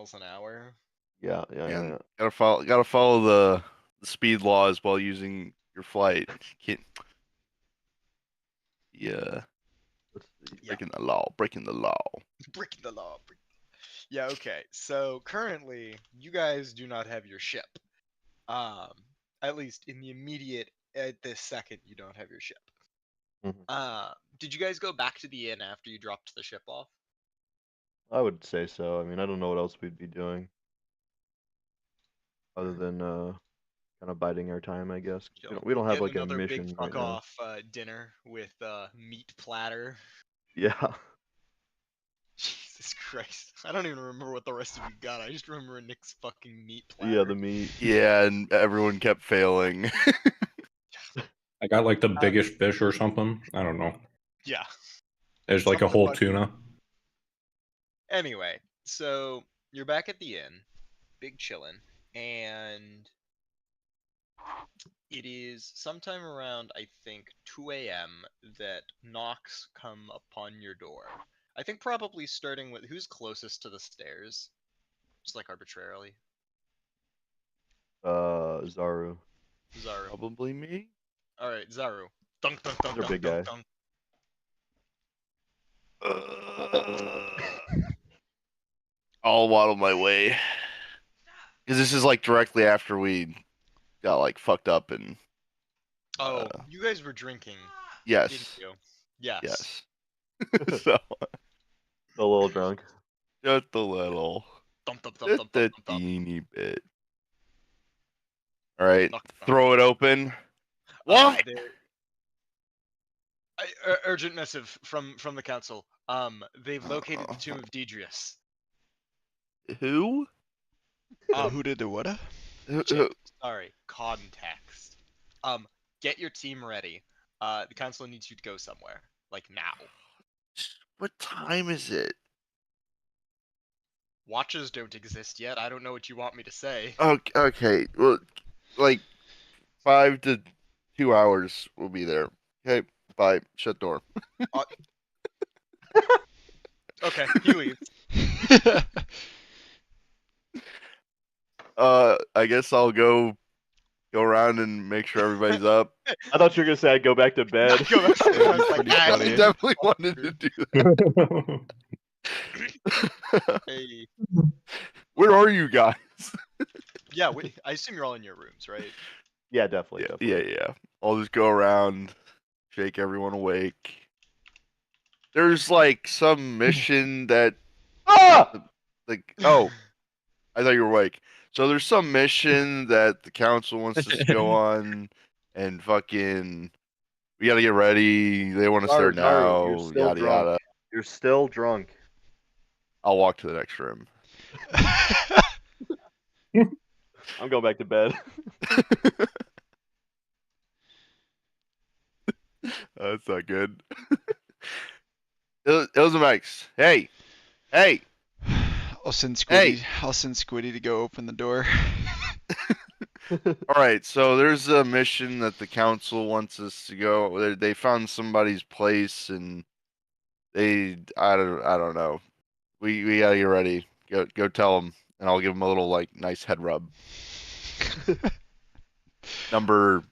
miles an hour. Yeah. Gotta follow the speed laws while using your flight. Can't. Yeah. Breaking the law. Breaking the law. Breaking the law. Yeah, okay. So currently, you guys do not have your ship. At least in the immediate, at this second, you don't have your ship. Did you guys go back to the inn after you dropped the ship off? I would say so. I mean, I don't know what else we'd be doing other than kind of biding our time, I guess. We don't have Getting like a another mission big right fuck now. off dinner with meat platter. Yeah. Jesus Christ. I don't even remember what the rest of you got. I just remember Nick's fucking meat platter. Yeah, the meat. Yeah, and everyone kept failing. I got like the biggest fish or something. I don't know. Yeah. There's like a whole tuna. Anyway, so you're back at the inn, big chillin', and it is sometime around, I think, 2 a.m. that knocks come upon your door. I think probably starting with who's closest to the stairs, just like arbitrarily. Zaru. Zaru. Probably me. All right, Zaru. Dunk, dunk, dunk, You're a dunk, big dunk, guy. dunk. I'll waddle my way. Because this is like directly after we got like fucked up and. Oh, you guys were drinking. Yes. Didn't you? Yes. Yes. So. A little drunk. Just a little. Just a teeny bit. All right. Throw it open. What? Urgent missive from the council. They've located the tomb of Drius. Who? Who did the what? Sorry, context. Get your team ready. The council needs you to go somewhere, like now. What time is it? Watches don't exist yet. I don't know what you want me to say. Okay. Well, like 5 to 2 hours we'll be there. Okay. Bye. Shut door. Okay, he leaves. I guess I'll go around and make sure everybody's up. I thought you were gonna say I'd go back to bed. Go back to bed. I was like, I definitely wanted to do that. Hey. Where are you guys? Yeah, I assume you're all in your rooms, right? Yeah, definitely. Yeah. I'll just go around, shake everyone awake. There's like some mission that I thought you were awake. So there's some mission that the council wants us to go on, and fucking we gotta get ready. They want to start now. You're still Yada drunk. yada. You're still drunk. I'll walk to the next room. I'm going back to bed. That's not good. Illzamaex, hey. I'll send Squiddy to go open the door. All right, so there's a mission that the council wants us to go. They found somebody's place, and I don't know. We gotta get ready. Go tell them, and I'll give them a little like nice head rub. Number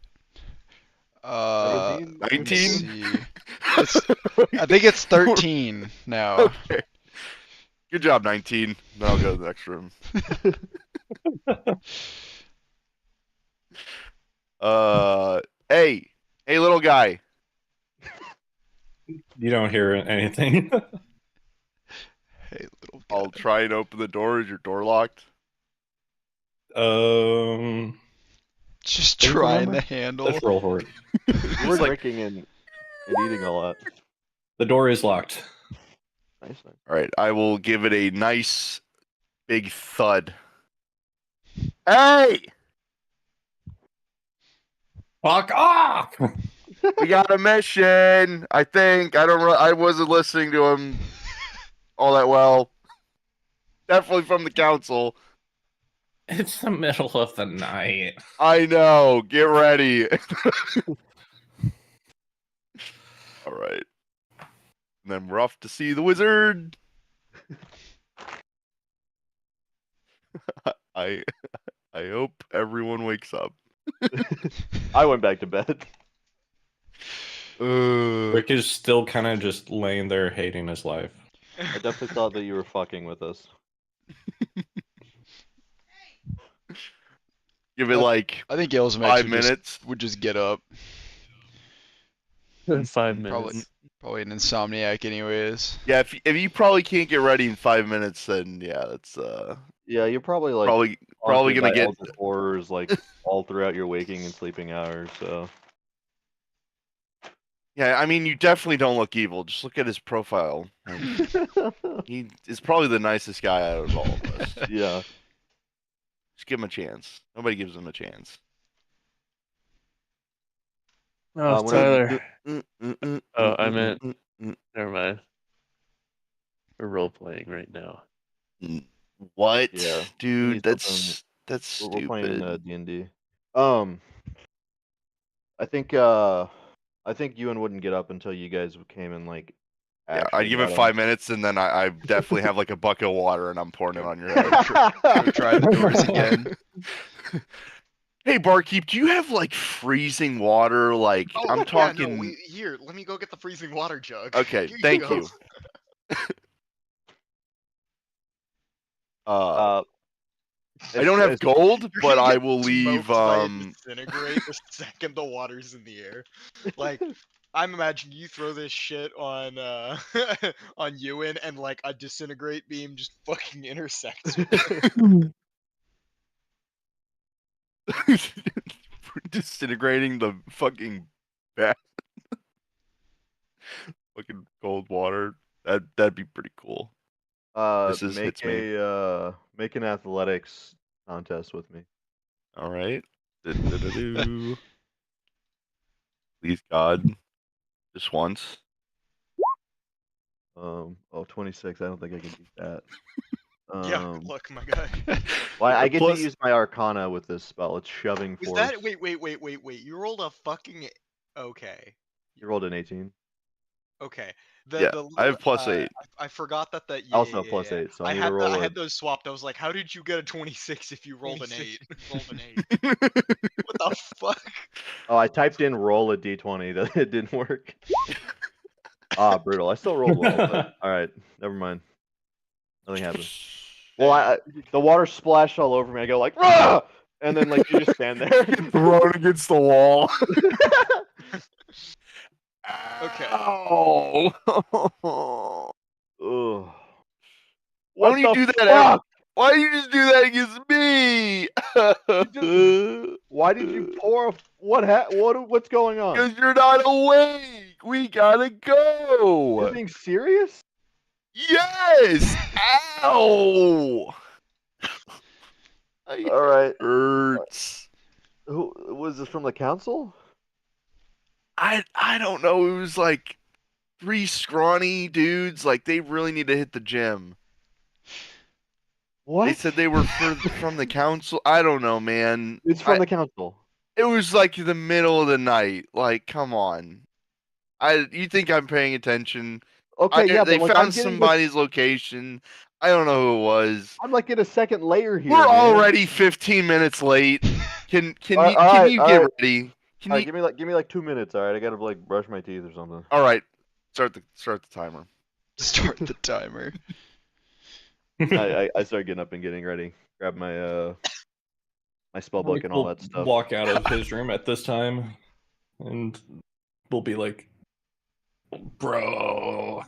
19. I think it's 13 now. Okay. Good job, 19. Then I'll go to the next room. Hey, little guy. You don't hear anything. Hey, little guy. I'll try and open the door. Is your door locked? Just trying the handle. Let's roll for it. We're drinking and eating a lot. The door is locked. Nice. All right, I will give it a nice big thud. Hey! Fuck off! We got a mission. I think I wasn't listening to him all that well. Definitely from the council. It's the middle of the night. I know. Get ready. All right. And then we're off to see the wizard. I I hope everyone wakes up. I went back to bed. Rick is still kind of just laying there hating his life. I definitely thought that you were fucking with us. Give it like I think Illzamaex 5 would minutes. would just get up. 5 Probably minutes. probably an insomniac anyways. Yeah, if you probably can't get ready in 5 minutes, then yeah, that's Yeah, you're probably like probably haunted gonna by get. eldritch horrors like all throughout your waking and sleeping hours. So Yeah, I mean, you definitely don't look evil. Just look at his profile. Like, he is probably the nicest guy out of all of us. yeah. Just give him a chance. Nobody gives him a chance. Oh, when Tyler. Oh, I meant- Never mind. We're role playing right now. What? Yeah. Dude, He's that's We're playing stupid. D&D. I think Euwyn wouldn't get up until you guys came and like. Yeah, I'd give it got 5 minutes, and then I definitely have like a bucket of water, and I'm pouring it on your head. Go try the doors again. Hey, barkeep, do you have like freezing water? Like, Oh, I'm yeah, talking. no, here, let me go get the freezing water jug. Okay, Here thank go. you. I don't have gold, You're but gonna I get will leave. smoked by a disintegrate the second the water's in the air. Like, I'm imagining you throw this shit on on Euwyn and like a disintegrate beam just fucking intersects. Disintegrating the fucking bath. Fucking cold water. That'd be pretty cool. This is make hits me. make an athletics contest with me. All right. Du-du-du-du. Please God, just once. 26. I don't think I can beat that. Yeah, good luck, my guy. Well, I get Plus- to use my Arcana with this spell. It's shoving Was force. that wait? You rolled a fucking okay. You rolled an 18. Okay. Yeah, I have +8. I forgot that I also have +8, so I need to roll I a- had those swapped. I was like, how did you get a 26 if you rolled an 8? Rolled an 8. What the fuck? Oh, I typed in roll a d20. That it didn't work. Ah, brutal. I still rolled well, but all right, never mind. Nothing happened. Well, the water splashed all over me. I go like, "Rah!" And then like you just stand there. Thrown against the wall. Okay. Ow. Ugh. Why don't you the do that? fuck? Why don't you just do that against me? Why did you pour? What's going on? Because you're not awake. We gotta go. You're being serious? Yes. Ow. All right. Hurts. Who was this from the council? I don't know. It was like 3 scrawny dudes. Like they really need to hit the gym. What? They said they were from the council. I don't know, man. It's from the council. It was like the middle of the night. Like, come on. You think I'm paying attention? Okay, yeah, They but like, found somebody's location. I don't know who it was. I'm like in a second layer here. We're man. already 15 minutes late. Can All you right, get all right. ready? All right, give me like 2 minutes. All right, I gotta like brush my teeth or something. All right. Start the timer. Start the timer. I start getting up and getting ready. Grab my my spell book and all that stuff. Walk out of his room at this time, and we'll be like, "Bro,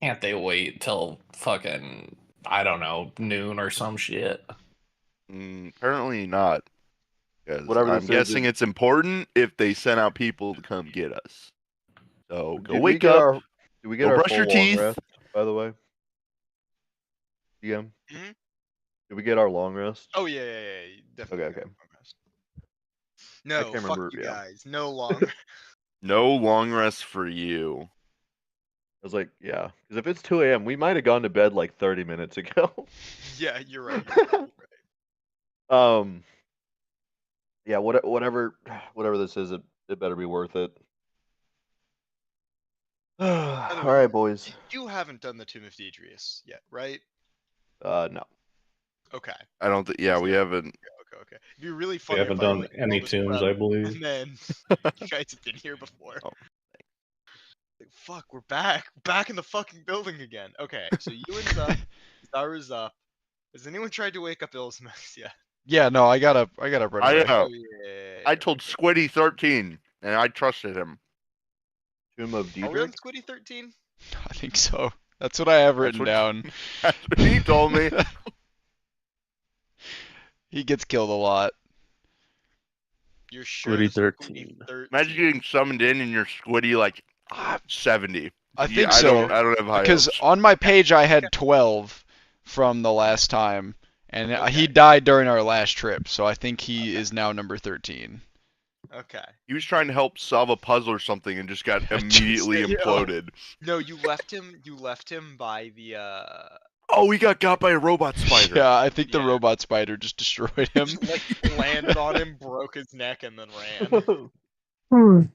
can't they wait till fucking I don't know noon or some shit?" Apparently not. Because Whatever I'm this is, guessing it's important if they sent out people to come get us. So go Did we wake get up. Did we get Go our brush full your long teeth. rest, by the way? DM? Mhm. Did we get our long rest? Oh yeah, you definitely. Okay, got okay. long rest. No, can't fuck remember, you yeah. guys. No long. No long rest for you. I was like, yeah. Because if it's 2 a.m., we might have gone to bed like 30 minutes ago. Yeah, you're right. You're right. Yeah, whatever this is, it better be worth it. All right, boys. You haven't done the Tomb of Deidrius yet, right? No. Okay. I don't think. Yeah, we haven't. Okay. It'd be really We funny haven't if I done like any all this tombs, prep, I believe. and then you guys have been here before. Oh. Like, fuck, we're back in the fucking building again. Okay, so Euwyn's up, Zaru's up. Has anyone tried to wake up Illzamaex yet? Yeah, no, I got up right away. know. Oh, yeah. I told Squiddy 13, and I trusted him. Tomb of Are we on Diedrich? Squiddy 13? I think so. That's what I have That's Hmm. written what- down. That's what he told me. He gets killed a lot. You're sure Squiddy this is 13. 13? Imagine getting summoned in and you're Squiddy like 70. I Yeah, think so. I don't have high Because hopes. on my page I had 12 from the last time, and he Okay. died during our last trip, so I think he is now number 13. Okay. He was trying to help solve a puzzle or something and just got immediately Yeah. imploded. No, you left him by the Oh, he got by a robot spider. Yeah, I think the Yeah. robot spider just destroyed him. like landed on him, broke his neck, and then ran.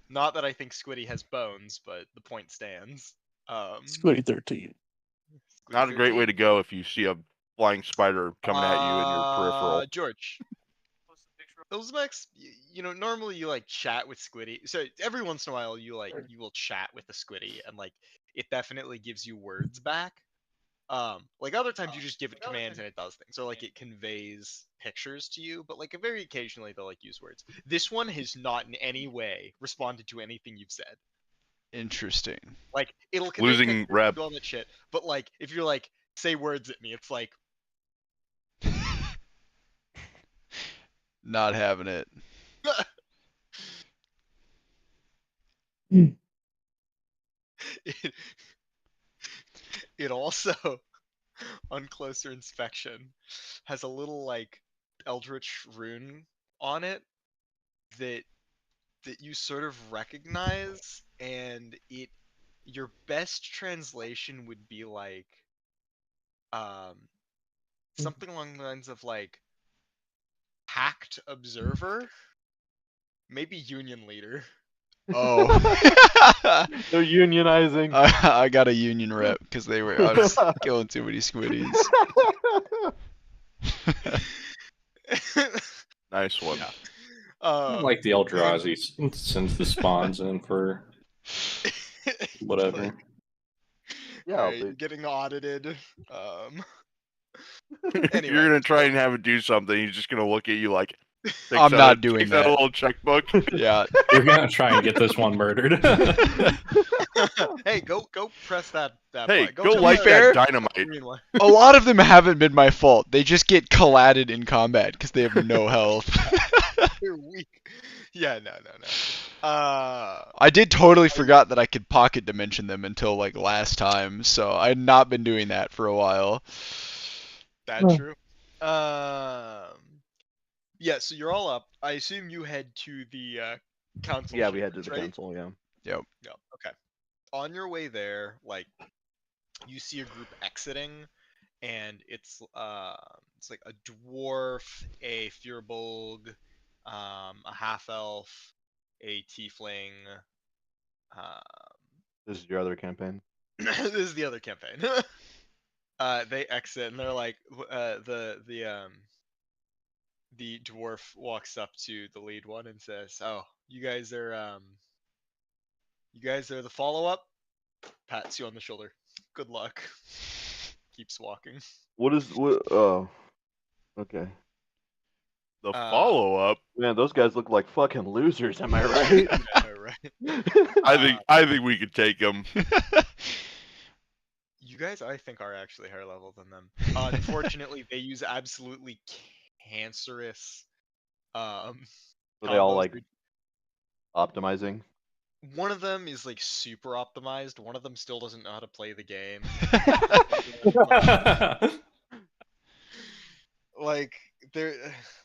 Not that I think Squiddy has bones, but the point stands. Squiddy 13. Not a great way to go if you see a flying spider coming at you in your peripheral. George. Illzamaex, normally you like chat with Squiddy. So every once in a while you will chat with the Squiddy, and like it definitely gives you words back. Like other times you just give it commands and it does things. So like it conveys pictures to you, but like very occasionally they'll like use words. This one has not in any way responded to anything you've said. Interesting. Like it'll convey Losing pictures, rep. do all that shit, but like if you're like say words at me, it's like Not having it. it also on closer inspection has a little like eldritch rune on it that you sort of recognize, and your best translation would be like something along the lines of like hacked observer, maybe union leader. Oh. They're unionizing. I got a union rep because I was killing too many squiddies. Nice one. Like the Eldrazi sends the spawns in for whatever. Yeah, Alright, but- you're getting audited. You're Anyway, gonna try and have it do something. He's just gonna look at you like. I'm not doing takes out that. a little checkbook. Yeah. You're gonna try and get this one murdered. hey, go press that. Hey, button. go tell light me fair, that dynamite. green one. A lot of them haven't been my fault. They just get collided in combat because they have no health. You're weak. Yeah, no. I did totally forgot that I could pocket dimension them until like last time, so I had not been doing that for a while. That's true. Yeah, so you're all up. I assume you head to the council. Yeah, we head to chambers, the right? council, yeah. Yeah. Okay. On your way there, like you see a group exiting, and it's like a dwarf, a firbolg, a half elf, a tiefling. This is your other campaign. This is the other campaign. They exit and they're like, the dwarf walks up to the lead one and says, "Oh, you guys are the follow up." Pats you on the shoulder. Good luck. Keeps walking. Oh. Okay. The follow up. Man, those guys look like fucking losers, am I right? Yeah, right. I think we could take him. You guys, I think, are actually higher level than them. Unfortunately, they use absolutely cancerous. Were they all combos. like optimizing? One of them is like super optimized. One of them still doesn't know how to play the game. Like they're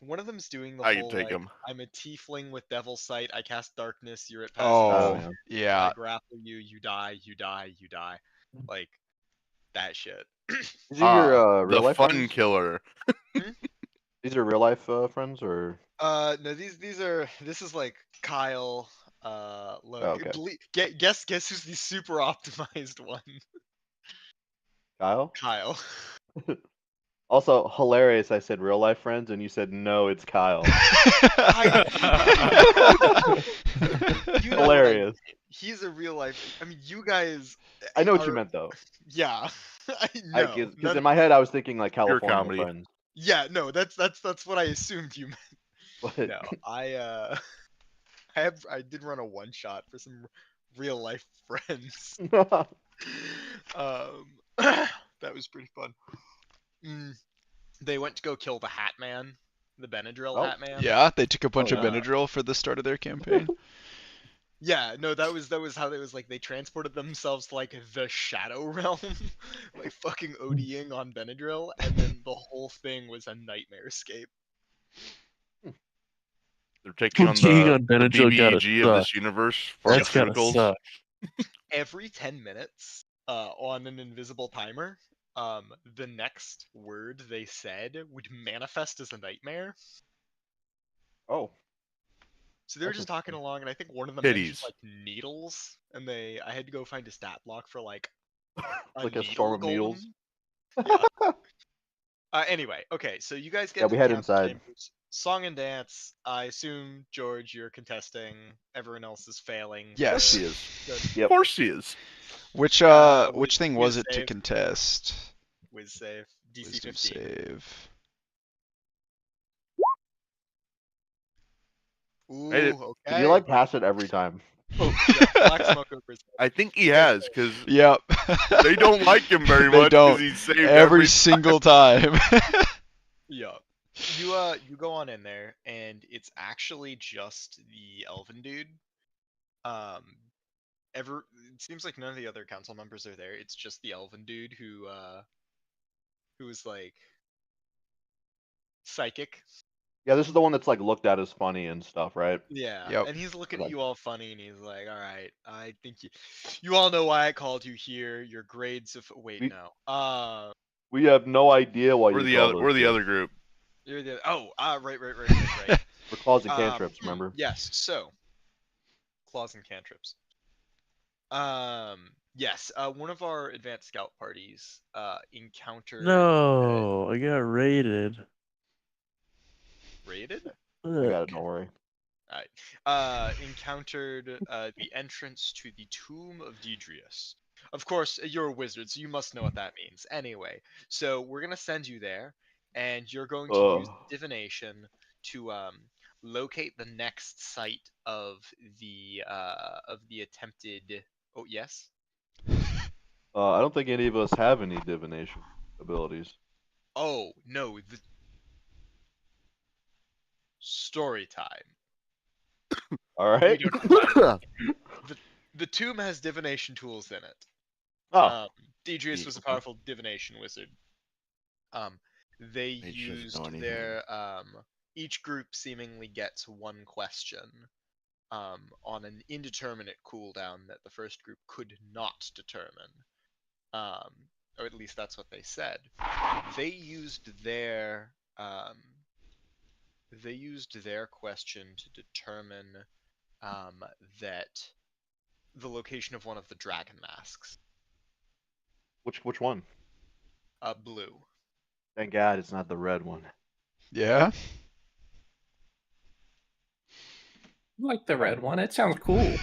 one of them's doing the I can whole take like, him. I'm a tiefling with devil sight. I cast darkness. You're at passive. Oh, yeah. yeah. I grapple you. You die. You die. You die. Like that shit. These are your real The life fun friends? killer. These are real life friends, or No, these are. This is like Kyle. Look. Oh, okay. Guess who's the super optimized one? Kyle? Kyle. Also, hilarious. I said real life friends, and you said no, it's Kyle. You know what I mean. Hilarious. He's a real life. I mean, you guys. I know what you are- meant though. Yeah, I know. Because in my head I was thinking like Pure California comedy. friends. Yeah, no, that's what I assumed you meant. But No, I did run a one shot for some real life friends. That was pretty fun. They went to go kill the Hat Man, the Benadryl Oh. Hat Man. Yeah, they took a bunch of yeah. Benadryl for the start of their campaign. Yeah, no, that was how it was like they transported themselves to like the Shadow Realm, like fucking ODing on Benadryl, and then the whole thing was a nightmare escape. They're taking on Cheating the on Benadryl gotta BBEG of suck. this universe. That's gotta Pharmaceuticals. suck. Every 10 minutes, on an invisible timer, the next word they said would manifest as a nightmare. oh, So they were That's just talking interesting. along, and I think one of them mentioned Titties. like needles, and I had to go find a stat block for like like a needle storm of golem. needles. Yeah. Anyway, okay, so you guys get Yeah, to we the head council inside. chambers. Song and dance. I assume George, you're contesting. Everyone else is failing. Yes. He is. Good. Yep. Of course he is. Which Whiz thing was it to save. contest? Whiz save. DC Wisdom 15. save. Ooh, Made it. okay. You like pass it every time. Oh, yeah, black smoke over his head. I think he has because Yep. they don't like him very They much don't. because he saved Every single time. Yeah. You go on in there, and it's actually just the elven dude. It seems like none of the other council members are there. It's just the elven dude who is like psychic. Yeah, this is the one that's like looked at as funny and stuff, right? Yeah. Yep. And he's looking Okay. at you all funny, and he's like, "All right, I think you all know why I called you here. Your grades of wait, We- no. We have no idea why We're you the call other. those We're the kids. other group. You're the right. We're claws and cantrips, remember? Yes. So claws and cantrips. Yes. One of our advanced scout parties encountered. No, I got raided. Raided? I got it, Look. don't worry. Encountered the entrance to the tomb of Drius. Of course, you're a wizard, so you must know what that means. Anyway, so we're gonna send you there, and you're going to use divination to locate the next site of the attempted. Oh yes. I don't think any of us have any divination abilities. Oh no, the story time. All We right. don't have the tomb has divination tools in it. Oh, Drius was a powerful divination wizard. They Mage doesn't used know anything. their each group seemingly gets one question on an indeterminate cooldown that the first group could not determine. Or at least that's what they said. They used their question to determine that the location of one of the dragon masks. which one? Blue. Thank God it's not the red one. Yeah. I like the red one. It sounds cool.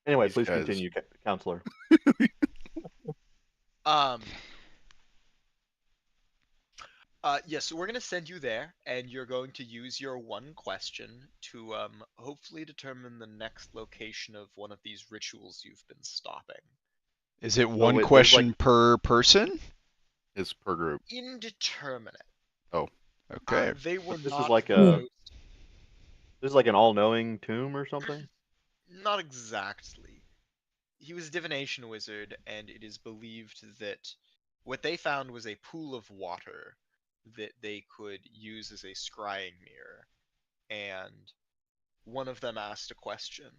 Anyway, These please guys. continue, counselor. Yes, so we're gonna send you there, and you're going to use your one question to hopefully determine the next location of one of these rituals you've been stopping. Is it wait, one there's, question like- per person? Is per group. Indeterminate. Okay. They were This is not like the a- most- This is like an all-knowing tomb or something? Not exactly. He was a divination wizard, and it is believed that what they found was a pool of water that they could use as a scrying mirror. And one of them asked a question,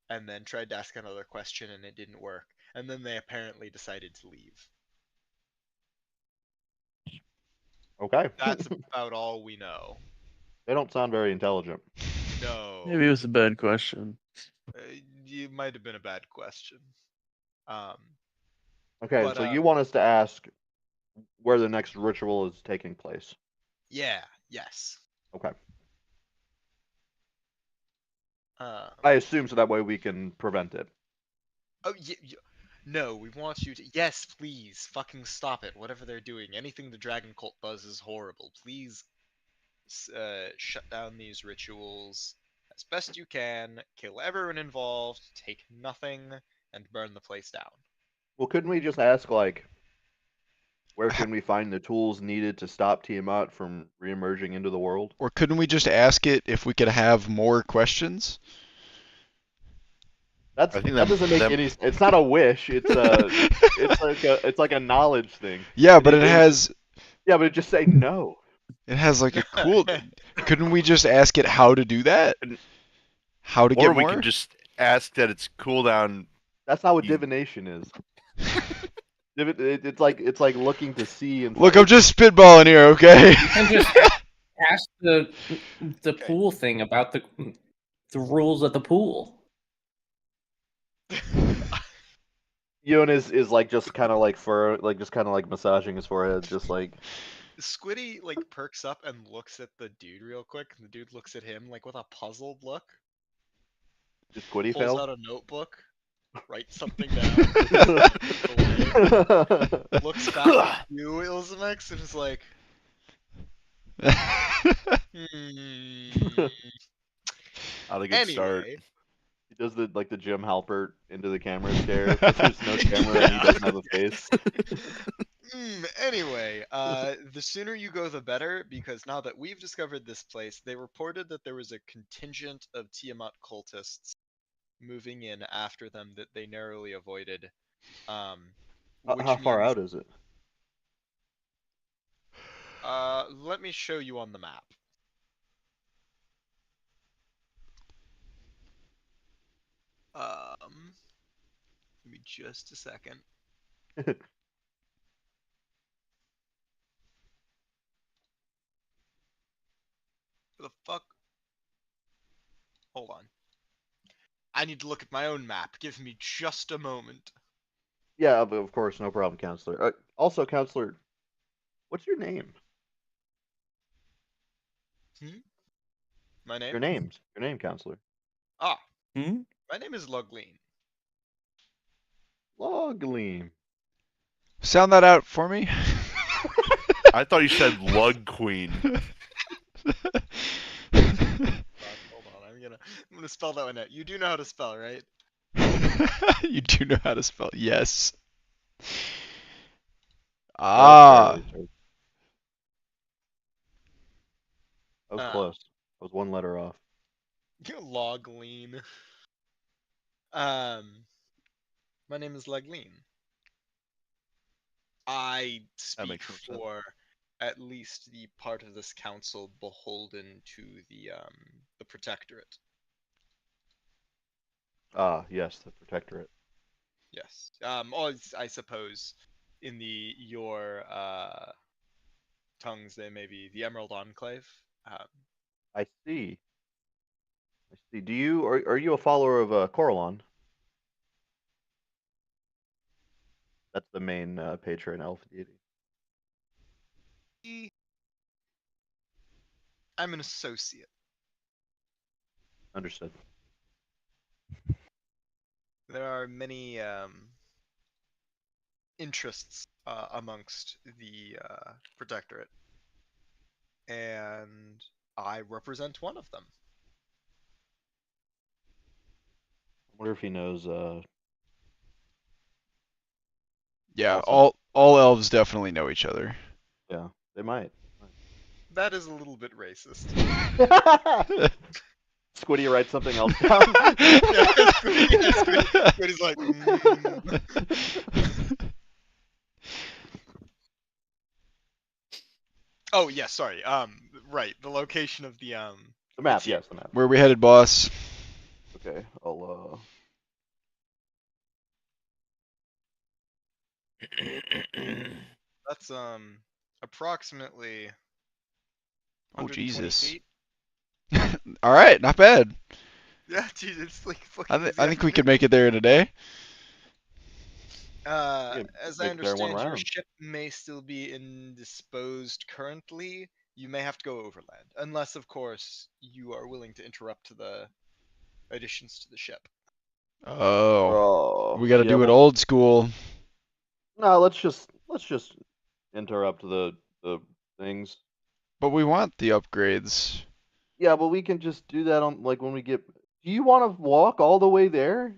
and then tried to ask another question, and it didn't work. And then they apparently decided to leave. Okay. That's about all we know. They don't sound very intelligent. No. Maybe it was a bad question. It might have been a bad question. I Okay, But, so you want us to ask where the next ritual is taking place. yeah, yes. Okay. Um, I assume so that way we can prevent it. oh, no, we want you to. Yes, please, fucking stop it. Whatever they're doing, anything the dragon cult does is horrible. Please, shut down these rituals as best you can. Kill everyone involved. Take nothing, and burn the place down. Well, couldn't we just ask, like, where can we find the tools needed to stop Tiamat from reemerging into the world? Or couldn't we just ask it if we could have more questions? That doesn't make any. It's not a wish. It's it's like a knowledge thing. Yeah, but it has. Yeah, but it just say no. It has like a cool. Couldn't we just ask it how to do that? How to get more? Or we could just ask that it's cooldown. That's not what divination is. It's like looking to see and. Look, I'm just spitballing here, okay? You can just ask the pool thing about the rules of the pool. Euwyn is like just kind of like massaging his forehead, just like. Squiddy like perks up and looks at the dude real quick, and the dude looks at him like with a puzzled look. Did Squiddy Pulls fail? out a notebook, writes something down, looks back at you, Illzamaex, and is like, How to get start. Anyway, He does the Jim Halpert into the camera stare. There's no camera and he doesn't have a face. Anyway, the sooner you go, the better, because now that we've discovered this place, they reported that there was a contingent of Tiamat cultists moving in after them that they narrowly avoided. How far out is it? Let me show you on the map. Give me just a second. The fuck? Hold on. I need to look at my own map. Give me just a moment. Yeah, of course, no problem, Counselor. Also, Counselor, what's your name? My name? Your name, Counselor. Ah. My name is Lugleen. Lugleen. Sound that out for me. I thought you said Lug Queen. Hold on, I'm gonna spell that one out. You do know how to spell, right? You do know how to spell. Yes. Ah. That was close. I was one letter off. Logleen. My name is Lugleen. I speak for at least the part of this council beholden to the protectorate. Ah, yes, the protectorate. Yes. I suppose in your tongues they may be the Emerald Enclave. I see. Do you are you a follower of Coralon? That's the main patron elf deity. I'm an associate. Understood. There are many interests amongst the protectorate, and I represent one of them. I wonder if he knows. Yeah, all elves definitely know each other. Yeah, they might. That is a little bit racist. Squiddy writes something else down. Squiddy's like. Oh yeah, sorry. Right, the location of the map. Yes, the map. Where are we headed, boss? Okay, I'll That's approximately. Oh Jesus! Feet. All right, not bad. Yeah, dude, it's like fucking. I think we could make it there in a day. can As I make there one understand, your round. ship may still be indisposed currently. You may have to go overland, unless, of course, you are willing to interrupt the additions to the ship. Oh, Oh, we got to yeah, do it well, old school. no, let's just interrupt the things. But we want the upgrades. Yeah, but we can just do that on like when we get. Do you want to walk all the way there?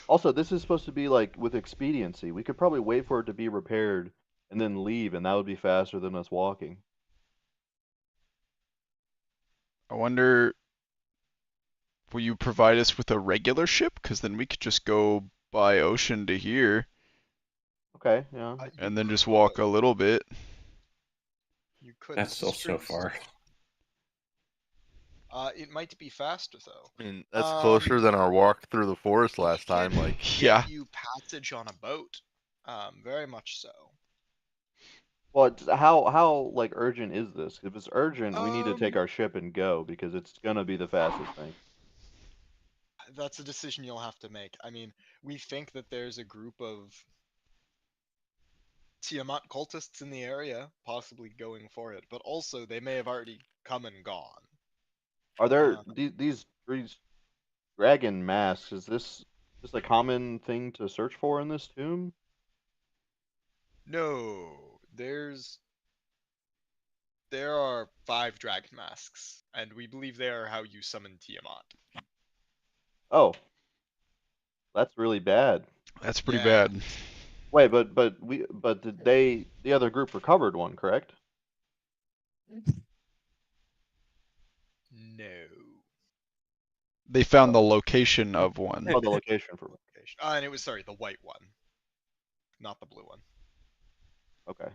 Also, this is supposed to be like with expediency. We could probably wait for it to be repaired and then leave, and that would be faster than us walking. I wonder, will you provide us with a regular ship? Because then we could just go by ocean to here Okay, yeah. You and then just could- walk a little bit. You could. That's This still is so true, this is far. true. It might be faster though. I mean, that's closer than our walk through the forest last Can time. Like, get Yeah. you passage on a boat. Very much so. Well, how like urgent is this? If it's urgent, we need to take Um, our ship and go because it's gonna be the fastest thing. That's a decision you'll have to make. I mean, we think that there's a group of Tiamat cultists in the area, possibly going for it, but also they may have already come and gone. Are there Uh, these dragon masks? Is this just a common thing to search for in this tomb? No, there are 5 dragon masks, and we believe they are how you summon Tiamat. Oh, that's really bad. That's pretty Yeah. bad. Wait, but the other group recovered one, correct? No. They found the location of one. Oh, the location for Location. And it was, sorry, the white one, not the blue one. okay.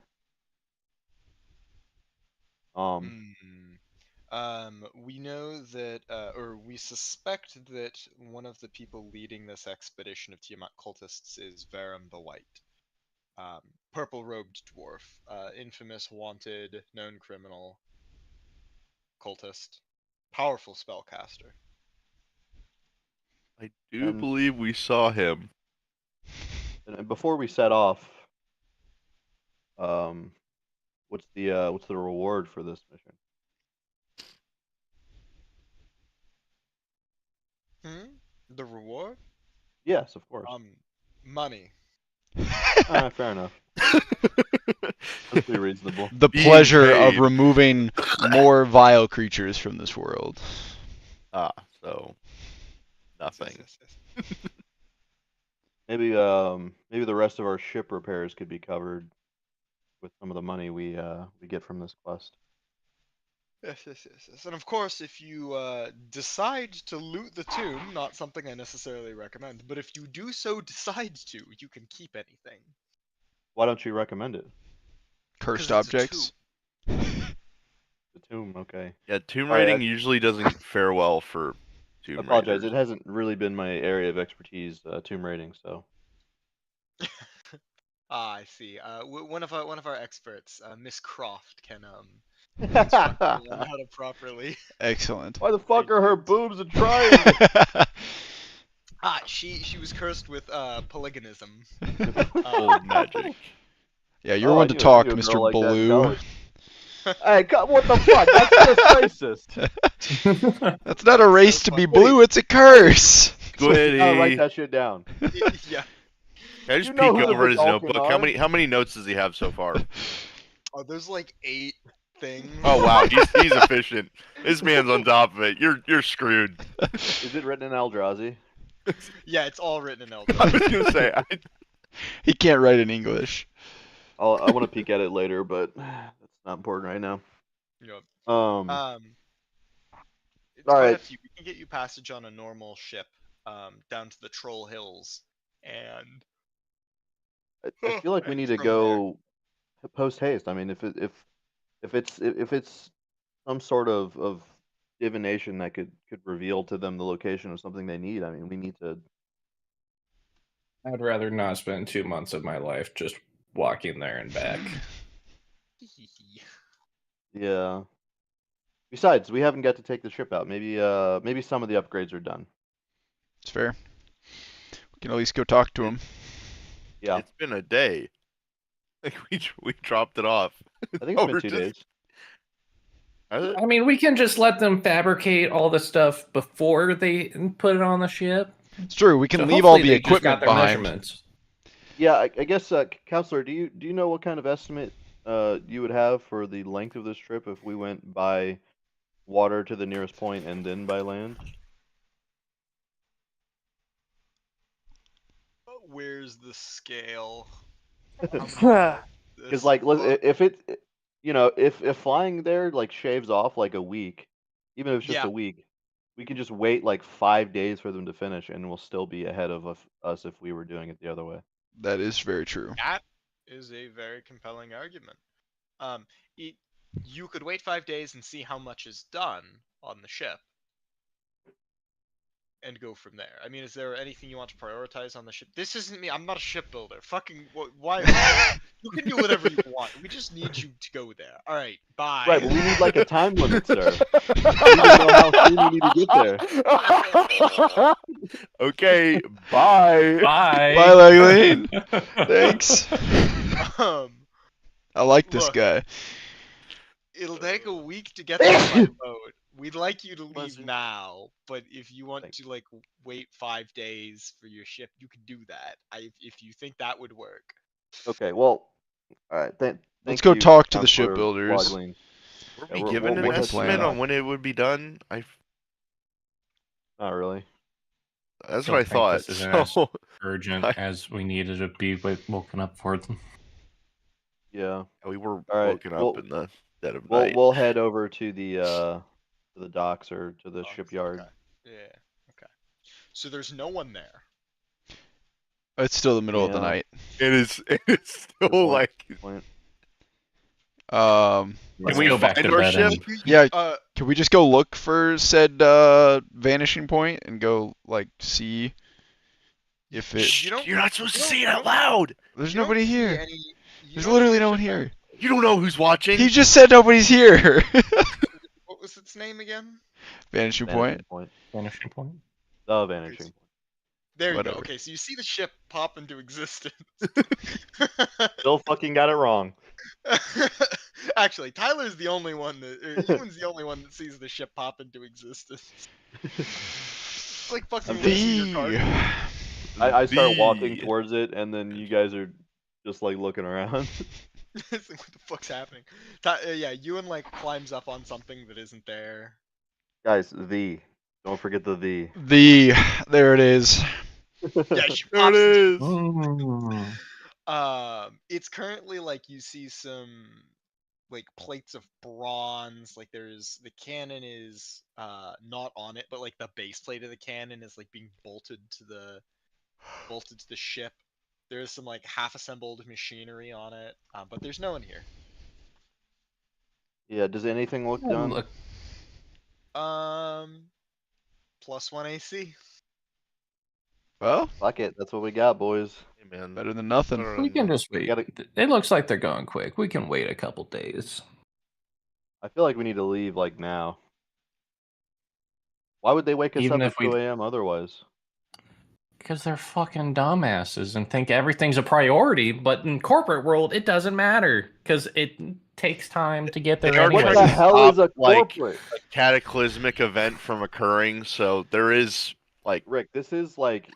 We know that, or we suspect that one of the people leading this expedition of Tiamat cultists is Varum the White. Purple-robed dwarf, infamous, wanted, known criminal, cultist, powerful spellcaster. I do And- believe we saw him. And before we set off, what's the reward for this mission? The reward? Yes, of course. Money. Fair enough. That's pretty reasonable. The Being pleasure of paid. removing more vile creatures from this world. So nothing. Yes. Maybe maybe the rest of our ship repairs could be covered with some of the money we get from this quest. Yes. And of course, if you decide to loot the tomb, not something I necessarily recommend, but if you do so decide to, you can keep anything. Why don't you recommend it? Cursed 'Cause it's a objects. The tomb, okay. Yeah, tomb Alright, raiding usually doesn't fare well for tomb I apologize. raiders. It hasn't really been my area of expertise, tomb raiding, so. I see. One of our experts, Miss Croft, can instruct you on how to properly. Excellent. Why the fuck are her boobs a triangle? She was cursed with polygonism. Old magic. Yeah, you're Oh, I one to knew- I talk, knew a girl Mr. like that in Blue. college. Hey, what the fuck? That's just racist. That's not a race to be blue, it's a curse. Gotta write Squiddy. that shit down. Yeah. Can I just You know peek who the over his Wwkn notebook? are. How many notes does he have so far? Oh, there's like 8 things. Oh wow, he's efficient. This man's on top of it. You're screwed. Is it written in Eldrazi? Yeah, it's all written in I Eldrazi. was gonna say He can't write in English. I want to peek at it later, but that's not important right now. Yep. It's All quite a right. few. We can get you passage on a normal ship, down to the Troll Hills, and I feel like we and need to from go post haste. I mean, if it's some sort of divination that could reveal to them the location of something they need, I mean, we need to. I'd rather not spend 2 months of my life just walking there and back. Yeah. Besides, we haven't got to take the ship out. Maybe some of the upgrades are done. It's fair. We can at least go talk to him. Yeah, It's been a day. Like we dropped it off. I think it's been We're 2 just- days. Has it? I mean, we can just let them fabricate all the stuff before they put it on the ship. It's true. We can So leave all hopefully the they just got equipment their behind. measurements. Yeah, I guess, Counselor, do you know what kind of estimate you would have for the length of this trip if we went by water to the nearest point and then by land? Where's the scale? Because like, if it, if flying there like shaves off like a week, even if it's just Yeah. a week, we can just wait like 5 days for them to finish, and we'll still be ahead of us if we were doing it the other way. That is very true. That is a very compelling argument. You could wait 5 days and see how much is done on the ship, and go from there. I mean, is there anything you want to prioritize on the ship? This isn't me. I'm not a shipbuilder. Fucking why? You can do whatever you want. We just need you to go there. All right, bye. Right, but we need like a time limit, sir. We need to know how soon we need to get there. Okay, bye. Bye. Bye, Legline. Thanks. Um, I like this Look. guy. It'll take a week to get there by boat. We'd like you to leave Buzzard. now, but if you want Thank to like wait 5 days for your ship, you can do that. If you think that would work. Okay, well, all right. Let's go talk to the shipbuilders. Were Yeah, we we're- given we'll an have to estimate plan. on when it would be done? Not really. That's Don't what I think thought. this is an So, Urgent I- as we needed to be woken up for them. Yeah. we were All right, woken up well, in the dead of We'll night. we'll head over to the docks or to the Docks, shipyard. Okay. Yeah. Okay. So there's no one there. It's still the middle of the Yeah. night. It is. It's Good still point, like. good point. Can we go back find to our bed ship? and Yeah, Uh, can we just go look for said vanishing point and go like see if it? You don't- You're not supposed to you say it don't- out loud. There's you don't nobody see here. you There's don't literally see no a one ship here. You don't know who's watching. He just said nobody's here. What was its name again? Vanishing Vanishing point. point. vanishing point? The vanishing point. There you Whatever. go. Okay, so you see the ship pop into existence. Still fucking got it wrong. Actually, Tyler's the only one that, or Euwyn's the only one that sees the ship pop into existence. It's like fucking losing your card. I start walking The- towards it, and then you guys are just like looking around. It's like, what the fuck's happening? Yeah, Euwyn like climbs up on something that isn't there. Guys, don't forget the. There it is. Yeah, she There pops it into- is. It's currently like you see some like plates of bronze. Like there's the cannon is not on it, but like the base plate of the cannon is like being bolted to the ship. There's some like half-assembled machinery on it, but there's no one here. Yeah. Does anything look done? Look, +1 AC. Well, Fuck it. That's what we got, boys. Hey, man. better than nothing. No, no, we no, can no. just wait. gotta- It looks like they're going quick. We can wait a couple days. I feel like we need to leave like now. Why would they wake us Even up if at we- 2 a.m. otherwise? Because they're fucking dumbasses and think everything's a priority, but in corporate world, it doesn't matter because it takes time to get there They are anyway. What trying the to hell is a stop, like, corporate? Cataclysmic event from occurring, so there is like Rick, this is like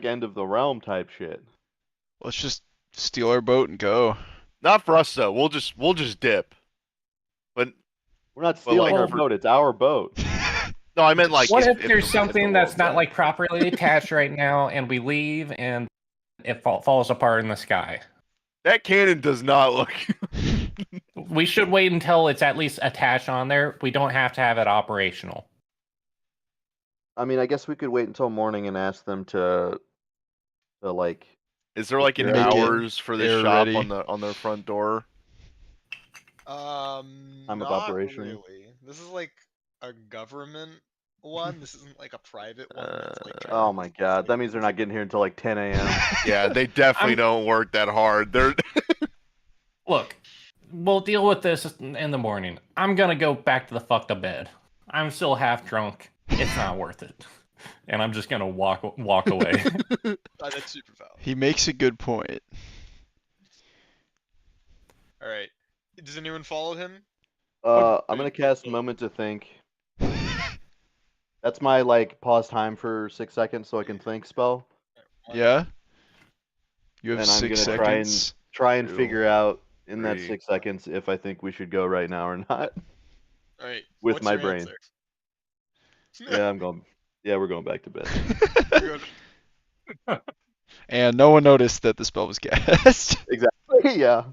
end of the realm type shit. Let's just steal our boat and go. not for us though. We'll just dip. But We're not Well, stealing like, our for- boat. It's our boat. no, I meant like What if the there's world something that's not ends. like properly attached right now, and we leave and it falls apart in the sky? That cannon does not look. We should wait until it's at least attached on there. We don't have to have it operational. I mean, I guess we could wait until morning and ask them to like. Is there like an Make it hours for the air shop ready. on their front door? Time of Not operation. really. This is like a government one. This isn't like a private one. That's like trying Oh to my move god, forward. that means they're not getting here until like 10 a.m. Yeah, they definitely don't work that hard. They're Look, we'll deal with this in the morning. I'm gonna go back to the fuck to bed. I'm still half drunk. It's not worth it. And I'm just gonna walk away. That's super valid. He makes a good point. All right. Does anyone follow him? I'm gonna cast Moment to Think. That's my like pause time for 6 seconds so I can think spell. Yeah. You have And I'm 6 gonna seconds. try and Two, figure out in that 3. 6 seconds if I think we should go right now or not. All right. With what's my your brain. answer? Yeah, we're going back to bed. You're going- And no one noticed that the spell was cast. Exactly. Yeah.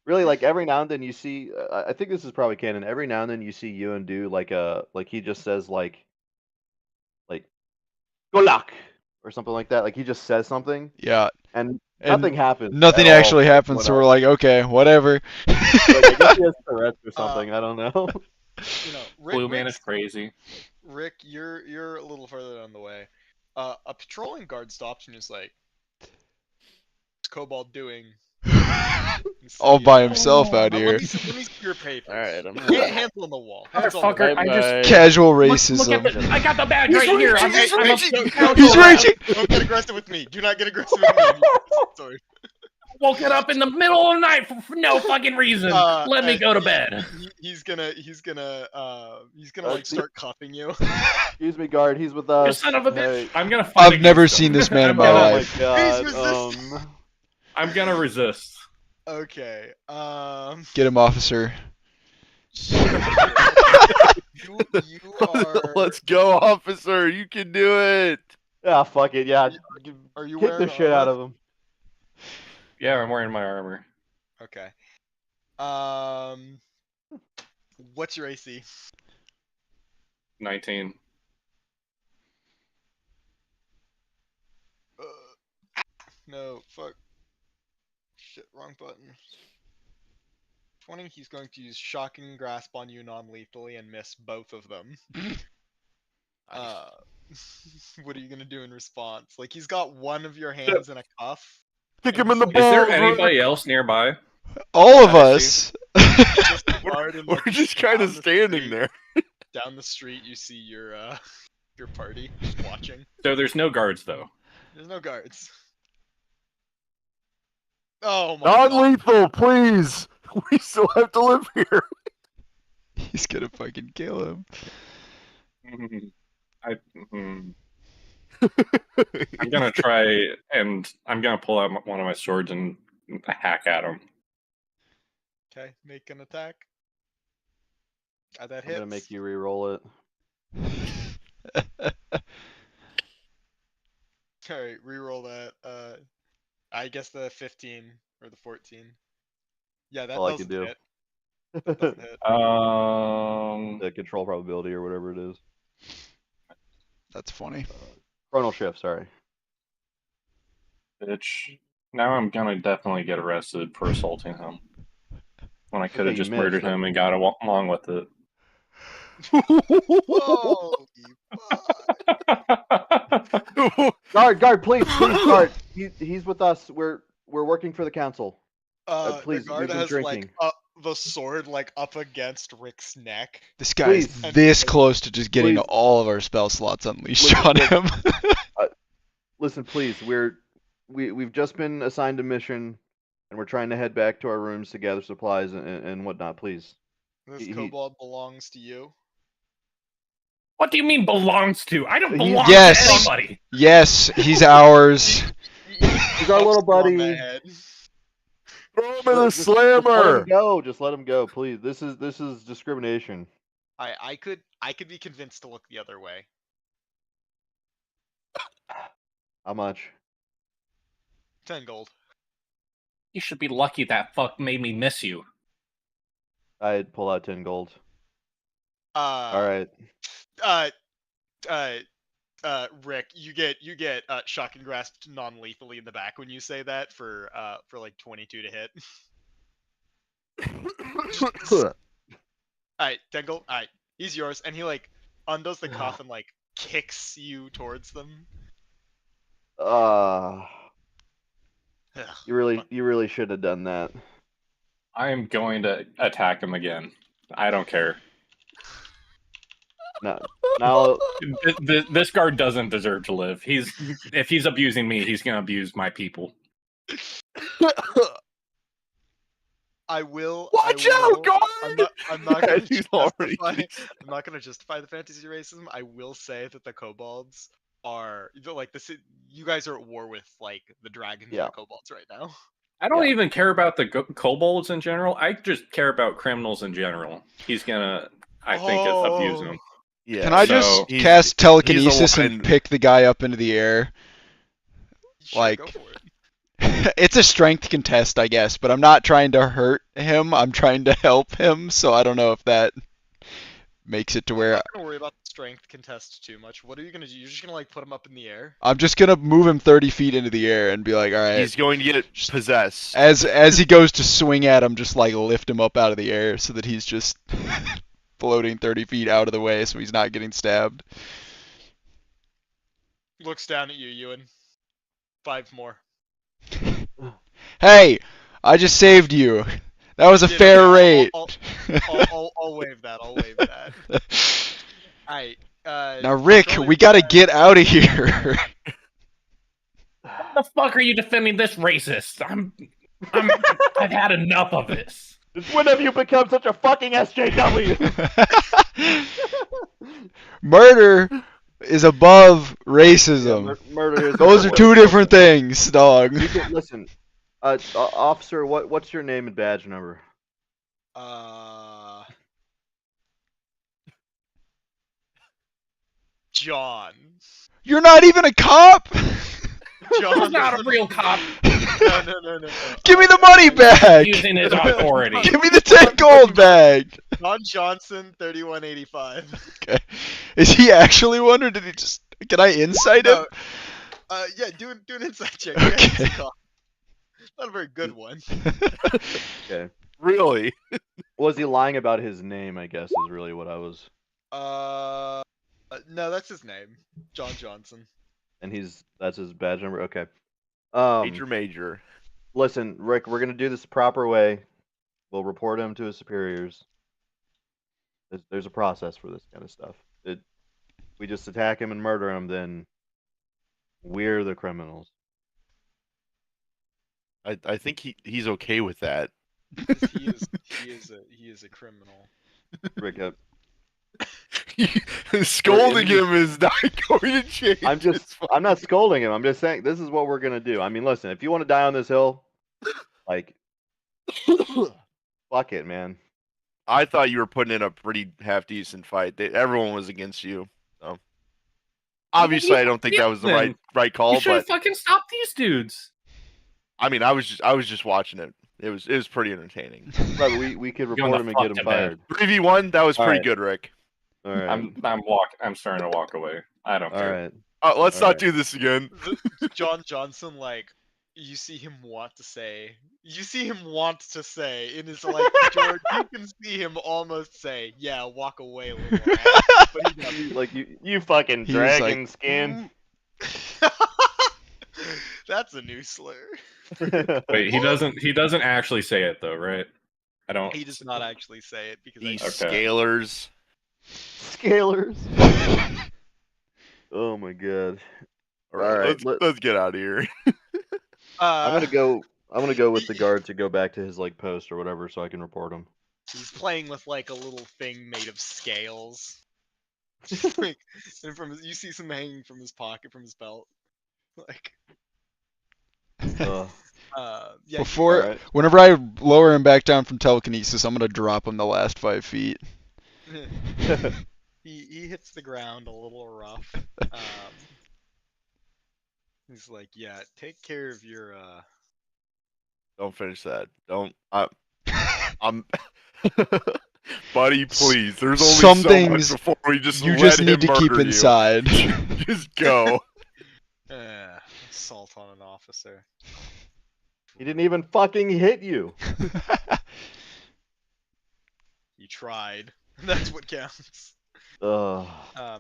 Really, like every now and then you see. I think this is probably canon. Every now and then you see Euwyn do like he just says like "Golak" or something like that. Like he just says something Yeah. and And nothing happens. nothing at all, actually like, happens, so we're like, okay, whatever. like, I guess he has Tourette's or something. I don't know. you know, Blue man Rick's- is crazy. Rick, you're a little further down the way. A patrolling guard stops and is like, "What's Cobalt doing?" All by himself out Let here. me see your papers. Alright, I'm Hands on the wall. Hands on the Motherfucker, wall. I just Casual look racism. at the, I got the bag right here. I'm He's a- reaching! He's reaching! Don't get aggressive with me. Do not get aggressive with me. Sorry. woke it up in the middle of the night for no fucking reason. Let me and go to bed. He's gonna like start cuffing you. Excuse me, guard. He's with You us. son of a Hey. bitch. I'm gonna fight I've never against seen him. this man in I'm my gonna- Oh life. my god. He's resisting. I'm gonna resist. Okay. Get him, officer. You are. Let's go, officer. You can do it. Yeah, fuck it. Yeah. Are you Kick wearing the shit out armor? of him. Yeah, I'm wearing my armor. Okay. What's your AC? 19. No, fuck. Shit, wrong button. 20, he's going to use Shocking Grasp on you non-lethally and miss both of them. What are you gonna do in response? Like, he's got one of your hands in a cuff. Kick him in the Is there balls. anybody else nearby? All of I us. Just the guard and, We're like, just kind of down the standing street- there. Down the street, you see your party just watching. So there's no guards though. There's no guards. Oh my god. Non-lethal, please. We still have to live here. He's gonna fucking kill him. I'm gonna try and I'm gonna pull out one of my swords and hack at him. Okay, make an attack. That I'm hits. gonna make you re-roll it. Alright, reroll that. I guess the 15 or the 14. Yeah, that all I doesn't can do. hit. That doesn't hit. The control probability or whatever it is. That's funny. Chronal shift, sorry. Bitch. Now I'm gonna definitely get arrested for assaulting him. When I could Okay, have you just missed. murdered him and got along with it. Holy fuck. Guard, please, guard. He's with us. We're working for the council. Please, the guard we've been has drinking. like the sword like up against Rick's neck. This guy is Please. this close to just getting Please. all of our spell slots unleashed Listen, on listen. him. Listen, please. We've just been assigned a mission, and we're trying to head back to our rooms to gather supplies and whatnot. Please. This He- kobold belongs to you. What do you mean belongs to? I don't He's- belong Yes. to anybody. Yes, he's ours. He's our little Pops you on the buddy. head. Throw him in the Just let him slammer. go. Just let him go, please. This is discrimination. I could be convinced to look the other way. How much? 10 gold. You should be lucky that fuck made me miss you. I'd pull out 10 gold. All right. Rick, you get shocking grasp non-lethally in the back when you say that for like 22 to hit. Alright, 10 gold. Alright, he's yours, and he like undoes the cuff and like kicks you towards them. Ugh. You really should have done that. I am going to attack him again. I don't care. Now, This guard doesn't deserve to live. If he's abusing me, he's gonna abuse my people. I will. Watch I will, out, guard! I'm not gonna He's justify. already I'm not gonna justify the fantasy racism. I will say that the kobolds are like this. You guys are at war with like the dragons and Yeah. the kobolds right now. I don't Yeah. even care about the kobolds in general. I just care about criminals in general. He's gonna, I think, abuse them. Yeah. Can I so just he's- cast he's telekinesis and aligned. pick the guy up into the air? Sure, Like- go for it. It's a strength contest, I guess, but I'm not trying to hurt him. I'm trying to help him, so I don't know if that makes it to I'm where not gonna worry about the strength contest too much. What are you gonna do? You're just gonna like put him up in the air. I'm just gonna move him 30 feet into the air and be like, all right. He's going to get possessed. As he goes to swing at him, just like lift him up out of the air so that he's just floating 30 feet out of the way, so he's not getting stabbed. Looks down at you, Ewan. 5 more. Hey, I just saved you. That was a Yeah, fair yeah, rate. I'll waive that. I'll waive that. Alright. Now, Rick, Charlie- we gotta get out of here. What the fuck are you defending this racist? I've had enough of this. Since when have you become such a fucking SJW? Murder is above racism. Murder is. Those are two different things, dog. You can listen, officer. What's your name and badge number? John. You're not even a cop. John. He's not a real cop. No. Give me the money back. Using his authority. Give me the 10 gold bag. John Johnson, 3185. Okay. Is he actually one, or did he just? Can I insight him? No. Yeah, do an insight check. Okay. Yeah, not a very good one. Okay. Really? Was he lying about his name? I guess is really what I was. No, that's his name. John Johnson. And that's his badge number. Okay. Major. Listen, Rick, we're gonna do this the proper way. We'll report him to his superiors. There's a process for this kind of stuff. We just attack him and murder him, then we're the criminals. I think he's okay with that. He is a criminal. Rick, Scolding him is not going to change. I'm not scolding him. I'm just saying this is what we're gonna do. I mean, listen, if you want to die on this hill, like, fuck it, man. I thought you were putting in a pretty half decent fight. Everyone was against you. So obviously, I don't think that was the right call. You should have But fucking stopped these dudes. I mean, I was just watching it. It was pretty entertaining. But we could Going report the him and fuck get him to bed. fired. 3v1, that was pretty Alright. good, Rick. All right. I'm starting to walk away. I don't All care. right. Let's All not right. do this again. John Johnson, like, you see him want to say, in his, like, George, you can see him almost say, yeah, walk away a little more. But he doesn't. Like you fucking He was dragon like, skin. That's a new slur. Wait, he doesn't actually say it though, right? I don't. He does not actually say it because These Okay. scalers. Scalers. Oh my god. All right, Alright, let's get out of here. I'm gonna go with the guard to go back to his like post or whatever, so I can report him. He's playing with like a little thing made of scales. Like, and you see some hanging from his pocket, from his belt. Like, yeah. Alright. Whenever I lower him back down from telekinesis, I'm gonna drop him the last 5 feet. He hits the ground a little rough. He's like, yeah, take care of your Don't finish that. Don't. I'm. Buddy, please. There's only Some so things much before we just You let just him need to keep murder you. inside. Just go. assault on an officer. He didn't even fucking hit you. You tried. That's what counts. And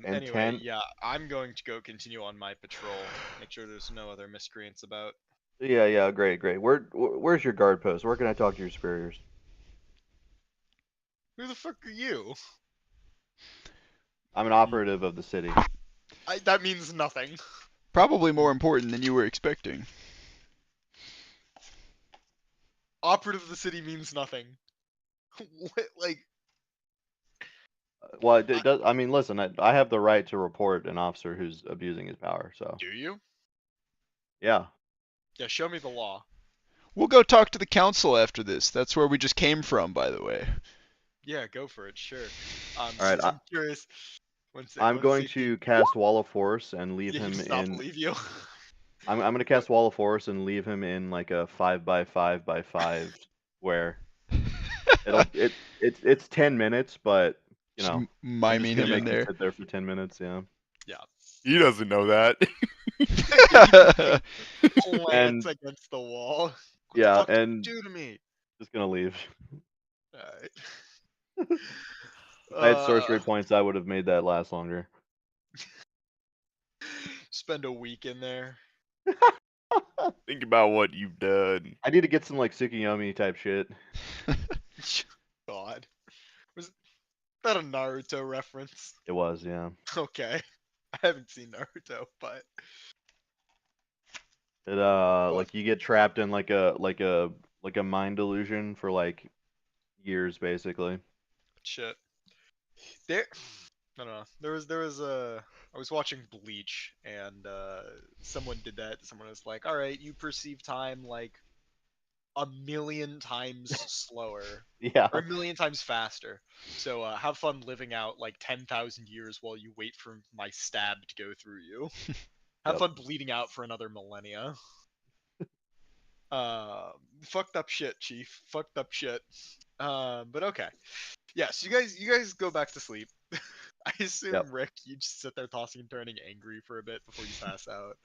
Anyway, 10? yeah, I'm going to go continue on my patrol. Make sure there's no other miscreants about. Yeah, great. Where's your guard post? Where can I talk to your superiors? Who the fuck are you? I'm an operative of the city. That means nothing. Probably more important than you were expecting. Operative of the city means nothing. What, like, Well, it does. I mean, listen, I have the right to report an officer who's abusing his power. So do you? yeah, Yeah, show me the law. We'll go talk to the council after this. That's where we just came from, by the way. Yeah, go for it. Sure. All right, I'm curious. I'm going to cast Wall of Force and leave Yeah, he him does not in. believe you. I'm going to cast Wall of Force and leave him in like a 5x5x5 square. It's 10 minutes, but you Just know, I'm just miming gonna him in make him there. sit there for 10 minutes. Yeah. Yeah. He doesn't know that. Plants against the wall. What Yeah, the fuck did and you do to me? just gonna leave. Alright. If I had sorcery points, I would have made that last longer. Spend a week in there. Think about what you've done. I need to get some like Tsukuyomi type shit. God. Was that a Naruto reference? It was, yeah. Okay. I haven't seen Naruto, but It like you get trapped in like a mind delusion for like years basically. shit. There I don't know. There was a I was watching Bleach and someone did that. Someone was like, "Alright, you perceive time like a million times slower Yeah. or a million times faster. So have fun living out like 10,000 years while you wait for my stab to go through you. Have Yep. fun bleeding out for another millennia." Fucked up shit, Chief. Fucked up shit. But okay. Yes, you guys go back to sleep. I assume Yep. Rick, you just sit there tossing and turning angry for a bit before you pass out.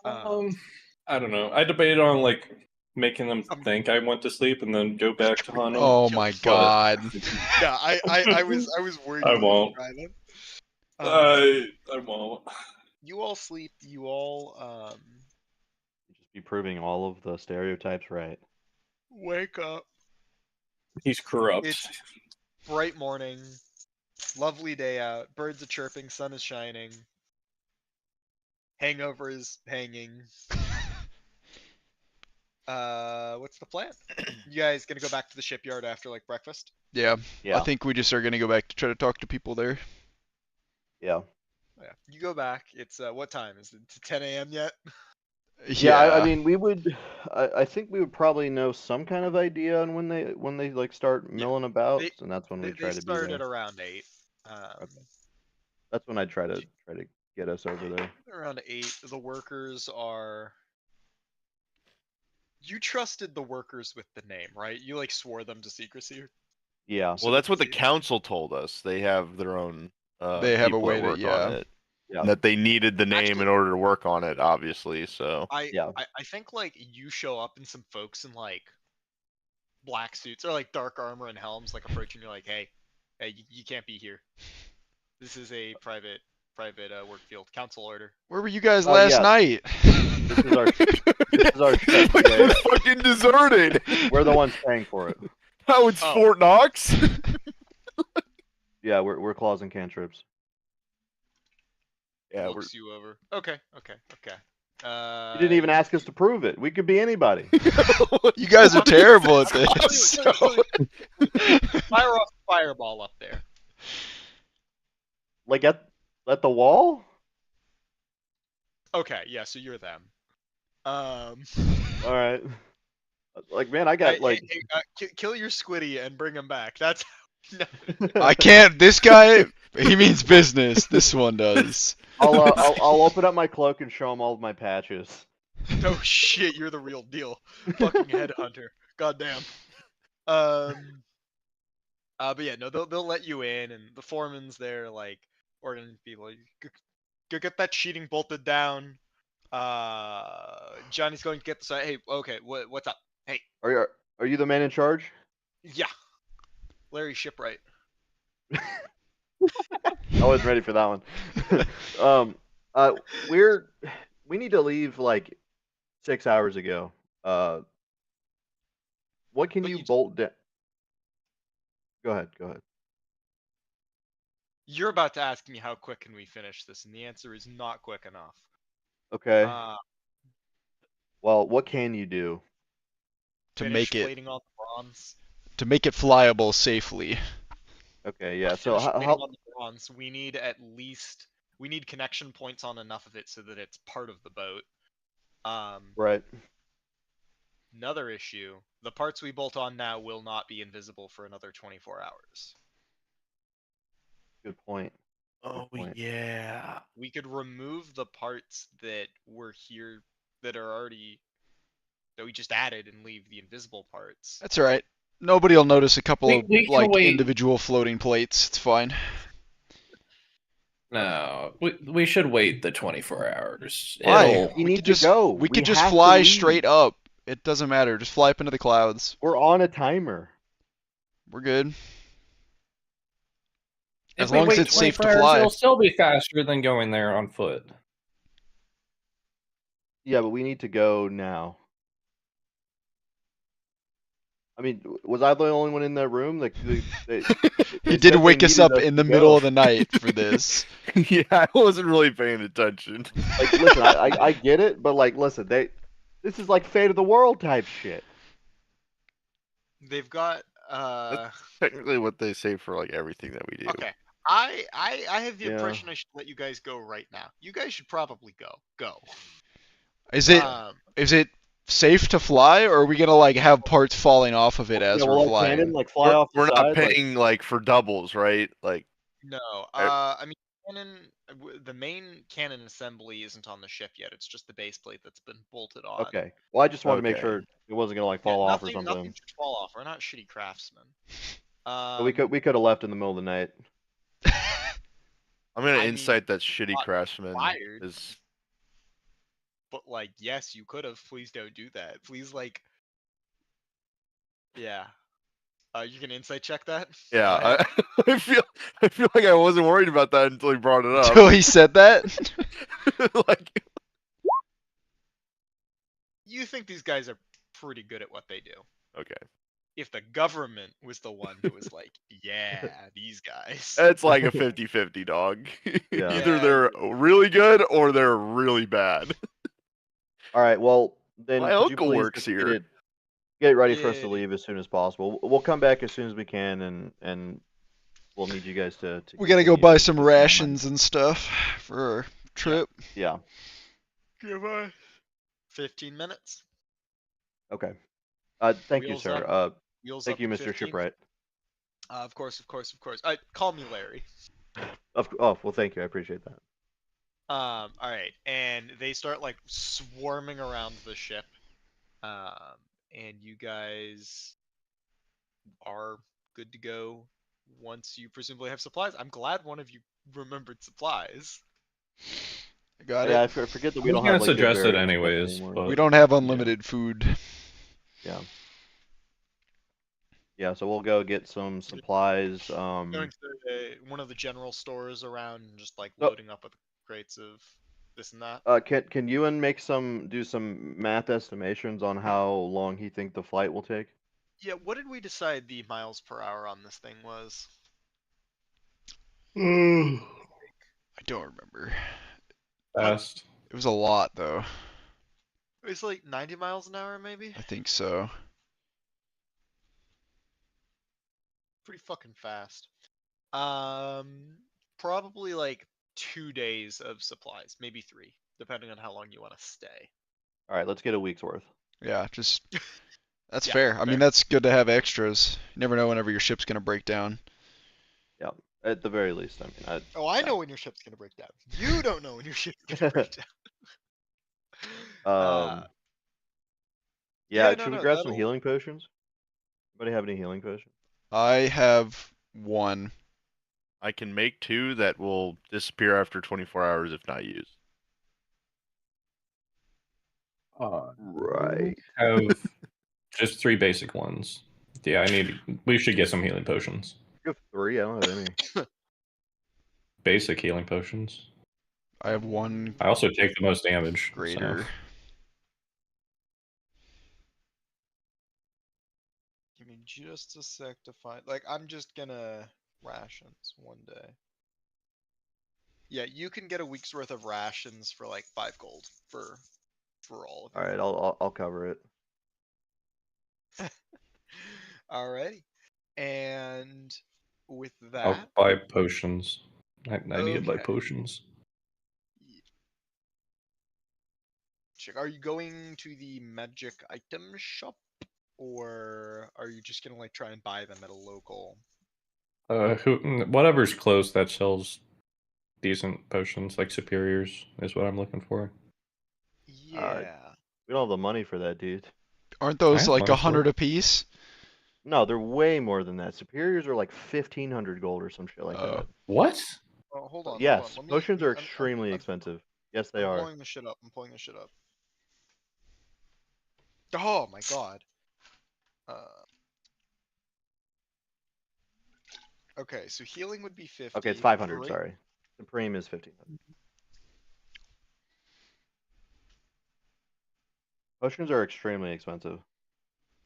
I don't know. I debated on like making them think I went to sleep and then go back to hunt them. Oh my god. Yeah, I was worried. I you were gonna won't. try that. I won't. You all sleep. You all Just be proving all of the stereotypes right. wake up. He's corrupt. It's bright morning, lovely day out. Birds are chirping. Sun is shining. Hangover is hanging. What's the plan? You guys gonna go back to the shipyard after like breakfast? Yeah, Yeah. I think we just are gonna go back to try to talk to people there. Yeah. Yeah. You go back. It's what time? Is it 10 a.m. yet? Yeah, I mean, we would. I think we would probably know some kind of idea on when they like start milling about, they- and that's when we They try to be start at there. around 8. Okay. That's when I try to get us over there. Around 8. The workers are. You trusted the workers with the name, right? You like swore them to secrecy. Yeah. Well, that's what the See? council told us. They have their own They have a people way that to- work yeah. on it. Yeah. And that they needed the name Actually- in order to work on it, obviously. So Yeah. I think like you show up and some folks in like black suits or like dark armor and helms like approaching you like, hey, you can't be here. This is a private work field. Council order. Where were you guys last yeah. night? This is our ship. like Okay? we fucking deserted. We're the ones paying for it. How it's Oh. Fort Knox? Yeah, we're claws and cantrips. Yeah, Looks you over. Okay. You didn't even ask us to prove it. We could be anybody. You guys are terrible at this. Fire off a fireball up there. Like at the wall? Okay, yeah, so you're them. All right. Like, man, I got like. Kill your squiddy and bring him back. That's. I can't. This guy, he means business. This one does. I'll open up my cloak and show him all of my patches. No shit, you're the real deal. Fucking headhunter. Goddamn. But yeah, no, they'll let you in, and the foreman's there, like ordering people. Go get that sheeting bolted down. Johnny's going to get the side. Hey, okay, what's up? Hey, Are you the man in charge? yeah, Larry Shipwright. I wasn't ready for that one. We need to leave like 6 hours ago. What can But you you- bolt down? Go ahead. You're about to ask me how quick can we finish this, and the answer is not quick enough. Okay. Well, what can you do? To Finish make it plating on the bronze. flyable safely. Okay, yeah. So Finish how, plating how on the bronze. We need connection points on enough of it so that it's part of the boat. right? Another issue: the parts we bolt on now will not be invisible for another 24 hours. Good point. Oh point. yeah. We could remove the parts that were here that are already that we just added and leave the invisible parts. That's alright. Nobody will notice a couple of We can like wait. individual floating plates. It's fine. No, we should wait the 24 hours. Why? We need could to just go. we We could just have to fly leave. straight up. It doesn't matter. Just fly up into the clouds. We're on a timer. We're good. If As we long as wait it's safe to 24 hours, fly. it'll still be faster than going there on foot. Yeah, but we need to go now. I mean, was I the only one in that room? You they did said wake they us needed up in the to middle go. of the night for this. Yeah, I wasn't really paying attention. Like, listen, I get it, but like, listen, this is like fate of the world type shit. They've got Technically, what they say for like everything that we do. okay. I have the Yeah. impression I should let you guys go right now. You guys should probably go. Go. Is it safe to fly, or are we gonna like have parts falling off of it as Yeah, we're we'll let flying? cannon like fly off the We're not side. Like, paying like for doubles, right? Like No. I mean, the main cannon assembly isn't on the ship yet. It's just the base plate that's been bolted on. okay. Well, I just wanted to make Okay. sure it wasn't gonna like Yeah, fall off or nothing something. should fall off. We're not shitty craftsmen. So we could have left in the middle of the night. I'm gonna I mean, incite that shitty not craftsman fired. is. But like, yes, you could have. Please don't do that. Please, like, yeah. You can insight check that. Go ahead. Yeah, I feel like I wasn't worried about that until he brought it up. Until he said that. Like, You think these guys are pretty good at what they do. okay, If the government was the one who was like, yeah, these guys. it's like a 50-50, dog. Yeah. Either they're really good or they're really bad. All right. Well, then My could you uncle please works just here. get ready for us to Yeah. leave as soon as possible. We'll come back as soon as we can, and we'll need you guys to We gotta go continue buy to some get the timeline. rations and stuff for our trip. Yeah. Give us 15 minutes. Okay. Thank you, Wheels sir. up. Wheels Thank up you, in Mr. 15. Shipwright. Of course. Call me Larry. Oh, well, thank you. I appreciate that. All right, and they start like swarming around the ship, and you guys are good to go once you presumably have supplies. I'm glad one of you remembered supplies. I got Yeah, I it. forget that I we was don't gonna have like good suggest it berries and stuff anyways, anymore. but We don't have unlimited food. Yeah. Yeah, so we'll go get some supplies. Going to one of the general stores around and just like Nope. loading up with crates of this and that. Can Euwyn do some math estimations on how long he think the flight will take? Yeah, what did we decide the miles per hour on this thing was? I don't remember. fast. It was a lot though. It was like 90 miles an hour, maybe. I think so. Pretty fucking fast. Probably like 2 days of supplies, maybe 3, depending on how long you want to stay. All right, let's get a week's worth. Yeah, just that's Yeah, fair. I fair. mean, that's good to have extras. You never know whenever your ship's gonna break down. Yeah, at the very least. I mean, Oh, I know when your ship's gonna break down. You don't know when your ship's gonna break down. yeah. yeah, no, Should we no, grab some that'll- healing potions? Anybody have any healing potions? I have one. I can make 2 that will disappear after 24 hours if not used. Right. Have just 3 basic ones. Yeah, we should get some healing potions. You have 3. I don't have any. Basic healing potions. I have one I also take the most damage. greater. So. Give me just a sec to find. Like, I'm just gonna rations one day. Yeah, you can get a week's worth of rations for like 5 gold for all of All you. right, I'll cover it. Alrighty. And with I'll that, buy potions. I need to buy Okay. potions. are you going to the magic item shop, or are you just gonna like try and buy them at a local? Whatever's close that sells decent potions, like superiors, is what I'm looking for. Yeah. We don't have the money for that, dude. Aren't I those have like money for 100 it. apiece? No, they're way more than that. Superiors are like 1,500 gold or some shit like Oh. that. What? Oh, hold on. Yes, Let me. potions are I'm- extremely I'm- expensive. Yes, they I'm are. pulling this shit up. I'm pulling this shit up. Oh my god. Okay, so healing would be 50. Okay, it's 500. Great. Sorry, Supreme is 1,500. Potions are extremely expensive.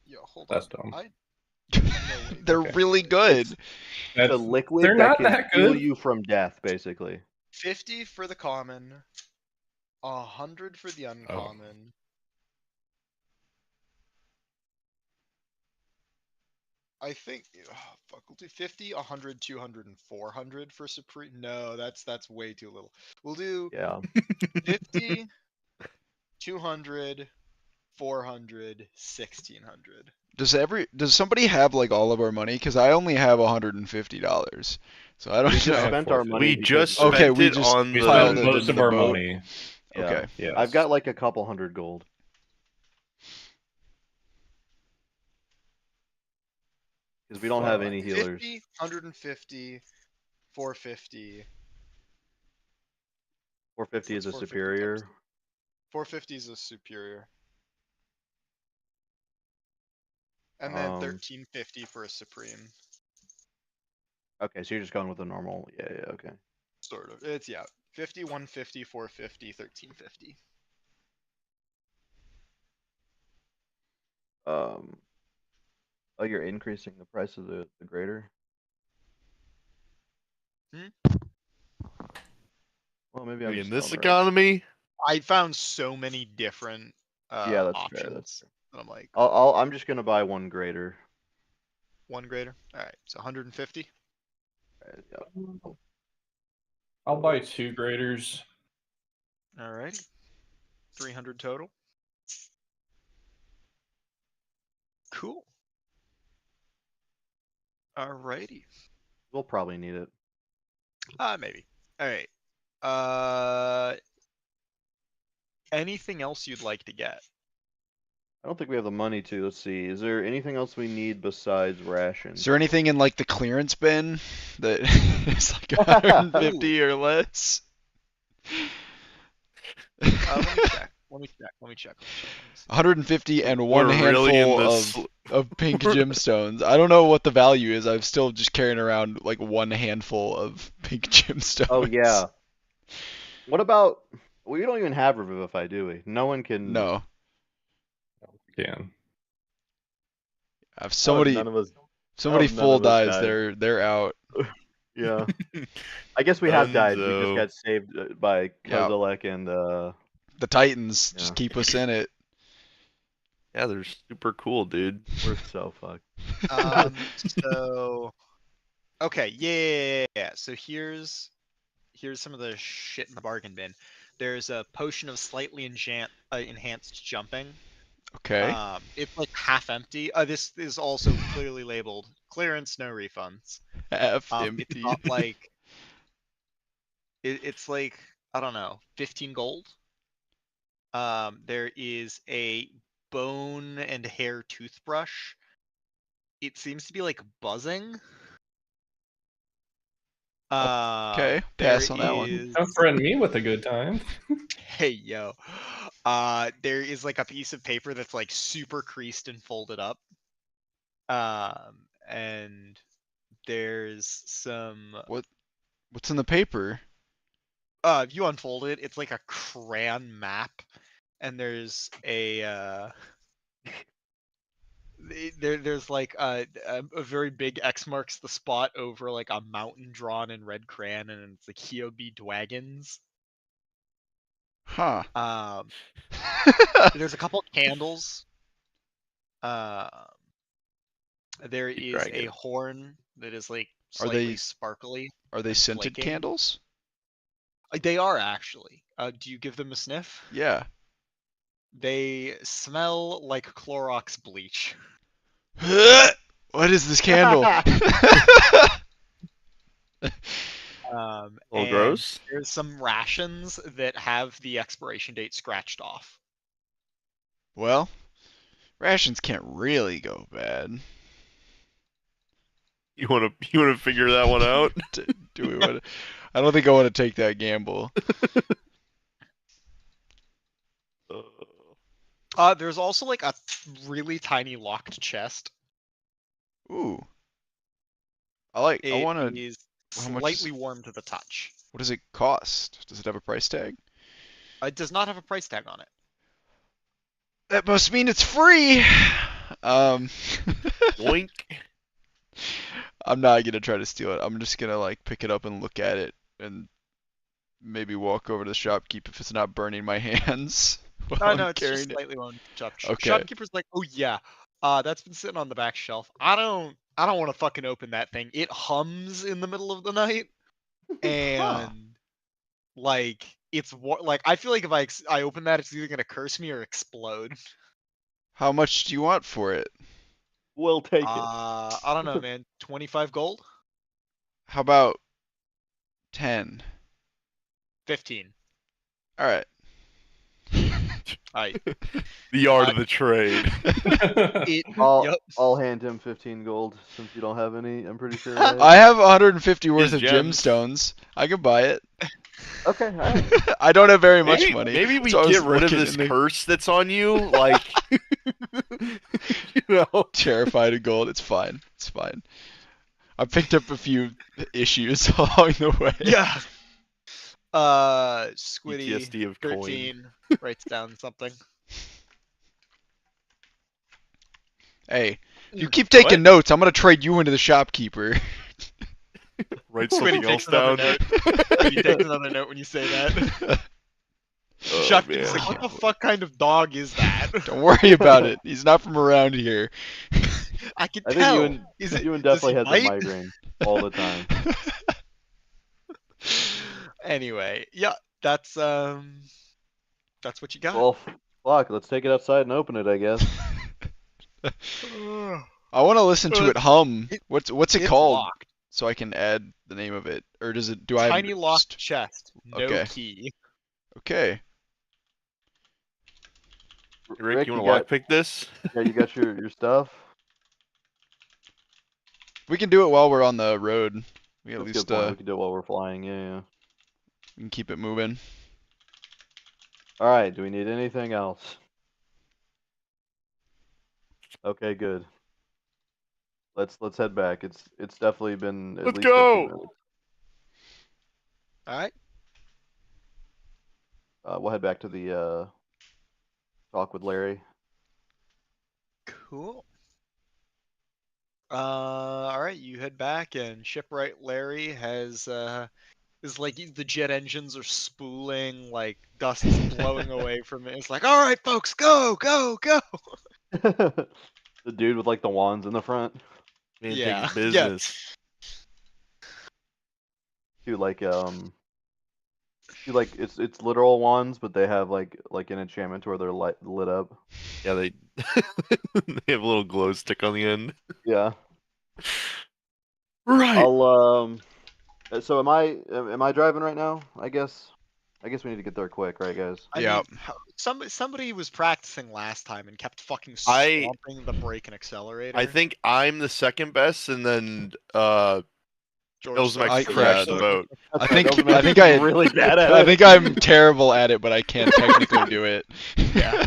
Yeah, hold That's on. dumb. No, wait. They're Okay. really good. It's a That's, liquid they're that not can that heal good. you from death, basically. 50 for the common, 100 for the uncommon. I think, fuck, we'll do 50, 100, 200, and 400 for Supreme. No, that's way too little. We'll do Yeah. 50, 200, 400, 1600. Does somebody have like all of our money? Because I only have $150, so I don't We just know. have spent our 450. money We because just the- Okay, spent we it just on We piled spent it the. most into of the our boat. money. yeah. Okay. Yes. I've got like a couple hundred gold. Because we don't have any healers. 50, 150, 450. 450 is a What's 450 times superior. 2? 450 is a superior. And then 1350 for a supreme. Okay, so you're just going with the normal. Yeah, okay. Sort of. It's, yeah. 50, 150, 450, 1350. Oh, you're increasing the price of the grader? Well, maybe I'm In just this going the right- economy, I found so many different Yeah, that's fair. options. That's fair. that I'm like, I'm just gonna buy one grader. 1 grader. Alright, so 150. Alright, yeah. I'll buy 2 graders. Alrighty. 300 total. Cool. Alrighty. We'll probably need it. Maybe. Alright. Anything else you'd like to get? I don't think we have the money to. Let's see. Is there anything else we need besides Is rations? there anything in like the clearance bin that is like 150 or less? Let me check. Let me check. 150 and one we're really in handful this. of pink gemstones. I don't know what the value is. I'm still just carrying around like one handful of pink gemstones. Oh yeah. What about? We don't even have Revivify, do we? No one can. No. Can. If Oh, somebody none of us. somebody none full of us dies, died. they're out. Yeah. I guess we have died. We just Dunzo. got saved by Yeah. Kozilek and The Titans just Yeah. keep us in it. Yeah, they're super cool, dude. we're so fucked. So okay, yeah. So here's some of the shit in the bargain bin. There's a potion of slightly enhanced jumping. Okay. It's like half empty. This is also clearly labeled clearance, no refunds. Half It's empty. not like it's like, I don't know, 15 gold. There is a bone and hair toothbrush. It seems to be like buzzing. Okay, There pass on that one. is- Don't threaten me with a good time. Hey yo. There is like a piece of paper that's like super creased and folded up. And there's some. What's in the paper? If you unfold it, it's like a crayon map, and there's a there's like a very big X marks the spot over like a mountain drawn in red crayon, and it's like Hiobi Dwagons. Huh. There's a couple candles. There Big is a dragon. horn that is like Are slightly they- sparkly. Are they and scented flaking. candles? They are actually. Do you give them a sniff? Yeah. They smell like Clorox bleach. What is this candle? A little And gross. there's some rations that have the expiration date scratched off. Well, rations can't really go bad. You wanna figure that one out? Do we want to? I don't think I want to take that gamble. There's also like a really tiny locked chest. Ooh. I It want to. is how much slightly is- warm to the touch. What does it cost? Does it have a price tag? It does not have a price tag on it. That must mean it's free. Boink. I'm not gonna try to steal it. I'm just gonna like pick it up and look at it and maybe walk over to the shopkeep if it's not burning my hands while No, I'm no, it's just carrying it. slightly warm to the touch. Okay. Shopkeeper's like, oh yeah, that's been sitting on the back shelf. I don't want to fucking open that thing. It hums in the middle of the night, and like like I feel like if I open that, it's either gonna curse me or explode. How much do you want for it? We'll take it. I don't know, man. 25 gold, How about 10? 15. All right. I The art of the trade. it. I'll, Yep. I'll hand him 15 gold since you don't have any. I'm pretty sure. Right? I have 150 worth His of gems. gemstones. I can buy it. Okay. All right. I don't have very much Maybe, money. maybe we so I was get rid of looking this in the- curse that's on you, like you know. Terrified of gold. It's fine. It's fine. I picked up a few issues along the way. Yeah. Squiddy PTSD of coin. 13 writes down something. Hey, you keep taking What? notes. I'm gonna trade you into the shopkeeper. Write Squiddy something takes else another down. note. Squiddy takes another note when you say that. Oh, Shopkeeper's man. like, what the fuck kind of dog is that? Don't worry about it. He's not from around here. I can I tell. think Is it? Euwyn does definitely he has a bite? migraine all the time. Anyway, yeah, that's what you got. Well, fuck. Let's take it outside and open it. I guess. I want to listen to it hum. it- What's it It's called? locked. So I can add the name of it, or does it? Do I? Tiny have locked chest. No Okay. key. Okay. Rick, you want got, to lockpick this? yeah, you got your stuff. We can do it while we're on the road. We at That's a least good point. We can do it while we're flying. Yeah. we can keep it moving. All right. Do we need anything else? Okay. Good. Let's head back. It's definitely been at Let's least 15 go! minutes. All right. We'll head back to the talk with Larry. Cool. All right. You head back, and shipwright Larry has is like the jet engines are spooling, like dust is blowing away from it. It's like, all right, folks, go, go, go. The dude with like the wands in the front. Man, Yeah, taking yeah. business. Dude, it's literal wands, but they have like an enchantment where they're lit up. Yeah, they they have a little glow stick on the end. Yeah. Right. I'll So am I driving right now? I guess we need to get there quick, right, guys? I Yep. mean, somebody was practicing last time and kept fucking I- swamping the brake and accelerator. I think I'm the second best, and then George Illzamaex I- crashed yeah, the boat. I think Those I really bad at I it. think I'm terrible at it, but I can technically do it. Yeah.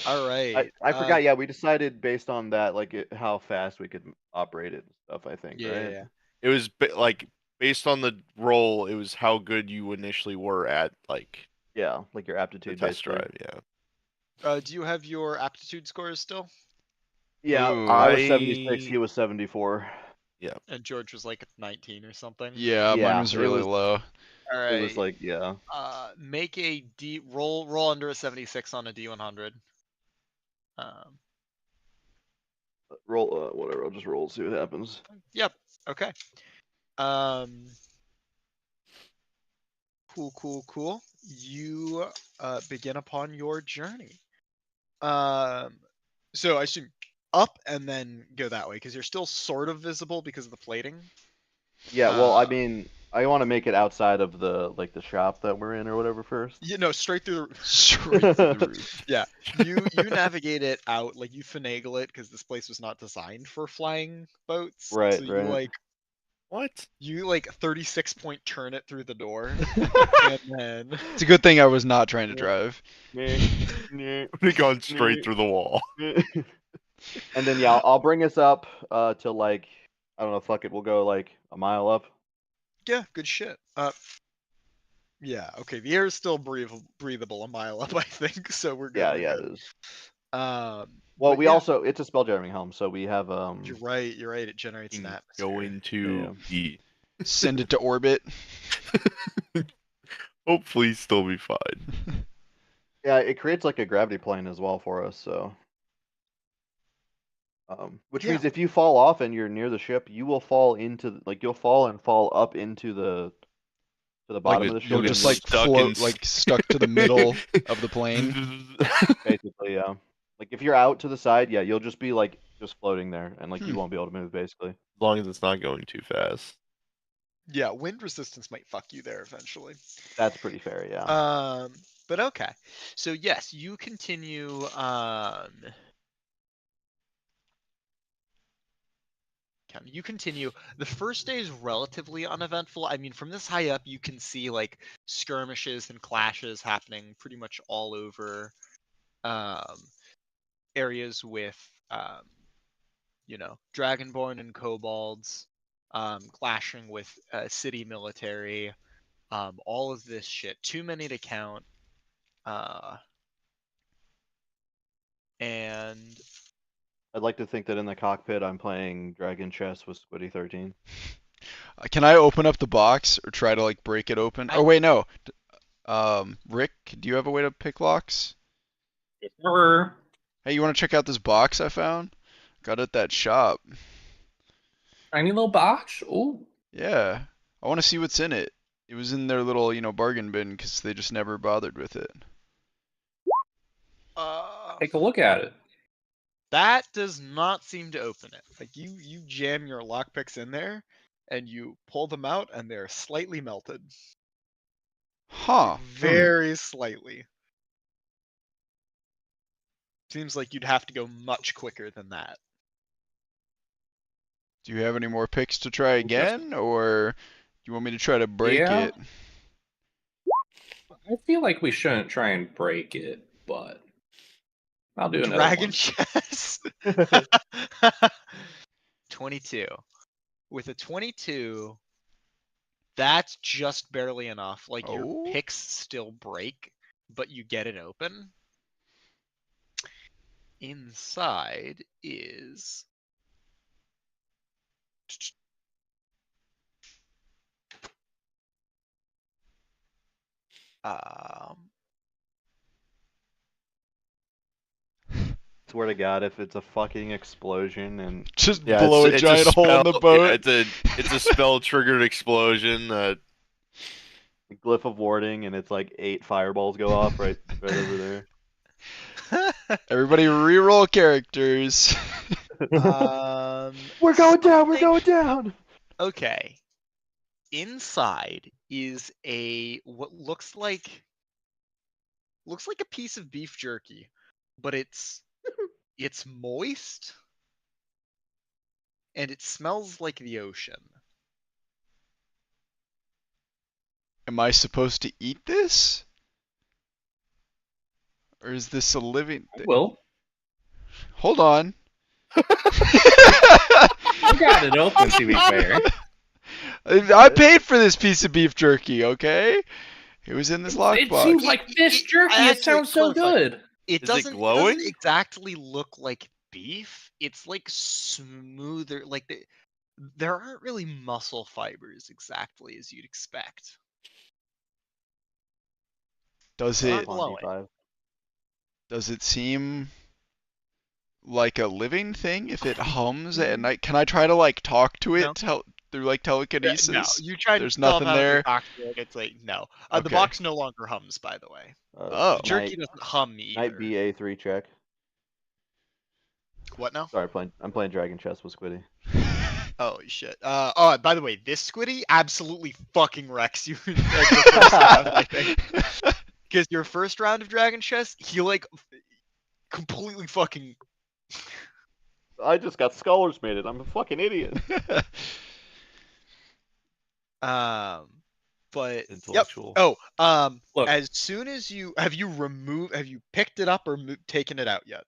All right. I forgot. Yeah, we decided based on that, how fast we could operate it and stuff. I think. Yeah, right? yeah. It was like based on the roll, it was how good you initially were at like Yeah, like your the aptitude test basically. drive. Yeah. Do you have your aptitude scores still? Yeah, Ooh. I was 76. He was 74. And George was like 19 or something. Yeah, mine Yeah, was it really was- low. All right. It was like, yeah. Make a D roll under a 76 on a D100. Roll, whatever. I'll just roll, see what happens. Yep. Okay. Cool. You begin upon your journey. So I assume up and then go that way because you're still sort of visible because of the plating. Yeah, well, I mean, I want to make it outside of the shop that we're in or whatever first. You know, straight through the Straight through the roof. Yeah, you navigate it out, like you finagle it because this place was not designed for flying boats. Right, So you right. What? you 36-point turn it through the door, and then It's a good thing I was not trying to drive. We've gone straight through the wall. And then yeah, I'll bring us up to like, I don't know, fuck it, we'll go like a mile up. yeah, good shit. Yeah, okay, the air is still breathable a mile up, I think. So we're good. Yeah, we're yeah, good. it is. Well, Well, we also, it's a spell jamming helm, so we have You're right. It generates an atmosphere. Go into the. Send it to orbit. Hopefully, still be fine. Yeah, it creates like a gravity plane as well for us, so. Which Yeah. means if you fall off and you're near the ship, you will fall into you'll fall and fall up into the bottom of the ship. You'll just like stuck float, in- like stuck to the middle of the plane. Basically, yeah. Like if you're out to the side, yeah, you'll just be like just floating there, and like you Hmm. won't be able to move basically. As long as it's not going too fast. Yeah, wind resistance might fuck you there eventually. That's pretty fair, yeah. But okay. So yes, you continue. You continue. The first day is relatively uneventful. I mean, from this high up, you can see like skirmishes and clashes happening pretty much all over areas with, Dragonborn and kobolds clashing with city military. All of this shit. Too many to count. And I'd like to think that in the cockpit I'm playing Dragon Chess with Squiddy 13. Can I open up the box or try to like break it open? Oh wait, no. Rick, do you have a way to pick locks? Sure. Hey, you want to check out this box I found? Got it at that shop. Tiny little box. Ooh. Yeah, I want to see what's in it. It was in their little, bargain bin because they just never bothered with it. Take a look at it. that does not seem to open it. Like you jam your lockpicks in there, and you pull them out, and they're slightly melted. Huh. Very slightly. Seems like you'd have to go much quicker than that. Do you have any more picks to try again, or do you want me to try to break Yeah. it? I feel like we shouldn't try and break it, but I'll do another Dragon one. chess. 22. With a 22, that's just barely enough. Like Oh. your picks still break, but you get it open. Inside is Swear to God, if it's a fucking explosion and Just Yeah, blow a it's giant hole in the spell- boat. yeah, it's a spell triggered explosion that a glyph of warding and it's like 8 fireballs go off right over there. Everybody reroll characters. We're going down, we're something- going down. Okay. Inside is what looks like a piece of beef jerky, but it's moist and it smells like the ocean. Am I supposed to eat this? Or is this a living I thing? will. Hold on. You got it open, to be fair. I paid for this piece of beef jerky, okay? It was in this It lockbox. seems like fish jerky. I It sounds actually so clarify. It It Is it doesn't glowing? exactly look like beef. It's like smoother. Like there aren't really muscle fibers exactly as you'd expect. Does Not it On glowing. D5. does it seem like a living thing if it hums at night? Can I try to like talk to it through like No, telekinesis? you tried There's to tell nothing how to there. talk to it. It's like no. The Okay. box no longer hums, by the way. Oh. The jerky doesn't hum either. Knight BA3 check. What now? Sorry, I'm playing Dragon Chess with Squiddy. Holy shit. Oh, by the way, this Squiddy absolutely fucking wrecks you in the first round, I think. Because your first round of Dragon Chess, he like completely fucking. I just got scholars made it. I'm a fucking idiot. But Intellectual. Yep. Oh, Look. as soon as have you picked it up or taken it out yet?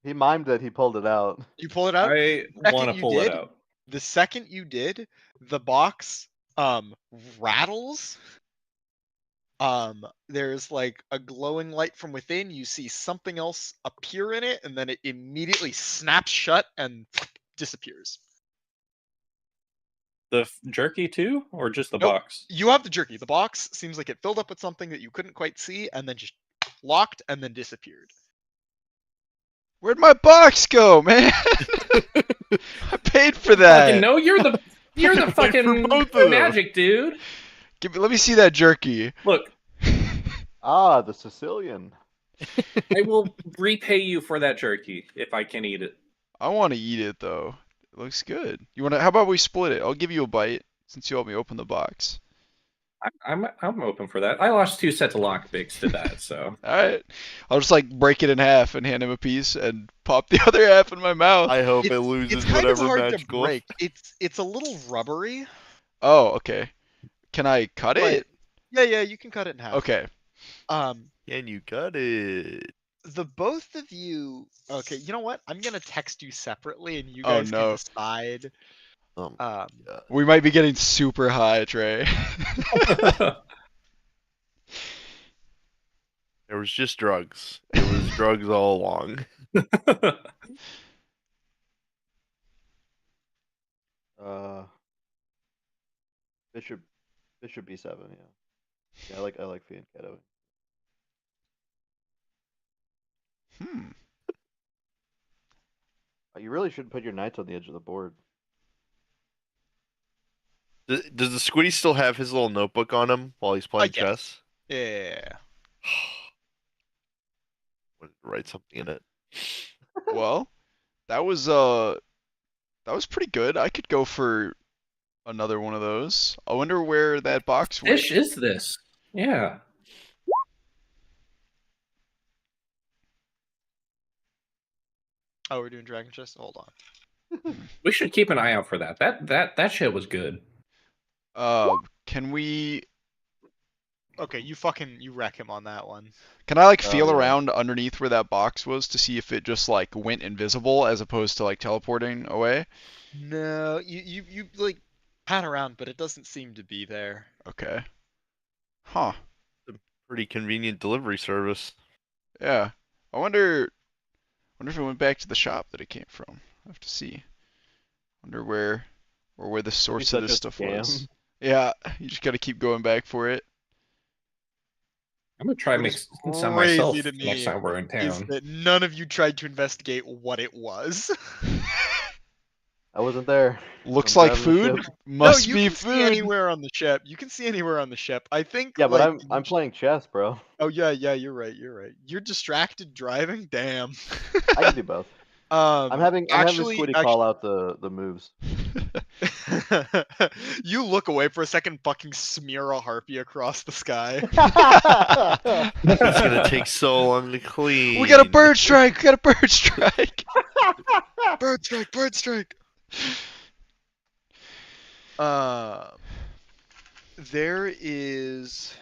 He mimed it. He pulled it out. You pull it out. I want to you pull it did? out. The second you did, the box rattles. There's like a glowing light from within. You see something else appear in it, and then it immediately snaps shut and disappears. The jerky too, or just the Nope. box? You have the jerky. The box seems like it filled up with something that you couldn't quite see, and then just locked and then disappeared. Where'd my box go, man? I paid for that. Fucking no, you're the fucking both of them. magic dude. Let me see that jerky. Look, Ah, the Sicilian. I will repay you for that jerky if I can eat it. I want to eat it though. It looks good. How about we split it? I'll give you a bite since you helped me open the box. I'm open for that. I lost 2 sets of lockpicks to that, so. All right. I'll just like break it in half and hand him a piece and pop the other half in my mouth. I hope it It's loses kind of whatever hard magical. to break. It's a little rubbery. Oh, okay. Can I cut But- it? Yeah, you can cut it in half. Okay. Can you cut it? The both of you. Okay, you know what? I'm gonna text you separately, and you Oh, guys no. can decide. Yeah. We might be getting super high, Trey. There was just drugs. It was drugs all along. Bishop B7. Yeah, I like Fiend Keto. You really shouldn't put your knights on the edge of the board. Does the Squiddy still have his little notebook on him while he's playing guess. chess? Yeah. Write something in it. Well, that was pretty good. I could go for another one of those. I wonder where that box went. Dish is this? Yeah. Oh, we're doing Dragon Chess? Hold on. We should keep an eye out for that. That shit was good. Can we? Okay, you wreck him on that one. Can I like Oh, feel yeah. around underneath where that box was to see if it just like went invisible as opposed to like teleporting away? No, you like pan around, but it doesn't seem to be there. Okay. Huh. Pretty convenient delivery service. Yeah. I wonder if it went back to the shop that it came from. I have to see. Wonder where the source of such this a stuff scam. was. Yeah, you just gotta keep going back for it. I'm gonna try What make is some myself crazy to me next time we're in Is town. that none of you tried to investigate what it was? I wasn't there. Looks I'm like grabbing the food. ship. Must no, you be can see food. anywhere on the ship. You can see anywhere on the ship. I think. Yeah, but like, I'm playing chess, bro. Oh yeah, you're right. You're distracted driving. Damn. I can do both. I'm having Squiddy call out the moves. You look away for a second, fucking smear a harpy across the sky. It's gonna take so long to clean. We got a bird strike. We got a bird strike. Bird strike, bird strike. There is.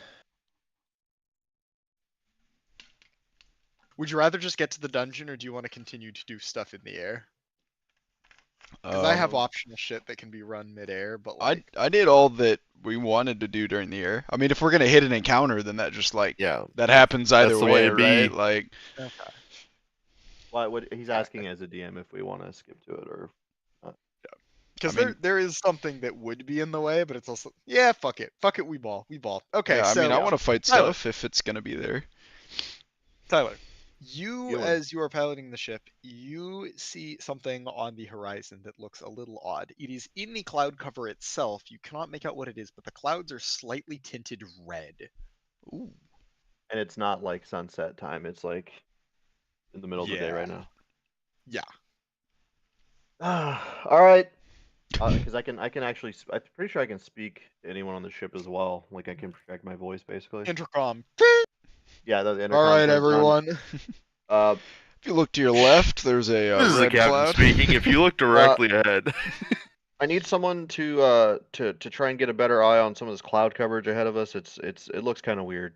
Would you rather just get to the dungeon, or do you want to continue to do stuff in the air? Because I have optional shit that can be run midair, but like. I did all that we wanted to do during the air. I mean, if we're gonna hit an encounter, then that just like Yeah. that happens either That's the way, way it be. right? Like, Okay. Why? What he's asking as a DM if we want to skip to it or. Because I mean- there is something that would be in the way, but it's also fuck it, we ball. Okay, Yeah, I so mean, I want to fight Tyler. stuff if it's gonna be there. Tyler, you Euwyn. as you are piloting the ship, you see something on the horizon that looks a little odd. It is in the cloud cover itself. You cannot make out what it is, but the clouds are slightly tinted red. Ooh. And it's not like sunset time. It's like in the middle of the day right now. Yeah. All right. Because I can actually. I'm pretty sure I can speak to anyone on the ship as well. Like I can project my voice basically. Intercom. Yeah, the intercom. All right, turns on. everyone. If you look to your left, there's a This is the red captain cloud. speaking. If you look directly ahead. I need someone to try and get a better eye on some of this cloud coverage ahead of us. It looks kind of weird.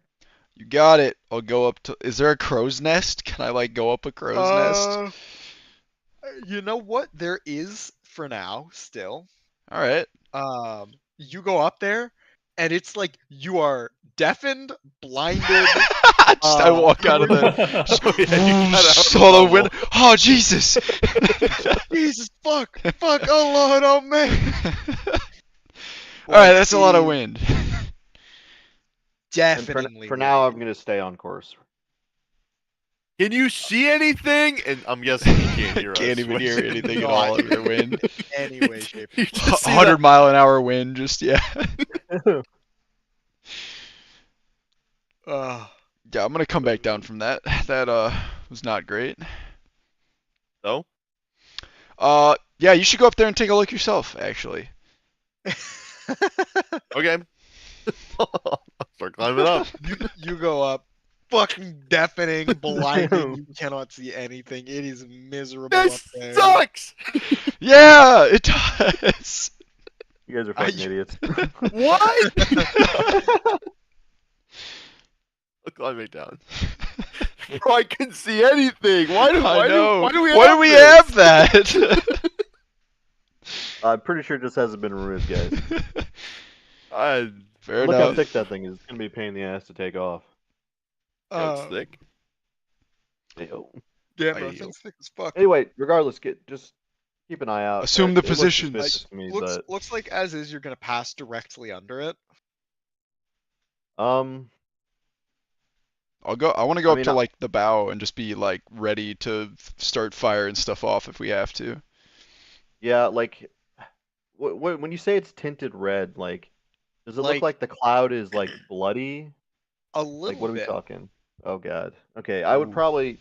You got it. I'll go up to. Is there a crow's nest? Can I like go up a crow's nest? You know what? There is for now still. All right. You go up there, and it's like you are deafened, blinded. I walk out of the. Solo win. Oh Jesus! Jesus, fuck, oh Lord, oh man. All right, that's a lot of wind. And Definitely. for now, I'm gonna stay on course. Can you see anything? And I'm guessing you can't hear us. Can't even hear anything at No, all of your wind. Anyway, shape. You just see 100 mile an hour wind, just yeah. Uh, Yeah, I'm gonna come back down from that. That was not great. So? Yeah, you should go up there and take a look yourself, actually. Okay. I'll start climbing up. you go up, fucking deafening, blinding. You cannot see anything. It is miserable up This there. sucks! Yeah, it does. You guys are fucking idiots. What? I'll climb it down. Bro, I couldn't see anything. Why do we have that? I'm pretty sure it just hasn't been removed, guys. Fair Look how enough. thick that thing is. It's gonna be a pain in the ass to take off. It's thick. Ayo. Yeah, Ayo. bro, thing's thick as fuck. Anyway, regardless, just keep an eye out. Assume but the it looks positions. suspicious to me, Looks like as is you're gonna pass directly under it. but, I want to go I up mean, to like the bow and just be like ready to start firing stuff off if we have to. yeah, like when you say it's tinted red, like does it look Like- like the cloud is like bloody? A little Like what are we bit. talking? Oh god. Okay, I would Ooh. probably.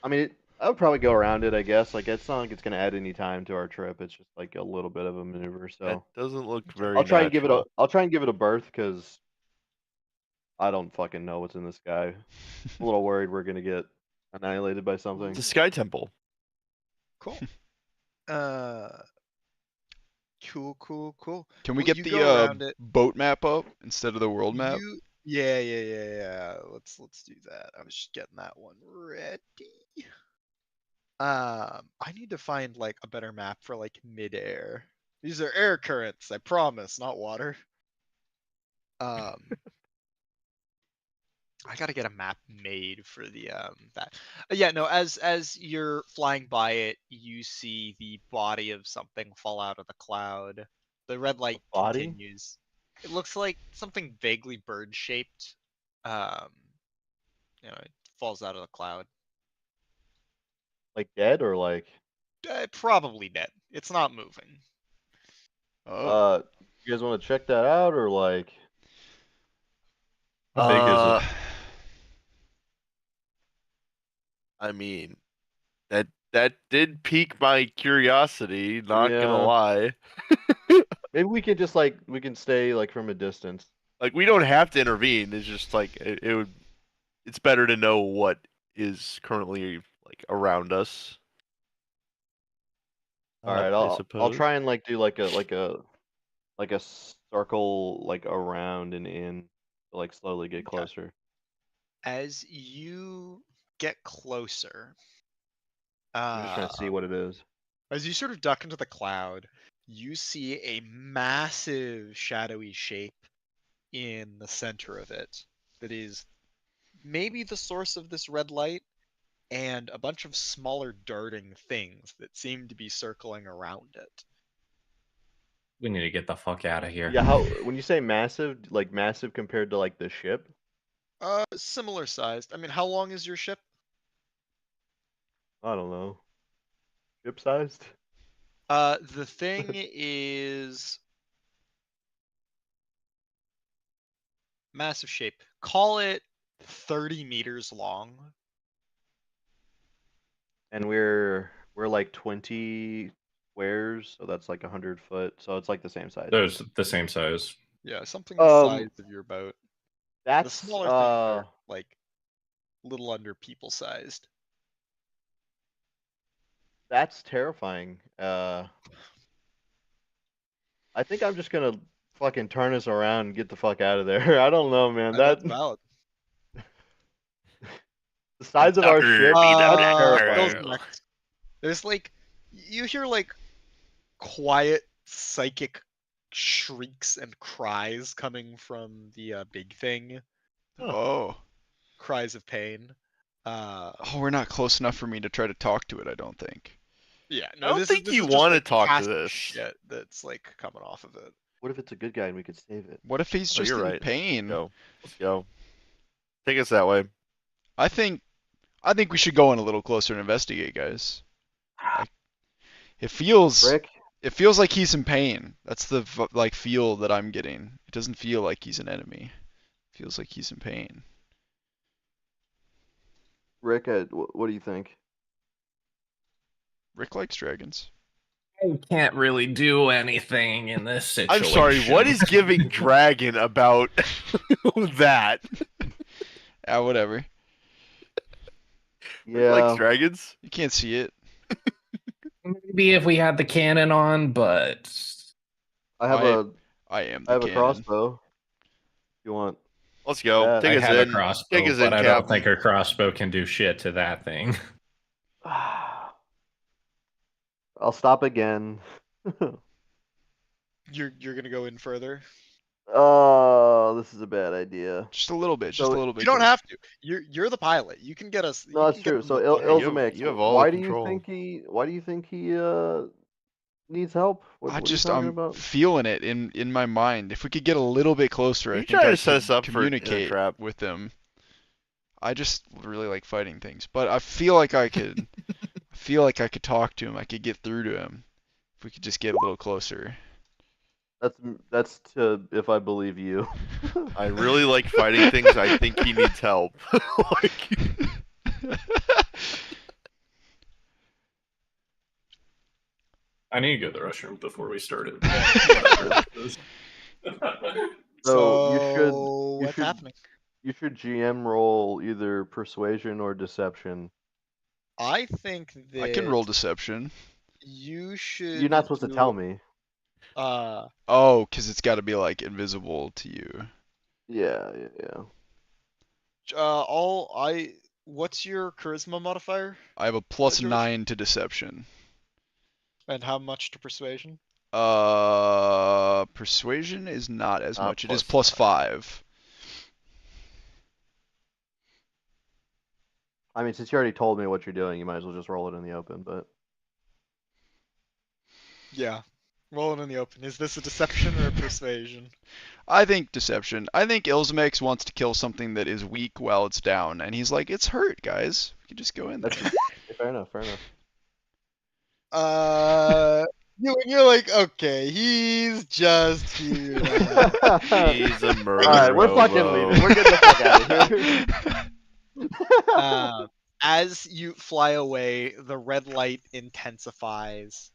I mean, I would probably go around it. I guess. Like it's not like it's gonna add any time to our trip. It's just like a little bit of a maneuver. That So doesn't look very I'll try and give it a. natural. I'll try and give it a berth because I don't fucking know what's in the sky. I'm a little worried we're gonna get annihilated by something. The Sky Temple. Cool. Cool. Can we Well, get you the go around it. boat map up instead of the world map? Yeah. Let's do that. I was just getting that one ready. I need to find like a better map for like midair. These are air currents, I promise, not water. I gotta get a map made for the that. Yeah, no. As you're flying by it, you see the body of something fall out of the cloud. The red light Body? continues. It looks like something vaguely bird-shaped. It falls out of the cloud. Like dead or like? Probably dead. It's not moving. Oh. You guys want to check that out or like? How big is it? I mean, that did pique my curiosity, not Yeah. gonna lie. Maybe we can just like we can stay like from a distance. Like we don't have to intervene. It's just like it's better to know what is currently like around us. All right, I I'll suppose. try and like do like a circle like around and in to like slowly get Okay. closer. As you get closer, I'm just trying to see what it is. as you sort of duck into the cloud, you see a massive shadowy shape in the center of it that is maybe the source of this red light and a bunch of smaller darting things that seem to be circling around it. We need to get the fuck out of here. Yeah, how when you say massive, like massive compared to like the ship? Similar sized. I mean, how long is your ship? I don't know. Ship sized? The thing is massive shape. Call it 30 meters long. And we're like 20 squares, so that's like 100 foot. So it's like the same size. There's the same size. Yeah, something the size of your boat. The That's smaller things are like little under people sized. that's terrifying. I think I'm just gonna fucking turn us around and get the fuck out of there. I don't know, man. That's valid. The size of our ship. That's terrifying. Illzamaex. There's like, you hear like quiet psychic shrieks and cries coming from the big thing. Oh. Cries of pain. Oh, we're not close enough for me to try to talk to it, I don't think. Yeah, I no, don't this think is you just, want to like, talk to passive this. shit that's like coming off of it. What if it's a good guy and we could save it? What if he's Oh, just you're in right. pain? Go. Let's go. Take us that way. I think we should go in a little closer and investigate, guys. It feels Rick? it feels like he's in pain. That's the like feel that I'm getting. It doesn't feel like he's an enemy. It feels like he's in pain. Rick, what do you think? Rick likes dragons. I can't really do anything in this situation. I'm sorry, what is giving dragon about that? Whatever. Rick likes Yeah. dragons? You can't see it. Maybe if we had the cannon on, but I have I am I the have a cannon. crossbow. If you want. Let's go. Yeah. Take I us have in. a crossbow, Take us but in, I don't Captain. think a crossbow can do shit to that thing. I'll stop again. You're gonna go in further. Oh, this is a bad idea. Just a little bit. Just So- a little bit. You don't guys. have to. You're the pilot. You can get us. No, you that's can get true. them So to- Illzamaex, you have all why the do you control. think he needs help? What are you talking I'm about? feeling it in my mind. If we could get a little bit closer, You I think trying I to set could us up for a communicate trap. with them. I just really like fighting things, but I feel like I could. I feel like I could talk to him. I could get through to him if we could just get a little closer. That's to if I believe you. I really like fighting things. I think he needs help. Like, I need to go to the restroom before we started. So what's should- happening? You should GM roll either persuasion or deception. I think that I can roll deception. you should. You're not supposed to do, tell me. Oh, because it's got to be like invisible to you. Yeah. What's your charisma modifier? I have a plus yours? 9 to deception. And how much to persuasion? Persuasion is not as much. It is plus plus 5. I mean, since you already told me what you're doing, you might as well just roll it in the open. But Yeah. Roll it in the open. Is this a deception or a persuasion? I think deception. I think Illzamaex wants to kill something that is weak while it's down, and he's like, "It's hurt, guys. We can just go in there." that's fair enough. You're like, okay, he's just here. he's a murderer. Alright, we're fucking leaving. We're getting the fuck out of here. As you fly away, the red light intensifies,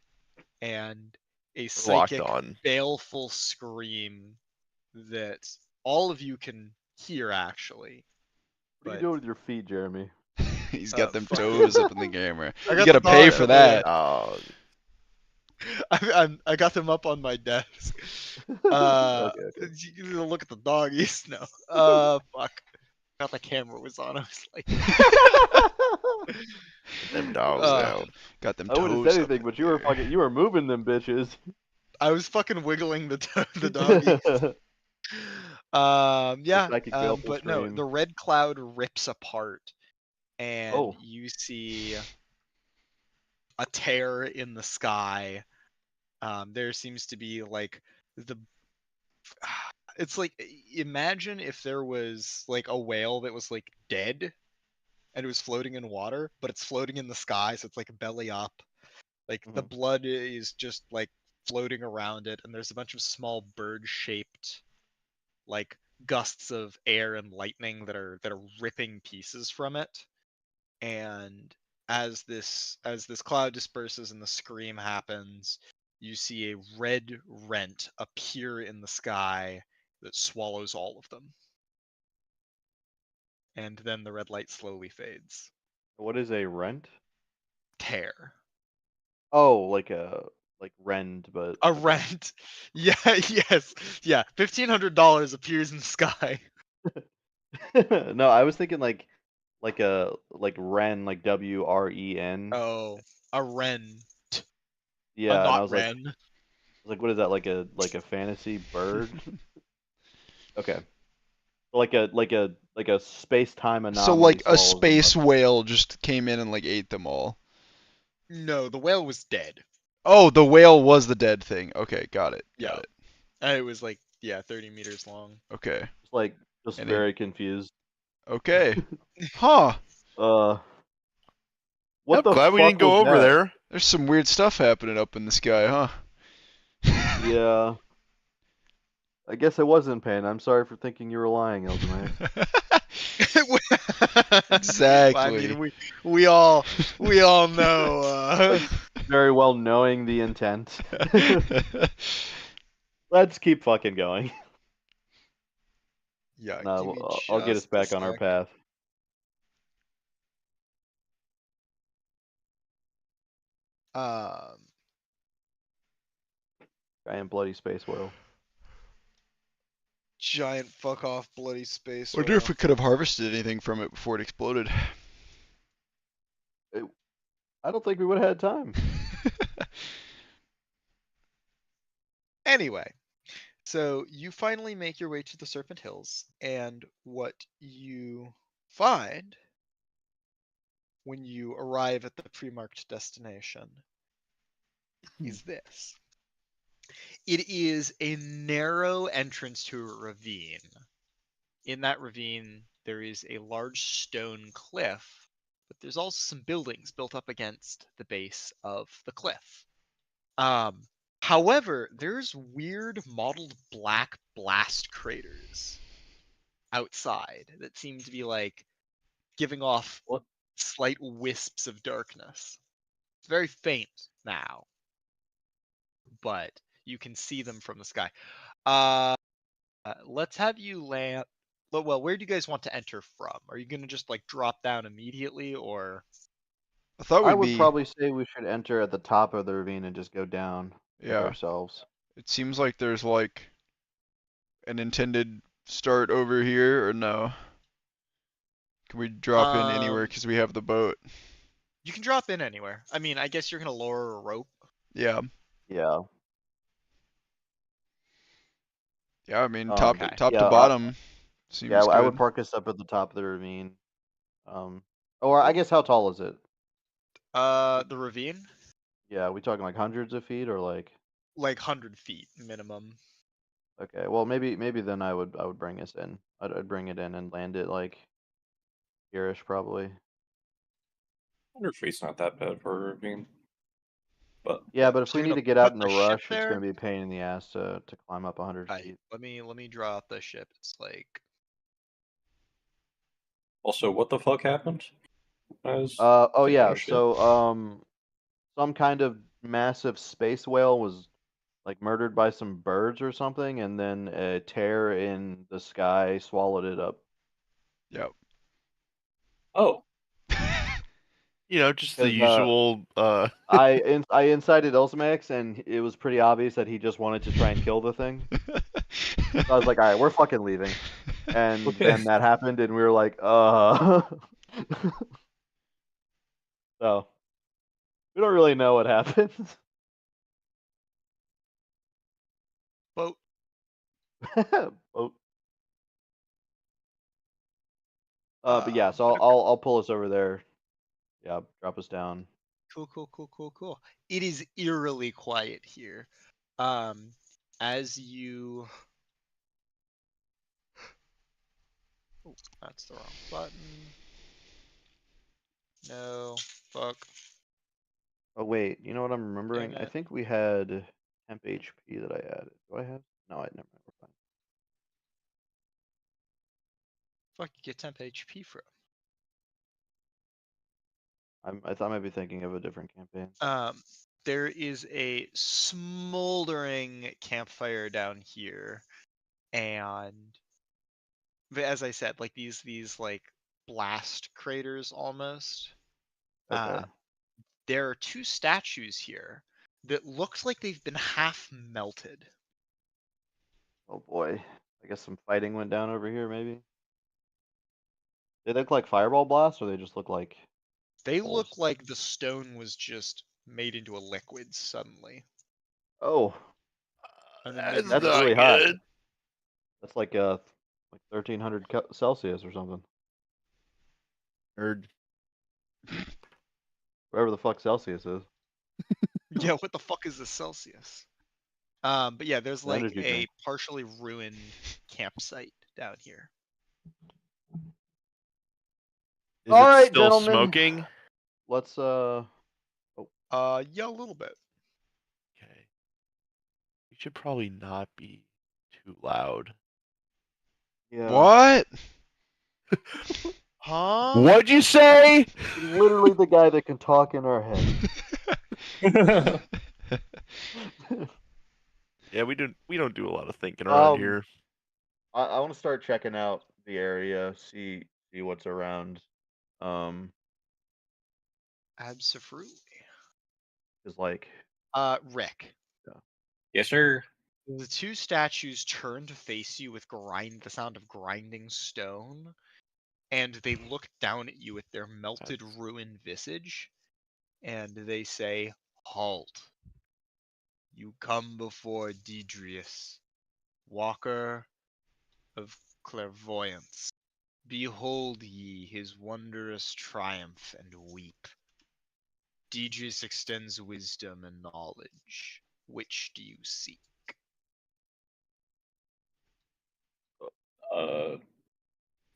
and a Locked psychic, on. baleful scream that all of you can hear, actually. What are you But- doing with your feet, Jeremy? He's got them fuck. toes up in the camera. I You got gotta the pay dog for over there. that. Oh, I got them up on my desk. Okay. You can look at the doggies. No. Fuck. I thought the camera was on. I was like, them dogs out. Got them I toes. wouldn't have said up anything, in but the you were air. fucking, you were moving them bitches. I was fucking wiggling the doggies. Yeah. psychic baleful But no, scream. the red cloud rips apart, and Oh. you see a tear in the sky. There seems to be like the it's like imagine if there was like a whale that was like dead and it was floating in water, but it's floating in the sky, so it's like belly up. Like the Mhm. blood is just like floating around it, and there's a bunch of small bird-shaped like gusts of air and lightning that are ripping pieces from it. And as this cloud disperses and the scream happens, you see a red rent appear in the sky that swallows all of them. And then the red light slowly fades. What is a rent? Tear. Oh, like rend, but A okay. rent. Yeah, yes. Yeah. $1,500 appears in the sky. No, I was thinking like Ren, like WREN. Oh, a wren. Yeah, and I Not was wren. like, what is that? Like a fantasy bird? Okay, like a space time So anomaly like a swallows them up. space whale just came in and like ate them all. No, the whale was dead. Oh, the whale was the dead thing. Okay, got it. Yeah. Got it. And it was like, yeah, 30 meters long. Okay. Just like just And very confused. okay. Huh. What I'm the glad we fuck didn't go was over that? there. There's some weird stuff happening up in the sky, huh? Yeah, I guess I was in pain. I'm sorry for thinking you were lying, Illzamaex. I Exactly. mean, we all know. Very well knowing the intent. Let's keep fucking going. Yeah, No, give me I'll get us just a back on our sec. path. Um, Giant bloody space whale. giant fuck off bloody space Wonder whale. if we could have harvested anything from it before it exploded. I don't think we would have had time. Anyway, so you finally make your way to the Serpent Hills, and what you find when you arrive at the pre-marked destination is this. It is a narrow entrance to a ravine. In that ravine, there is a large stone cliff, but there's also some buildings built up against the base of the cliff. However, there's weird mottled black blast craters outside that seem to be like giving off What? slight wisps of darkness. It's very faint now, but you can see them from the sky. Let's have you land. Well, where do you guys want to enter from? Are you gonna just like drop down immediately, or I thought I we'd would be. probably say we should enter at the top of the ravine and just go down with Yeah. ourselves. It seems like there's like an intended start over here, or no? Can we drop in anywhere because we have the boat? you can drop in anywhere? I mean, I guess you're gonna lower a rope. Yeah. Yeah. Yeah, I mean, top Okay. top to Yeah, bottom seems Yeah, I would good. park us up at the top of the ravine. Or I guess how tall is it? The ravine, Yeah, we talking like hundreds of feet or like? like 100 feet minimum. Okay, well maybe then I would bring us in. I'd bring it in and land it like here-ish probably. 100 feet's not that bad for a ravine. But Yeah, but if So we you're need gonna to get out put in the a ship rush, it's there? gonna be a pain in the ass to climb up 100 Right. feet. Let me draw out the ship. It's like also, what the fuck happened? Oh taking yeah, a shit? so some kind of massive space whale was like murdered by some birds or something, and then a tear in the sky swallowed it up. Yep. Oh, You know, just the 'Cause, usual. I incited Illzamaex, and it was pretty obvious that he just wanted to try and kill the thing. So I was like, all right, we're fucking leaving. And Okay. then that happened, and we were like, So we don't really know what happened. boat. Boat. But yeah, so I'll pull us over there. Yeah, drop us down. Cool. It is eerily quiet here. As you... Oh, that's the wrong button. No, fuck. Oh wait, you know what I'm remembering? Damn I it. think we had temp HP that I added. Do I have? No, I never mind. We're fine. Fuck, you get temp HP from. I thought I might be thinking of a different campaign. There is a smoldering campfire down here, and as I said, like these like blast craters almost. Okay. There are two statues here that look like they've been half melted. Oh boy. I guess some fighting went down over here, maybe. They look like fireball blasts, or they just look like They balls? look like the stone was just made into a liquid suddenly. Oh, And then That's maybe that's really hot. good. That's like 1300 Celsius or something. Nerd. Whatever the fuck Celsius is. yeah, what the fuck is the Celsius? But yeah, there's The like energy a drink. partially ruined campsite down here. Is All it right, still gentlemen. smoking? Let's Yeah, a little bit. Okay. We should probably not be too loud. yeah. What? Huh? What'd you say? Literally the guy that can talk in our head. Yeah, we don't do a lot of thinking around here. I want to start checking out the area, see what's around. Absolutely. Is like Rick. Yes, sir. The two statues turn to face you with the sound of grinding stone, and they look down at you with their melted, ruined visage, and they say, "Halt! You come before Drius, walker of clairvoyance. Behold ye his wondrous triumph and weep. Drius extends wisdom and knowledge. Which do you seek?"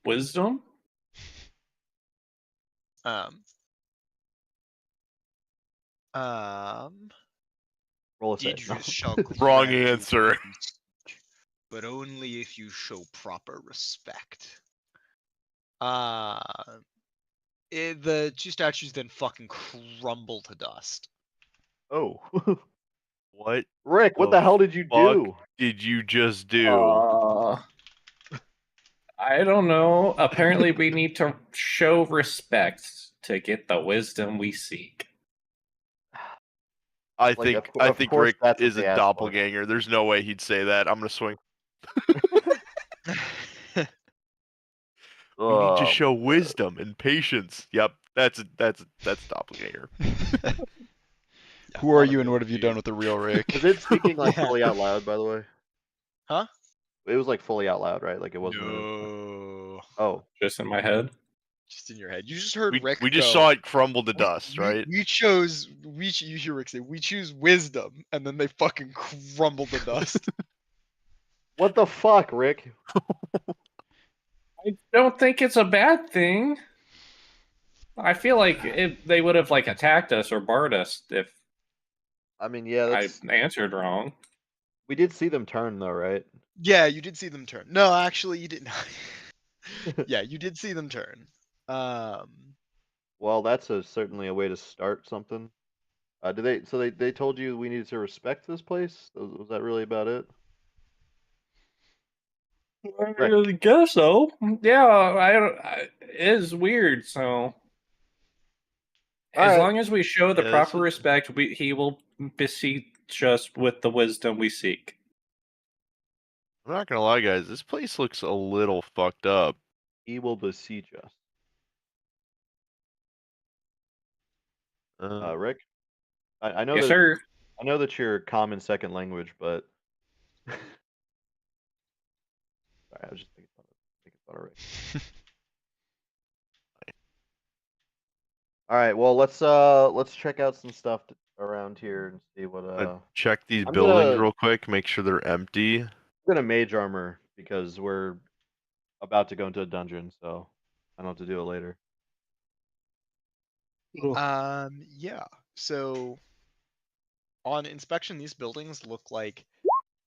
Wisdom? Um, roll a save. Idris shall Wrong grant you answer. what you seek, but only if you show proper respect. The two statues then fucking crumble to dust. Oh. What Rick, what the the hell did you fuck do? did you just do? I don't know. Apparently, we need to show respect to get the wisdom we seek. I Like, think of course Rick that's what is they a asked for. doppelganger. There's no way he'd say that. I'm gonna swing. We need to show wisdom and patience. Yep, that's doppelganger. Who are you and what have you done with the real Rick? Was it speaking like Yeah. fully out loud, by the way? Huh? It was like fully out loud, right? Like it wasn't. No. Oh, Just in my head. Just in your head. You just heard Rick We just go, saw it crumble to dust, right? You hear Rick say, we choose wisdom, and then they fucking crumble to dust. what the fuck, Rick? I don't think it's a bad thing. I feel like they would have like attacked us or barred us if I mean, yeah, I answered wrong. we did see them turn though, right? Yeah, you did see them turn. No, actually, you didn't. Yeah, you did see them turn. Well, that's certainly a way to start something. Did they? So they told you we needed to respect this place? Was that really about it? I guess so. Yeah, it is weird. So as long as we show the Yeah, proper respect, he will beseech us with the wisdom we seek. I'm not gonna lie, guys. This place looks a little fucked up. He will besiege us. Rick, I know Yes, that sir. I know that you're common second language, but sorry, I was just thinking about it. All right. Well, let's check out some stuff around here and see what Check these I'm buildings gonna real quick. Make sure they're empty. I'm gonna mage armor because we're about to go into a dungeon, so I don't have to do it later. Yeah. So on inspection, these buildings look like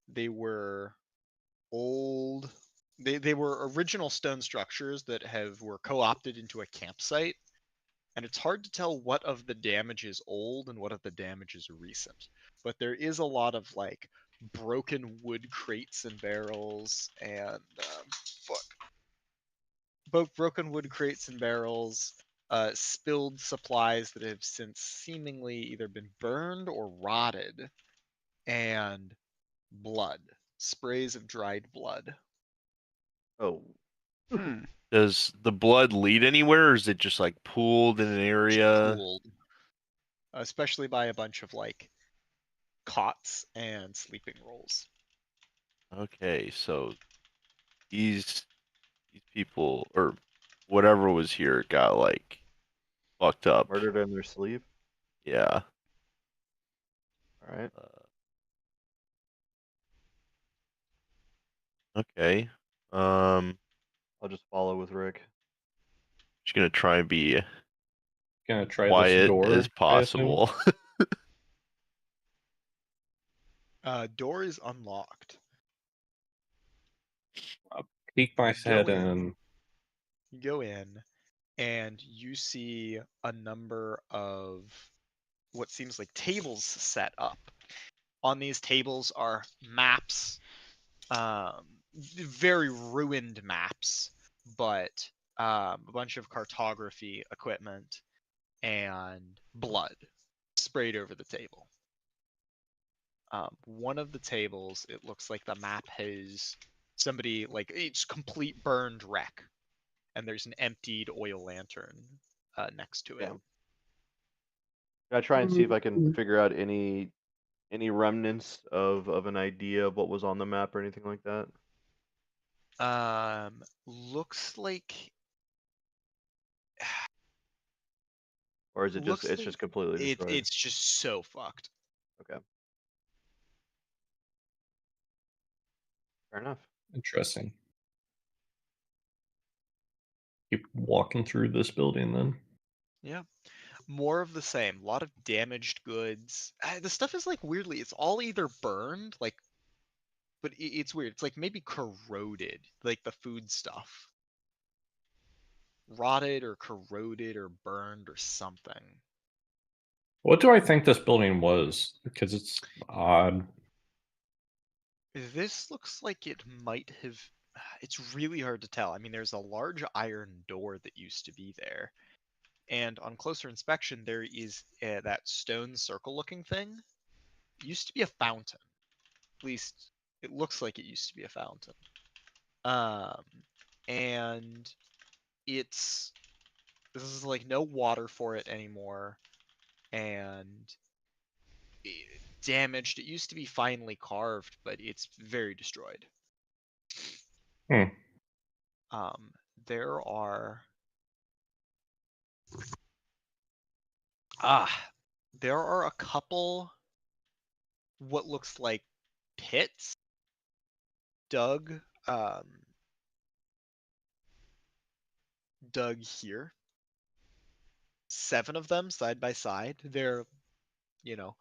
they were old. They were original stone structures that were co-opted into a campsite, and it's hard to tell what of the damage is old and what of the damage is recent. But there is a lot of like broken wood crates and barrels, and both broken wood crates and barrels, spilled supplies that have since seemingly either been burned or rotted, and blood, sprays of dried blood. Oh, Hmm. Does the blood lead anywhere, or is it just like pooled in an area? Pooled, especially by a bunch of like cots and sleeping rolls. Okay, so these people or whatever was here got like fucked up. murdered in their sleep. Yeah. All right. Okay. I'll just follow with Rick. Just gonna try and be Gonna try this quiet door, as I assume? possible. Door is unlocked. Peek my You go head in. in. You go in, and you see a number of what seems like tables set up. On these tables are maps, very ruined maps, but a bunch of cartography equipment and blood sprayed over the table. One of the tables, it looks like the map has somebody, like, it's complete burned wreck, and there's an emptied oil lantern next to it. Yeah. Can I try and see if I can figure out any remnants of an idea of what was on the map or anything like that? Looks like Or is it looks it's like just completely destroyed? it's just so fucked. Okay. Fair enough. Interesting. Keep walking through this building then. Yeah. More of the same. A lot of damaged goods. The stuff is like weirdly, it's all either burned, like, but it's weird. It's like maybe corroded, like the food stuff. Rotted or corroded or burned or something. What do I think this building was? Because it's odd. This looks like it might have. It's really hard to tell. I mean, there's a large iron door that used to be there. And on closer inspection, there is that stone circle looking thing. It used to be a fountain. At least it looks like it used to be a fountain. And this is like no water for it anymore. And damaged. It used to be finely carved, but it's very destroyed. Hmm. There are there are a couple what looks like pits dug here. 7 of them side by side. They're, you know,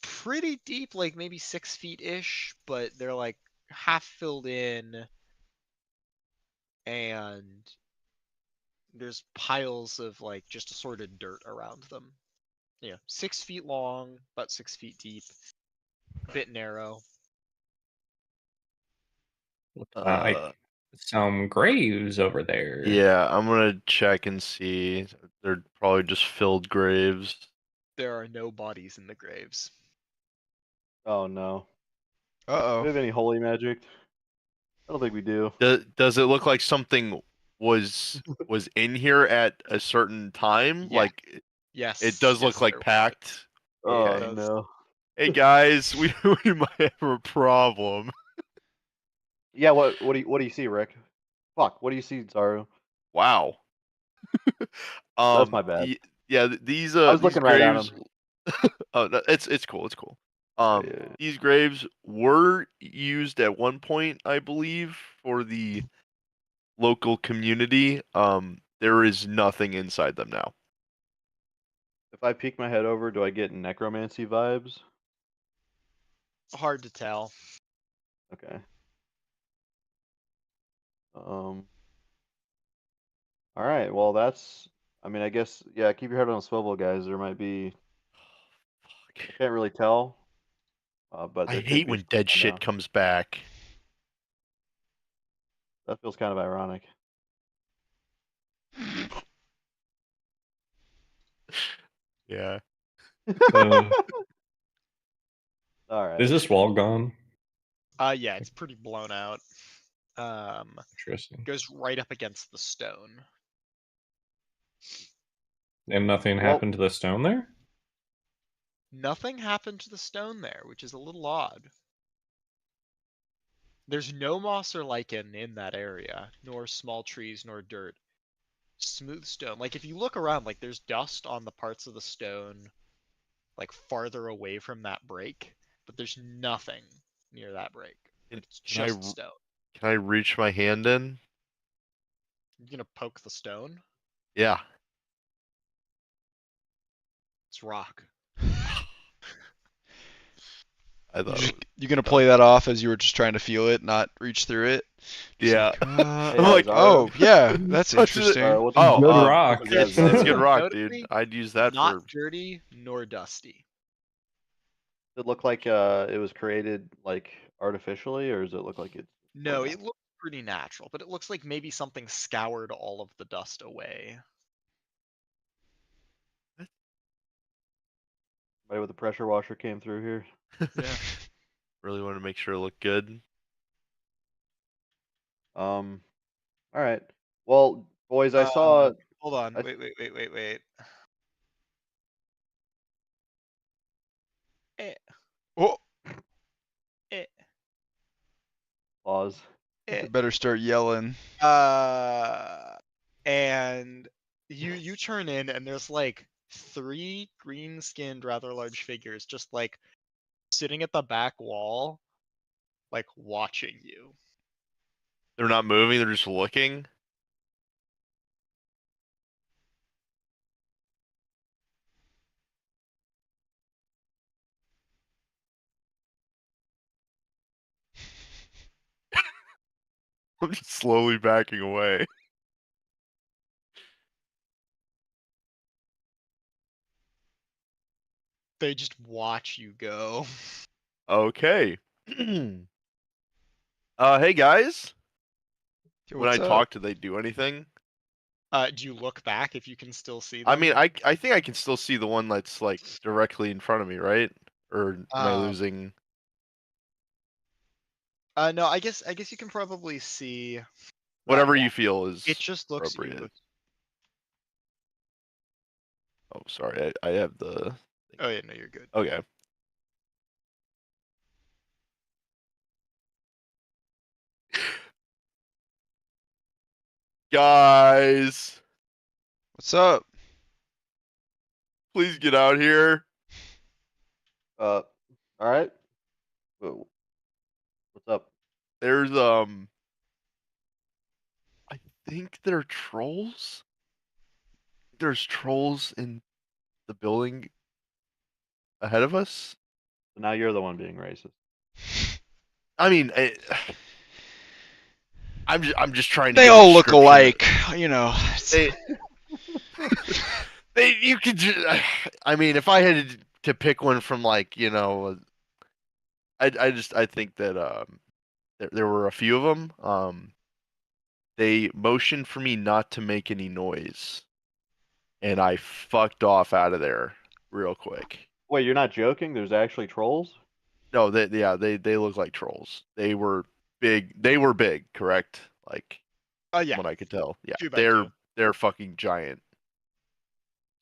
pretty deep, like maybe 6 feet ish, but they're like half filled in, and there's piles of like just assorted dirt around them. Yeah, 6 feet long, about 6 feet deep, a bit narrow. Some graves over there. Yeah, I'm gonna check and see. They're probably just filled graves. There are no bodies in the graves. Oh no. Do Uh-oh. we have any holy magic? I don't think we do. Does it look like something was in here at a certain time? Yeah. Like Yes. it does look yes, like there was. packed. Oh it does. no. Hey guys, we might have a problem. Yeah, what do you see, Rick? Fuck, what do you see, Zaru? Wow. That's my bad. Yeah, these I was these looking right at graves. Oh, no, it's cool. It's cool. Yeah. These graves were used at one point, I believe, for the local community. There is nothing inside them now. If I peek my head over, do I get necromancy vibes? Hard to tell. Okay. All right. Well, that's. I mean, I guess. Yeah. Keep your head on a swivel, guys. There might be. I can't really tell. But I there could hate be when some dead fun shit down. comes back. That feels kind of ironic. Yeah. Uh, All right. is this wall gone? Yeah, it's pretty blown out. Interesting. Goes right up against the stone. And nothing Well- happened to the stone there? Nothing happened to the stone there, which is a little odd. There's no moss or lichen in that area, nor small trees, nor dirt. Smooth stone. Like, if you look around, like, there's dust on the parts of the stone, like, farther away from that break, but there's nothing near that break. Like, it's Can I just stone. Can I reach my hand in? You're gonna poke the stone? Yeah. It's rock. I thought. You're gonna play that off as you were just trying to feel it, not reach through it. Just Yeah. like, I'm like, oh yeah, that's Touch it. interesting. What's Oh, Good rock. what's that, It's Zaru? good rock, Notably, dude. I'd use that Not for. dirty nor dusty. Does it look like it was created like artificially, or does it look like it's No, Yeah. it looks pretty natural, but it looks like maybe something scoured all of the dust away. Somebody with a pressure washer came through here? Yeah. Really want to make sure it looked good. All right. Well, boys, I saw. Hold on. I- Wait. Eh, Oh, eh, Pause. eh. you better start yelling. And you turn in, and there's like 3 green-skinned, rather large figures just like sitting at the back wall, like watching you. They're not moving. They're just looking. I'm just slowly backing away. They just watch you go. Okay. Hey guys. Yo, When I what's up? talk, do they do anything? Do you look back if you can still see them? I mean, I think I can still see the one that's like directly in front of me, right? Or am I losing? No, I guess you can probably see that Whatever one. you feel is It just looks at you. appropriate. Oh, sorry. I have the. Oh yeah, no, you're good. Okay. Guys, What's up? please get out here. All right. What's up? There's I think they're trolls. There's trolls in the building ahead of us. So now you're the one being racist. I mean, I'm just trying to. They get a all look description. alike, you know. You could just. I mean, if I had to pick one from like I think that there were a few of them. They motioned for me not to make any noise, and I fucked off out of there real quick. Wait, you're not joking? There's actually trolls? No, they look like trolls. They were big. They were big, correct? Like Yeah. from what I could tell. Yeah, 2 by 2. they're fucking giant.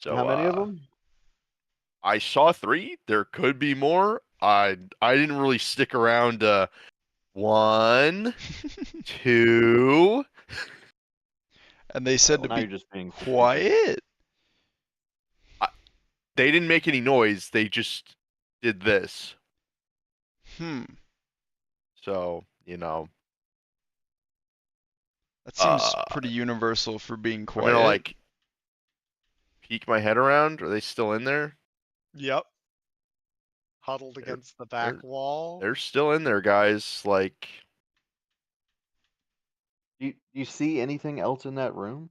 So How many of them? I saw 3. There could be more. I didn't really stick around. 1, 2. And they said Well, to now be you're just being facetious. quiet. they didn't make any noise. They just did this. So, you know. That seems pretty universal for being I'm quiet. gonna like peek my head around. Are they still in there? Yep. Huddled against the back wall. They're still in there, guys. Like, Do you see anything else in that room?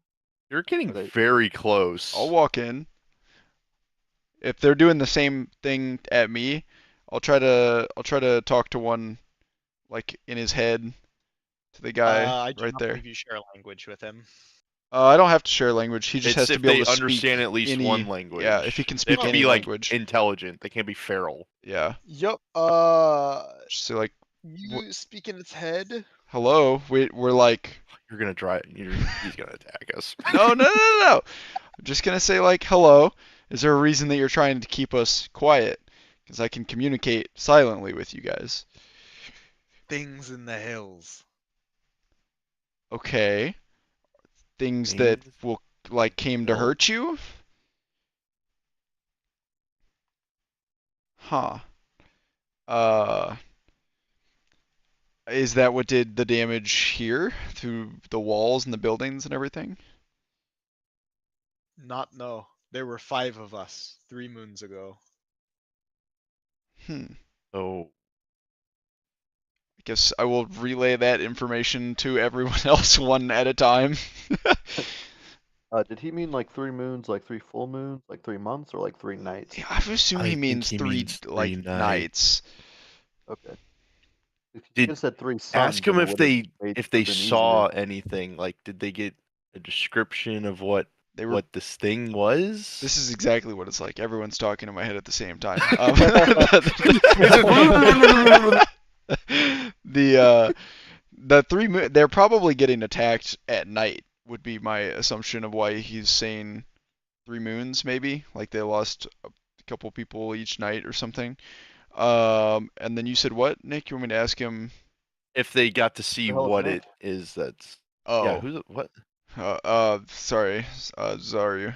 you're getting Are they- very close. I'll walk in. If they're doing the same thing at me, I'll try to talk to one, like in his head, to the guy I do right not there. believe you share language with him. I don't have to share language. He just It's has to if be able they to speak understand at least any, one language. Yeah, if he can They speak have to any be like language. intelligent. They can't be feral. Yeah. Yep. Just say like, You speak in its head. hello. We're like, You're gonna he's gonna attack us. no. I'm just gonna say like, hello. Is there a reason that you're trying to keep us quiet? Because I can communicate silently with you guys. Things in the hills. Okay. Things that will like came to Hill. hurt you? Huh. Is that what did the damage here to the walls and the buildings and everything? No. There were 5 of us 3 moons ago. Oh, I guess I will relay that information to everyone else one at a time. Did he mean like 3 moons, like 3 full moons, like 3 months, or like 3 nights? Yeah, I assume I he think means he three means like 3 nights. Okay. If you Did- just said 3 suns, ask them then it if would've made they it been saw easier. anything. Like, did they get a description of what They were. this thing was? This is exactly what it's like. Everyone's talking in my head at the same time. The 3 they're probably getting attacked at night would be my assumption of why he's saying 3 moons maybe, like they lost a couple people each night or something. And then you said what, Nick? You want me to ask him? If they got to see The hell is what that? it is, that's Oh, yeah. Who's what? sorry, Zaru.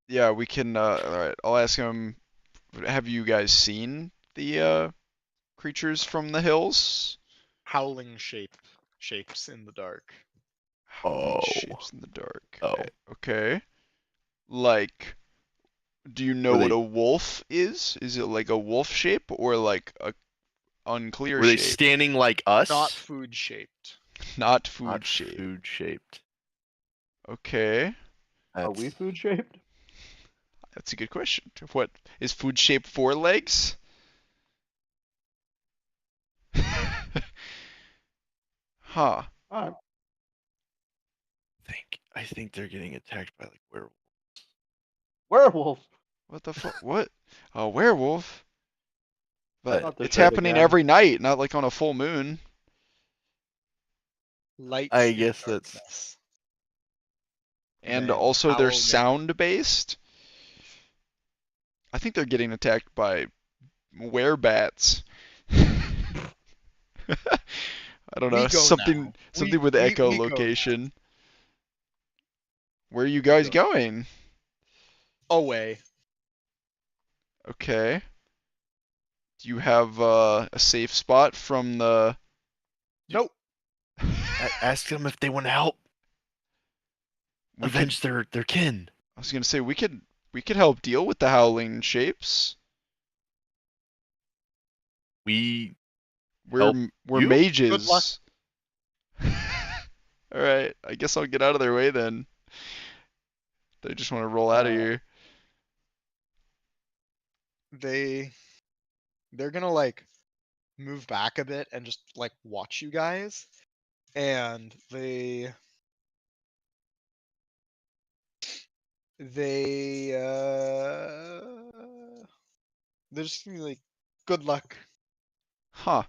Yeah, we can. All right, I'll ask him. Have you guys seen the creatures from the hills? Howling shapes in the dark. Howling Oh. shapes in the dark. Oh. Okay. Like, do you know Were what they- a wolf is? Is it like a wolf shape or like a unclear Were they shape? standing like us? Not food shaped. Not food Not shape. food shaped. Okay. Are we food shaped? That's a good question. What is food shaped 4 legs? Huh. Alright. I think they're getting attacked by like werewolves. Werewolf! What the fuck? What? A werewolf? But Not the it's shit happening again. every night, not like on a full moon. Lights. I in guess that's darkness. And Then also they're howling. sound based. I think they're getting attacked by werebats. I don't We know, go something now. something with we go now. echolocation. Where are you guys go. going? Away. Okay. Do you have a safe spot from the? Nope. ask them if they want to help We could, avenge their kin. I was gonna say we could help deal with the howling shapes. We We're Help we're you? mages. Good luck. All right, I guess I'll get out of their way then. They just want to roll out of here. They're gonna like move back a bit and just like watch you guys, and they're just gonna be like, good luck. Huh.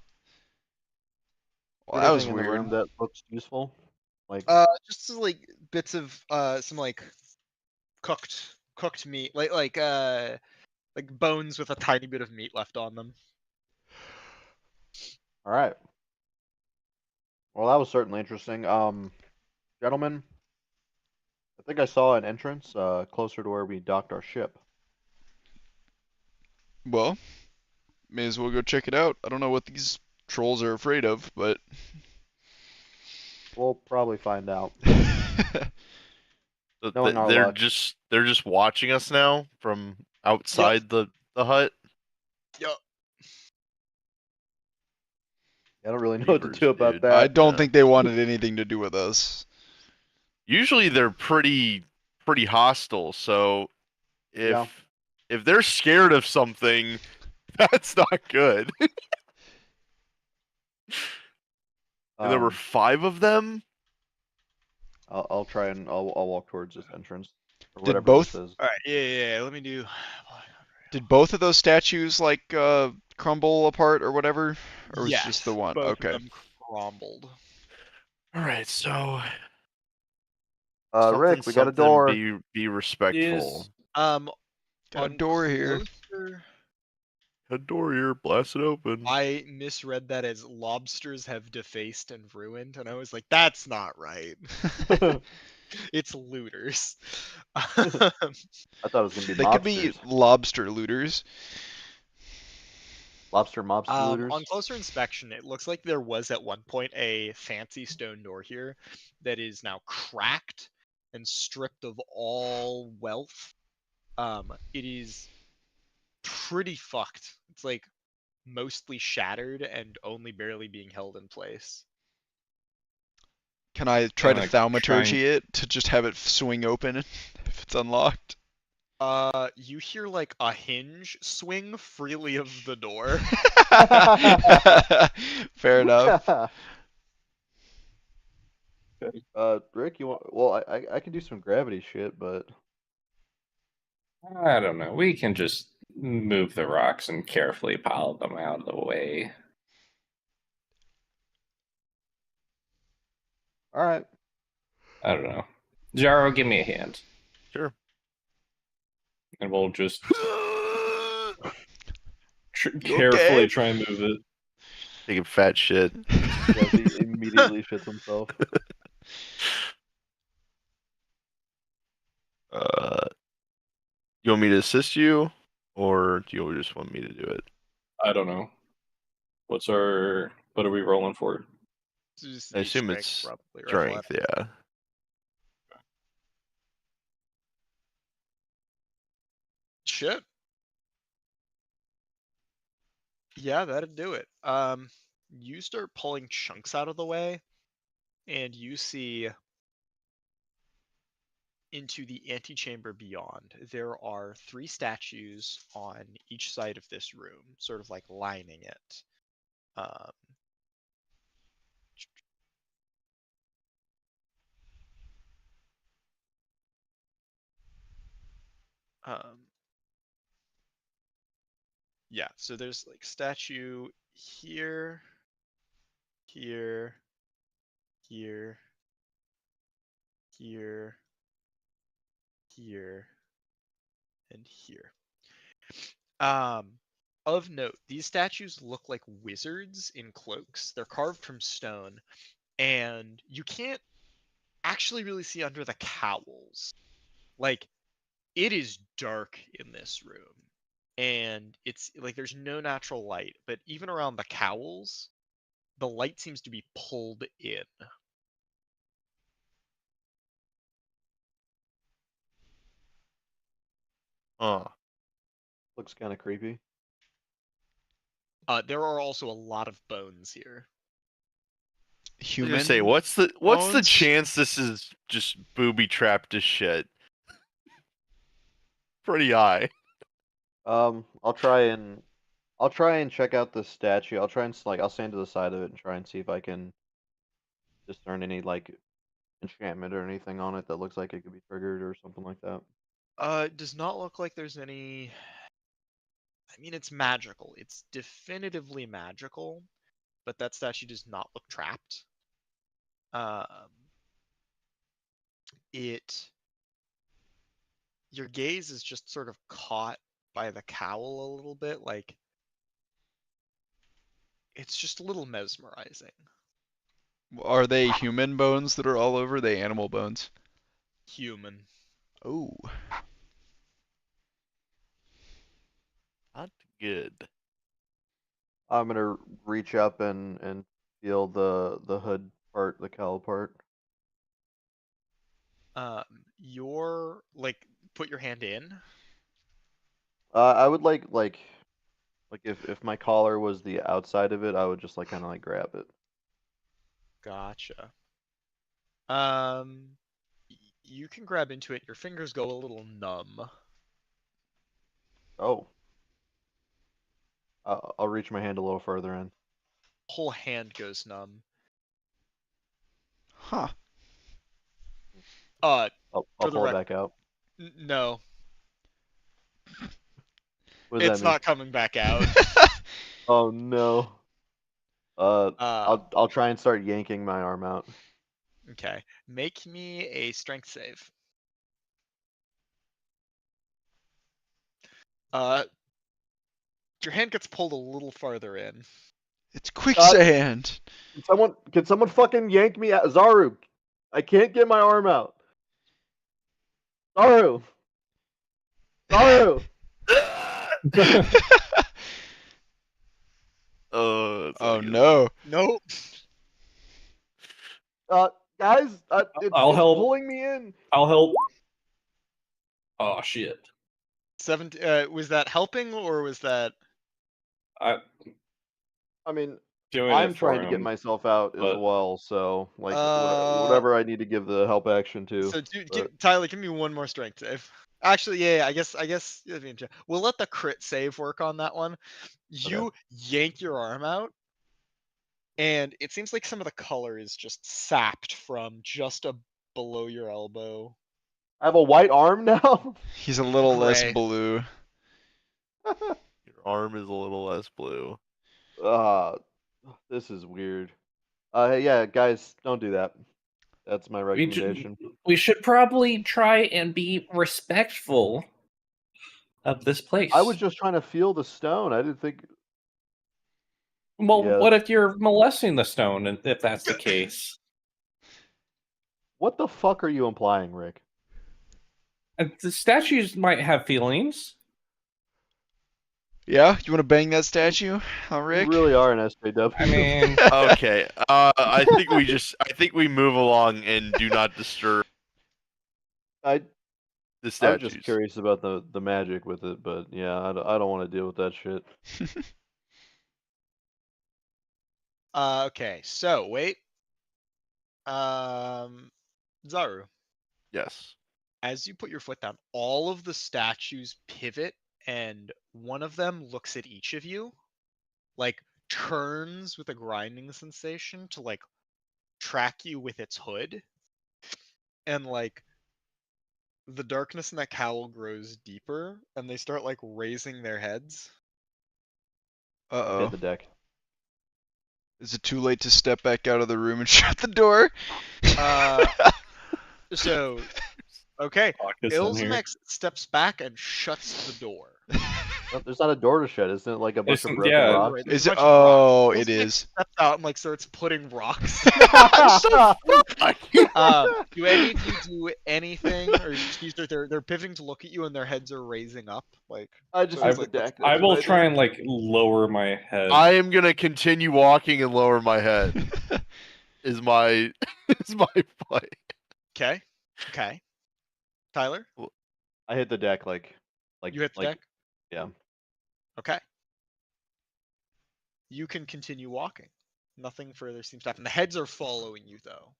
Well, that Anything was in the room weird. that looks useful? Like, Just like bits of some like cooked meat, like bones with a tiny bit of meat left on them. alright. Well, that was certainly interesting. Gentlemen, I think I saw an entrance closer to where we docked our ship. Well, may as well go check it out. I don't know what these trolls are afraid of, but We'll probably find out. So Knowing our they're luck. just watching us now from outside the hut. Yup. I don't really know what to Beavers, do about dude. that. I don't yeah. think they wanted anything to do with us. Usually they're pretty hostile. So if Yeah. if they're scared of something, that's not good. And there were 5 of them. I'll try and I'll walk towards this entrance or Did whatever both- this is. All right. Yeah. Let me do. Did both of those statues like crumble apart or whatever, or was it just the one? Both Okay. of them crumbled. All right, so Rick, we got a door. Be respectful. Yes. Got a On door here. closer- A door here, blast it open. I misread that as lobsters have defaced and ruined, and I was like, that's not right. It's looters. I thought it was gonna be They could be mobsters. lobster looters. Lobster mobster looters. On closer inspection, it looks like there was at one point a fancy stone door here that is now cracked and stripped of all wealth. It is pretty fucked. It's like mostly shattered and only barely being held in place. Can I try to like, thaumaturgy it to just have it swing open if it's unlocked? You hear like a hinge swing freely of the door. Fair enough. Rick, you want? Well, I can do some gravity shit, but I don't know. We can just move the rocks and carefully pile them out of the way. all right. I don't know. Zaru, give me a hand. Sure. And we'll just You carefully okay? try and move it. Taking fat shit. Yeah, he immediately shits himself. You want me to assist you, or do you just want me to do it? I don't know. What are we rolling for? Just I a assume strength, it's probably, or Strength, athletic. yeah. Shit. Yeah, that'd do it. You start pulling chunks out of the way, and you see into the antechamber beyond. There are 3 statues on each side of this room, sort of like lining it. Um, yeah, so there's like statue here, here, here, here, here, and here. Of note, these statues look like wizards in cloaks. They're carved from stone, and you can't actually really see under the cowls. Like, it is dark in this room, and it's like there's no natural light, but even around the cowls, the light seems to be pulled in. Looks kind of creepy. There are also a lot of bones here. I was Human. gonna say, what's the bones? chance this is just booby trapped to shit? Pretty high. I'll try and check out the statue. I'll try and I'll stand to the side of it and try and see if I can discern any like enchantment or anything on it that looks like it could be triggered or something like that. It does not look like there's any. I mean, it's magical. It's definitively magical, but that statue does not look trapped. Your gaze is just sort of caught by the cowl a little bit, like it's just a little mesmerizing. Are they human bones that are all over? They animal bones? Human. Oh. Not good. I'm gonna reach up and feel the hood part, the cowl part. Your like put your hand in. I would like if my collar was the outside of it, I would just like kind of like grab it. Gotcha. You can grab into it. Your fingers go a little numb. Oh. I'll reach my hand a little further in. Whole hand goes numb. Huh. Uh, I'll For the pull it rec- back out. no, What does it's that mean? not coming back out. Oh no. Uh, I'll try and start yanking my arm out. okay. Make me a strength save. Your hand gets pulled a little farther in. It's quicksand. Can someone fucking yank me out? Zaru, I can't get my arm out. Zaru. Zaru. Oh no. Nope. Guys, it's help. pulling me in. I'll help. Oh shit. Was that helping or was that? I mean, Doing I'm it for trying to get him, myself out as but- well, so like Uh, whatever I need to give the help action to. So, dude, but- Tyler, give me one more strength save. Actually, yeah, I guess we'll let the crit save work on that one. You yank your arm out, and it seems like some of the color is just sapped from just below your elbow. I have a white arm now. He's a little less Gray. blue. Your arm is a little less blue. This is weird. Yeah, guys, don't do that. That's my recommendation. We should probably try and be respectful of this place. I was just trying to feel the stone. I didn't think. Well, Yeah. what if you're molesting the stone, and if that's the case? What the fuck are you implying, Rick? And the statues might have feelings. Yeah, you want to bang that statue, huh, Rick? You really are an SJW. I mean, Okay. I think we move along and do not disturb I the was statues. just curious about the magic with it, but yeah, I don't want to deal with that shit. Okay, so wait. Zaru, Yes. as you put your foot down, all of the statues pivot, and one of them looks at each of you, like turns with a grinding sensation to like track you with its hood, and like the darkness in that cowl grows deeper, and they start like raising their heads. Hit Uh-oh. the deck. Is it too late to step back out of the room and shut the door? So, okay, Caucus in here. Illzamaex steps back and shuts the door. Oh, there's not a door to shut, isn't it? Like a bunch of Isn't- broken yeah. rocks. Right, there's Is a it? bunch of rocks. Oh, it Illzamaex is. steps out and like starts putting rocks. I Do any of you do anything, or they're pivoting to look at you and their heads are raising up? Like I just so hit it's the like, deck. I that's will what try did. and like lower my head. am gonna continue walking and lower my head. Is my play. okay, okay. Tyler, I hit the deck like you hit the like deck. yeah. Okay. You can continue walking. Nothing further seems to happen. The heads are following you though.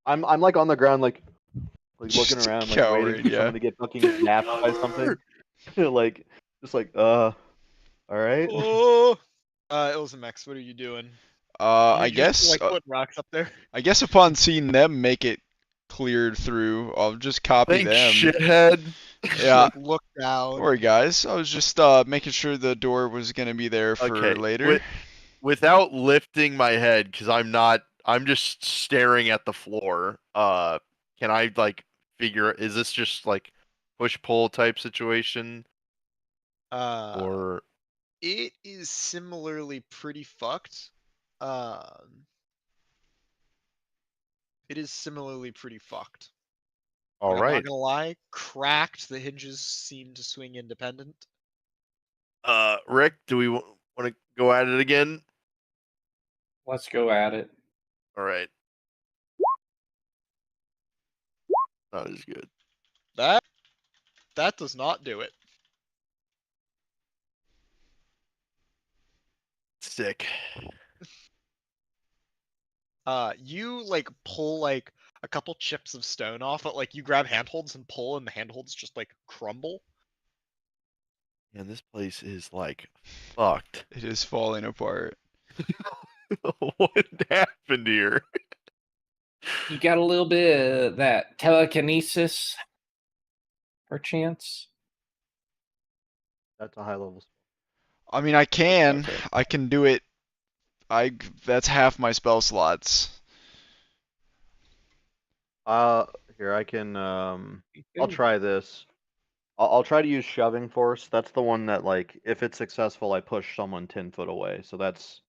I'm like on the ground like looking Just a around like coward, waiting for yeah. someone to get fucking zapped by something. Like just like all right. Oh, Illzamaex, what are you doing? I You just, guess. like putting rocks up there. I guess upon seeing them make it cleared through, I'll just copy Thanks, them. shithead. Yeah. Like, look down. Sorry, guys. I was just making sure the door was gonna be there for Okay, later. Without lifting my head, because I'm just staring at the floor. Can I like figure? Is this just like push pull type situation, or It is similarly pretty fucked. It is similarly pretty fucked. All Like, I'm not right. gonna lie, cracked. The hinges seem to swing independent. Rick, do we want to go at it again? Let's go at it. All right. Not as good. That does not do it. Sick. You like pull like a couple chips of stone off, but like you grab handholds and pull, and the handholds just like crumble. And this place is like fucked. It is falling apart. What happened here? You got a little bit of that telekinesis, perchance? That's a high level. I mean, I can do it. That's half my spell slots. Here I can. I'll try this. I'll try to use shoving force. That's the one that, like, if it's successful, I push someone 10 foot away. So that's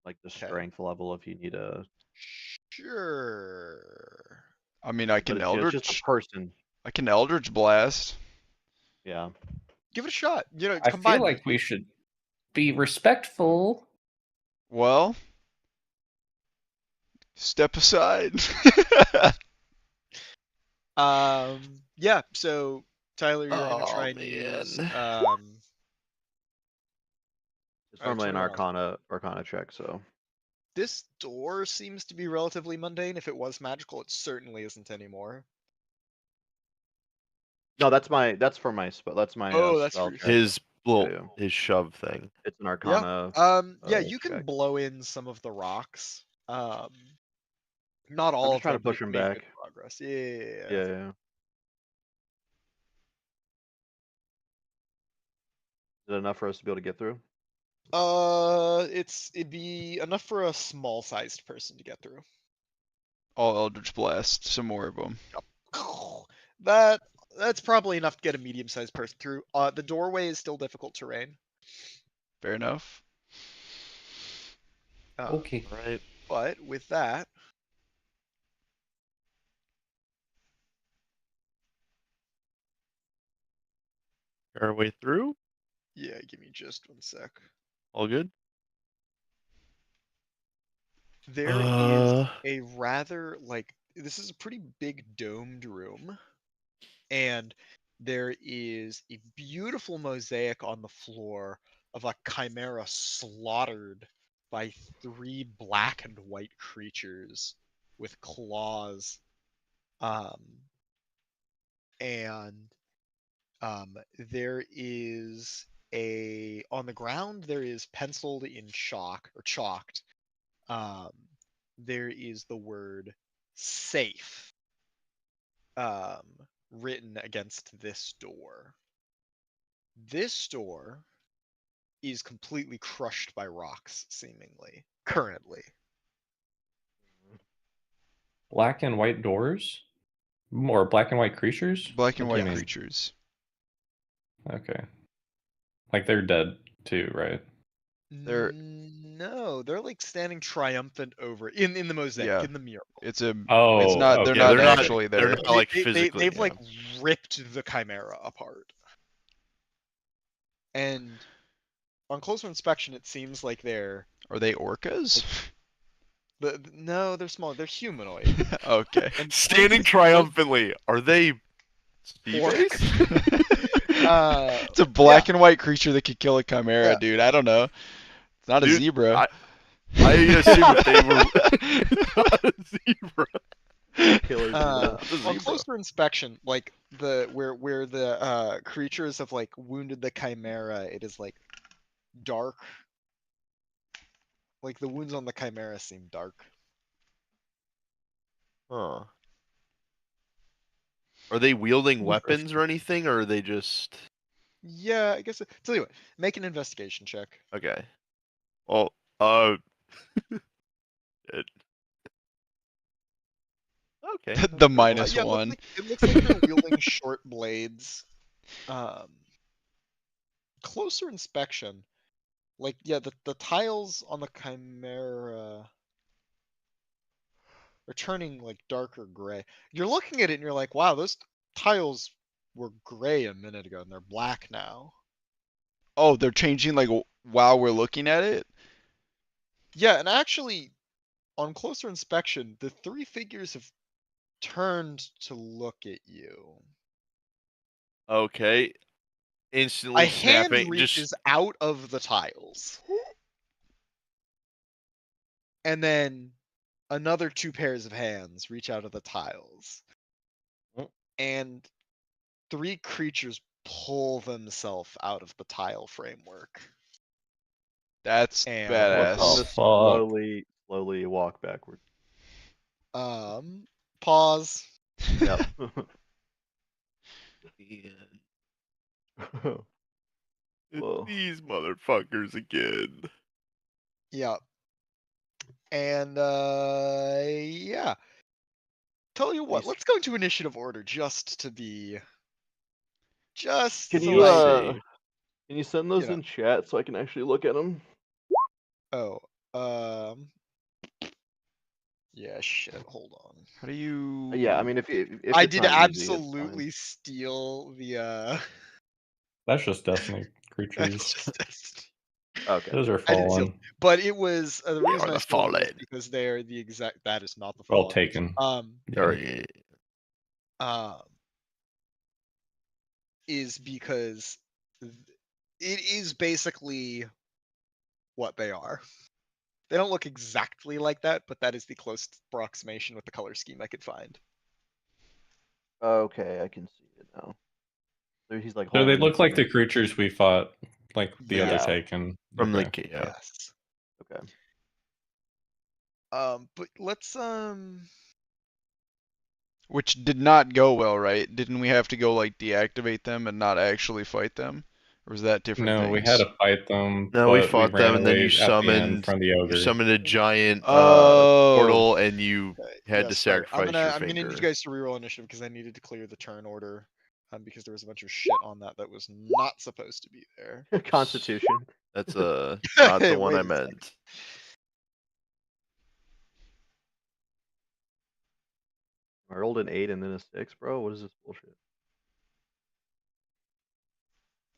like the Okay. strength level if you need a. Sure. I mean, I But can it's just a person. I can Eldritch Blast. Yeah. Give it a shot. You know, I combine feel like we should be respectful. Well, step aside. Yeah. So Tyler, you're gonna try Oh, and use man. It's Alright, normally an turn around. arcana check, so. This door seems to be relatively mundane. If it was magical, it certainly isn't anymore. No, that's for my spell. That's my Oh, that's spell for your check. His little Yeah. his shove thing. It's an Yeah. arcana. Yeah, you can check. blow in some of the rocks. Not all I'm of just trying to them, push but him you made back. good progress. Yeah. Yeah. Is it enough for us to be able to get through? It'd be enough for a small-sized person to get through. I'll Eldritch Blast some more of them. That's probably enough to get a medium-sized person through. The doorway is still difficult terrain. Fair enough. Okay. Right. But with that, Our way through. yeah, give me just one sec. All good. There is a rather this is a pretty big domed room, and there is a beautiful mosaic on the floor of a chimera slaughtered by 3 black and white creatures with claws. And there is on the ground there is penciled in chalk or chalked. There is the word safe written against this door. This door is completely crushed by rocks, seemingly, currently. Black and white doors? Or black and white creatures? Black and What do white you mean? creatures. Okay. Like they're dead too, right? No, they're like standing triumphant over in the mosaic, Yeah. in the mural. It's a. Oh, It's not. They're okay. not they're not- actually they're there. not- like, physically, They've yeah. like ripped the chimera apart. And on closer inspection, it seems like they're Are they orcas? no, they're small. They're humanoid. Okay. And Standing triumphantly. Are they Orc? It's a black and white creature that could kill a chimera, Yeah. dude. I don't know. It's not a Dude, zebra. I assume if they were not a zebra. Killer on zebra. closer inspection, like where the creatures have like wounded the chimera, it is like dark. Like the wounds on the chimera seem dark. Huh. Are they wielding weapons or anything, or are they just Yeah, I guess. Tell you what, make an investigation check. okay? Well, it... okay. The minus Yeah, one. it looks like they're wielding short blades. Closer inspection, like the tiles on the chimera. They're turning like darker gray. You're looking at it and you're like, wow, those tiles were gray a minute ago and they're black now. Oh, they're changing like while we're looking at it? Yeah, and actually, on closer inspection, the three figures have turned to look at you. Okay. A Instantly hand snapping. reaches Just out of the tiles. And then another two pairs of hands reach out of the tiles. Mm. And three creatures pull themselves out of the tile framework. That's And I'm badass. gonna fuck? slowly walk backward. Pause. Yep. it's Whoa. these motherfuckers again. Yeah. And yeah. Tell you what, Nice. let's go into initiative order just to be just Can so you I can you send those you know. in chat so I can actually look at them? Oh, yeah, shit, hold on. How do you? Yeah, I mean if I it's did not easy, it's fine. absolutely steal the That's just Destiny that's creatures. just Okay. Those are I didn't steal, fallen. but it was the They reason are I the stole them is fallen. because they're the exact. That is not the Well fallen. taken. Yeah. Sorry. Is because it is basically what they are. They don't look exactly like that, but that is the closest approximation with the color scheme I could find. Okay, I can see it now. So he's like So they holding look like the something. creatures we fought, like the other Yeah. taken. From Okay. the yeah. Yes. Okay. But let's Which did not go well, right? Didn't we have to go like deactivate them and not actually fight them? Or was that different No, things? we had to fight them. No, we but fought ran them, and then away you at the end summoned from the ogre. a giant Oh. portal, and you okay, had to yes, right. sacrifice your I'm gonna need you finger. guys to reroll initiative because I needed to clear the turn order. Because there was a bunch of shit on that was not supposed to be there. Constitution. That's not the one Wait I a second. meant. I rolled an 8 and then a 6, bro. What is this bullshit?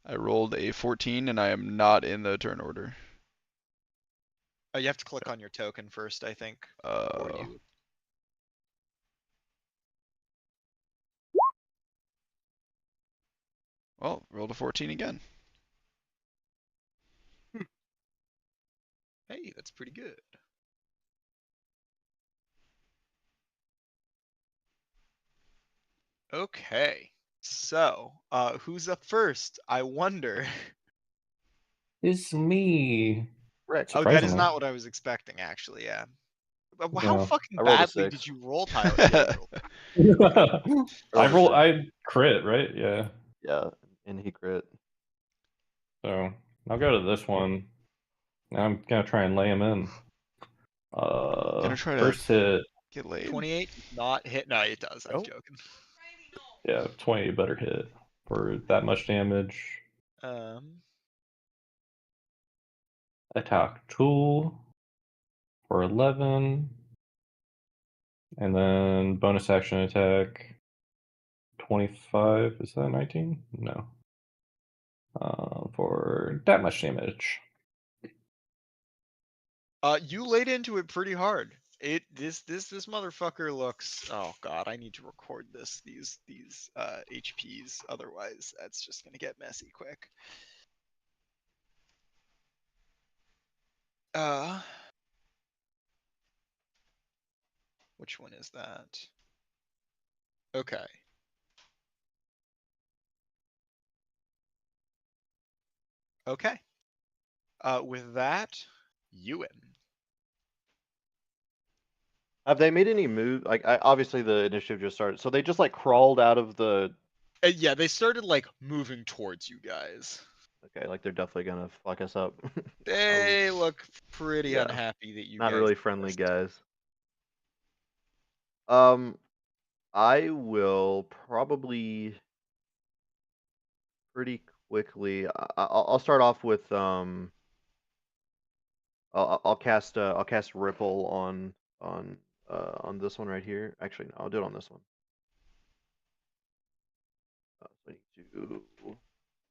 I rolled a 14 and I am not in the turn order. You have to click on your token first, I think. Or you. Well, rolled a 14 again. Hey, that's pretty good. Okay. So, who's up first? I wonder. It's me. Rex. Oh, that is Surprisingly. not what I was expecting, actually, yeah. How No. fucking I rolled a badly 6. did you roll, Tyler? Yeah, you rolled. I crit, right? Yeah. Yeah, and he crit. So I'll go to this one. Now I'm gonna try and lay him in. Gonna try to First hit. get laid. 28 does not hit. No, it does. I'm Nope. joking. Yeah, 20 better hit for that much damage. Attack tool for 11. And then bonus action attack 25. Is that 19? No. For that much damage. You laid into it pretty hard. This motherfucker looks. Oh god, I need to record these HPs. Otherwise, that's just gonna get messy quick. Which one is that? Okay. Okay. With that, Euwyn. Have they made any move? Like, obviously the initiative just started, so they just like crawled out of the. Yeah, they started like moving towards you guys. Okay, like they're definitely gonna fuck us up. They look pretty yeah, unhappy that you Not guys really friendly missed. guys. I will probably pretty quickly. I'll start off with I'll cast Ripple on on this one right here. Actually, no, I'll do it on this one. So I need to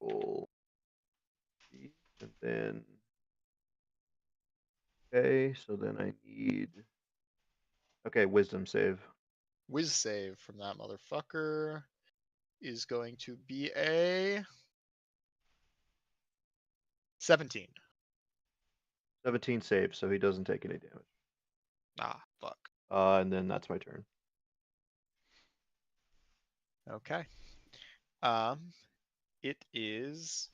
pull these, and then okay. So then I need wisdom save. Whiz save from that motherfucker is going to be a 17. 17 save, so he doesn't take any damage. Ah, fuck. And then that's my turn. Okay. It is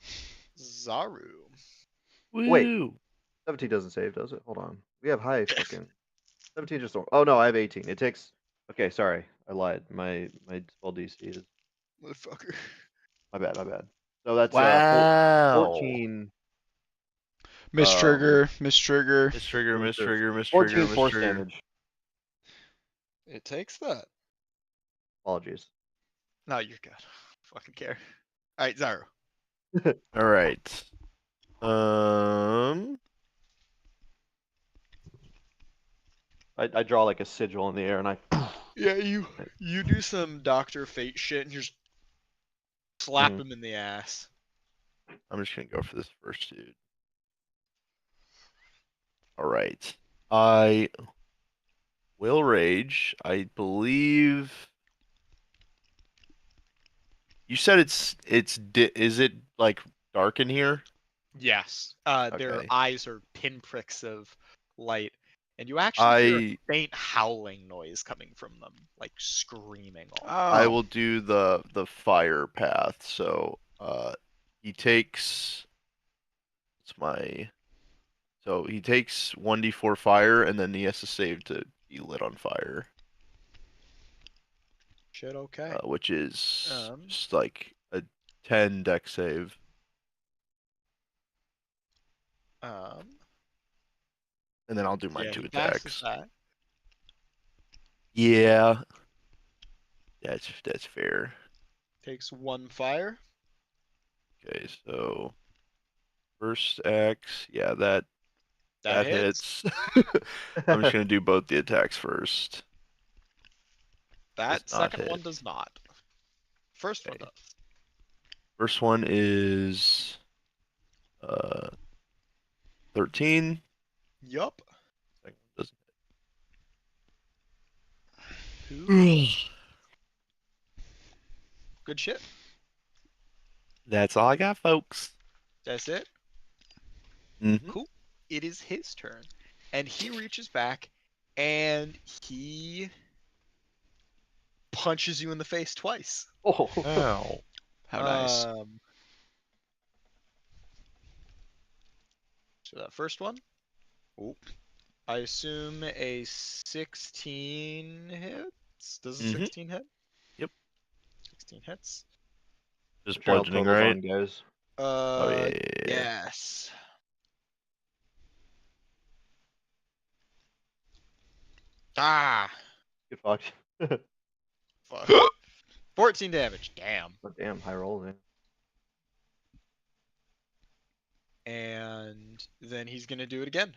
Zaru. Wait. Woo! 17 doesn't save, does it? Hold on. We have high fucking 17 just don't. Oh no, I have 18. It takes. Okay, sorry, I lied. My spell DC is. Motherfucker. My bad. My bad. So that's Wow. 14. Mistrigger, mistrigger. Mistrigger. 14 force damage. It takes that. Apologies. No, you're good. Fucking care. Alright, Zaru. All right. I draw like a sigil in the air and I. Yeah, you do some Dr. Fate shit and you just slap him in the ass. I'm just gonna go for this first dude. All right. I will rage. I believe you said is it like dark in here? Yes. Their Okay. eyes are pinpricks of light. And you actually hear a I faint howling noise coming from them, like screaming. I Oh. will do the fire path. So he takes he takes 1d4 fire and then he has to save to be lit on fire. Shit, okay. Which is Um. just like a 10 deck save. And then I'll do my Yeah, 2 he passes attacks. that. Yeah. That's fair. Takes 1 fire. Okay, so first axe, yeah, that hits. I'm just gonna do both the attacks first. That Does not second one hit. does not. First one Okay. does. First one is 13. Yup. Second one doesn't Cool. hit. Good shit. That's all I got, folks. That's it. Mm-hmm. Cool. It is his turn. And he reaches back and he punches you in the face twice. Oh. Ow. How nice. So that first one. Oop. I assume a 16 hits? Does a 16 hit? Yep. 16 hits. Just Child bludgeoning, totals right? on, guys. Oh yeah. Yes. Ah. Get fucked. Fuck. 14 damage. Damn. Oh, damn, high roll, man. And then he's gonna do it again.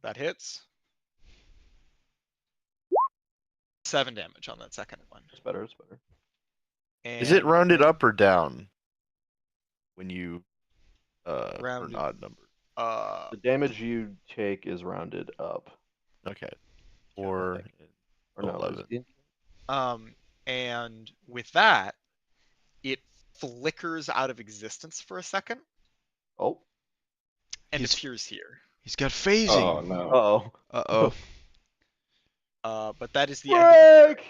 That hits. 7 damage on that second one. It's better. It's better. And Is it rounded up or down when you are Rounded. odd number? The damage you take is rounded up. Okay. 4 think. and Or no, 11. and with that, it flickers out of existence for a second Oh. and He's- appears here. He's got phasing. Oh no. Uh-oh. Uh-oh. But that is the end. Of Break!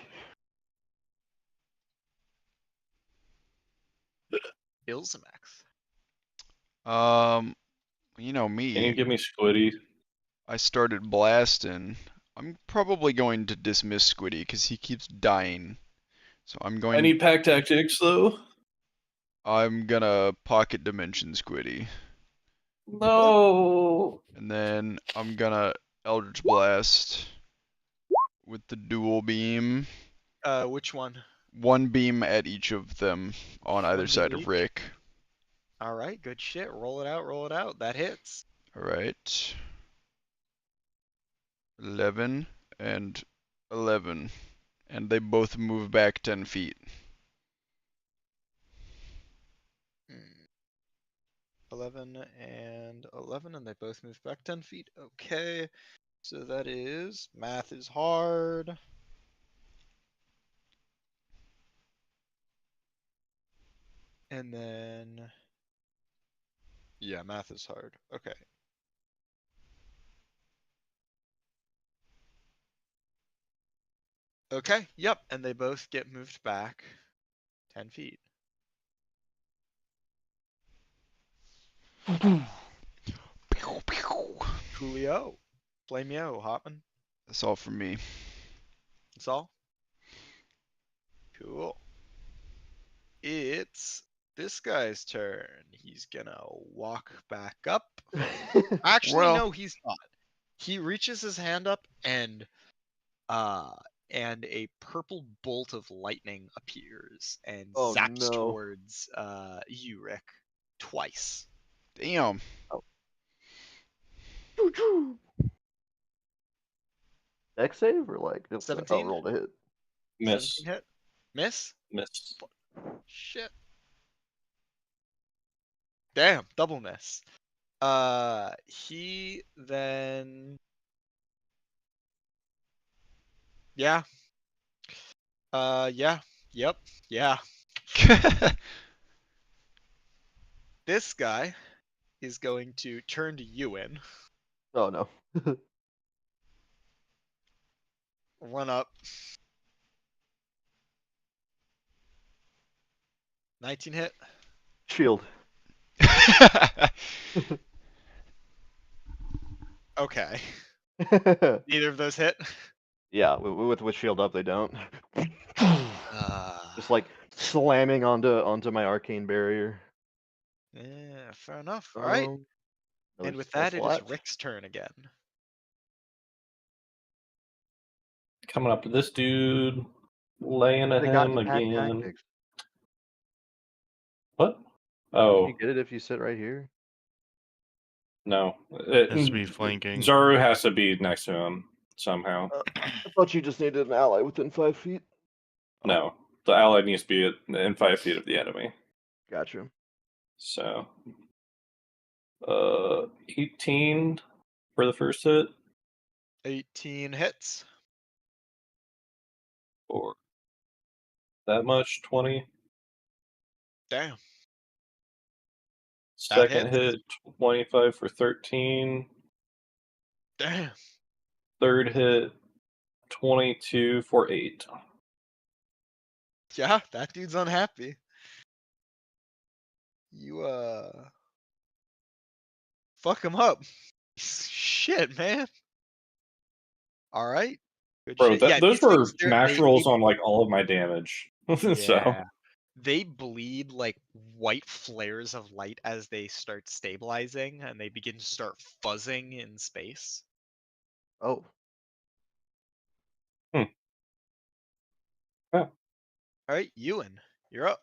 Illzamaex. You know Can you me. give me Squiddy? I started blasting. I'm probably going to dismiss Squiddy because he keeps dying. So I'm going. Any pack tactics though? I'm gonna pocket dimension Squiddy, No. and then I'm gonna Eldritch Blast with the dual beam. Which one? One beam at each of them on either One side beam of each? Rick. All right, good shit. Roll it out. Roll it out. That hits. All right. 11 and 11. And they both move back 10 feet. 11 and 11, and they both move back 10 feet. Okay. So that is, math is hard. And then, yeah, math is hard. Okay. Okay, yep, and they both get moved back 10 feet. Coolio. Flameo, Hotman. That's all from me. That's all? Cool. It's this guy's turn. He's gonna walk back up. Actually, Well- no, he's not. He reaches his hand up and a purple bolt of lightning appears and Oh, zaps no. towards you, Rick, twice. Damn. Dex save or like just 17? roll to hit? Miss. 17 hit? Miss? Miss. Shit. Damn, double miss. He then. Yeah. Yeah. Yep. Yeah. This guy is going to turn to Euwyn, Oh no. run up. 19 hit. Shield. Okay. Neither of those hit. Yeah, with shield up, they don't. Uh, Just like slamming onto my arcane barrier. yeah, fair enough. All right. Another And with spell that, it is slot. Rick's turn again. Coming up to this dude, laying at They got him attack again. tactics. What? Can Oh, you get it if you sit right here? no. Has to be flanking. Zaru has to be next to him somehow. I thought you just needed an ally within 5 feet. No, the ally needs to be in 5 feet of the enemy. Gotcha. So, 18 for the first hit, 18 hits. or that much, 20. Damn. That Second hits. hit, 25 for 13. Damn. Third hit, 22 for 8. Yeah, that dude's unhappy. You, fuck him up. Shit, man. All right. Good Bro, shit. Yeah, those these were things, max rolls on like all of my damage. So, yeah. They bleed like white flares of light as they start stabilizing and they begin to start fuzzing in space. Oh. All right, Euwyn, you're up.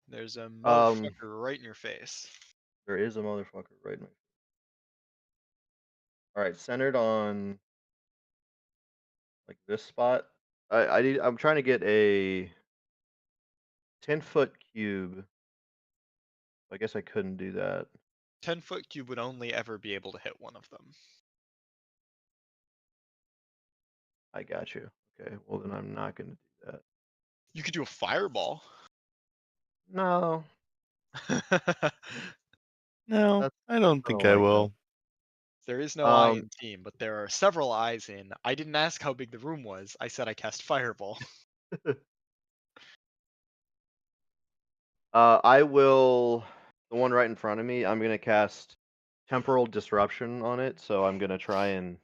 There's a motherfucker right in your face. There is a motherfucker right in my. Alright, centered on like this spot. I'm trying to get a 10-foot cube. I guess I couldn't do that. 10-foot cube would only ever be able to hit one of them. I got you. Okay, well then I'm not gonna do that. You could do a fireball. No. No, That's I don't think kinda I like will. There is no eye in Um, team, but there are several eyes in. I didn't ask how big the room was. I said I cast fireball. I will. The one right in front of me. I'm gonna cast temporal disruption on it, so I'm gonna try and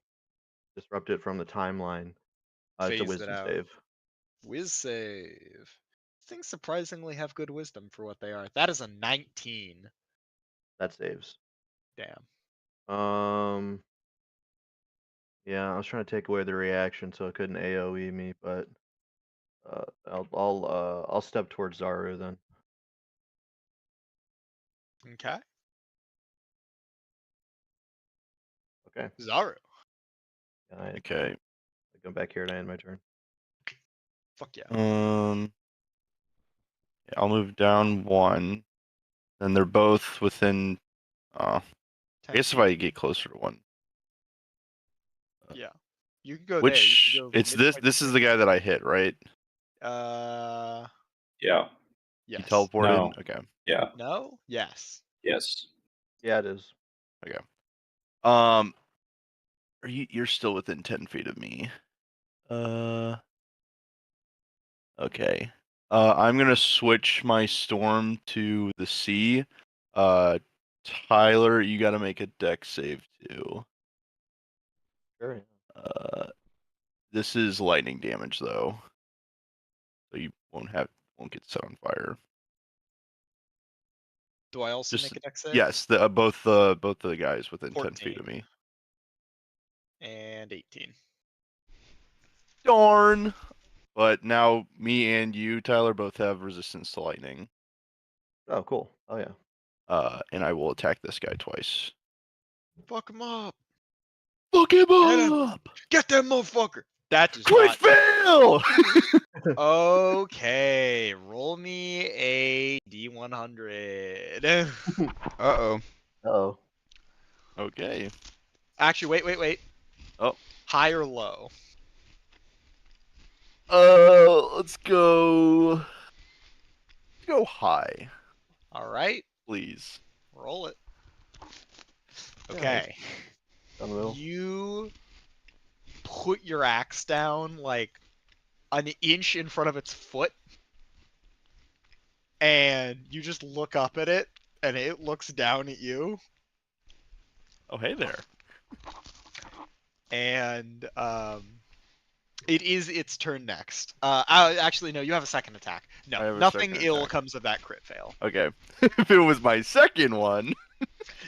disrupt it from the timeline. It's a Phase it wisdom out. save. Whiz save. Things surprisingly have good wisdom for what they are. That is a 19. That saves. Damn. Yeah, I was trying to take away the reaction so it couldn't AoE me, but I'll step towards Zaru then. Okay. Okay. Zaru. I Okay. go back here and I end my turn. Fuck yeah. Yeah, I'll move down 1. Then they're both within. I 10 guess if feet. I get closer to 1. Yeah. You can go there. You Which can go it's this. midpoint This to is the guy that I hit, right? Yeah. He yes. teleported. No. Okay. Yeah. No? Yes. Yes. Yeah, it is. Okay. Are you're still within 10 feet of me? Okay. I'm gonna switch my storm to the sea. Tyler, you gotta make a deck save too. Sure. This is lightning damage though, so you won't get set on fire. Do I also Just make a deck save? yes, both the guys within 10 feet of 14. me. And 18. Darn. But now me and you, Tyler, both have resistance to lightning. Oh, cool. Oh yeah. And I will attack this guy twice. Fuck him up. Fuck him Get him. up! Get that motherfucker. That does Crit not. fail! Okay. Roll me a D100. Uh-oh. Oh. Okay. Actually, wait. Oh. High or low? Let's go. Let's go high, All right. please. Roll it. All Okay. Down the middle. You put your axe down like an inch in front of its foot, and you just look up at it, and it looks down at you, Oh, hey there. and it is its turn next. Actually, no, you have a second attack. I No, have a nothing second ill attack. comes of that crit fail. Okay. If it was my second one,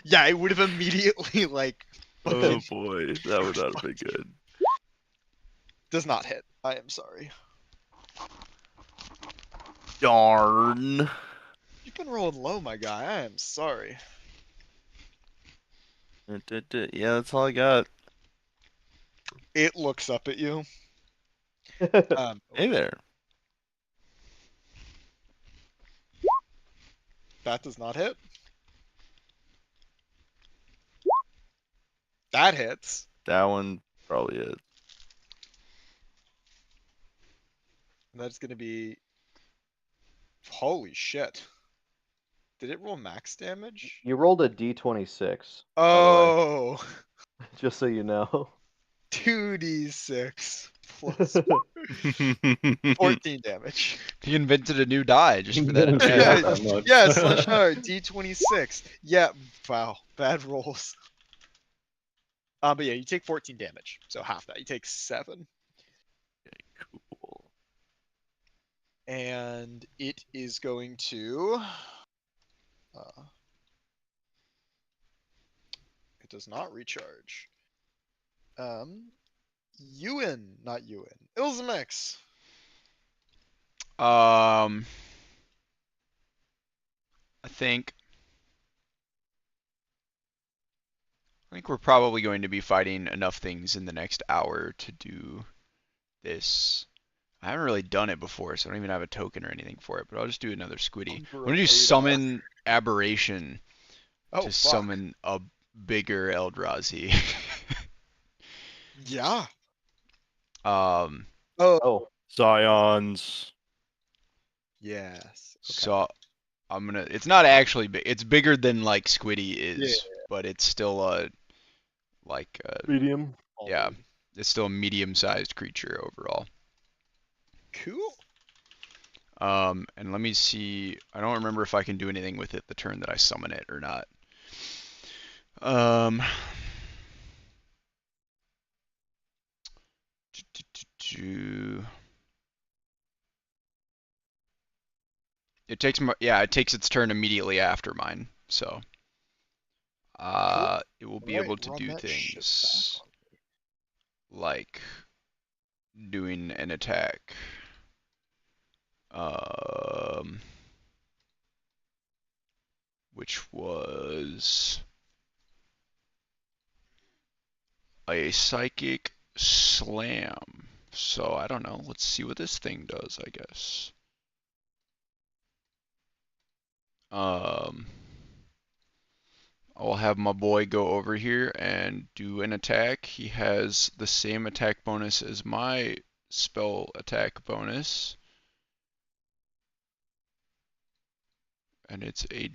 Yeah, it would have immediately like. oh boy, that would not have been good. Does not hit. I am sorry. Darn. You've been rolling low, my guy. I am sorry. Yeah, that's all I got. It looks up at you. Hey there. That does not hit. That hits. That one probably is. And that's gonna be. Holy shit. Did it roll max damage? You rolled a d26. Oh, Just so you know. 2d6 plus 14 damage. He invented a new die just for that. Yeah, attack. Yeah, not that much. yeah, slash hard, d26. Yeah, wow, bad rolls. But yeah, you take 14 damage, so half that. You take 7. Cool. And it is going to. It does not recharge. Euwyn, not Euwyn. Illzamaex. I think we're probably going to be fighting enough things in the next hour to do this. I haven't really done it before, so I don't even have a token or anything for it, but I'll just do another squiddy. I'm going to do summon aberration Oh, to fuck. summon a bigger Eldrazi. Yeah. Oh. Scions. Yes. Okay. So I'm gonna. It's not actually big. It's bigger than like Squiddy is, Yeah. but it's still a Medium. yeah. It's still a medium-sized creature overall. Cool. And let me see. I don't remember if I can do anything with it the turn that I summon it or not. It takes it takes its turn immediately after mine, so it will be able to do things like doing an attack. Which was a psychic slam. So I don't know. Let's see what this thing does, I guess. I'll have my boy go over here and do an attack. He has the same attack bonus as my spell attack bonus. And it's a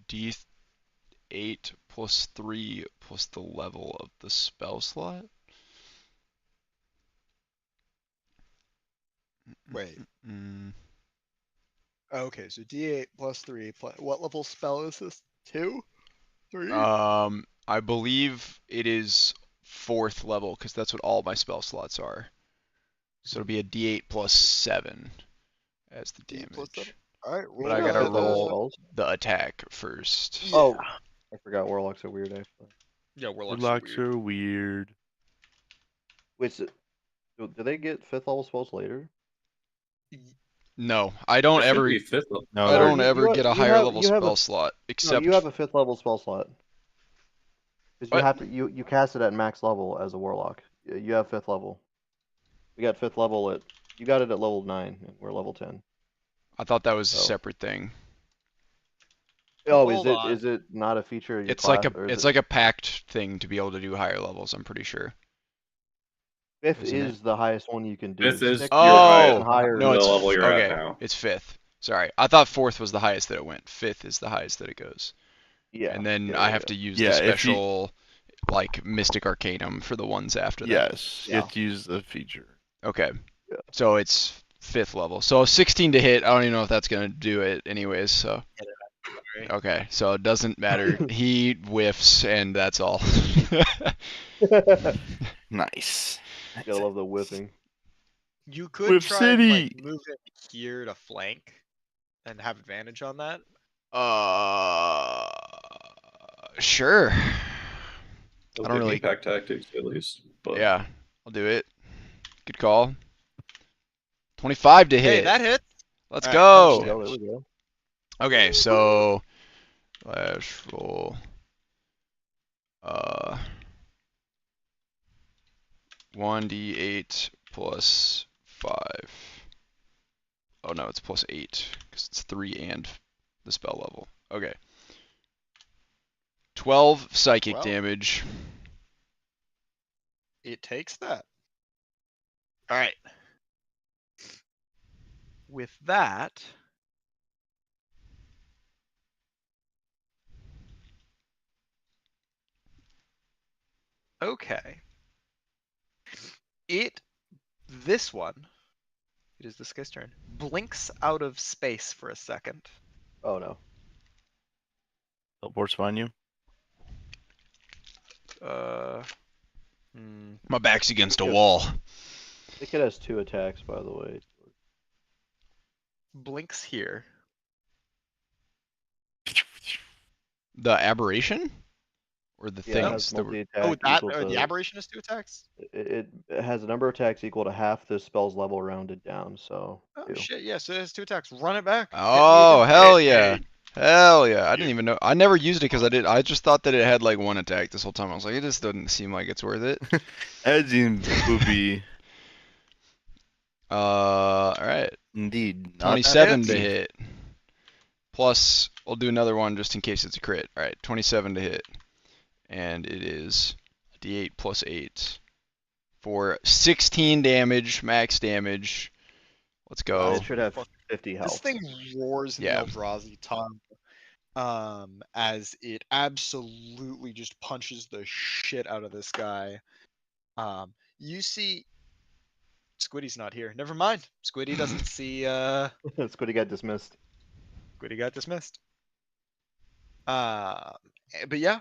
D8 plus 3 plus the level of the spell slot. Wait. Okay, so D8 plus 3. What level spell is this? 2? 3? I believe it is 4th level because that's what all my spell slots are. So it'll be a D8 plus 7 as the D8 plus damage. 7? Alright, But I gotta Fifth level roll spells. the attack first. Oh, I forgot warlocks are weird actually. Yeah, Warlocks Warlocks are weird. are weird. Wait, so, do they get 5th level spells later? No, I don't It should ever. be fifth level. No, I they're- don't ever get a higher level you have spell a- slot No, except. you have a 5th level spell slot. Because you What? have to you cast it at max level as a warlock. You have 5th level. We got 5th level at you got it at level 9 and we're level 10. I thought that was a Oh. separate thing. Oh, Hold on. is it not a feature of your It's like class, a or is it's it... like a pact thing to be able to do higher levels. I'm pretty sure. 5th isn't is the highest one you can do. 5th is 6th your Oh and higher. no, the it's level you're at okay. now. It's 5th. Sorry, I thought 4th was the highest that it went. 5th is the highest that it goes. Yeah. And then yeah, I yeah, have yeah. to use Yeah, the if you- special like Mystic Arcanum for the ones after that. Yes, you Yeah. have to use the feature. Okay. Yeah. So it's 5th level. So 16 to hit. I don't even know if that's gonna do it anyways. So. Right? Okay, so it doesn't matter. He whiffs, and that's all. Nice. Gotta love the whipping. You could Whip try and like City. move it here to flank and have advantage on that. Sure. They'll I don't give me really- pack tactics at least. But Yeah, I'll do it. Good call. 25 to Hey, hit. that hits. Let's Alright, go. There we go. Okay, so let's roll. 1d8 plus 5. Oh no, it's plus 8 because it's 3 and the spell level. Okay. 12 psychic Well. damage. It takes that. Alright. With that. Okay. This one, it is this guy's turn, blinks out of space for a second. Oh no. Teleport's behind you. My back's against a wall. I think it has 2 attacks, by the way. Blinks here. The aberration? Or the Yeah, it things has that were... multi-attack Oh, that equal the to- aberration is 2 attacks? It has a number of attacks equal to half the spell's level rounded down, so Oh 2. shit, yeah, so it has 2 attacks. Run it back. Hit me Oh, again. hell Hit yeah. me. Hell yeah. I didn't even know. I never used it because I just thought that it had like 1 attack this whole time. I was like, it just doesn't seem like it's worth it. That seems poopy. Alright. Indeed. not 27 to happy. hit. Plus, we'll do another one just in case it's a crit. Alright, 27 to hit. And it is d8 plus 8 for 16 damage, max damage. Let's go. It should have fuck. 50 This health. thing roars in Yeah. the Eldrazi tongue. As it absolutely just punches the shit out of this guy. You see Squiddy's not here. Never mind. Squiddy doesn't see Squiddy got dismissed. Squiddy got dismissed. But yeah.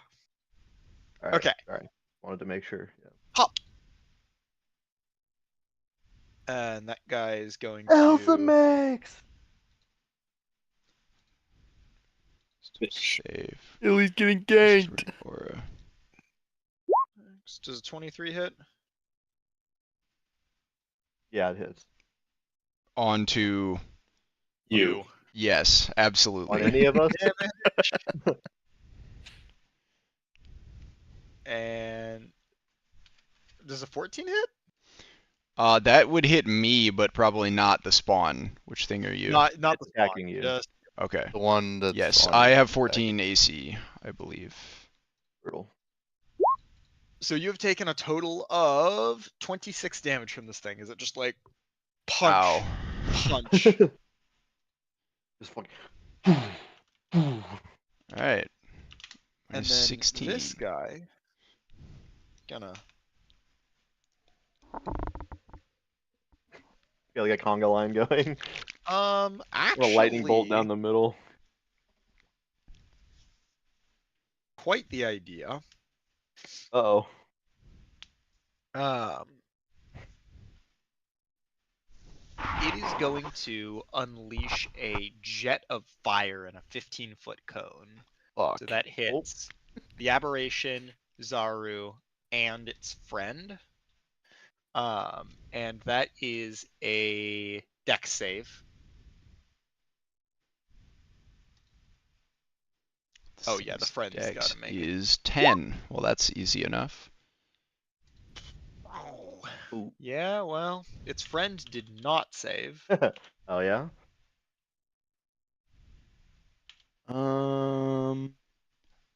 All right, Okay. All right. Wanted to make sure. Yeah. Pop. And that guy is going Illzamaex! Save. Illy's getting Plus ganked. 3 aura. Does a 23 hit? Yeah, it hits. On to. you. Yes, On absolutely. any of us? And does a 14 hit? That would hit me, but probably not the spawn. Which thing are you? Not It's the attacking spawn, you. just Okay. The one that's Yes, on I you. have 14 AC, I believe. Brutal. so you have taken a total of 26 damage from this thing. Is it just like punch, Ow. punch? Just fucking. Alright. And then 16. this guy gonna Got like a conga line going. actually Or a lightning bolt down the middle. quite the idea. Uh-oh. It is going to unleash a jet of fire in a 15-foot cone. Fuck. So that hits the aberration, Zaru, and its friend. And that is a dex save. Oh yeah, the friend's Dex gotta make it. is 10. Well, that's easy enough. Oh. Yeah, well, its friend did not save. Oh yeah?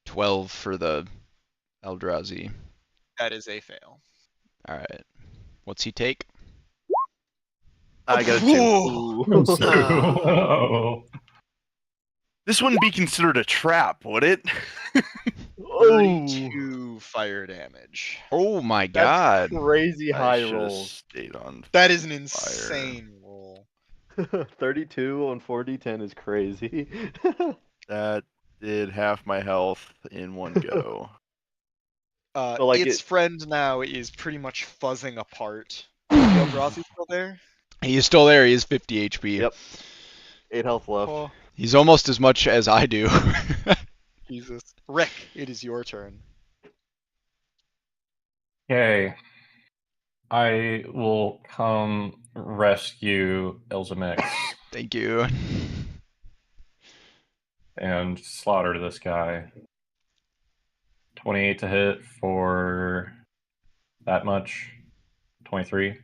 12 for the Eldrazi. That is a fail. Alright. What's he take? I got a 2. Ooh. Oh. This wouldn't be considered a trap, would it? 32 fire damage. Oh my That's god. crazy I high should've rolls. stayed on. That is an fire. insane roll. 32 on 4d10 is crazy. That did half my health in one go. So, like, its it- friend now is pretty much fuzzing apart. Is Eldrazi still there? He is still there. He is 50 HP. Yep. 8 health left. Oh, He's almost as much as I do. Jesus. Rick, it is your turn. Okay. I will come rescue Illzamaex Thank you. and slaughter this guy. 28 to hit for that much. 23.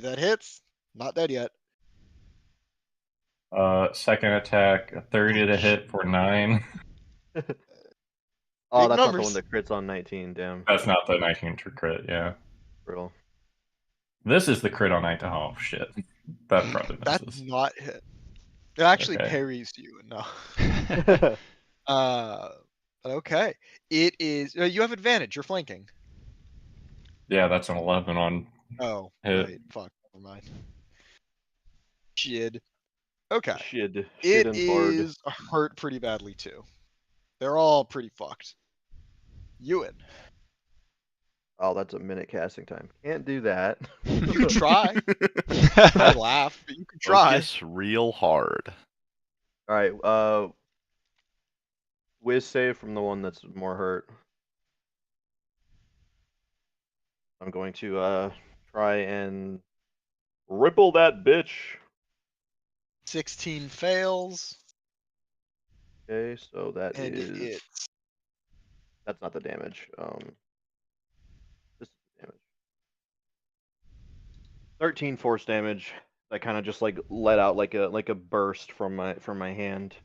That hits. Not dead yet. Second attack, 30 to hit for 9. Oh, Big that's not the numbers. one that crits on 19. Damn. That's not the 19 crit, yeah. Brutal. This is the crit on 19. Oh, shit. That probably That's misses. not hit. It actually Okay. parries you. No. Okay. It is. You have advantage. You're flanking. Yeah, that's an 11 on Oh, hit. right. Fuck. Never mind. Shid. Okay. Shit It and hard. is hurt pretty badly too. They're all pretty fucked. Euwyn. Oh, that's a minute casting time. Can't do that. You can try. I laugh, but you can try. Focus real hard. Alright, whiz save from the one that's more hurt. I'm going to try and ripple that bitch. 16 fails, Okay, so that and is it's that's not the damage. This is the damage. 13 force damage. That kind of just like let out like a burst from my hand.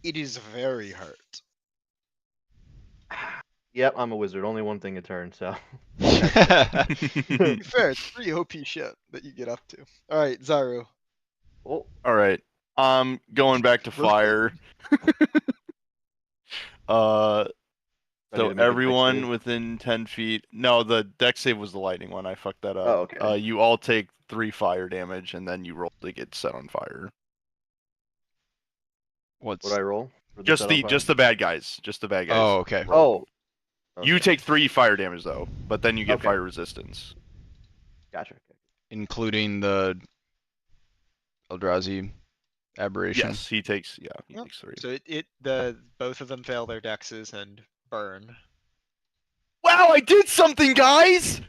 it is very hurt. Yep, I'm a wizard. Only one thing a turn, so. To be fair, it's pretty OP shit that you get up to. All right, Zaru. Oh, All right. Going back to fire. I need to So make a dex everyone save. within 10 feet. No, the dex save was the lightning one. I fucked that up. Oh, okay. You all take 3 fire damage, and then you roll to get set on fire. What's? What I roll? For Just set on the fire? just the bad guys. Just the bad guys. Oh, okay. Oh. You Okay. take 3 fire damage though, but then you get Okay. fire resistance. Gotcha. Okay. Including the Eldrazi aberration. Yes, he takes. Yeah, he Yep. takes 3. So both of them fail their dexes and burn. Wow, I did something, guys!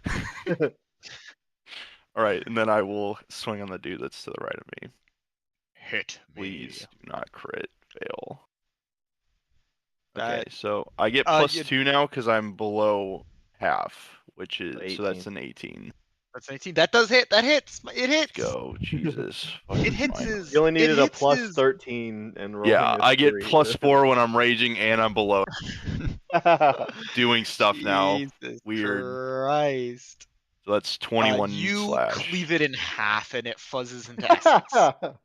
All right, and then I will swing on the dude that's to the right of me. Hit Please do not crit fail. That- Okay, so I get you- +2 now because I'm below half, which is so 18. that's an 18. That's 19. That does hit. That hits. It hits. Let's go. Jesus. It fucking hits fine. his. You only it needed a hits plus his- 13 and rolling Yeah, a I get 3. +4 when I'm raging and I'm below doing stuff now. Jesus Weird. Christ. So that's 21 you slash. cleave it in half and it fuzzes into essence.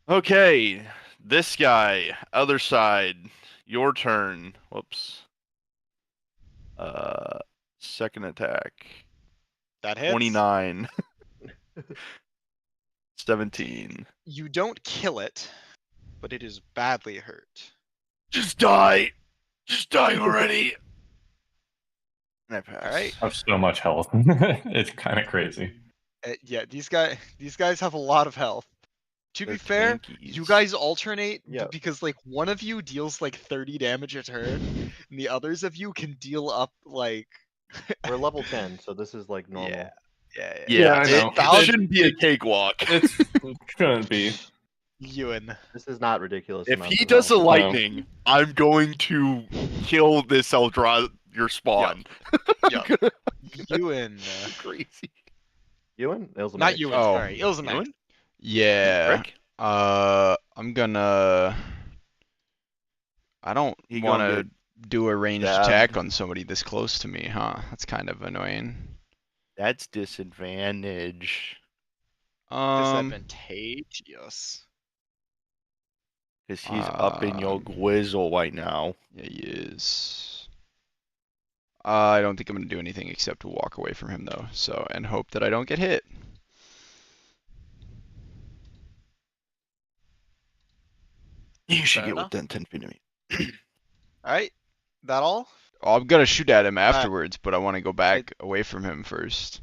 Okay, this guy, other side, your turn. Whoops. Second attack. That hits. 29. 17. You don't kill it, but it is badly hurt. Just die! Just die already! And I pass. All right. I have so much health. It's kind of crazy. Yeah, these guys have a lot of health. To be They're fair, you tankies. guys alternate Yeah. because like one of you deals like 30 damage a turn, and the others of you can deal up like We're level 10, so this is like normal. Yeah. Yeah, I know. it shouldn't be a cakewalk. It shouldn't be. Euwyn. This is not ridiculous. If amounts he of does the health. lightning, I'm going to kill this Eldra your spawn. Yup. Euwyn. Crazy. Euwyn? Illzamaex. Not Euwyn, Oh. sorry. Illzamaex. Euwyn? Yeah. Rick? I'm gonna. I don't He want gonna to do a ranged stabbed. attack on somebody this close to me, huh? That's kind of annoying. That's disadvantage. Disadvantageous. Because he's up in your gwizzle right now. Yeah, he is. I don't think I'm gonna do anything except walk away from him though. So and hope that I don't get hit. You should Fair get enough. within 10 feet of me. Alright. That all? Oh, I'm gonna shoot at him afterwards, but I want to go back away from him first.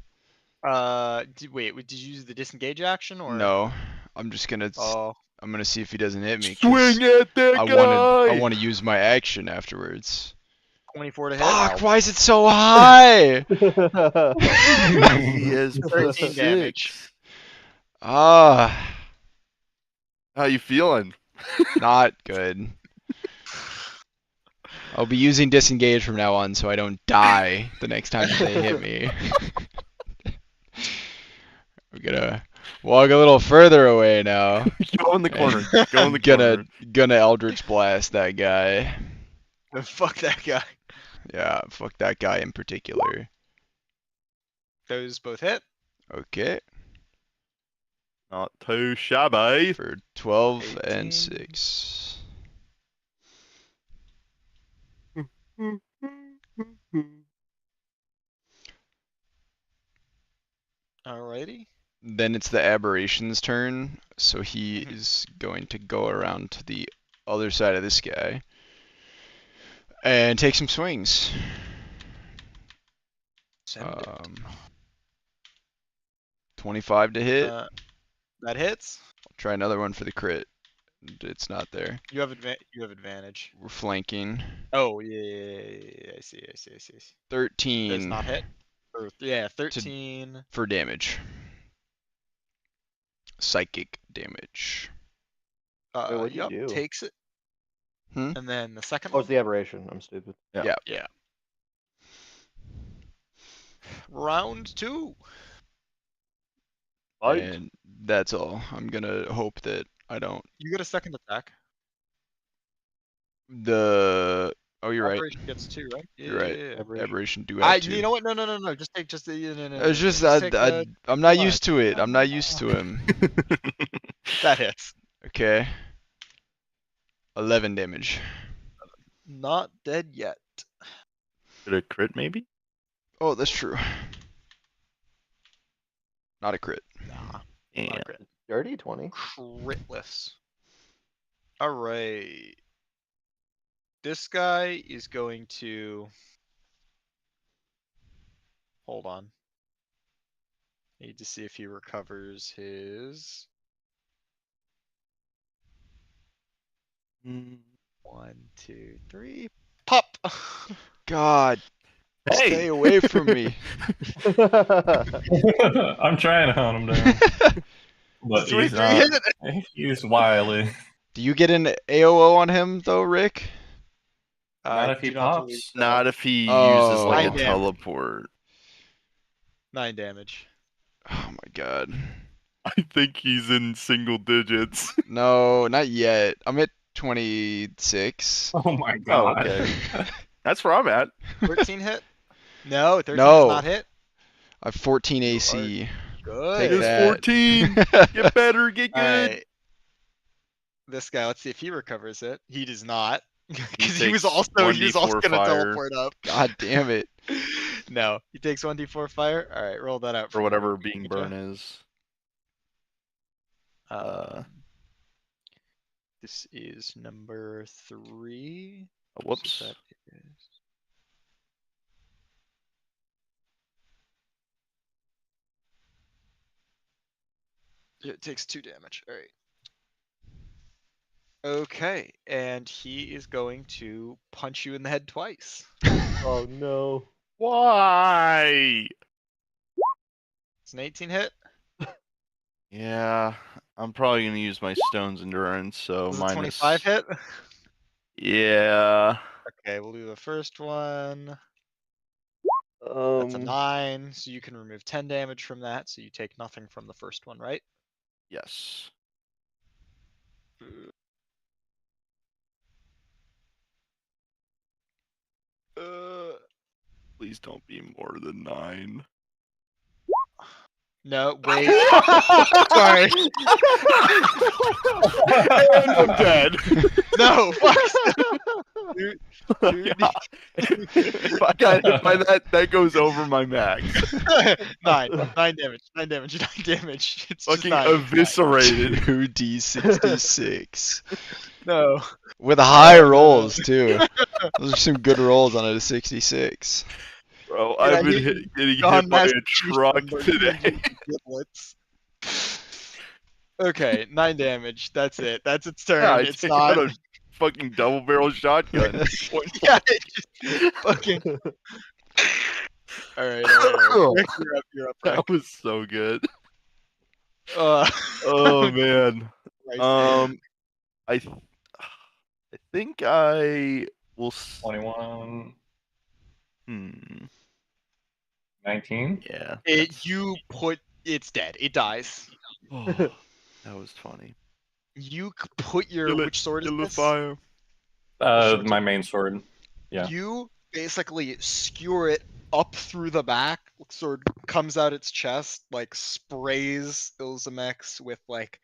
Wait, did you use the disengage action or No, I'm just gonna. Oh, I'm gonna see if he doesn't hit me. 'cause Swing at that I guy! want to use my action afterwards. 24 to hit. Fuck! Why is it so high? He has 13 damage. Ah, How you feeling? not good. I'll be using disengage from now on, so I don't die the next time they hit me. I'm gonna walk a little further away now. Go in the corner. Go in the gonna corner. gonna Eldritch Blast that guy. Fuck that guy. Yeah, fuck that guy in particular. Those both hit. Okay, Not too shabby. for 12 18. and 6. Alrighty. Then it's the aberration's turn, so he Mhm. is going to go around to the other side of this guy and take some swings. Send it. 25 to hit. That hits. I'll try another one for the crit. It's not there. You have advantage. We're flanking. Oh yeah. I see. 13 Does not hit. Yeah, 13. for damage. Psychic damage. Wait, what'd you Yup, do? takes it. Hmm? And then the second Oh, one. it's the aberration. I'm stupid. Yeah. Yeah. Round 2. Fight. And that's all. I'm gonna hope that I don't. You get a second attack. Oh, you're right. Aberration gets 2, right? You're right. Yeah. Aberration do have You know what? No. Just take no. It's just Just take, I'm not come used to it. I'm not used to him. that hits. Okay. 11 damage. Not dead yet. Did a crit maybe? Oh, that's true. Not a crit. Nah. Yeah. Not a crit. Dirty 20. Critless. Alright. This guy is going to... Hold on. Need to see if he recovers his... 1, 2, 3. Pop! God, stay away from me. I'm trying to hunt him down. But 23 hit it. he's wily. Do you get an AOO on him though, Rick? Not if he do not believe pops. so. Not if he Oh. uses like a 9 damage. teleport. 9 damage. Oh my god. I think he's in single digits. No, not yet. I'm at 26. Oh my Oh, god. okay. That's where I'm at. 13 hit? No, 13 No. does not hit. I have 14 You are AC. Good. Take It is that. 14. Get better, get good. Alright. This guy, let's see if he recovers it. He does not. Because he was takes also 1d4 gonna fire. teleport up. God damn it. No. He takes 1d4 fire. Alright, roll that out Or for whatever me, being Ninja. burn is. This is number 3. Oh, whoops. So that is... It takes 2 damage. Alright. Okay, and he is going to punch you in the head twice. Oh no. Why? It's an 18 hit. Yeah, I'm probably gonna use my stone's endurance, so Is it minus 25 hit? Yeah. Okay, we'll do the first one. That's a 9, so you can remove 10 damage from that, so you take nothing from the first one, right? Yes. Please don't be more than 9. No, wait. Sorry. And I'm dead. No, fuck. Dude, Yeah. If I got hit by that, that goes over my max. 9 damage, 9 damage, 9 damage. It's just Fucking 9. eviscerated. 2d66. No. With high rolls, too. Those are some good rolls on a 66. Bro, Dude, I I've been hate getting John hit by a Massachusetts truck number, today. giblets. Okay, 9 damage. That's it. That's its turn. Yeah, I it's take not. out a fucking double barrel shotgun. Yeah, it just fucking. Alright, alright. Rick, you're up, That Rick. was so good. Uh, Oh man. Christ. I think I will. 21, Hmm. 19. Yeah. It's dead. It dies. That was funny. You put your Kill it, which sword is kill the this? fire. My main sword. Yeah. You basically skewer it up through the back. Sword comes out its chest, like sprays Illzamaex with like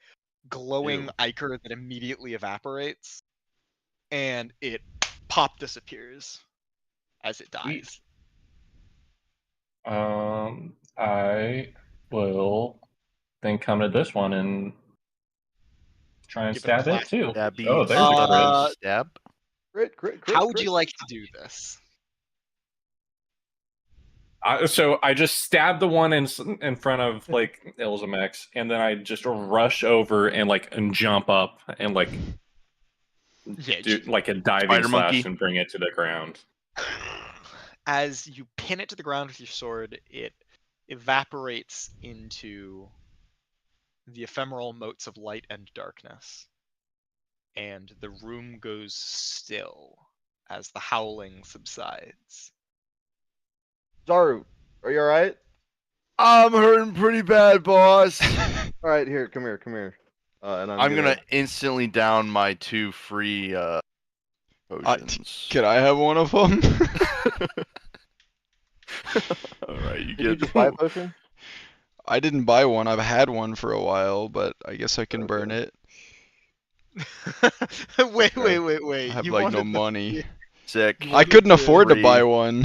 glowing Ew. ichor that immediately evaporates, and it disappears as it dies. I will then come to this one and try and Give it a stab it classic. too. Stabby, Oh, there's a crit. stab. Crit. How would you like to do this? So I just stab the one in front of like Illzamaex, and then I just rush over and jump up and Yeah, do like a diving Spider slash monkey. and bring it to the ground. as you pin it to the ground with your sword, it evaporates into the ephemeral motes of light and darkness. And the room goes still as the howling subsides. Zaru, are you alright? I'm hurting pretty bad, boss. Alright, here, come here. And I'm gonna instantly down my 2 free potions. Can I have one of them? Alright, you Did you get just buy a potion? I didn't buy one. I've had one for a while, but I guess I can burn it. wait. I have You like no wanted the- money. sick. I couldn't afford to buy Free. one.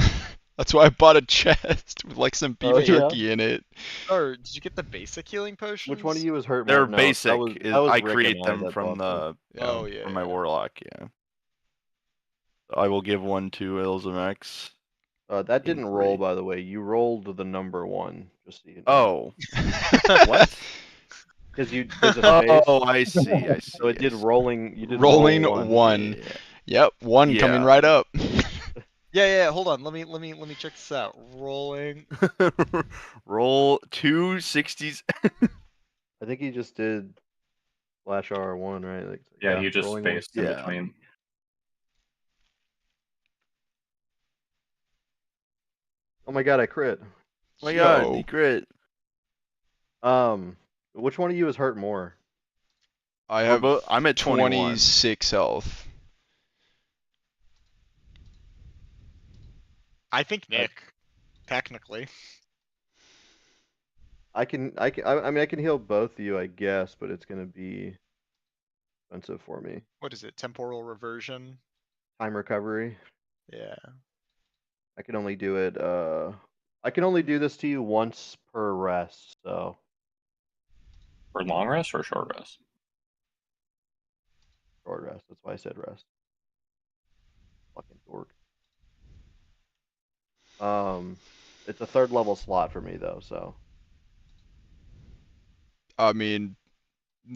That's why I bought a chest with like some beef Oh, yeah? jerky in it. Or did you get the basic healing potions? Which one of you was hurt They're more? No, basic. That was I Rick create and I them that from bought the Oh yeah. from my yeah. warlock. Yeah. I will give one to Illzamaex. That didn't Being roll, free. by the way. You rolled the number 1, just so you know. Oh, what? Because there's a space. Oh, I see. So it did I see. rolling. You did Rolling roll one. Yeah. Yep, one coming Yeah. right up. Yeah. Hold on. Let me check this out. Rolling. Roll 2 60s. I think he just did slash R1, right? Yeah, you just rolling one. spaced in Yeah. between. Oh my god, I crit. Oh my god, Yo. he crit. Which one of you is hurt more? I have I'm at 21. 26 health. I think Nick, technically. I mean, I can heal both of you, I guess, but it's gonna be expensive for me. What is it? Temporal reversion? Time recovery. Yeah. I can only do it. I can only do this to you once per rest. So For long rest or short rest? short rest. That's why I said rest. Fucking dork. It's a 3rd level slot for me though. So I mean,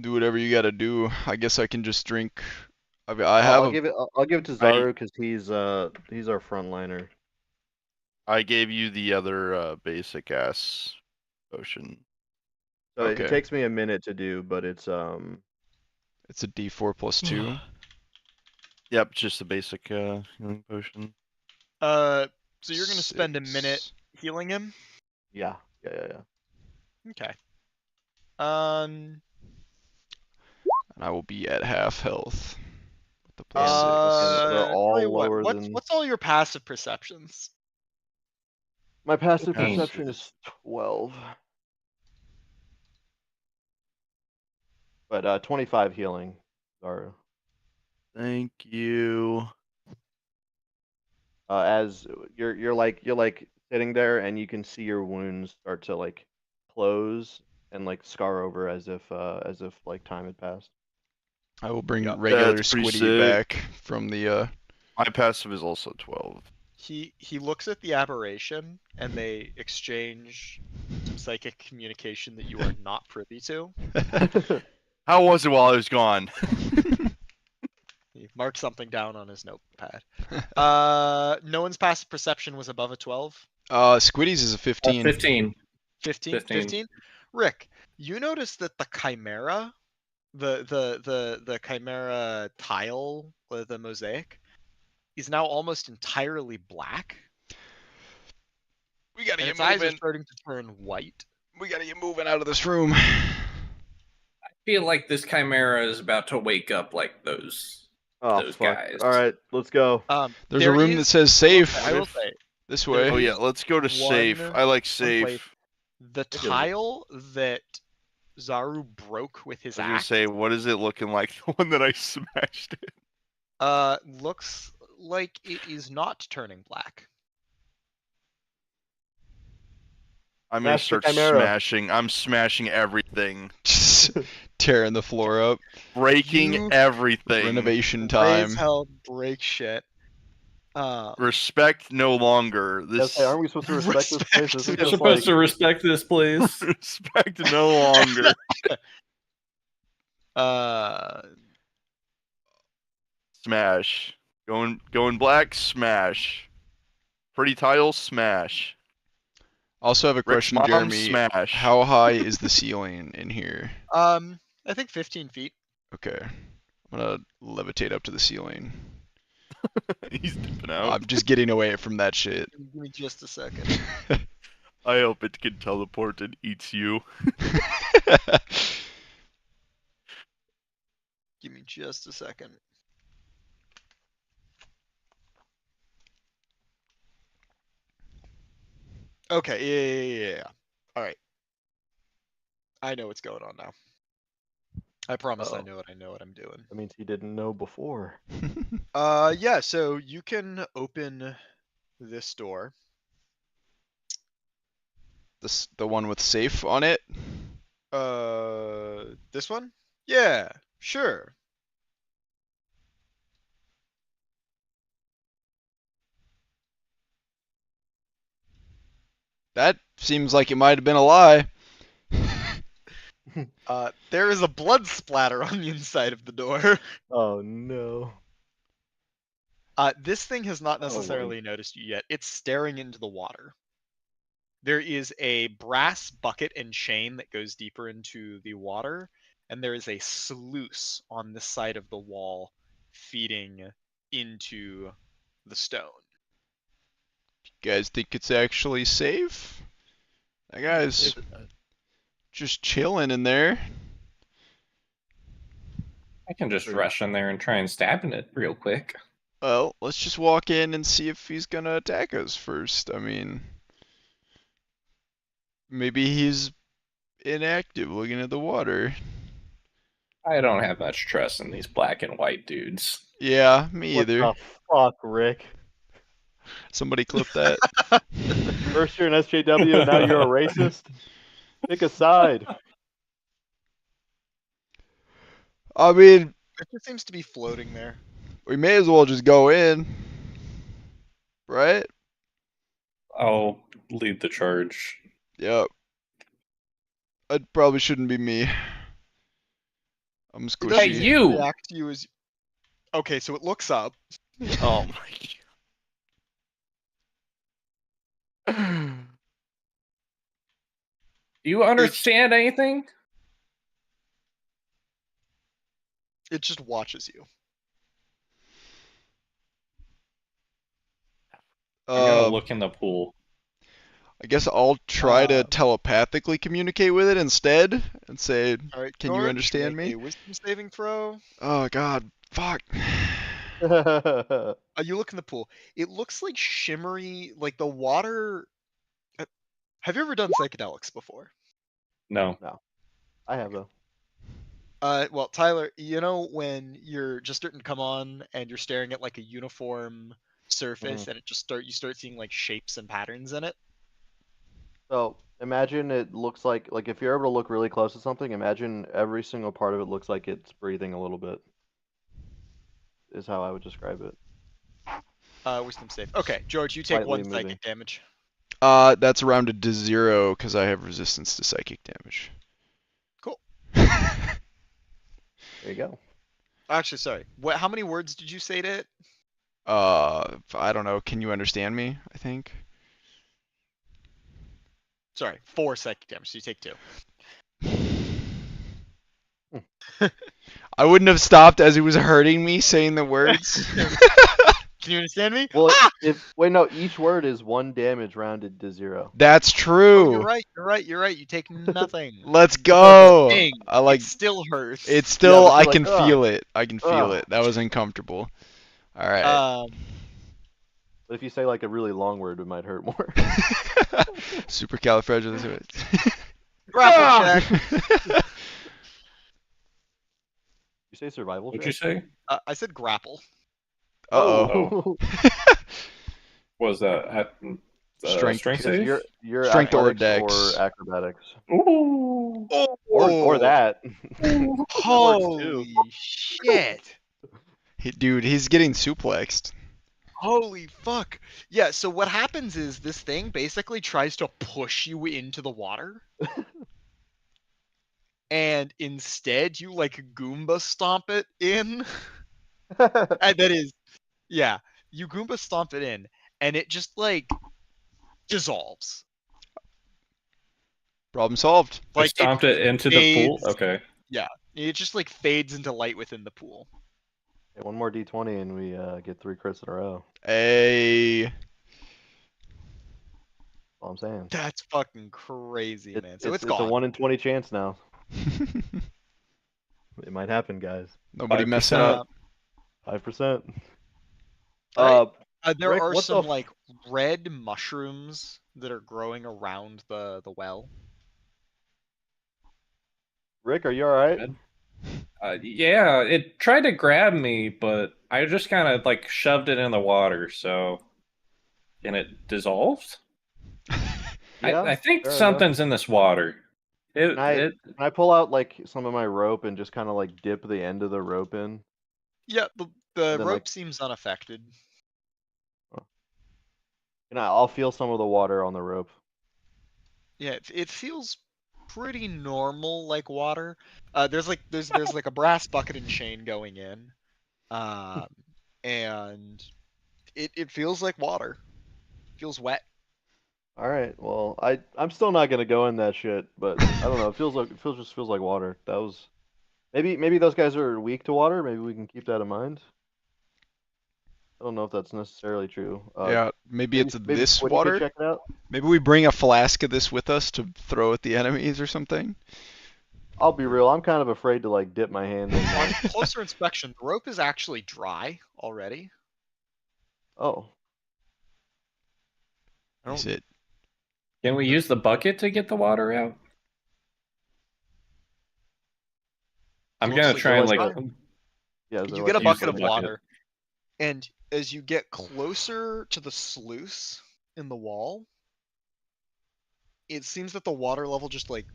do whatever you gotta do. I guess I can just drink. I have I'll give it. I'll give it to Zaru because he's our frontliner. I gave you the other basic ass potion. So Okay. it takes me a minute to do, but it's It's a D4 plus 2. Yep, just the basic healing potion. So you're gonna spend a minute 6. healing him? yeah. Okay. And I will be at half health. With the plus they're 6. all tell you what, lower than- what's all your passive perceptions? My passive Okay. perception is 12. But 25 healing, Zaru. Thank you. As you're like sitting there and you can see your wounds start to like close and like scar over as if like time had passed. I will bring Yep. regular That's pretty Squiddy sick. back from the My passive is also 12. He looks at the aberration and they exchange some psychic communication that you are not privy to. How was it while I was gone? He marked something down on his notepad. No one's passive perception was above a 12. Squiddy's is a 15. 15. 15? 15. 15? Rick, you notice that the chimera, the chimera tile, the mosaic, is now almost entirely black. We gotta And get its eyes are moving. starting to turn white. We gotta get moving out of this room. I feel like this chimera is about to wake up like those Oh Those fuck! guys. All right, let's go. There's a There room that is- says safe. I will say, This there way. Oh is yeah, let's go to safe. one I like someplace- safe. the tile that Zaru broke with his I was gonna axe say, what is it looking like? The one that I smashed it. looks like it is not turning black. I'm gonna Smash the start chimera. smashing. I'm smashing everything, Just tearing the floor up. breaking You- everything. Renovation Raise time. hell, break shit. Respect no longer. This Hey, aren't we supposed to respect this place? This is Respect. You're just supposed like to respect this, please. respect no longer. Smash. Going black. Smash. Pretty tile. Smash. Also have a Rick's question, mom, Jeremy. smash. How high is the ceiling in here? I think 15 feet. Okay. I'm gonna levitate up to the ceiling. He's dipping out. I'm just getting away from that shit. Give me just a second. I hope it can teleport and eats you. Give me just a second. Okay, yeah. All right. I know what's going on now. I promise I Uh-oh. know what I'm doing. that means he didn't know before. Yeah, so you can open this door. The one with safe on it? This one? Yeah, sure. That seems like it might have been a lie. There is a blood splatter on the inside of the door. Oh no. This thing has not Oh, Lord. necessarily noticed you yet. It's staring into the water. There is a brass bucket and chain that goes deeper into the water, and there is a sluice on this side of the wall feeding into the stone. Guys think it's actually safe? That guy's just chilling in there. I can just rush in there and try and stab it real quick. Well, let's just walk in and see if he's gonna attack us first. I mean, maybe he's inactive looking at the water. I don't have much trust in these black and white dudes. Yeah, me What either. the fuck, Rick? Somebody clip that. First you're an SJW, and now you're a racist? Pick a side. I mean, It just seems to be floating there. we may as well just go in. Right? I'll lead the charge. Yep. It probably shouldn't be me. I'm It squishy. doesn't Hey, you! react to you as... Okay, so it looks up. Oh my god. Do you understand anything? It just watches you. I'm gonna look in the pool. I guess I'll try to telepathically communicate with it instead and say, All right, can you George, understand make me? a wisdom saving throw. Oh god, fuck. You look in the pool. It looks like shimmery, like the water. Have you ever done psychedelics before? No. I have though. Well, Tyler, you know when you're just starting to come on and you're staring at like a uniform surface and you start seeing like shapes and patterns in it? So imagine it looks like if you're able to look really close to something, imagine every single part of it looks like it's breathing a little bit. Is how I would describe it. Wisdom save. Okay, George, you take Slightly one moving. psychic damage. That's rounded to 0 because I have resistance to psychic damage. Cool. There you go. Actually, sorry. How many words did you say to it? I don't know. Can you understand me? I think. Sorry, 4 psychic damage. So you take 2. I wouldn't have stopped as he was hurting me saying the words. Can you understand me? Well, wait, no, each word is 1 damage rounded to 0. That's Oh, true. you're right. You're right. You're right. You take nothing. Let's go. Dang, I like. it still hurts. It's still. but I you're can like, feel it. I can feel ugh. it. That was uncomfortable. All right. But if you say like a really long word, it might hurt more. Supercalifragilistic. Grapple check. You say survival What'd check? you say? I said grapple. Uh-oh. Was that Strength. strength Because save? you're Strength or athletics dex. or acrobatics. Ooh. Or that. Holy shit. Dude, he's getting suplexed. Holy fuck. Yeah, so what happens is this thing basically tries to push you into the water. And instead you like Goomba stomp it in. And that is, yeah, you Goomba stomp it in and it just like dissolves. Problem solved. I Like stomped it into the pool? fades- Okay. Yeah, it just like fades into light within the pool. Yeah, one more d20 and we get 3 crits in a row. Hey. That's all I'm saying. That's fucking crazy, man. So it's a gone. 1 in 20 chance now. It might happen, guys. Nobody 5%. messing up. 5%. Alright. There Rick, are what some the like red mushrooms that are growing around the well. Rick, are you alright? Yeah, it tried to grab me, but I just kind of like shoved it in the water, so. And it dissolved? Yeah, I think fair enough. something's in this water. Can I pull out like some of my rope and just kind of like dip the end of the rope in? Yeah, the then, rope like- seems unaffected. And I'll feel some of the water on the rope. Yeah, it feels pretty normal like water. There's like a brass bucket and chain going in, and it feels like water. Feels wet. All right. Well, I'm still not gonna go in that shit, but I don't know. It feels like water. That was maybe those guys are weak to water. Maybe we can keep that in mind. I don't know if that's necessarily true. Yeah, maybe it's maybe this Squiddy could water. check it out. Maybe we bring a flask of this with us to throw at the enemies or something. I'll be real. I'm kind of afraid to like dip my hand in On there. closer inspection, the rope is actually dry already. Oh, I Is don't- it? Can we use the bucket to get the water out? I'm Looks gonna like try and there's like. like yeah. Is there You like get a a use bucket the of bucket. water, and as you get closer to the sluice in the wall, it seems that the water level just like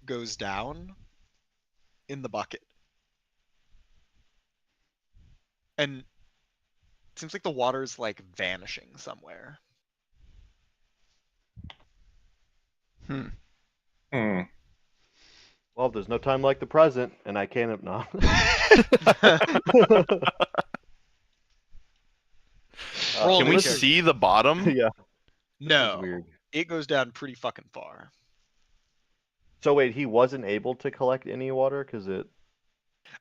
goes down in the bucket. And it seems like the water is like vanishing somewhere. Hmm. Hmm. Well, there's no time like the present, and I can't. No. Roll Can me, we Jared. see the bottom? Yeah. No, Weird. it goes down pretty fucking far. So wait, he wasn't able to collect any water because it.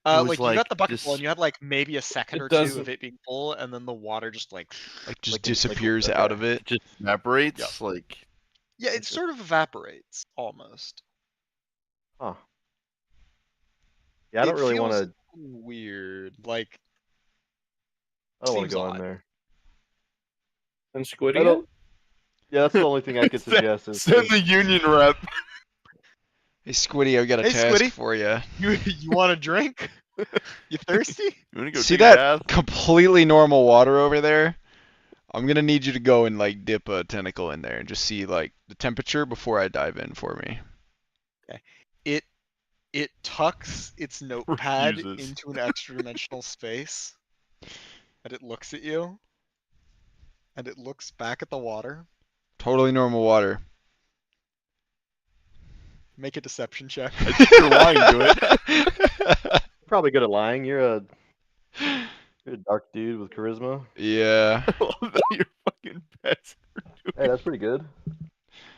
was Like you like got the bucket this- full, and you had like maybe a second It or two doesn't- of it being full, and then the water just like Like just Like- disappears okay. out of it. It just evaporates. Like yeah, it sort of evaporates almost. Huh. Yeah, I don't It really want feels to. weird. Like I don't want seems to go in odd. there. And Squiddy? I don't. Yeah, that's the only thing I could suggest. Is send the union rep. Hey Squiddy, I've got a Hey, task Squiddy. for you. you want a drink? You thirsty? You wanna go See take a that bath? completely normal water over there? I'm gonna need you to go and like dip a tentacle in there and just see like the temperature before I dive in for me. It tucks its notepad Refuses. into an extra dimensional space, and it looks at you, and it looks back at the water. Totally normal water. Make a deception check. I think you're lying to it. Probably good at lying. You're a dark dude with charisma. Yeah. You're fucking best. Hey, that's pretty good.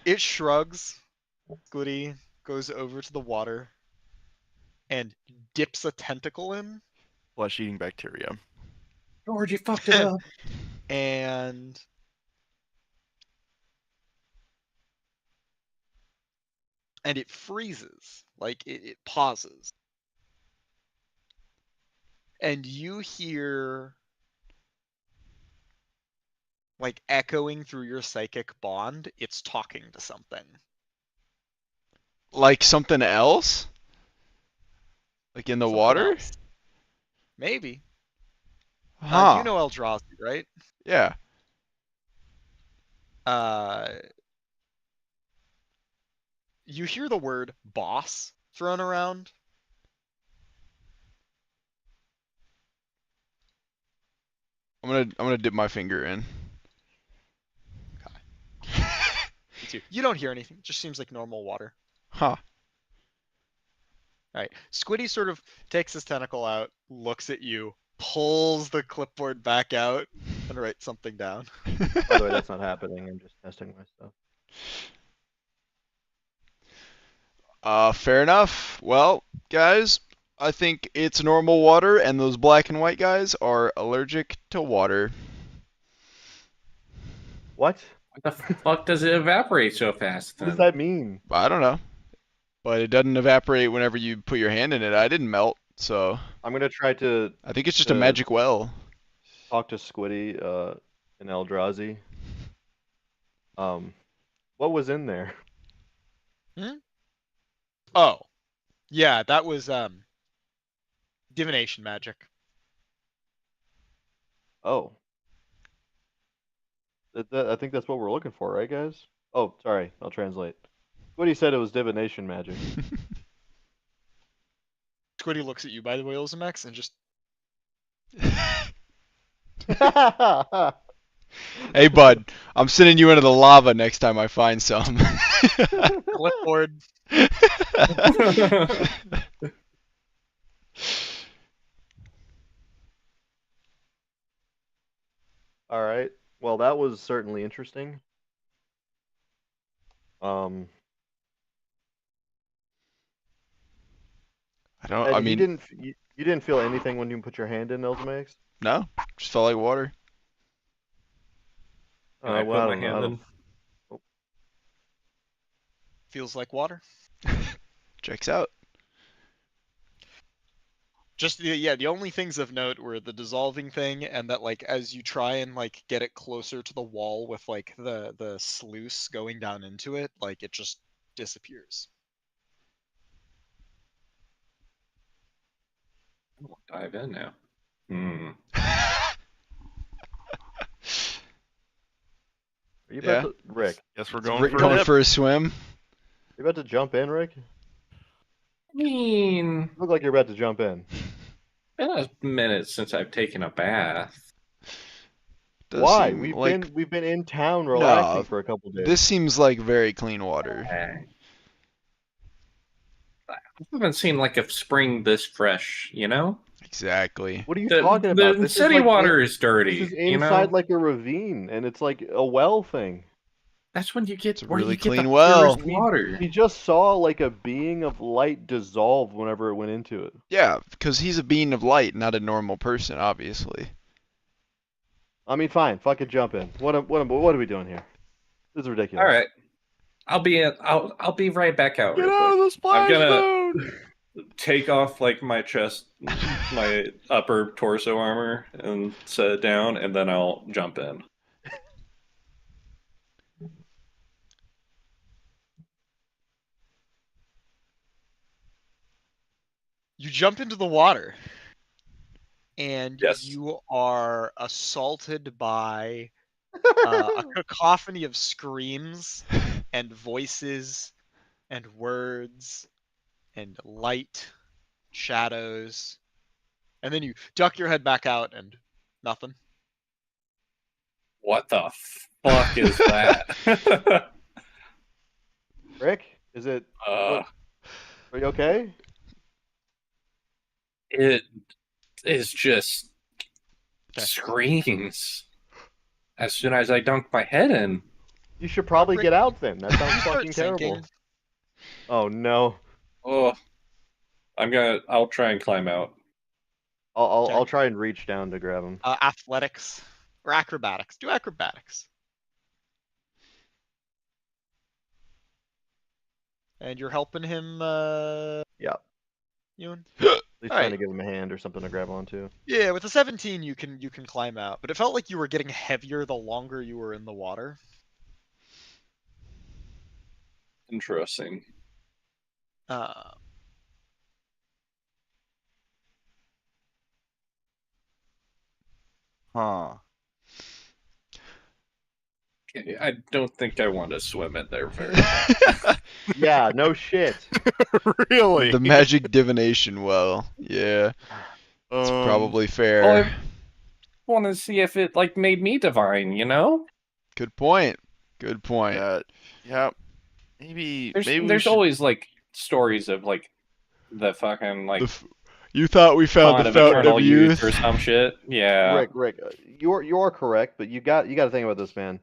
It shrugs. Squiddy goes over to the water and dips a tentacle in, Flesh-eating bacteria. George, you fucked it up. and it freezes. Like it pauses. And you hear like echoing through your psychic bond, it's talking to something. Like something else? Like in the Something water? else. Maybe. Huh. You know Eldrazi, right? Yeah. You hear the word boss thrown around. I'm gonna dip my finger in. Me too. You don't hear anything. It just seems like normal water. Huh. Alright. Squiddy sort of takes his tentacle out, looks at you, pulls the clipboard back out, and writes something down. By the way, that's not happening. I'm just testing my stuff. Fair enough. Well, guys, I think it's normal water, and those black and white guys are allergic to water. What? What the fuck does it evaporate so fast What does then? that mean? I don't know. But it doesn't evaporate whenever you put your hand in it. I didn't melt, so I'm gonna try to I think it's just a magic well. talk to Squiddy in Eldrazi. What was in there? Oh. Yeah, that was divination magic. Oh. I think that's what we're looking for, right, guys? Oh, sorry. I'll translate. Squiddy said it was divination magic. Squiddy looks at you, by the way, Illzamaex, and just Hey, bud, I'm sending you into the lava next time I find some. clipboard. All right. Well, that was certainly interesting. I And mean, you didn't feel anything when you put your hand in Illzamaex? no, just felt like water. Can I well, put I my don't know. I hand don't- in? Feels like water. Checks out. Just the only things of note were the dissolving thing, and that like as you try and like get it closer to the wall with like the sluice going down into it, like it just disappears. I'll dive in now. Hmm. Are you Yeah. about to, Rick? Guess we're Is going Rick for going a dip. for a swim? You about to jump in, Rick? You I mean, look like you're about to jump in. been a minute since I've taken a bath. Does Why? seem We've like been in town relaxing for a couple days. this seems like very clean water. I haven't seen like a spring this fresh, you know? Exactly. What are you talking The about? This city is like water is dirty. This is you inside know? like a ravine, and it's like a well thing. That's when you get It's a where really you get clean the well. purest water. We just saw like a being of light dissolve whenever it went into it. Yeah, because he's a being of light, not a normal person, obviously. I mean, fine, fucking jump in. What are we doing here? This is ridiculous. All right, I'll be right back out. Get real out quick. of the splash gonna- zone! Take off like my chest, my upper torso armor, and set it down, and then I'll jump in. You jump into the water, and Yes. you are assaulted by a cacophony of screams and voices and words and light, shadows, and then you duck your head back out and nothing. What the fuck is that? Rick, is it? uh, Are you okay? it is just Okay. screams as soon as I dunk my head in. You should probably Rick, get out then. That sounds You start fucking terrible. sinking. Oh no. Oh, I'll try and climb out. Okay. I'll try and reach down to grab him. Athletics or acrobatics. Do acrobatics. And you're helping him, Yeah. Euwyn? At least trying to Alright. give him a hand or something to grab onto. Yeah, with a 17 you can climb out, but it felt like you were getting heavier the longer you were in the water. Interesting. Huh. I don't think I want to swim in there very Yeah, no shit. Really? The magic divination well. Yeah, it's probably fair. Well, I want to see if it like made me divine, you know? Good point. Good point. Yeah. Maybe There's we should... always like stories of like the fucking like You thought we found Font the of fountain eternal of youth youth? or some shit. Yeah. Rick, you are correct, but you got to think about this, man.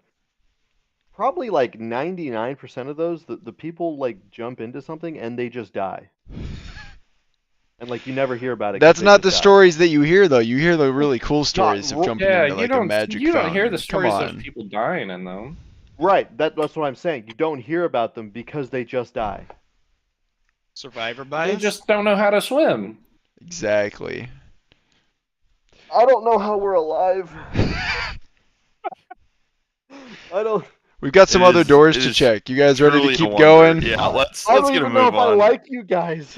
Probably like 99% of those, the people like jump into something and they just die. And like you never hear about it. 'Cause That's they not the just die. stories that you hear, though. You hear the really cool stories of ro- jumping Yeah, into like a magic you don't fountain. hear the Come stories of on. people dying in them. Right, that's what I'm saying. You don't hear about them because they just die. Survivor They bias? just don't know how to swim. Exactly. I don't know how we're alive. I don't. We've got some It other is- doors it to is check. You guys ready to truly a keep wonder. going? Yeah, let's I don't get a even know move if I on. like you guys.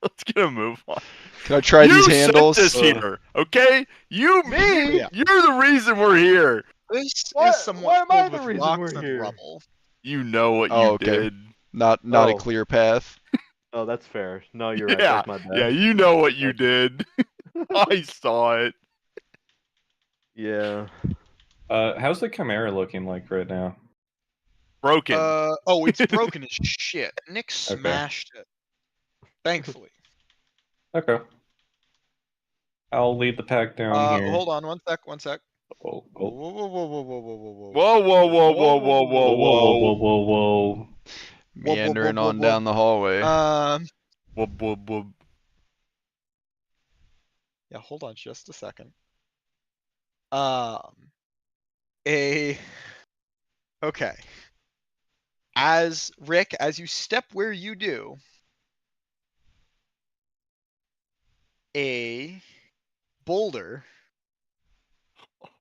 Let's get a move on. Can I try you these sent handles? us here, okay? You, Me? Yeah. you're the reason we're here. This Why- is why somewhat am I filled the with reason rocks we're and here? rubble. You know what Oh, you okay. did. Not a Oh. clear path. Oh, that's fair. No, you're right. Yeah, That's my bad. yeah, you know what you did. I saw it. Yeah. How's the Chimera looking like right now? Broken. Oh, it's broken as shit. Nick Okay. smashed it. Thankfully. Okay. I'll lead the pack down here. Hold on, one sec. Oh, Whoa, oh. whoa, whoa, whoa, whoa, whoa, whoa, whoa, whoa. Whoa, whoa, whoa, whoa, whoa, whoa, whoa. whoa. Meandering whoa, on whoa. down the hallway. Whoop, whoop, whoop. Yeah, hold on just a second. Okay. As Rick, as you step where you do, a boulder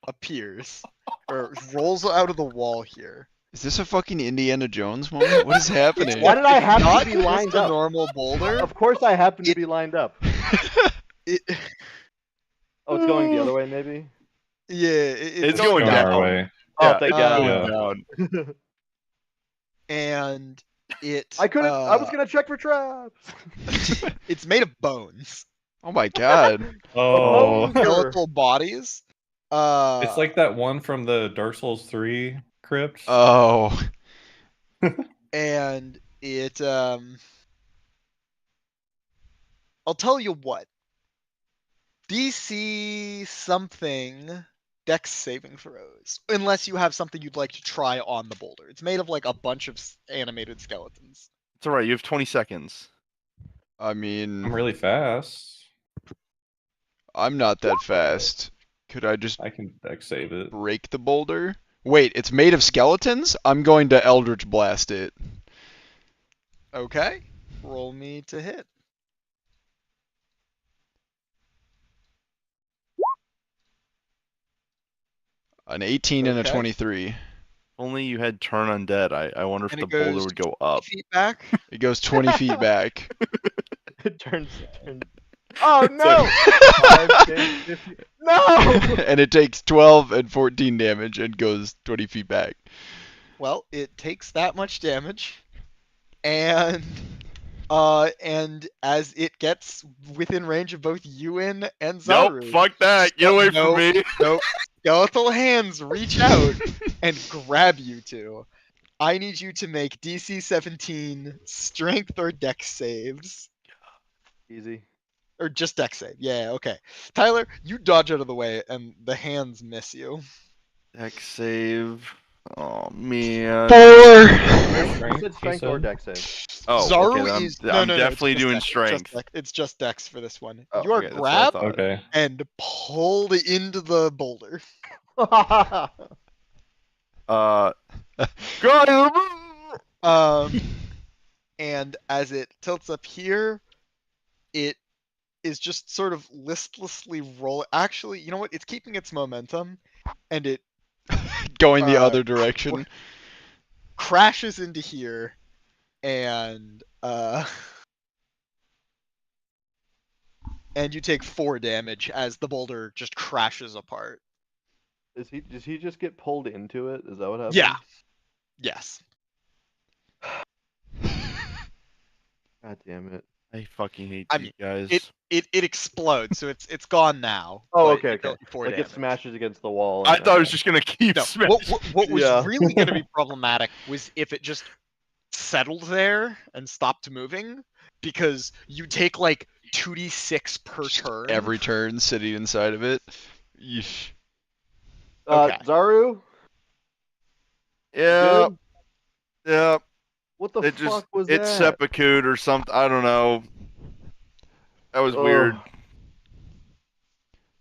appears or rolls out of the wall here. Is this a fucking Indiana Jones moment? What is happening? Why did I have Not to be just lined a up? normal boulder. Of course I happen to It- be lined up. It, Oh, it's going the other way, maybe? yeah, It's going going Going down. our way. Oh, Yeah, thank it's God. going Yeah. down. and it. I couldn't. I was gonna check for traps. It's made of bones, Oh my god. Oh. Sure. skeletal bodies. It's like that one from the Dark Souls 3 crypt. Oh. And it. I'll tell you what. DC something dex saving throws, unless you have something you'd like to try on the boulder. It's made of like a bunch of animated skeletons. It's alright, you have 20 seconds. I I'm mean, really fast. I'm not that fast. Could I just I can deck save it. break the boulder? Wait, it's made of skeletons? I'm going to Eldritch Blast it. Okay, roll me to hit. An 18 and a Okay. 23. Only you had turn undead. I wonder if And the it goes boulder would go up. Feet back. It goes 20 feet back. It turns. Oh no! 5, 10, 50. No! And it takes 12 and 14 damage and goes 20 feet back. Well, it takes that much damage, and as it gets within range of both Euwyn and Zaru, Nope, fuck that. Get away No, from me. Nope. Skeletal hands reach out and grab you two. I need you to make DC 17 strength or dex saves. Easy. Or just dex save. Yeah, okay. Tyler, you dodge out of the way and the hands miss you. Dex save. Oh man. 4! You Strength, said he strength or said? dex save. Oh, Zaru okay, is I'm no, definitely it's just doing dex, strength. It's just dex for this one. Oh, You are okay, that's what I grabbed thought. Okay. and pulled into the boulder. Guys, And as it tilts up here, it is just sort of listlessly roll. Actually, you know what? It's keeping its momentum, and it Going the other direction. crashes into here, and and you take 4 damage as the boulder just crashes apart. Does he just get pulled into it? Is that what happened? Yeah. Yes. God damn it. I fucking hate I you mean, guys. It explodes, so it's gone now. Oh, but okay, it dealt okay. you 4 Like it damage. smashes against the wall. I and- thought it was just gonna keep No, smashing. what was Yeah. really going to be problematic was if it just settled there and stopped moving, because you take like 2d6 per turn. Every turn sitting inside of it. Yeesh. Okay. Zaru? Yeah, Good? yeah. What the It fuck just was it's that? seppuku'd or something. I don't know. That was Oh. weird.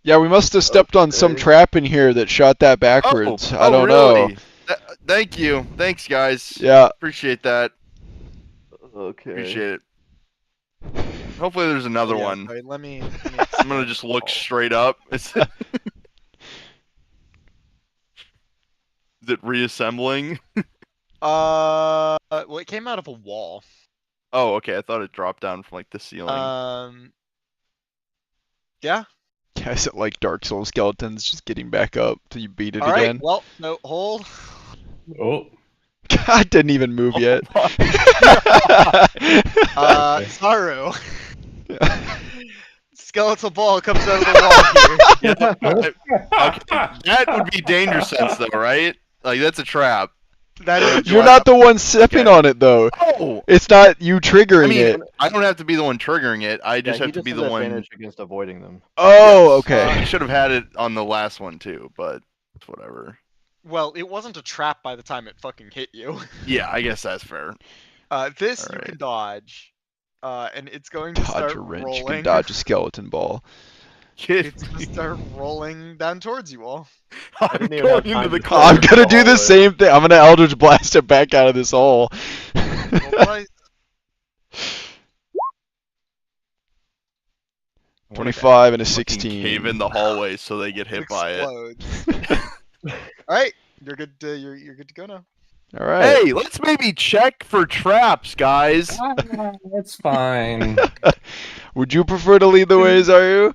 Yeah, we must have stepped on some Okay. trap in here that shot that backwards. I don't really? know. Thank you. Thanks, guys. Yeah. Appreciate that. Okay. Appreciate it. Hopefully, there's another Yeah, one. sorry, let me I'm gonna just look straight up. Is it reassembling? well, it came out of a wall. Oh, okay. I thought it dropped down from like the ceiling. Yeah. Guys that like Dark Souls skeletons just getting back up till you beat it All right. again. Well, no, hold. Oh. God didn't even move yet. Zaru. Skeletal ball comes out of the wall here. Okay, that would be danger sense, though, right? Like that's a trap. That is. You're not the one stepping Okay. on it though. Oh, It's not you triggering I mean, it. I don't have to be the one triggering it. I just Yeah, have he to be has the one. advantage against avoiding them. Oh, Yes. okay. I should have had it on the last one too, but it's whatever. Well, it wasn't a trap by the time it fucking hit you. Yeah, I guess that's fair. This you Alright. can dodge, and it's going to Dodge start a wrench, you rolling. can dodge a skeleton ball. Kid, It's gonna start rolling down towards you all. I I'm didn't even have going time into the to corner. I'm into gonna the do the hallway. same thing. I'm gonna Eldritch Blast it back out of this hole. Roll dice. 25 and a Fucking 16. cave in the hallway so they get It hit by it. explodes. All right, you're good. You're good to go now. All right. Hey, let's maybe check for traps, guys. That's fine. Would you prefer to lead the way, Zaru?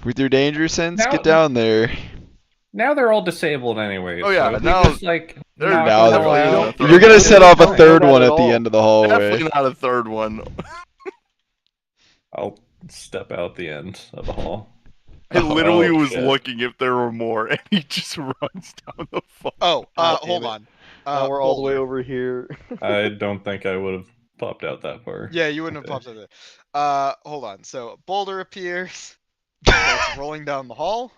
With your danger sense, Now- get down there. Now they're all disabled anyway. Oh, yeah, so if now we just like they're knock now them all they're- out. they're- You're gonna set off a Don't third know that one at at the all. end of the hallway. Definitely not a third one. I'll step out the end of the hall. I literally was shit. looking if there were more, and he just runs down the fuck. Oh, God hold damn it. on. Now we're all the way Boulder. over here. I don't think I would have popped out that far. Yeah, you wouldn't Okay. have popped up there. Hold on. So Boulder appears. Starts rolling down the hall.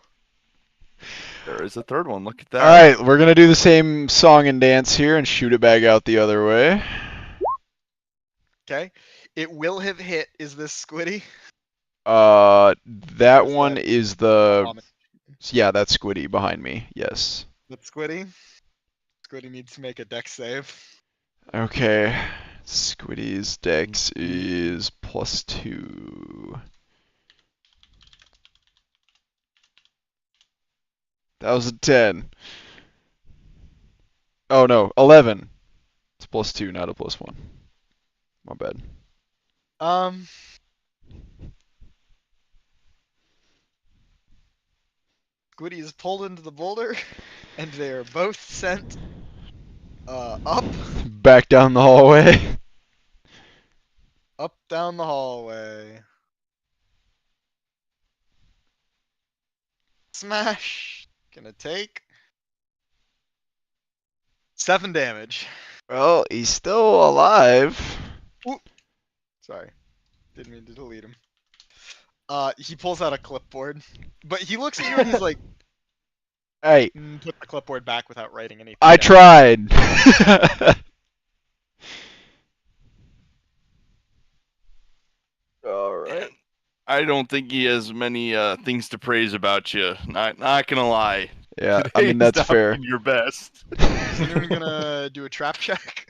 There is a third one. Look at that. All right, we're gonna do the same song and dance here and shoot it back out the other way. Okay. It will have hit. Is this Squiddy? That Is one that- is the Vomit. yeah, that's Squiddy behind me. Yes. That's Squiddy. Squiddy needs to make a dex save. Okay. Squiddy's dex is +2. That was a 10. Oh no, 11. It's +2, not a +1. My bad. Squiddy is pulled into the boulder, and they are both sent up, Back down the hallway. up down the hallway. Smash. Gonna take 7 damage. Well, he's still alive. Sorry, didn't mean to delete him. He pulls out a clipboard, but he looks at you and he's like, Hey, put the clipboard back without writing anything. I down." tried. All right. I don't think he has many things to praise about you. Not gonna lie. Yeah, I mean Today's that's not fair. been your best, Is anyone gonna do a trap check?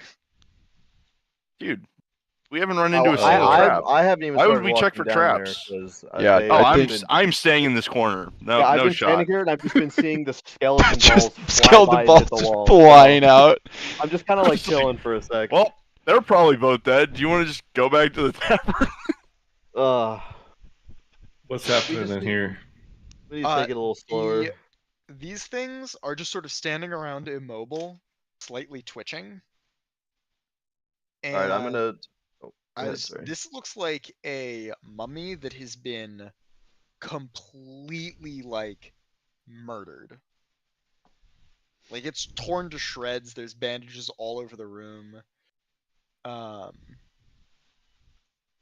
dude. We haven't run into Oh, a single trap. I haven't even Why would started we check walking for down there traps? 'cause, Yeah, they Oh, have I been- I'm staying in this corner. No, yeah, I've no been shot. standing here and I've just been seeing the skeleton balls Just fly skeleton by balls and hit the just wall. flying out. I'm just kind of like chilling for a sec. Well, they're probably both dead. Do you want to just go back to the tavern? What's We happening just in need- here? Please take it a little slower. These things are just sort of standing around immobile, slightly twitching. And All right, I'm gonna. Oh, go ahead, as sorry. this looks like a mummy that has been completely like murdered. Like it's torn to shreds. There's bandages all over the room.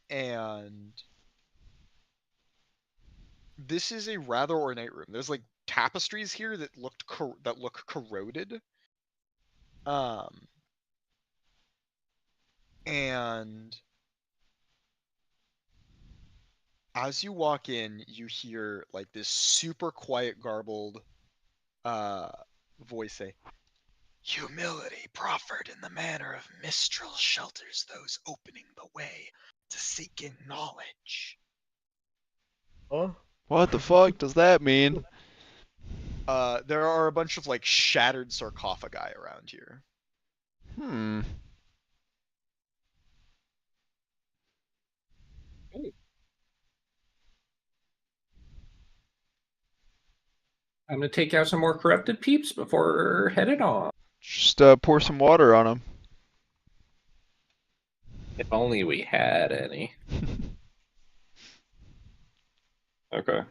And this is a rather ornate room. There's like tapestries here that look corroded. And as you walk in, you hear like this super quiet, garbled voice say, "Humility proffered in the manner of mistral shelters those opening the way to seeking knowledge." Huh? What the fuck does that mean? There are a bunch of like shattered sarcophagi around here. Hmm. I'm gonna take out some more corrupted peeps before we're headed on. Just pour some water on him. If only we had any. Okay.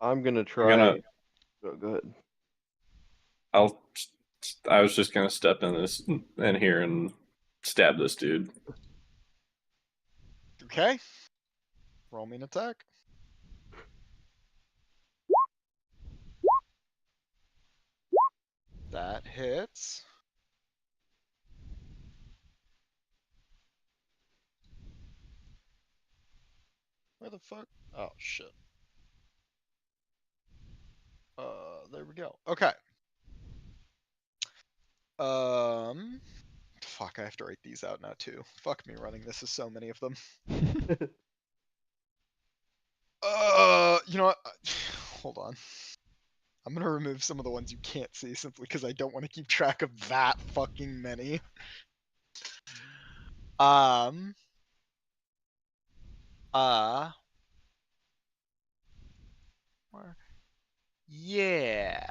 I'm gonna try. gonna- Go ahead. I was just gonna step in here and stab this dude. Okay. Roll me an attack. That hits. Where the fuck? Oh shit. there we go. Okay. Fuck, I have to write these out now too. Fuck me running this is so many of them. You know what? Hold on. I'm gonna remove some of the ones you can't see simply because I don't want to keep track of that fucking many. Yeah.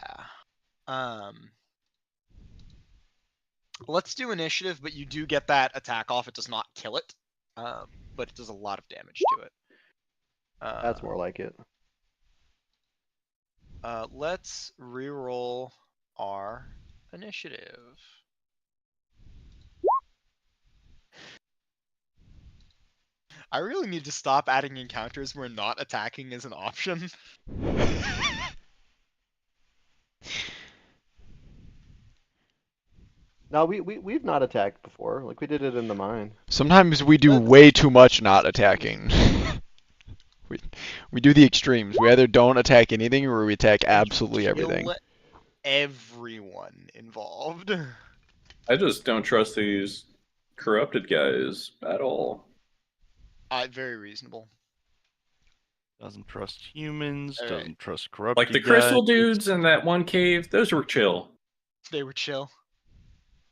Let's do initiative, but you do get that attack off. It does not kill it, but it does a lot of damage to it. That's more like it. Let's reroll our initiative. I really need to stop adding encounters where not attacking is an option. No, we've not attacked before. Like we did it in the mine. Sometimes we do way too much not attacking. we do the extremes. We either don't attack anything or we attack absolutely everything. Kill everyone involved. I just don't trust these corrupted guys at all. Very reasonable. Doesn't trust humans. All right. Doesn't trust corrupted Like the crystal guys. dudes in that one cave, those were chill. They were chill.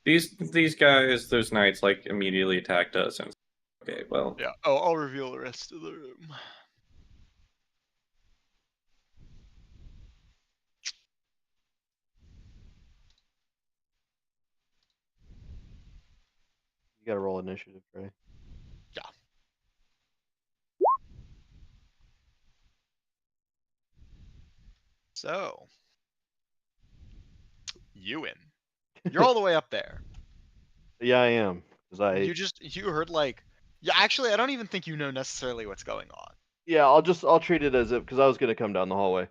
These guys, those knights, like immediately attacked us. And okay, well, Yeah. Oh, I'll reveal the rest of the room. You gotta roll initiative, right? Yeah. So, Euwyn, you're all the way up there. Yeah, I am. Cause You heard like, yeah. Actually, I don't even think you know necessarily what's going on. yeah, I'll treat it as if because I was gonna come down the hallway.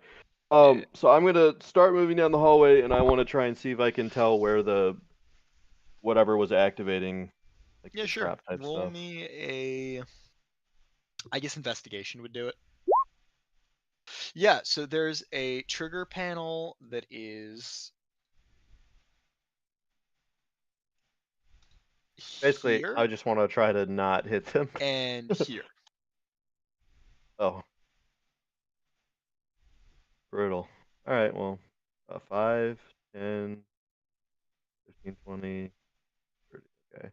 Yeah. So I'm gonna start moving down the hallway, and I want to try and see if I can tell where the whatever was activating. Like Yeah, the sure. trap type Roll stuff. me a. I guess investigation would do it. Yeah, so there's a trigger panel that is Basically, here I just want to try to not hit them. and here. Oh, brutal. All right, well, 5, 10, 15, 20, 30. Okay.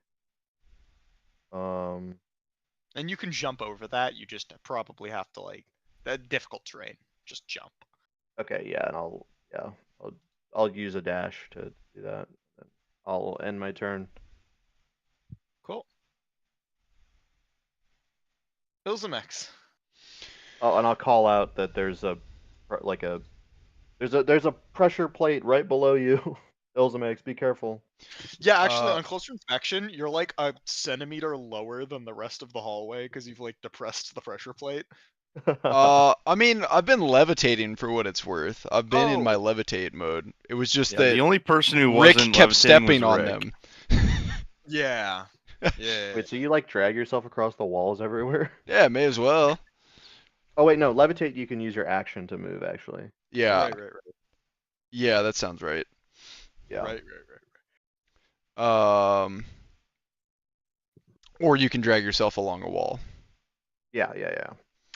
And you can jump over that. You just probably have to like that difficult terrain. Just jump. Okay, yeah, and I'll use a dash to do that. I'll end my turn. Cool. Illzamaex. Oh, and I'll call out that there's a pressure plate right below you. Illzamaex, be careful. Yeah, actually, on closer inspection, you're like a centimeter lower than the rest of the hallway because you've like depressed the pressure plate. I mean, I've been levitating for what it's worth. I've been in my Oh. levitate mode. It was just Yeah, that the only person who Rick wasn't kept levitating stepping was on Rick. them. Yeah. Yeah. Wait, so you like drag yourself across the walls everywhere? Yeah, may as well. Oh wait, no, levitate you can use your action to move actually. Yeah, Right. yeah, that sounds right. Yeah. Right. Or you can drag yourself along a wall. Yeah.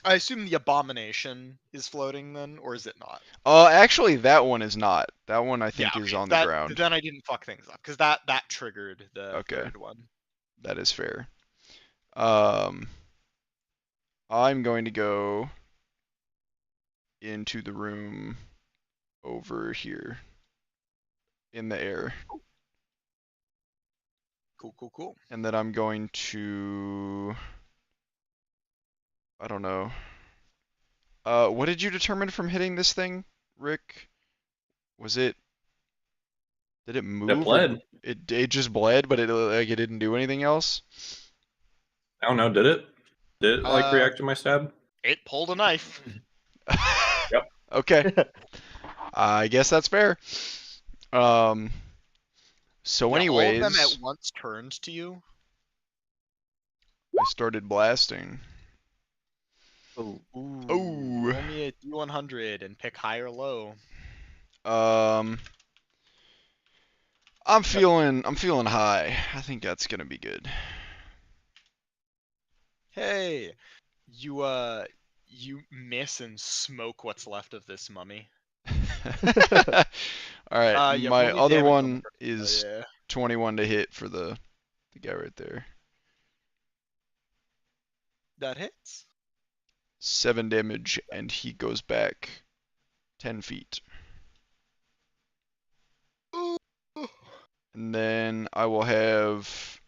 I assume the abomination is floating then, or is it not? Actually, that one is not. That one I think is okay, on the ground. Then I didn't fuck things up because that triggered the Okay. third one. That is fair. I'm going to go into the room over here in the air. Cool. And then I'm going to, I don't know. What did you determine from hitting this thing, Rick? Did it move? it bled. It just bled, but it didn't do anything else? I don't know, did it? Did it like react to my stab? It pulled a knife. Yep. Okay. I guess that's fair. So Yeah, anyways, all of them at once turned to you. I started blasting. Ooh. Ooh. Ooh. Roll me a D100 and pick high or low. I'm feeling high. I think that's gonna be good. Hey, you you miss and smoke what's left of this mummy. All right, Yeah, my roll me other damage on the one first. is Yeah, 21 to hit for the guy right there. that hits. 7 damage, and he goes back 10 feet. Ooh. And then I will have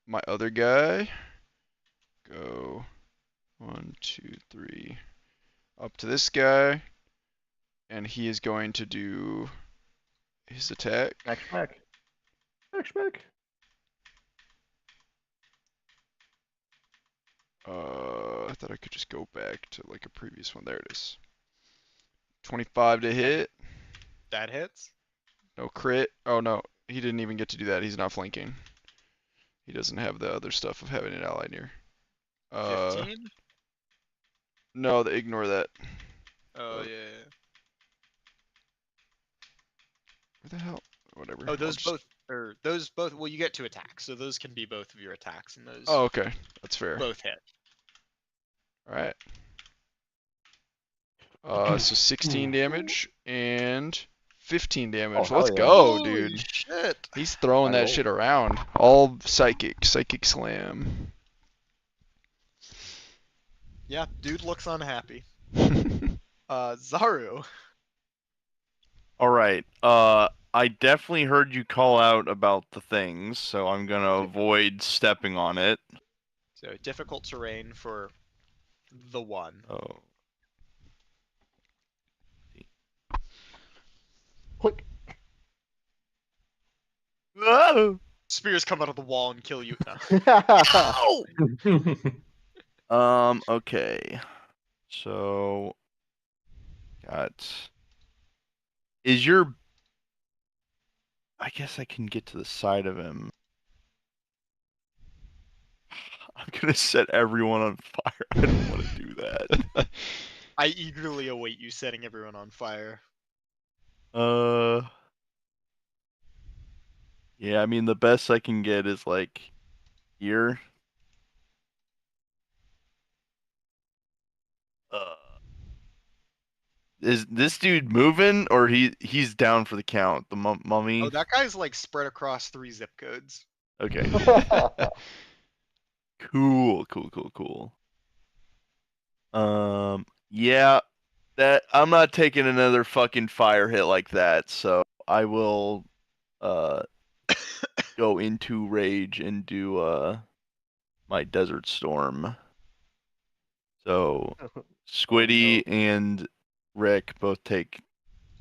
my other guy go 1, 2, 3 up to this guy, and he is going to do his attack. Smack, smack. Smack, smack. I thought I could just go back to like a previous one. There it is. 25 to hit. That hits. No crit. Oh no, he didn't even get to do that. He's not flanking. He doesn't have the other stuff of having an ally near. 15. No, ignore that. Oh uh, yeah. Where the hell? Whatever. Oh, I'll those just- both, or those both. Well, you get 2 attacks, so those can be both of your attacks, and those Oh, okay. That's fair. both hit. Alright. So 16 damage and 15 damage. Oh, hell Let's yeah. go, Holy dude. shit! He's throwing I that rolled. shit around. All psychic slam. Yeah, dude looks unhappy. Zaru. All right. I definitely heard you call out about the things, so I'm gonna avoid stepping on it. So difficult terrain for the one. Oh. Click. Oh! Spears come out of the wall and kill you. No. Okay. So is your I guess I can get to the side of him. I'm gonna set everyone on fire. I don't want to do that. I eagerly await you setting everyone on fire. Yeah, I mean the best I can get is like here. Is this dude moving or he's down for the count? The mummy. Oh, that guy's like spread across 3 zip codes. Okay. Cool. Yeah, that I'm not taking another fucking fire hit like that, so I will go into rage and do my desert storm. So Squiddy and Rick both take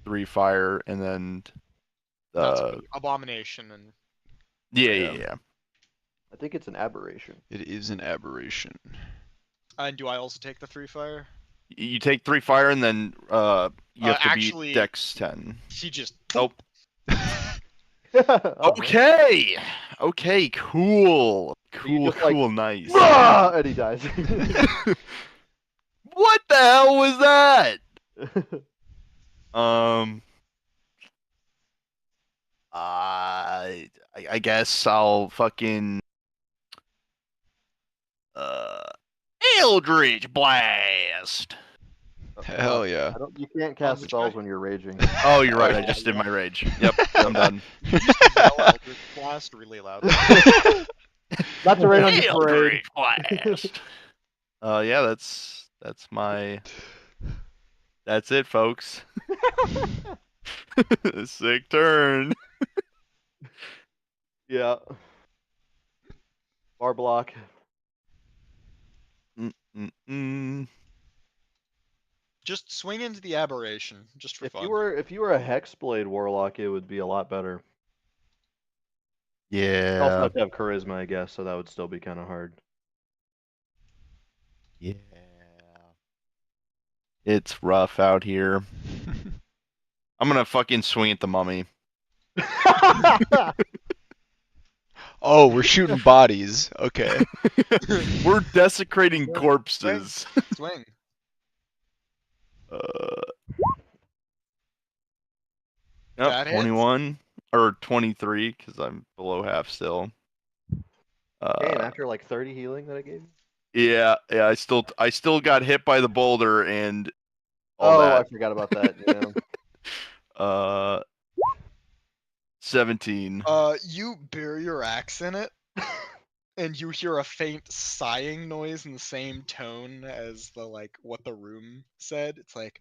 3 fire, and then That's abomination and yeah. I think it's an aberration. It is an aberration. and do I also take the 3 fire? You take 3 fire, and then you have to actually- beat Dex 10. He just Oh. Oh, Okay. Okay. Cool. you just, like, Nice. ah, and he dies. What the hell was that? I guess I'll fucking Eldritch Blast. Hell yeah. You can't cast which spells guy? when you're raging. Oh, you're right. I yeah, just did yeah. my rage. Yep, I'm done. You just yell Eldritch Blast really loud. Not to rain on your parade. Eldritch Blast. Yeah, that's it, folks. Sick turn. Yeah. Bar block. Just swing into the aberration, just for If fun. you were a Hexblade warlock, it would be a lot better. You also Yeah. have to have charisma, I guess, so that would still be kind of hard. Yeah. It's rough out here. I'm gonna fucking swing at the mummy. Oh, we're shooting bodies. Okay. We're desecrating Swing. corpses. Swing. Yep, That hits. 21 or 23 because I'm below half still. Damn, after like 30 healing that I gave you? Yeah, I still got hit by the boulder and all Oh, I that. forgot about that. Yeah. 17. You bury your axe in it, and you hear a faint sighing noise in the same tone as the what the room said. It's like,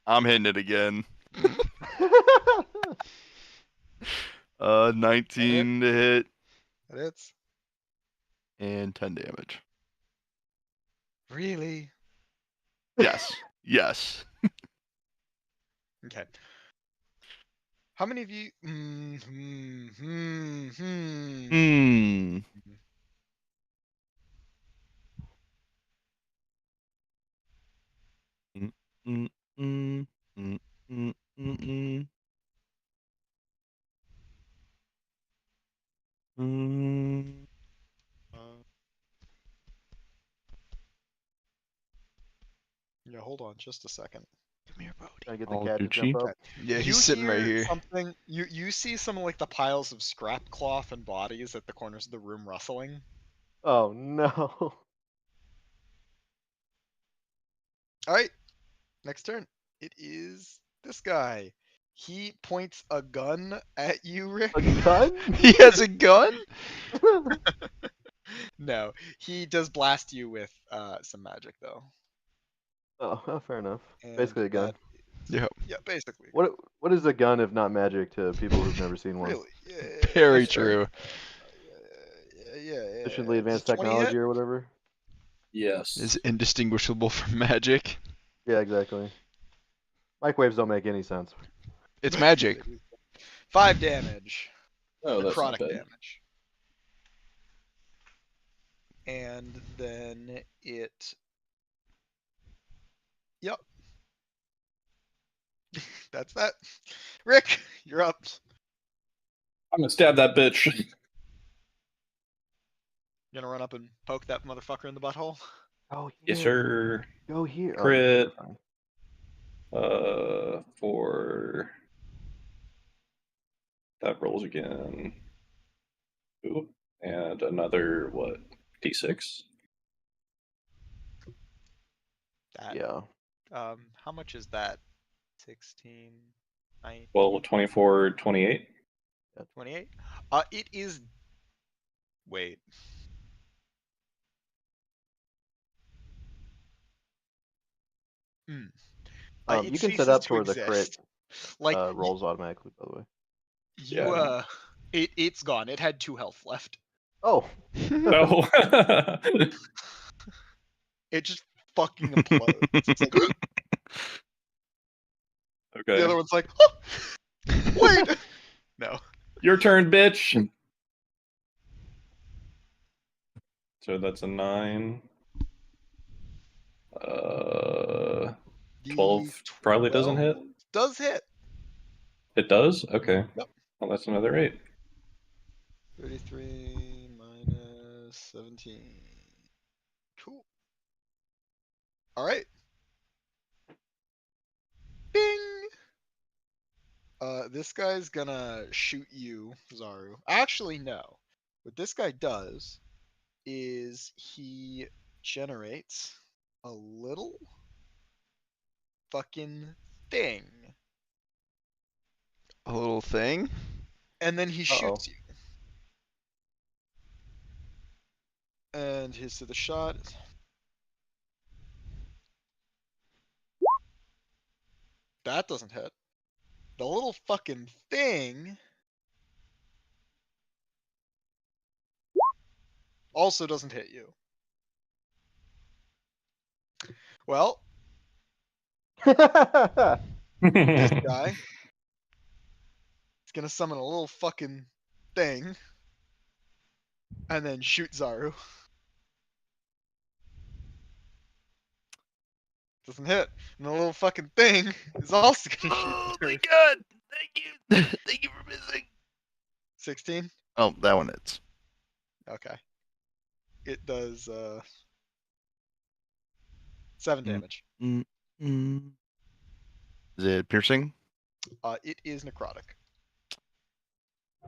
I'm hitting it again. 19 to hit that hits. and 10 damage. Really? Yes. Yes. Okay. How many of you? Hmm. Mm, mm, mm, mm, mm, mm, mm. Mm. Yeah, hold on just a second. Come here, Bodhi. Trying to get the All cat to jump Gucci. up. Yeah, he's You sitting right hear here. something. You see some of the piles of scrap cloth and bodies at the corners of the room rustling. Oh no. All right, next turn. It is this guy. He points a gun at you, Rick. A gun? He has a gun? No, he does blast you with some magic though. Oh, fair enough. And Basically a gun. that Yep. Yeah, basically. What is a gun if not magic to people who've never seen one? Really? Yeah, Very that's fair. true. Yeah. Sufficiently Does advanced 20 hit? technology or whatever? Yes. Is indistinguishable from magic. Yeah, exactly. Microwaves don't make any sense. It's magic. 5 damage. Oh, that's not Necrotic bad. damage. And then it. Yep. That's that. Rick, you're up. I'm gonna stab that bitch. You gonna run up and poke that motherfucker in the butthole? Oh, Yes, sir. Go here. Oh, Crit. you're fine. For that rolls again. Ooh. And another what? D6. That. Yeah. How much is that? 16, 19, Well, 24, 28. 28? It is. Wait. It You can set ceases up to to where the crit exist. Like rolls automatically, by the way. it's gone. It had 2 health left. Oh. No. It just fucking implodes. It's like, Okay. the other one's like, oh, wait. No. Your turn, bitch. So that's a 9. 12 probably doesn't hit. Does hit. It does? Okay. Yep. Well, that's another 8. 33 minus 17. Cool. All right. Bing. This guy's gonna shoot you, Zaru. Actually, no. What this guy does is he generates a little fucking thing, A little thing? and then he Uh-oh. shoots you. And his to the shot. That doesn't hit. The little fucking thing also doesn't hit you. Well, this guy is gonna summon a little fucking thing and then shoot Zaru. Doesn't hit. And the little fucking thing is also gonna shoot Oh Zaru. my god! Thank you! Thank you for missing! 16? Oh, that one hits. Okay. It does 7 damage. Is it piercing? It is necrotic.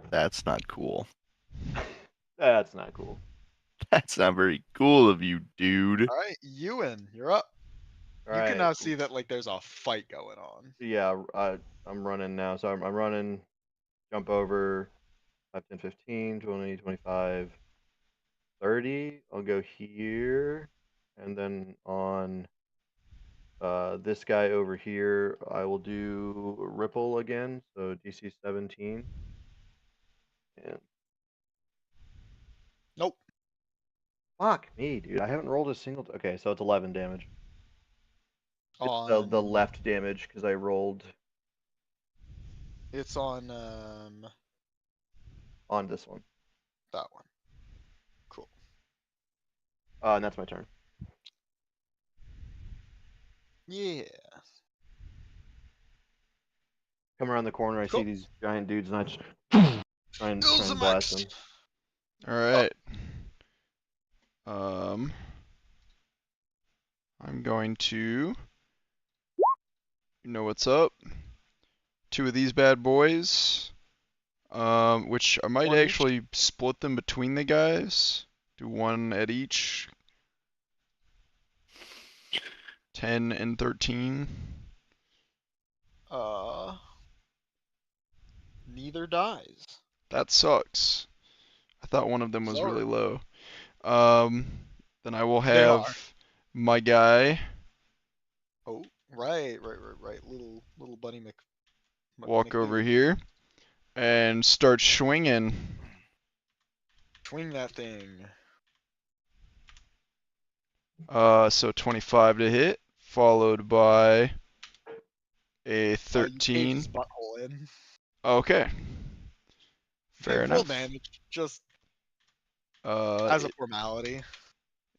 That's not cool. That's not cool. That's not very cool of you, dude. All right, Euwyn, you're up. All You can right. now see that like there's a fight going on. Yeah, I'm running now. So I'm running, jump over 5, 10, 15, 20, 25, 30. I'll go here. And then on this guy over here, I will do ripple again. So DC 17. And Nope. fuck me, dude. I haven't rolled a single. Okay, so it's 11 damage. It's On the left damage because I rolled It's on on this one. that one. Cool. And that's my turn. Yeah. Come around the corner, I Cool. see these giant dudes, and I just try and blast them. All right. I'm going to. You know what's up? 2 of these bad boys. Which I might One each? actually split them between the guys. Do 1 at each. 10 and 13. Neither dies. That sucks. I thought one of them was really Zaru. low. Then I will They are. have my guy Oh, right. Little bunny walk over McDoo. here and start swinging. Swing that thing. So 25 to hit, followed by a You caved 13. his butthole in. Okay. Fair Take full enough. damage, just Uh, as a formality.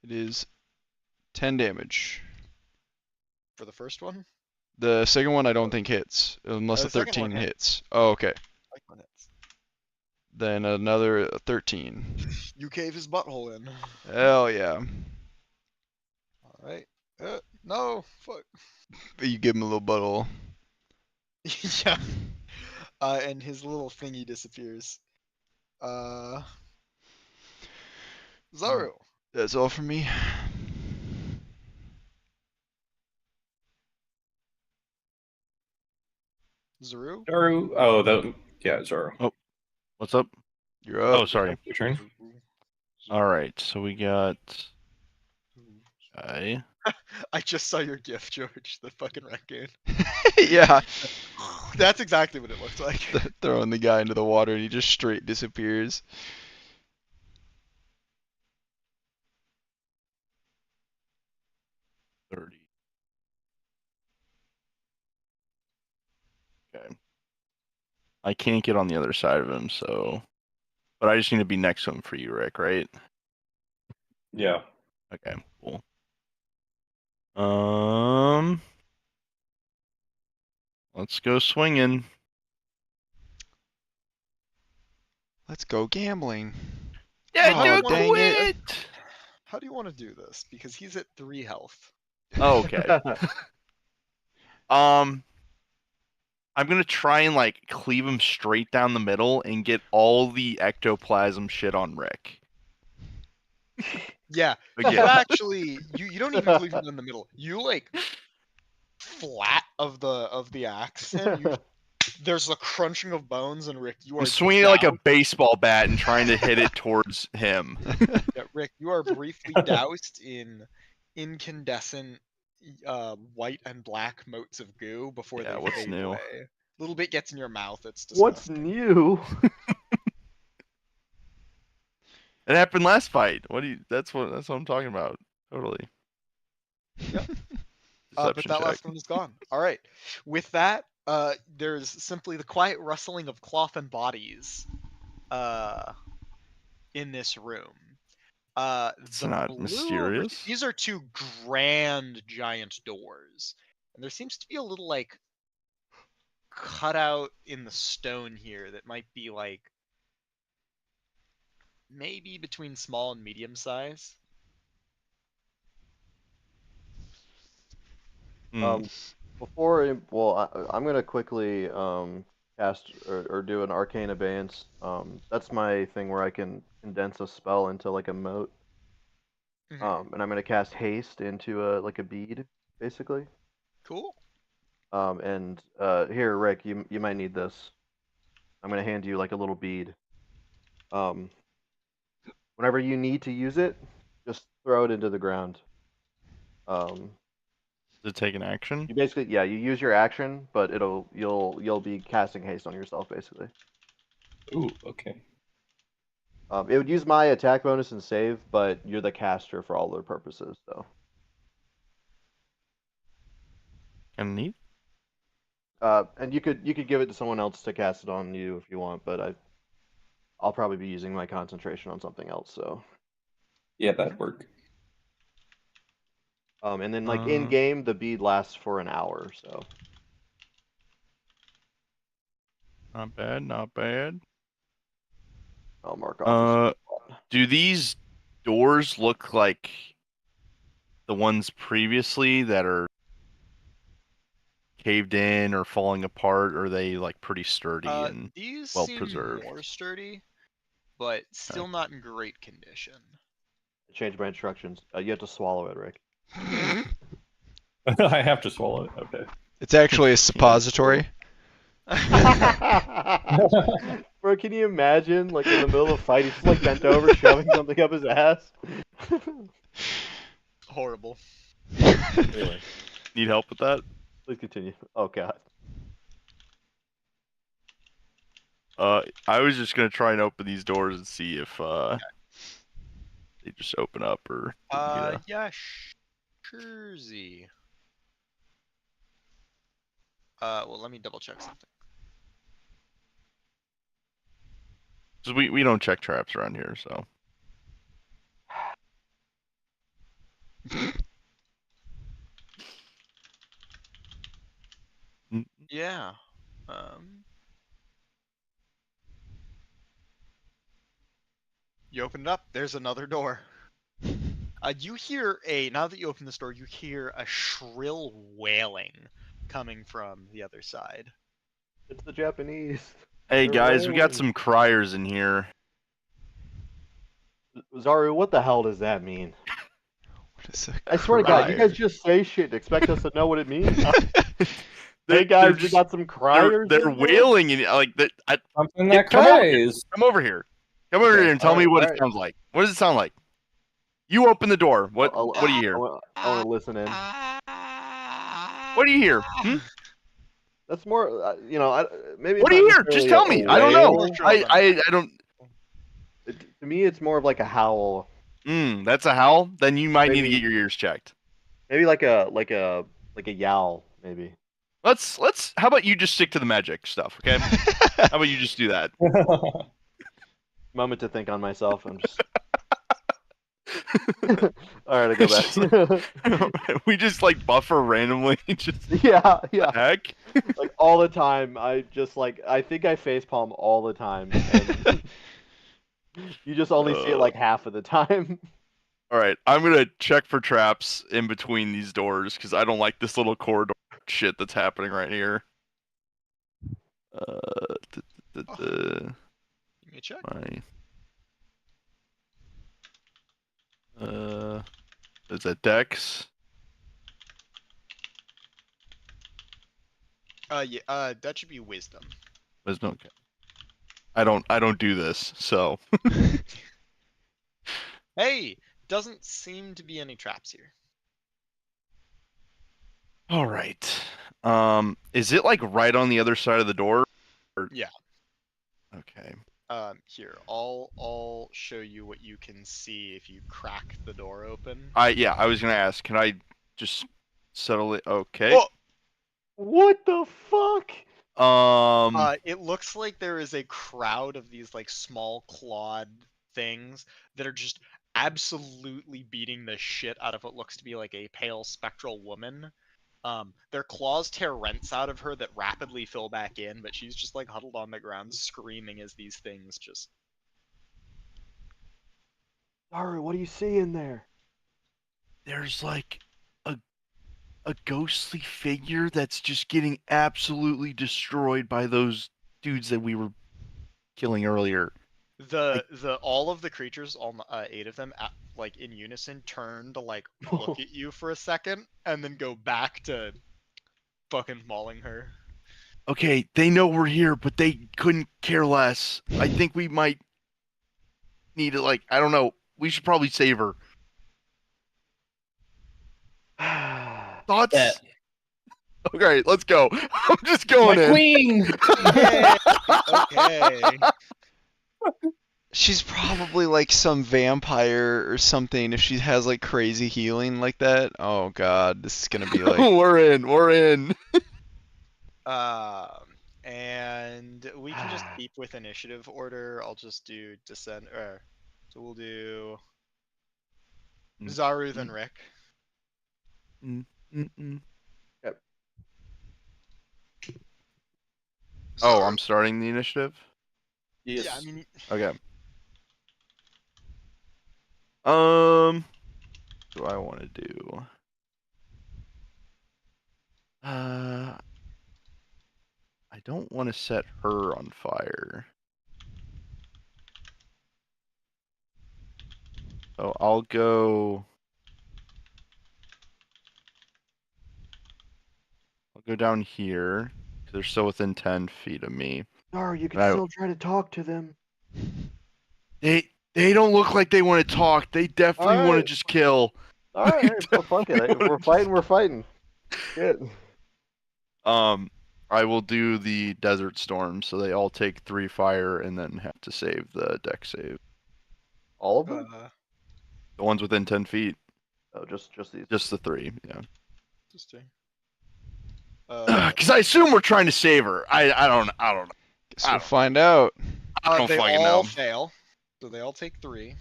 it is 10 damage. For the first one? The second one I don't think hits, unless The the second one 13 hits. hits. Oh, okay. Like when it's. Then another 13. You cave his butthole in. Hell yeah. Alright. No, fuck. You give him a little butthole. Yeah. And his little thingy disappears. Zaru. That's all for me. Zaru? Zaru. Oh, yeah, Zaru. What's up? You're up. Oh, sorry. Your turn. All right, so we got guy. I just saw your gift, George. The fucking raccoon. Yeah. That's exactly what it looks like. Throwing the guy into the water and he just straight disappears. $30. Okay. I can't get on the other side of him, so. But I just need to be next to him for you, Rick, right? Yeah. Okay, cool. Let's go swinging. Let's go gambling. Yeah, Oh, dude, dang it. quit! How do you want to do this? Because he's at 3 health. Oh, okay. I'm gonna try and like cleave him straight down the middle and get all the ectoplasm shit on Rick. Yeah. Again. You actually you don't even cleave him in the middle. You like flat of the axe him. There's a crunching of bones, and Rick, you are I'm swinging it like a doused. baseball bat and trying to hit it towards him. Yeah, Rick, you are briefly doused in incandescent white and black motes of goo before Yeah, they what's fade new? away. A little bit gets in your mouth. It's What's disgusting. new? It happened last fight. That's what I'm talking about. Totally. Yep. But Deception that check. last one is gone. All right. With that, there's simply the quiet rustling of cloth and bodies in this room. It's The not blue mysterious. These are 2 grand giant doors, and there seems to be a little like cutout in the stone here that might be like maybe between small and medium size. I'm gonna quickly cast or do an arcane abeyance. That's my thing where I can condense a spell into like a mote. Mhm. And I'm gonna cast haste into a bead, basically. Cool. And here, Rick, you might need this. I'm gonna hand you like a little bead. Whenever you need to use it, just throw it into the ground. Does it take an action? You basically, yeah, you use your action, but you'll be casting haste on yourself basically. Ooh, okay. It would use my attack bonus and save, but you're the caster for all their purposes, so. Kind of neat. And you could give it to someone else to cast it on you if you want, but I'll probably be using my concentration on something else, so. Yeah, that'd work. And then like in game, the bead lasts for an hour, so. Not bad, not bad. I'll mark off. Do these doors look like the ones previously that are caved in or falling apart, or are they like pretty sturdy and These well seem preserved? more sturdy, but still not in great condition. Change my instructions. You have to swallow it, Rick. I have to swallow it. Okay. It's actually a suppository. Bro, can you imagine, like in the middle of a fight, he's just like bent over, shoving something up his ass? Horrible. Anyway, Need help with that? please continue. Oh god. I was just gonna try and open these doors and see if they just open up or. Yeah, Shurzy. Well, let me double check something. Cause we don't check traps around here, so. Yeah. You open it up. There's another door. You hear now that you open this door, you hear a shrill wailing coming from the other side. It's the Japanese. Hey They're guys, we got wailing. some criers in here. Zaru, what the hell does that mean? What is a I swear to God, you crier? guys just say shit and expect us to know what it means. Hey guys, we got some criers. They're in here? wailing and like that. Something that Come over here. cries. Come over here. Come over here and tell me what it alright. sounds like. What does it sound like? You open the door. What do you hear? I want to listen in. What do you hear? Hmm? That's more, maybe. What it's do you not hear? Just necessarily tell a me. I don't know. wail. I don't. To me, it's more of like a howl. That's a howl. Then you might need to Maybe- get your ears checked. Maybe like a yowl, maybe. Let's. How about you just stick to the magic stuff, okay? How about you just do that? Moment to think on myself. I'm just. All right, I go back. We just like buffer randomly. Just yeah. heck. Like all the time. I think I facepalm all the time. And you just only see it like half of the time. All right, I'm gonna check for traps in between these doors because I don't like this little corridor shit that's happening right here. Give me a check. Is that Dex? Yeah. That should be wisdom. Wisdom. Okay. I don't do this, so. Hey, doesn't seem to be any traps here. All right. Is it like right on the other side of the door? Or... Yeah. Okay. Here, I'll show you what you can see if you crack the door open. I was gonna ask. Can I just settle it? Okay. Oh! What the fuck? It looks like there is a crowd of these like small clawed things that are just absolutely beating the shit out of what looks to be like a pale spectral woman. Their claws tear rents out of her that rapidly fill back in, but she's just like huddled on the ground screaming as these things just... Zaru, what do you see in there? There's like a ghostly figure that's just getting absolutely destroyed by those dudes that we were killing earlier. The all of the creatures, all 8 of them, like in unison, turn to like look at you for a second, and then go back to fucking mauling her. Okay, they know we're here, but they couldn't care less. I think we might need to, like, I don't know. We should probably save her. Thoughts? Bet. Okay, let's go. I'm just going My in. queen! Yay! Okay. She's probably like some vampire or something if she has like crazy healing like that. Oh god, this is gonna be like We're in. We're in. And we can just keep with initiative order. I'll just do descend. So we'll do Zaru then Rick. Yep. Oh, I'm starting the initiative? Yes. Yeah, I mean, Okay. What do I want to do? I don't want to set her on fire. So I'll go down here because they're still within 10 feet of me. Zaru, you can I- still try to talk to them. They don't look like they want to talk. They definitely want to Alright. just kill. All right, well, fuck it. If we're fighting, we're fighting. Good. I will do the desert storm, so they all take 3 fire and then have to save the deck save. All of them? The ones within 10 feet, Oh, just these. just the 3, yeah. interesting. Because I assume we're trying to save her. I don't know. guess we'll find out. I don't they fucking all know. fail, so they all take 3.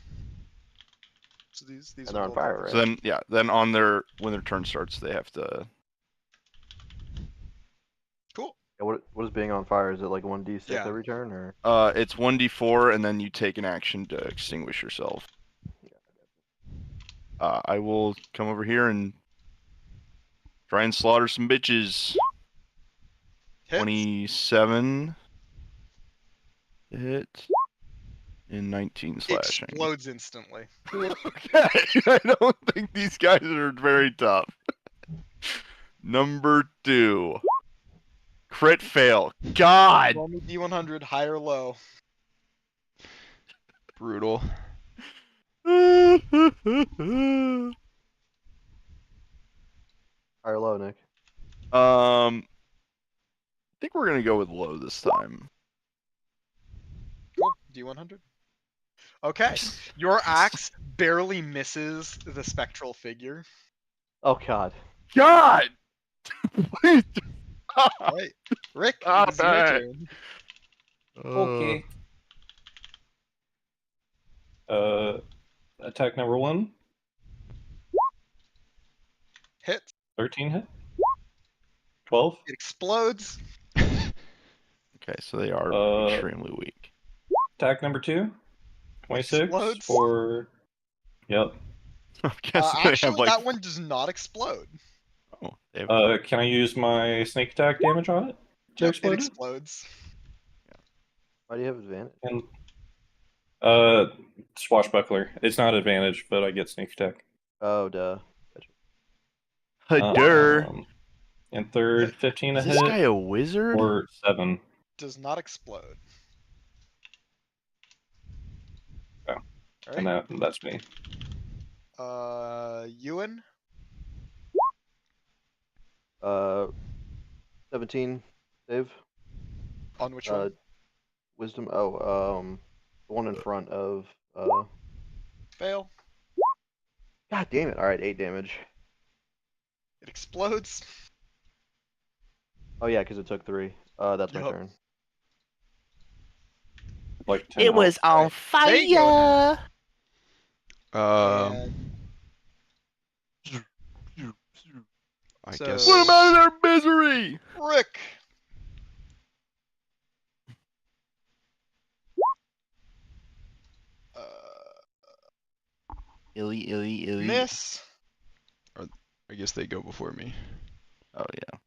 So these And will they're on both fire, have- right? So then, yeah, then on their when their turn starts, they have to. Cool. Yeah, what is being on fire? Is it like 1d6 Yeah. every turn, or? It's 1d4, and then you take an action to extinguish yourself. I will come over here and try and slaughter some bitches. Hits. 27 to hit. And 19 slashing. Explodes instantly. Okay, I don't think these guys are very tough. Number 2. Crit fail. God! Roll me D100, high or low. Brutal. High or low, Nick? I think we're gonna go with low this time. Cool. D100. Okay. Your axe barely misses the spectral figure. Oh God. God! Please. Alright. Rick, Ah, it's your bad. turn. Okay. Attack number 1. Hit. 13 hit. 12. It explodes. Okay, so they are extremely weak. Attack number 2. 26 Explodes. for. Yep. I guess they Actually, have like. that one does not explode. Oh, they have... Can I use my sneak attack damage on it to Yep, explode it it? explodes. Why do you have advantage? And swashbuckler. It's not advantage, but I get sneak attack. Oh, duh. Hadur. And third, 15 a Is this guy hit a wizard? or 7. Does not explode. Oh. And Alright. that's me. Euwyn? 17 save. On which one? Wisdom. Oh, the one in front of. Fail. God damn it! All right, 8 damage. It explodes. Oh yeah, because it took 3. That's my Yup. turn. Like 10 health. on They go Um, And I So- guess. Put them out of their misery! Rick. Illy. Miss. I guess they go before me. Oh yeah.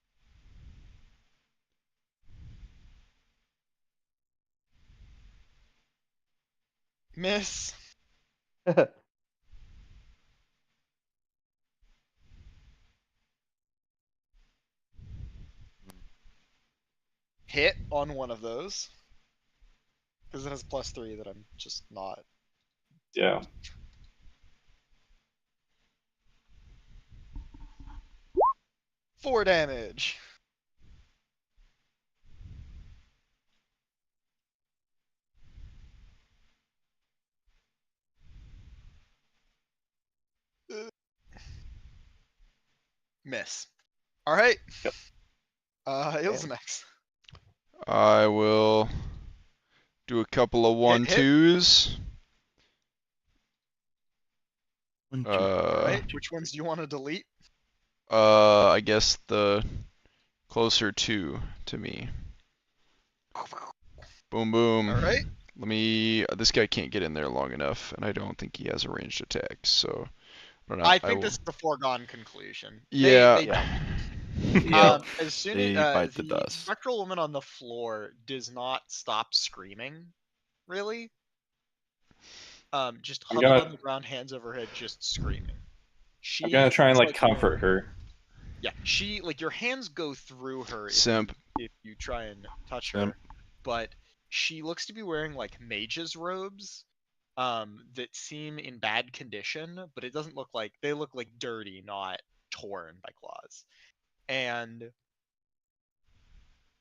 Miss. Hit on one of those. Because it has +3 that I'm just not. Yeah. 4 damage. Miss. Alright. Yep. Illzamaex. I will do a couple of Hit. 1-2s. Alright, which ones do you want to delete? I guess the closer to me. Boom, boom. Alright. Let me. This guy can't get in there long enough, and I don't think he has a ranged attack. So I don't know. I think will... this is a foregone conclusion. Yeah. Yeah. As soon They as bite the the dust. spectral woman on the floor does not stop screaming, really. Just I'm huddled gonna- on the ground, hands over her head, just screaming. I'm gonna try and it's like comfort her. Yeah, your hands go through her Simp. if you try and touch Simp. her, but she looks to be wearing like mage's robes, that seem in bad condition, but it doesn't look like they look like dirty, not torn by claws. And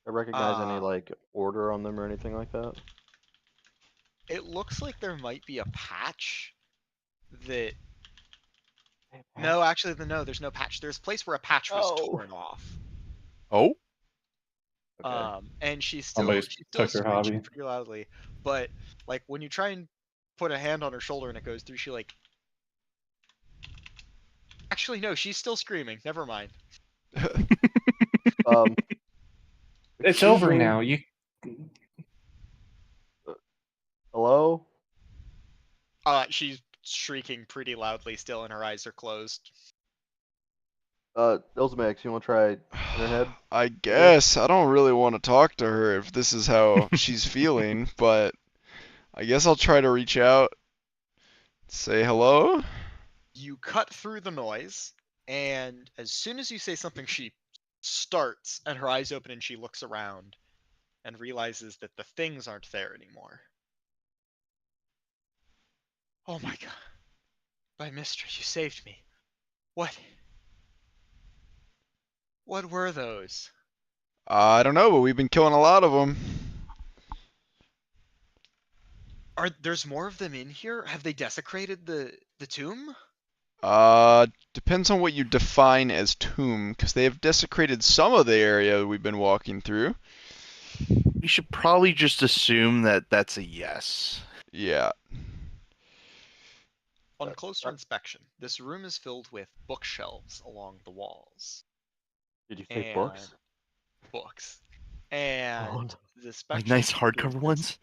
I recognize any like order on them or anything like that? it looks like there might be a patch that. No, actually, no, there's no patch. There's a place where a patch was torn off. Oh. Okay. And she's Somebody still took her screeching hobby. pretty loudly. But like when you try and put a hand on her shoulder and it goes through, she like. Actually, no, she's still screaming. Never mind. Um, It's excuse over me? now. You Hello? She's shrieking pretty loudly still, and her eyes are closed. Illzamaex, you want to try Interhead? I guess. I don't really want to talk to her if this is how she's feeling, but I guess I'll try to reach out. Say hello? You cut through the noise, and as soon as you say something, she starts, and her eyes open, and she looks around and realizes that the things aren't there anymore. Oh my god. My mistress, you saved me. What? What were those? I don't know, but we've been killing a lot of them. There's more of them in here? Have they desecrated the tomb? Depends on what you define as tomb, because they have desecrated some of the area we've been walking through. We should probably just assume that that's a yes. Yeah. On closer inspection, this room is filled with bookshelves along the walls. Did you take books? Books. And Oh, no. the spectrum Like nice is hardcover ones.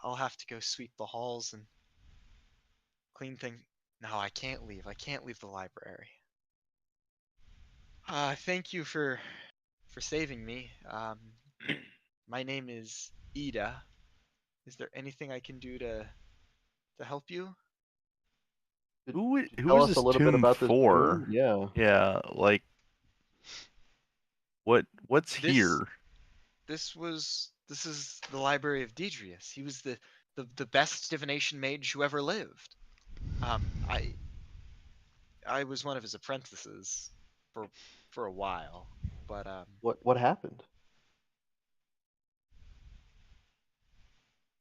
I'll have to go sweep the halls and clean things. No, I can't leave. I can't leave the library. Thank you for saving me. My name is Ida. Is there anything I can do to help you? Who Tell is us this a little bit tomb about this for? tomb? Yeah. Yeah, like what's This- here? This is the library of Drius. He was the best divination mage who ever lived. I was one of his apprentices for a while, but What happened?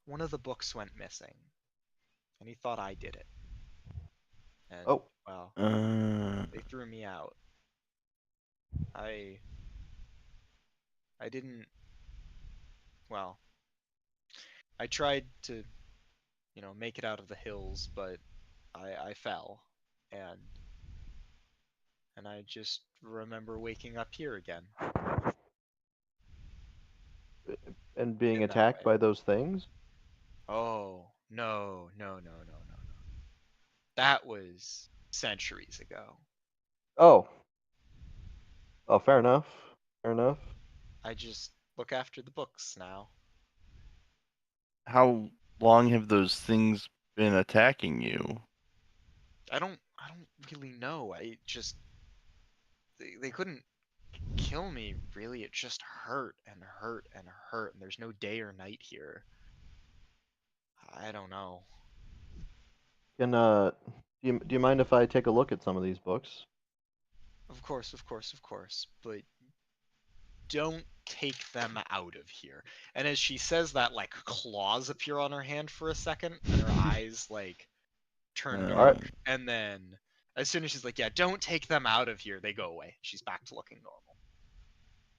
one of the books went missing, and he thought I did it. And Oh. well, they threw me out. I didn't. Well, I tried to, make it out of the hills, but I fell, and I just remember waking up here again. And being In that attacked way. by those things? Oh, no. That was centuries ago. Oh. Oh, fair enough. Fair enough. I just look after the books now. How long have those things been attacking you? I don't really know. I just they couldn't kill me really. It just hurt and hurt and hurt, and there's no day or night here. I don't know. Can do you mind if I take a look at some of these books? Of course, of course, of course, but don't take them out of here. And as she says that, like, claws appear on her hand for a second, and her eyes like turn dark, Alright. and then as soon as she's like, yeah, don't take them out of here, they go away. She's back to looking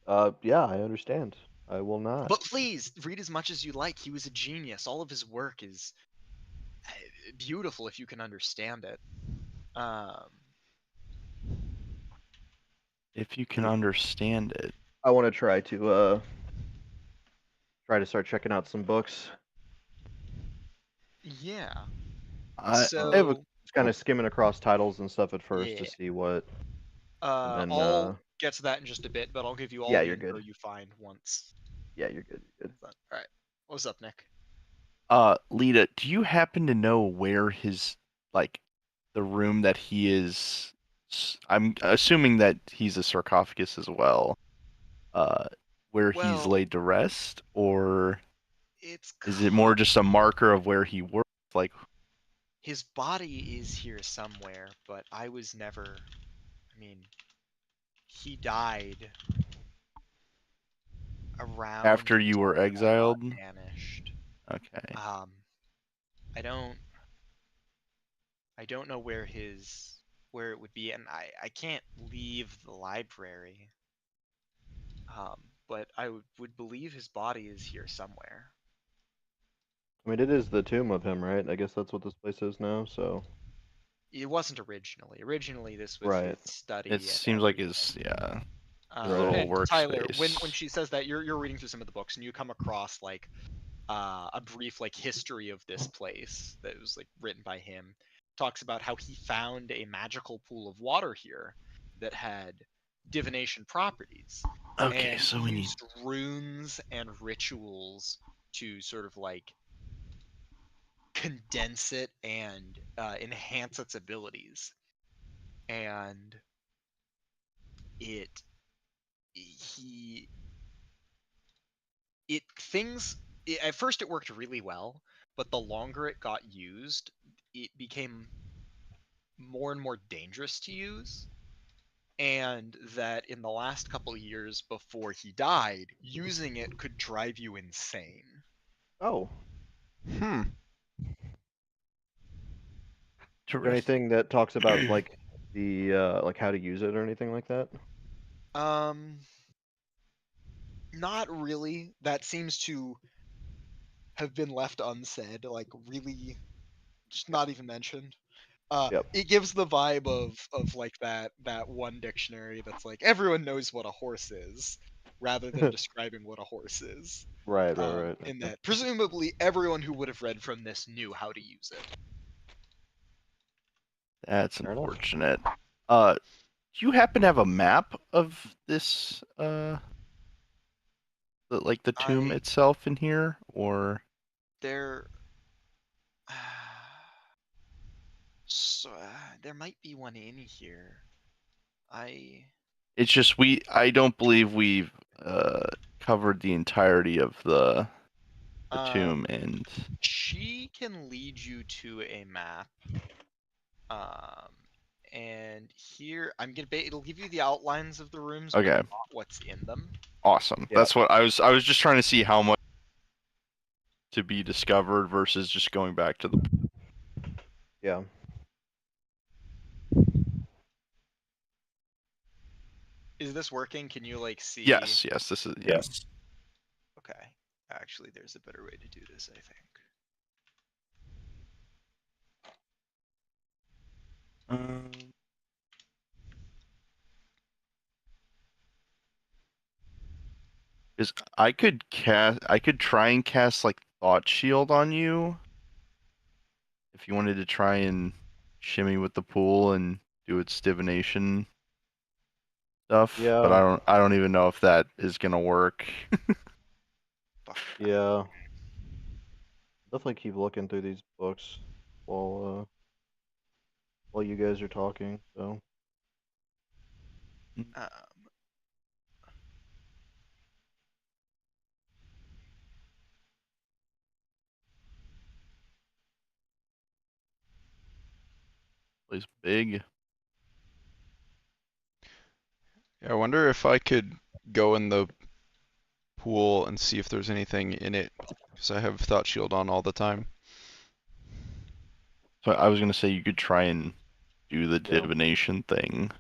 normal. Yeah, I understand. I will not. But please read as much as you like. He was a genius. All of his work is beautiful if you can understand it. If you can understand it. I want to try to start checking out some books. Yeah. I So have a Just kind of skimming across titles and stuff at first to Yeah. see what. and then, I'll get to that in just a bit, but I'll give you all Yeah, the you're info good. you find once. Yeah, you're good. You're good. All right. What's up, Nick? Lita, do you happen to know where his the room that he is? I'm assuming that he's a sarcophagus as well. Where he's Well, laid to rest, or it's is it more just a marker of where he works? Like, his body is here somewhere, but I was never. I mean, he died around after you the were time that I got exiled? banished. Okay. I don't know where it would be, and I can't leave the library. But I would believe his body is here somewhere. I mean, it is the tomb of him, right? I guess that's what this place is now. So. It wasn't originally. Originally, this was Right. his study. It and seems like everything. his Right. little And Tyler, when workspace. she says that, you're reading through some of the books and you come across like a brief like history of this place that was like written by him. Talks about how he found a magical pool of water here that had divination properties. Okay, And so he we need. used runes and rituals to sort of like condense it and enhance its abilities. And it he it things at first it worked really well, but the longer it got used, it became more and more dangerous to use. And that in the last couple of years before he died, using it could drive you insane. Oh. Hmm. Is there anything that talks about like the like how to use it or anything like that? Not really. That seems to have been left unsaid, like really just not even mentioned. Yep. It gives the vibe of like that one dictionary that's like everyone knows what a horse is, rather than describing what a horse is. Right. Right. In that presumably everyone who would have read from this knew how to use it. That's Fair enough. unfortunate. Do you happen to have a map of this the tomb I itself in here, or there so there might be one in here. it's just I don't believe we've covered the entirety of the tomb, and She can lead you to a map. And here it'll give you the outlines of the rooms, but okay, not what's in them. awesome. Yeah. That's what I was just trying to see how much to be discovered versus just going back to the. Yeah. Is this working? Can you like see? Yes, this is Yes. Okay. Actually, there's a better way to do this, I think. Is I could try and cast like Thought Shield on you if you wanted to try and shimmy with the pool and do its divination stuff. But Yeah. I don't even know if that is gonna work. Yeah. Definitely keep looking through these books while you guys are talking. So Um, Place big. Yeah, I wonder if I could go in the pool and see if there's anything in it, because I have thought shield on all the time. So I was gonna say you could try and do the Yeah. divination thing.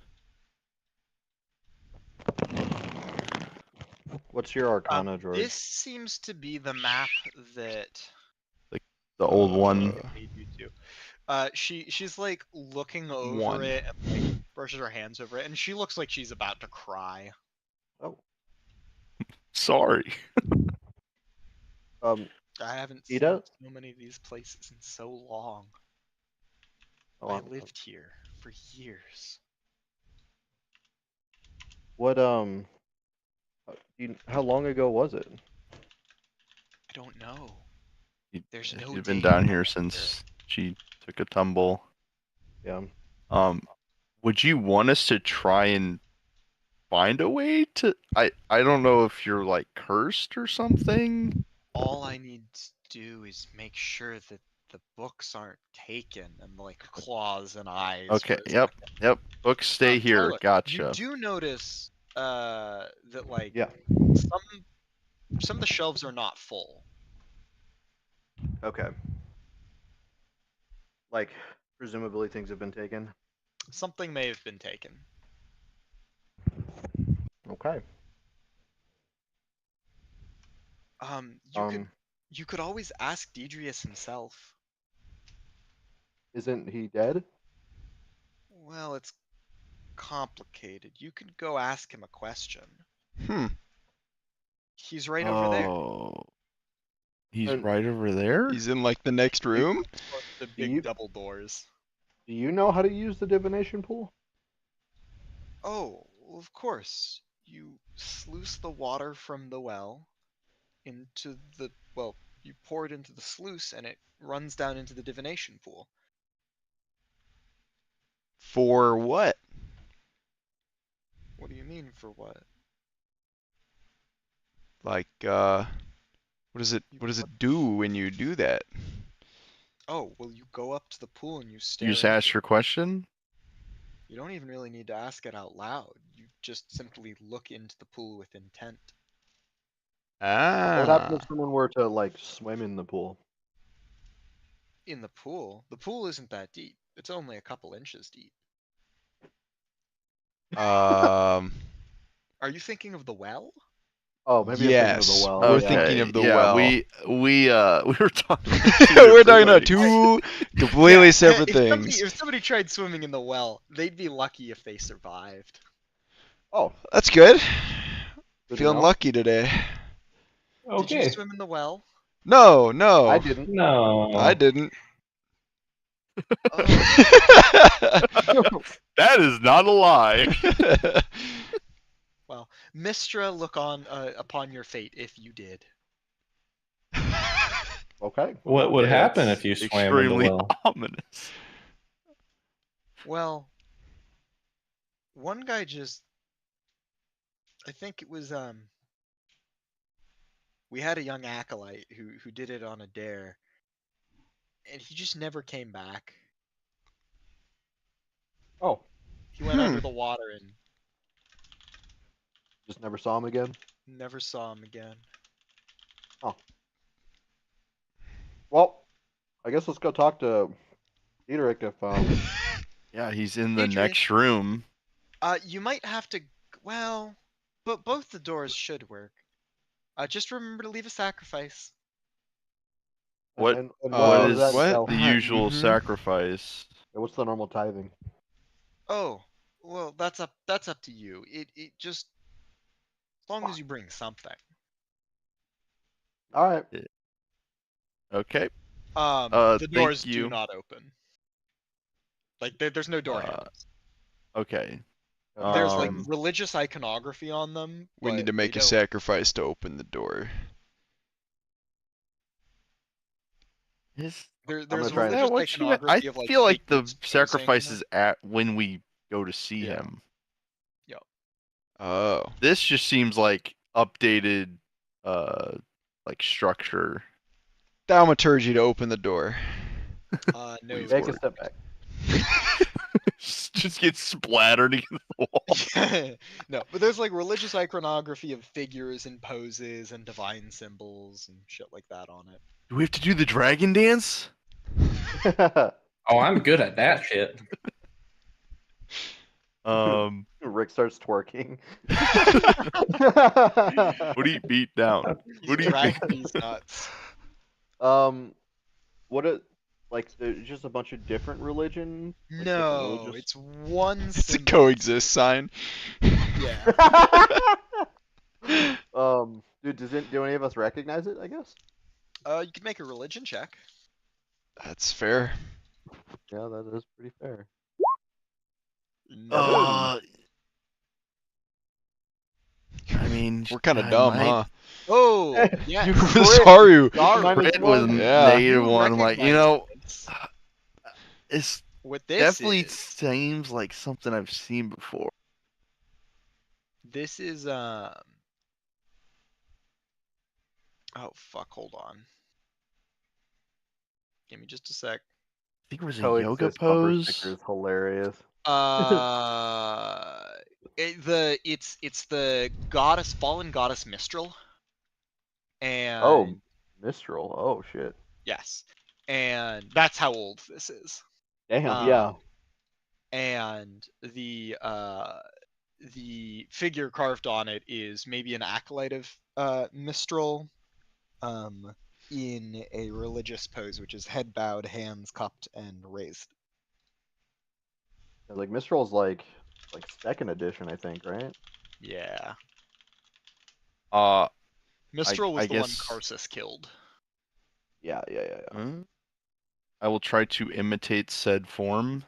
what's your Arcana, George? this seems to be the map that The old one. made you to. She's like looking over One. it and like brushes her hands over it, and she looks like she's about to cry. Oh. Sorry. I haven't Ida? seen so many of these places in so long. Oh, I lived here for years. What how long ago was it? I don't know. There's no You've been date down on here here. since she took a tumble. Yeah. Would you want us to try and find a way to? I don't know if you're like cursed or something. All I need to do is make sure that the books aren't taken and like claws and eyes. Okay. for a Yep. second. Yep. Books stay here. Tyler, Gotcha. You do notice that like Yeah. some of the shelves are not full. Okay. Like presumably things have been taken. Something may have been taken. Okay. You could always ask Drius himself. Isn't he dead? Well, it's complicated. You could go ask him a question. Hmm. He's right over there. Oh, he's And- right over there. He's in like the next room. The Do big you- double doors. Do you know how to use the divination pool? Oh, well, of course. You sluice the water from the well into the you pour it into the sluice and it runs down into the divination pool. For what? What do you mean for what? Like, what does it do when you do that? Oh, well, you go up to the pool and you stare. You just into asked it. your question. You don't even really need to ask it out loud. You just simply look into the pool with intent. What happens Ah. if someone were to like swim in the pool? In the pool isn't that deep. It's only a couple inches deep. Are you thinking of the well? Oh, maybe Yes, I'm thinking of the well. we're yeah. thinking of the yeah, well. we were talking. We're talking about two completely Yeah, separate if things. If somebody tried swimming in the well, they'd be lucky if they survived. Oh, That's good. good to Feeling know. lucky today. Did you Okay. swim in the well? No, I no, didn't. No. I didn't. Oh, That is not a lie. well, Mistra, look on upon your fate if you did. Okay. What would Yeah, happen it's if you swam in the extremely well? ominous. Well, one guy I think it was we had a young acolyte who did it on a dare, and he just never came back. Oh, He went under the water and just never saw him again. never saw him again. Well, I guess let's go talk to Diederik if Yeah, he's in the Adrian. next room. You might have to. Well, but both the doors should work. Just remember to leave a sacrifice. What- and What does is that what? entail? the usual Mhm. sacrifice? And what's the normal tithing? Oh, well, that's up to you. It just as long as you bring something. All right. Okay. The Thank doors you. do not open. Like there's no door handles. Okay. There's like Um, religious iconography on them. We need but to make they a don't- sacrifice to open the door. Is There's gonna try and- that religious what you? I iconography of like feel like the figures sacrifice posing. is at when we go to see Yeah. him. Oh. This just seems like updated, like structure. Thaumaturgy to open the door. No. Please Take a work. step back. Just get splattered against the wall. No, but there's like religious iconography of figures and poses and divine symbols and shit like that on it. Do we have to do the dragon dance? Oh, I'm good at that shit. Rick starts twerking. What do you beat down? He's What do you dragging these nuts. What a like there's just a bunch of different religion. Like, different No, religious- it's one It's a symbol. coexist sign. Yeah. Dude, do any of us recognize it? I guess. You can make a religion check. That's fair. Yeah, that is pretty fair. I mean, We're kind of I dumb, might- huh? Oh, Hey, yeah. You Crit. Zaru. Zaru. It was Yeah. negative one. I'm like, you know, Recognize it's what this definitely is. seems like something I've seen before. This is Oh fuck, hold on. Give me just a sec. I think it was a Coexist yoga bumper pose. sticker is hilarious. It's the goddess, fallen goddess Mistral. And Oh, Mistral. Oh shit. yes. And that's how old this is. Damn. Yeah. And the figure carved on it is maybe an acolyte of Mistral, in a religious pose, which is head bowed, hands cupped, and raised. Like Mistral's like second edition, I think, right? Yeah. Uh, Mistral was I the one guess- Karsus killed. Yeah. I will try to imitate said form.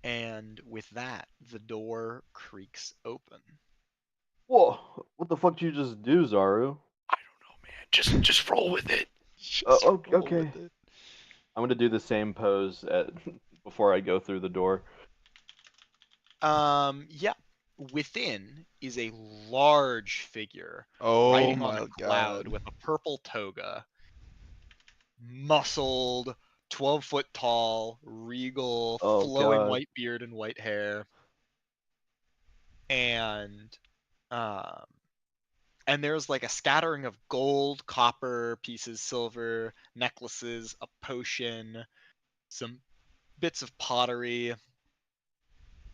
And with that, the door creaks open. Whoa! What the fuck did you just do, Zaru? I don't know, man. Just roll with it. Okay. Roll with it. I'm gonna do the same pose before I go through the door. Yeah. Within is a large figure Oh riding on my a cloud god. with a purple toga, muscled, 12-foot tall, regal, Oh, flowing God. white beard and white hair, and there's like a scattering of gold, copper pieces, silver necklaces, a potion, some bits of pottery,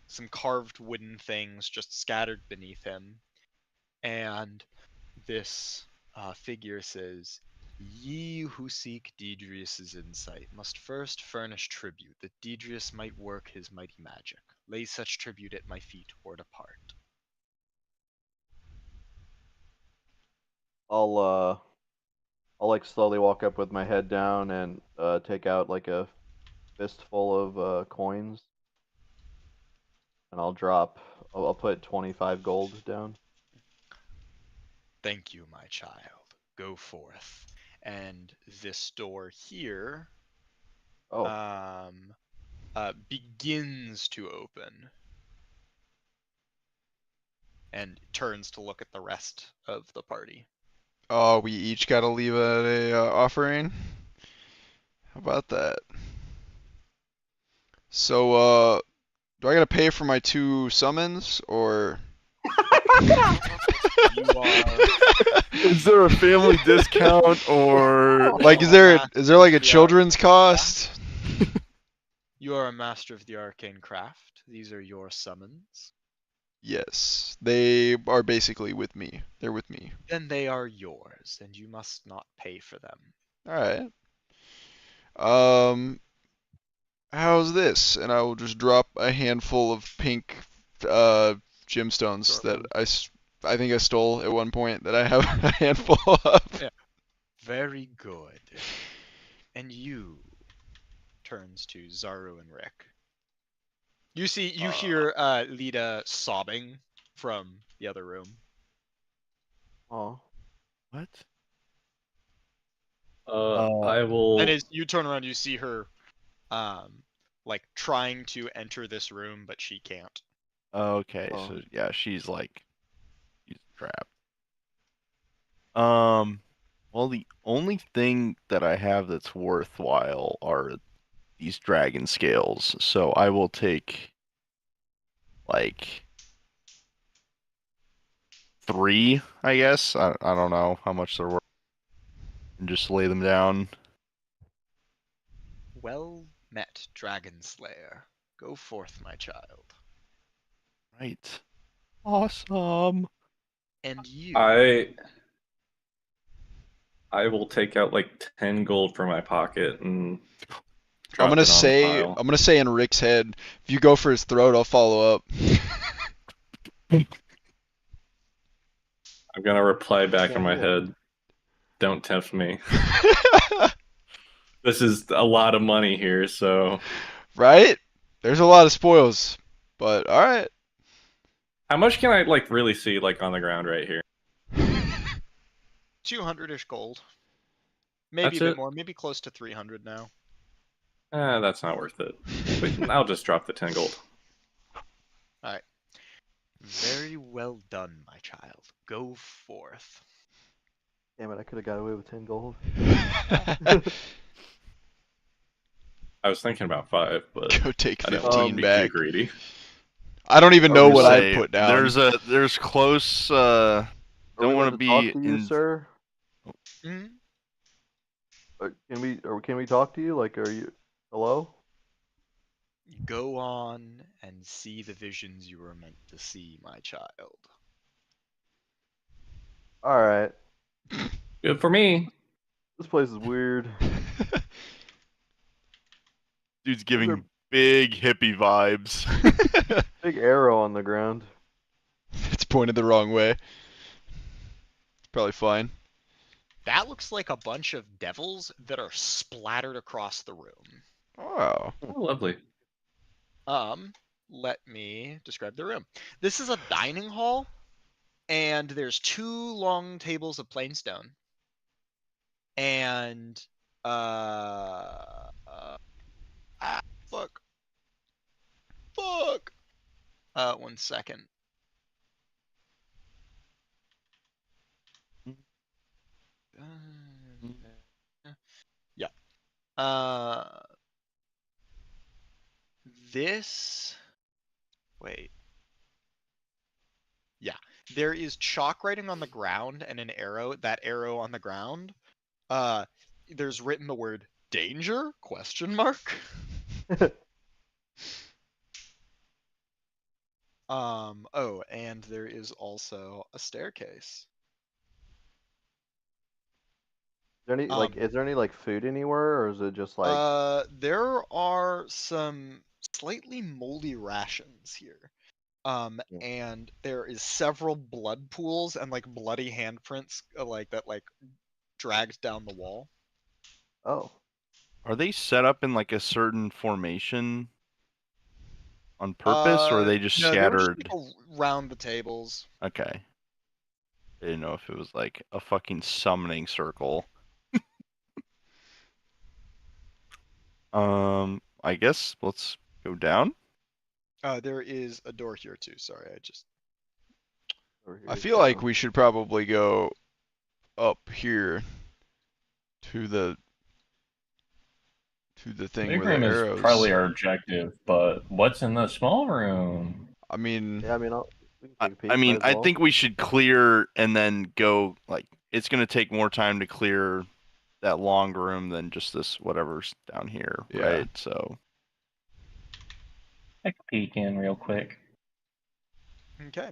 some carved wooden things just scattered beneath him. And this figure says, "Ye who seek Deidrius's insight must first furnish tribute, that Deidrius might work his mighty magic. Lay such tribute at my feet or depart." I'll like slowly walk up with my head down and take out like a fistful of coins, and I'll put 25 gold down. "Thank you, my child. Go forth." And this door here Oh, begins to open, and turns to look at the rest of the party. Oh, we each gotta leave a offering? How about that? So, do I gotta pay for my 2 summons, or? You are Is there a family discount or? Like, is there like a Yeah. children's cost? You are a master of the arcane craft. These are your summons. Yes, they are basically with me. They're with me. Then they are yours, and you must not pay for them. Alright. How's this? And I will just drop a handful of pink gemstones that I think I stole at one point that I have a handful of. Yeah. Very good. And you, turns to Zaru and Rick. You hear Lita sobbing from the other room. Oh. What? I will. And as you turn around, you see her, like trying to enter this room, but she can't. Okay, Oh. so yeah, she's trapped. Well, the only thing that I have that's worthwhile are these dragon scales. So I will take like 3, I guess. I don't know how much they're worth. And just lay them down. Well met, Dragon Slayer. Go forth, my child. Right. Awesome. And you. I will take out like 10 gold from my pocket and I'm drop gonna it on the say pile. I'm gonna say in Rick's head, if you go for his throat, I'll follow up. I'm gonna reply back in my Yeah. head. Don't tempt me. This is a lot of money here, so Right? There's a lot of spoils, but all right. how much can I like really see like on the ground right here? 200-ish gold. Maybe That's a bit it? more. Maybe close to 300 now. That's not worth it. But I'll just drop the 10 gold. Very well done, my child. Go forth. Damn it! I could have got away with 10 gold. I was thinking about 5, but Go take I didn't want to 15 be back. too greedy. I don't even I know was what gonna I'd put down. There's close. Are we Don't allowed want to be talk to you, in. sir? Mhm. Can we talk to you? Like, are you? Hello? Go on and see the visions you were meant to see, my child. All right. Good for me. This place is weird. Dude's giving big hippie vibes. Big arrow on the ground. It's pointed the wrong way. Probably fine. That looks like a bunch of devils that are splattered across the room. Oh. Oh, lovely. Let me describe the room. This is a dining hall, and there's 2 long tables of plain stone. And fuck. 1 second. Yeah. This. Wait. Yeah. There is chalk writing on the ground and an arrow. That arrow on the ground. There's written the word danger? Question mark. Oh, and there is also a staircase. Is there any like food anywhere, or is it just like? There are some slightly moldy rations here. And there is several blood pools and like bloody handprints like that like dragged down the wall. Oh. Are they set up in like a certain formation on purpose, or are they just No, they were just scattered? like, around the tables. Okay. I didn't know if it was like a fucking summoning circle. I guess let's go down. There is a door here too. Sorry, I feel like we should probably go up here to the thing Big where the room is arrows. probably our objective, but what's in the small room? I mean, Yeah, I mean, we can take a peek, I mean, might as I well. think we should clear and then go. Like, it's gonna take more time to clear that long room than just this whatever's down here, Yeah. right? So Take a peek in real quick. Okay.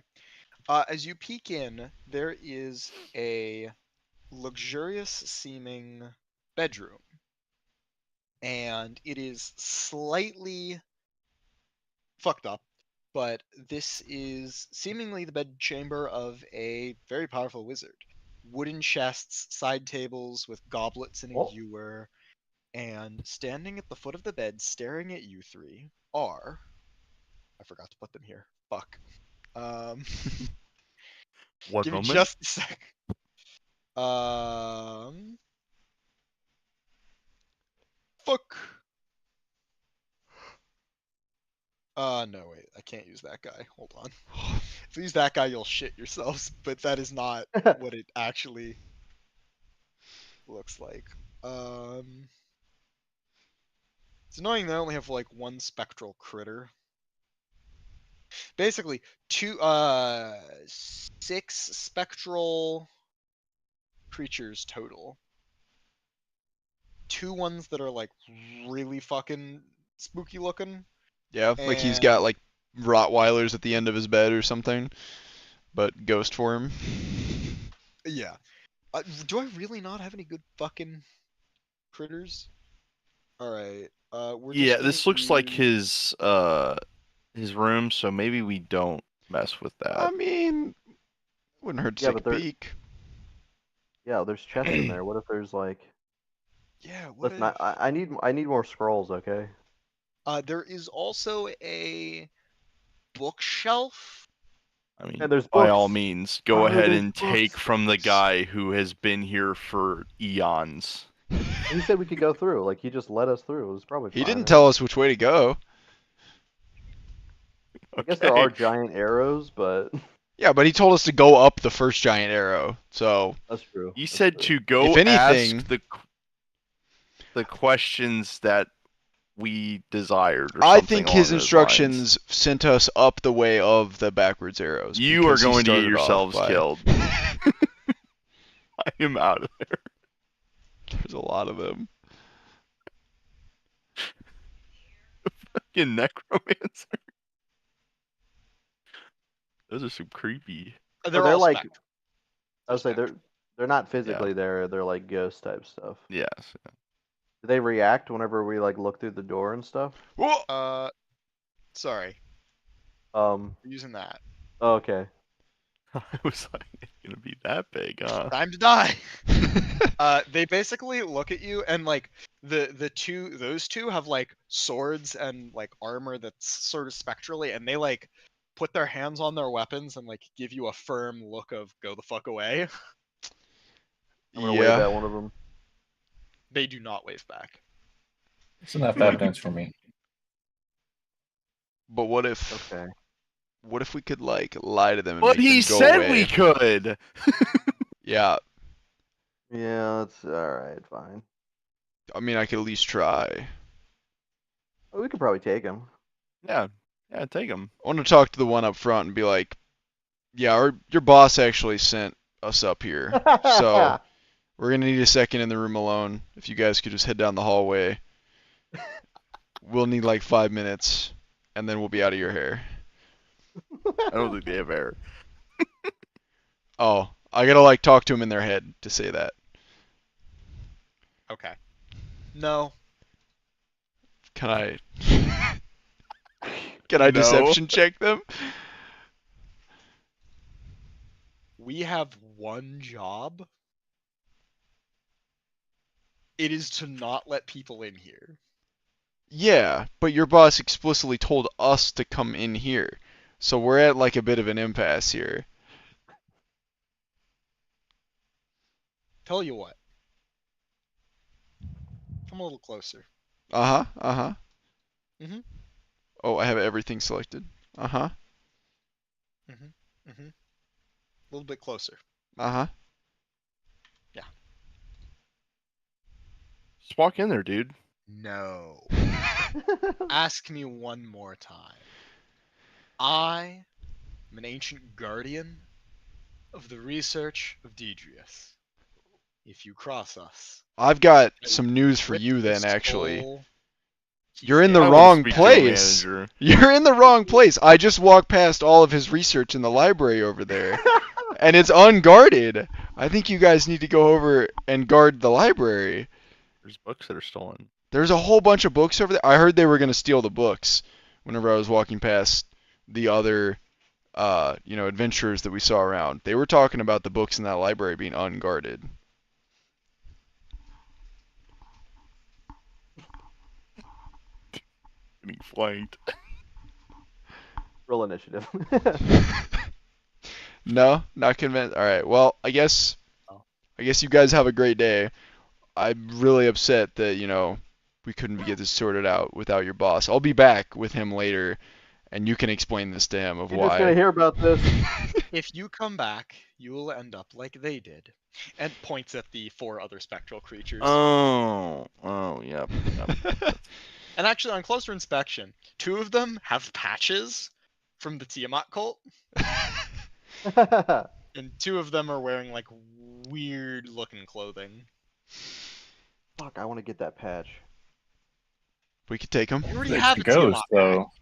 As you peek in, there is a luxurious seeming bedroom. And it is slightly fucked up, but this is seemingly the bedchamber of a very powerful wizard. Wooden chests, side tables with goblets and a ewer, and standing at the foot of the bed staring at you 3 are I forgot to put them here. Fuck. Um, One give me moment. just a sec. Fuck. No, wait. I can't use that guy. Hold on. If you use that guy, you'll shit yourselves. But that is not what it actually looks like. It's annoying that I only have like one spectral critter. Basically, 6 spectral creatures total. 2 ones that are like really fucking spooky looking. Yeah, like he's got like Rottweilers at the end of his bed or something, but ghost form. Yeah. Do I really not have any good fucking critters? Alright. We're just Yeah, gonna this looks like use- his room, so maybe we don't mess with I that. mean, wouldn't hurt to Yeah, take a but they're- peek. Yeah, there's chests in there. What if there's like? Yeah, what Listen, if... I need more scrolls. Okay. there is also a bookshelf. I mean, Yeah, there's by all books. means, go Oh, ahead there's and take books. from the guy who has been here for eons. He said we could go through. Like he just led us through. It was probably He fine, didn't right? tell us which way to go. I guess there are Okay. giant arrows, but Yeah, but he told us to go up the first giant arrow. So that's true. You That's said true. to go If anything- ask the questions that we desired. Or I something think along his those instructions sent us up the way of the backwards arrows. lines. You are because he going to get started off yourselves by- killed. I am out of there. There's a lot of them. Fucking necromancer. Those are some creepy. They're they're all like- spectral. I would say Spectral. they're not physically there. They're like ghost type stuff. Yes. Do they react whenever we like look through the door and stuff? Whoa! Sorry. We're using that. Okay. I was like, it's gonna be that big, huh? Time to die. They basically look at you and like those two have like swords and like armor that's sort of spectrally, and they like put their hands on their weapons and like give you a firm look of go the fuck away. I'm gonna wave Yeah. at one of them. They do not wave back. It's enough evidence for me. But what if Okay. we could like lie to them and But make he them go said away? we could. Yeah. Yeah, that's all right. Fine. I mean, I could at least try. Oh, we could probably take him. Yeah, take him. I want to talk to the one up front and be like, yeah, your boss actually sent us up here. So we're gonna need a second in the room alone. If you guys could just head down the hallway. We'll need like 5 minutes, and then we'll be out of your hair. I don't think they have air. Oh, I gotta like talk to them in their head to say that. Okay. No. Can I? Can I No. deception check them? We have one job. It is to not let people in here. Yeah, but your boss explicitly told us to come in here. So we're at like a bit of an impasse here. Tell you what. Come a little closer. Uh-huh, uh-huh. Mhm. Oh, I have everything selected. Uh-huh, A little bit closer. uh-huh. Just walk in there, dude. No. Ask me one more time. I am an ancient guardian of the research of Drius. If you cross us, I've got some news for you rip then, your actually. skull, You're in the I keep will wrong speak to the place. manager. You're in the wrong place. I just walked past all of his research in the library over there. And it's unguarded. I think you guys need to go over and guard the library. There's books that are stolen. There's a whole bunch of books over there. I heard they were going to steal the books whenever I was walking past the other, adventurers that we saw around. They were talking about the books in that library being unguarded. Getting flanked. Roll initiative. No, not convinced. All right. Well, I guess you guys have a great day. I'm really upset that we couldn't get this sorted out without your boss. I'll be back with him later, and you can explain this to him of You're just gonna why. hear about this. If you come back, you will end up like they did. And points at the 4 other spectral creatures. Oh, yep. And actually, on closer inspection, 2 of them have patches from the Tiamat cult, and 2 of them are wearing like weird looking clothing. Fuck, I want to get that patch. We could take him. You already It's have a a ghost, Tiamat though. patch.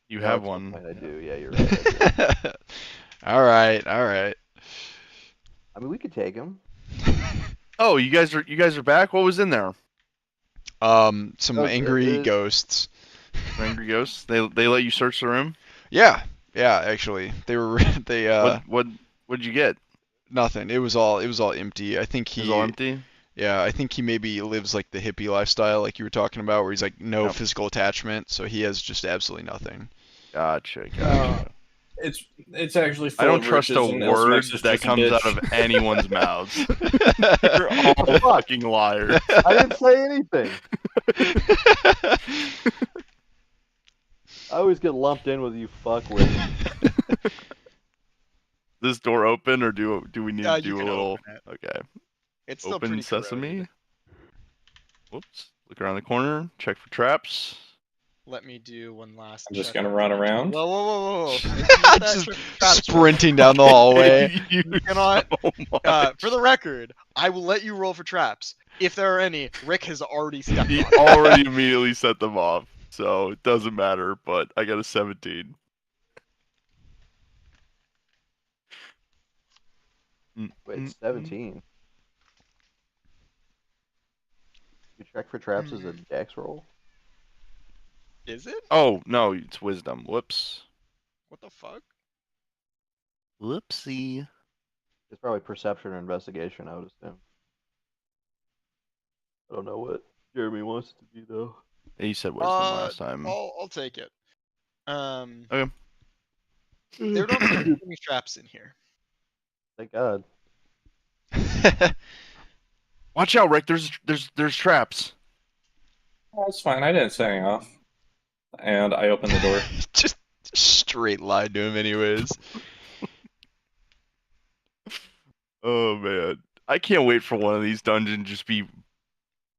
You Yeah, have at some one. point I do. Yeah, you're right. I do. All right, all right. I mean, we could take him. Oh, you guys are back. What was in there? Some Oh, angry ghosts. Angry ghosts. They let you search the room. Yeah, actually, they were they What'd you get? nothing. It was all empty. I think It was all empty. Yeah, I think he maybe lives like the hippie lifestyle, like you were talking about, where he's like no Yep. physical attachment, so he has just absolutely nothing. Gotcha. It's actually full I don't of trust riches, a and word Illzamaex is that just a comes out bitch. of anyone's mouths. You're all fucking liars. I didn't say anything. I always get lumped in with you fuckwit. This door open, or do we need to You do a can little? open it. Okay. It's still Open pretty sesame. corroded. Whoops. Look around the corner. Check for traps. Let me do one last. I'm just check gonna on run dimension. around. Whoa. Just sprinting down the hallway. You cannot- so much. For the record, I will let you roll for traps. If there are any, Rick has already stepped He on. already immediately set them off, so it doesn't matter. But I got a 17. Wait, 17. You check for traps as a dex roll? Is it? Oh no, it's wisdom. Whoops. What the fuck? Whoopsie. It's probably perception or investigation, I would assume. I don't know what Jeremy wants it to be, though. You said wisdom last time. I'll take it. Okay. There don't seem to be any traps in here. Thank God. Watch out, Rick. There's traps. Oh, it's fine. I didn't set any off. And I opened the door. Just straight lied to him anyways. Oh man, I can't wait for one of these dungeons just be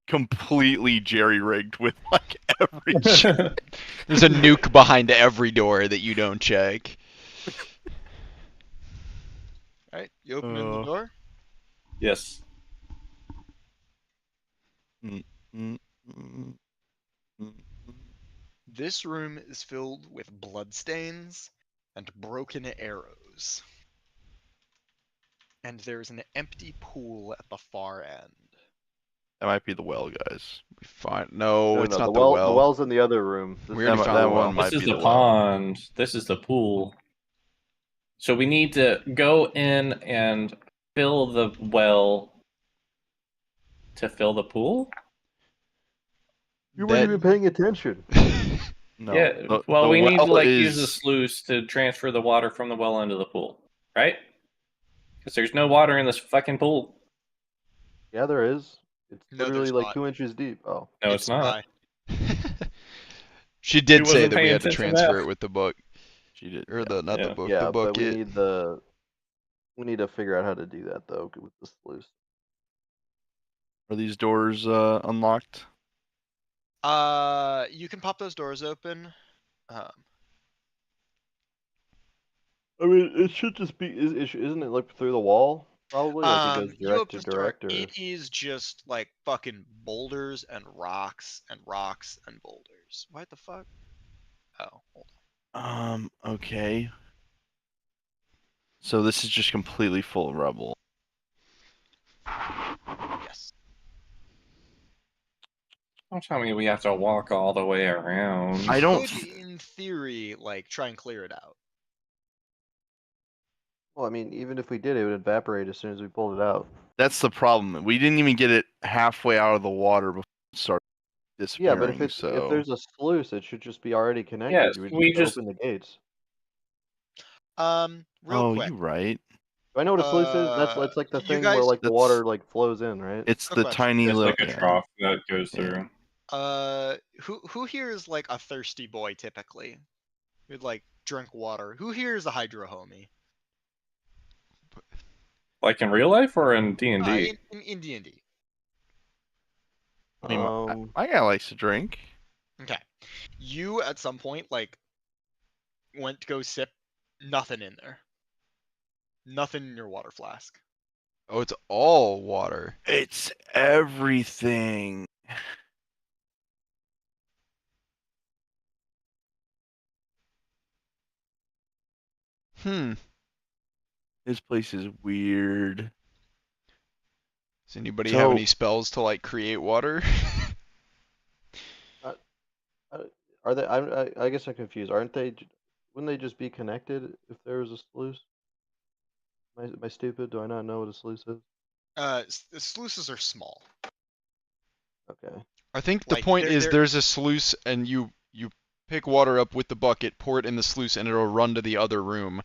completely jerry-rigged with like every. There's a nuke behind every door that you don't check. Alright, you open in the door? Yes. This room is filled with bloodstains and broken arrows. And there's an empty pool at the far end. That might be the well, guys. We find no, it's not the the well. The well's in the other room. We already That found the one well. might This is be the the well. pond. This is the pool. So we need to go in and fill the well to fill the pool? You weren't even paying attention. No. Yeah. the Well, we need to well like is... use the sluice to transfer the water from the well into the pool, right? Because there's no water in this fucking pool. Yeah, there is. It's No, literally there's like not. 2 inches deep. Oh. No, it's not. dry. She did She say wasn't that we paying had to attention transfer enough. it with the book. She did. Or the not Yeah. the book, Yeah, the but bucket. we need to figure out how to do that though with the sluice. Are these doors unlocked? You can pop those doors open. I mean, it should just be. Isn't it like through the wall? Probably like it goes You direct open to this door, direct. Or... It is just like fucking boulders and rocks and rocks and boulders. What the fuck? Oh, hold Okay. So this is just completely full of rubble. on. Yes. Don't tell me we have to walk all the way around. I don't. Could, in theory, like try and clear it out. Well, I mean, even if we did, it would evaporate as soon as we pulled it out. That's the problem. We didn't even get it halfway out of the water before it started Yeah, disappearing. but if so... there's a sluice, it should just be already connected. Yes, You would we just just- open the gates. Real Oh, quick. you right. Do I know what a sluice is? That's like the you thing where guys- like the That's- water like flows in, right? It's Quick the question. tiny There's little. like a yeah. trough that goes Yeah. through. Who here is like a thirsty boy typically? Who'd like drink water? Who here is a hydro homie? Like in real life or in D&D? In D&D. I mean, Um, my guy likes to drink. Okay. You at some point like went to go sip, nothing in there. Nothing in your water flask. Oh, it's all water. It's everything. Hmm. This place is weird. Does anybody have So- any spells to like create water? are they? I guess I'm confused. Aren't they? Wouldn't they just be connected if there was a sluice? Am I stupid? Do I not know what a sluice is? Sluices are small. Okay. I think the Like, point they're- is they're- there's a sluice and you pick water up with the bucket, pour it in the sluice, and it'll run to the other room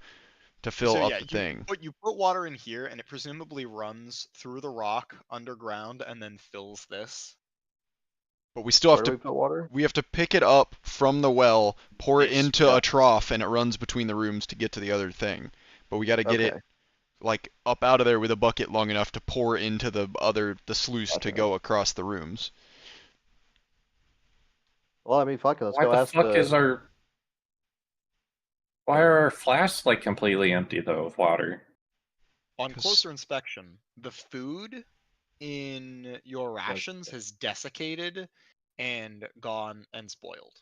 to fill So up yeah, the thing. you put water in here, and it presumably runs through the rock underground, and then fills this. But we still Where have do to we put water? we have to pick it up from the well, pour it Yes, into yeah. a trough, and it runs between the rooms to get to the other thing. But we got to get it Okay. like up out of there with a bucket long enough to pour into the sluice to Gotcha. go across the rooms. Well, I mean, fuck it. Let's Why go the ask fuck the. is our... Why are our flasks like completely empty though of water? On 'Cause- closer inspection, the food in your rations has desiccated and gone and spoiled.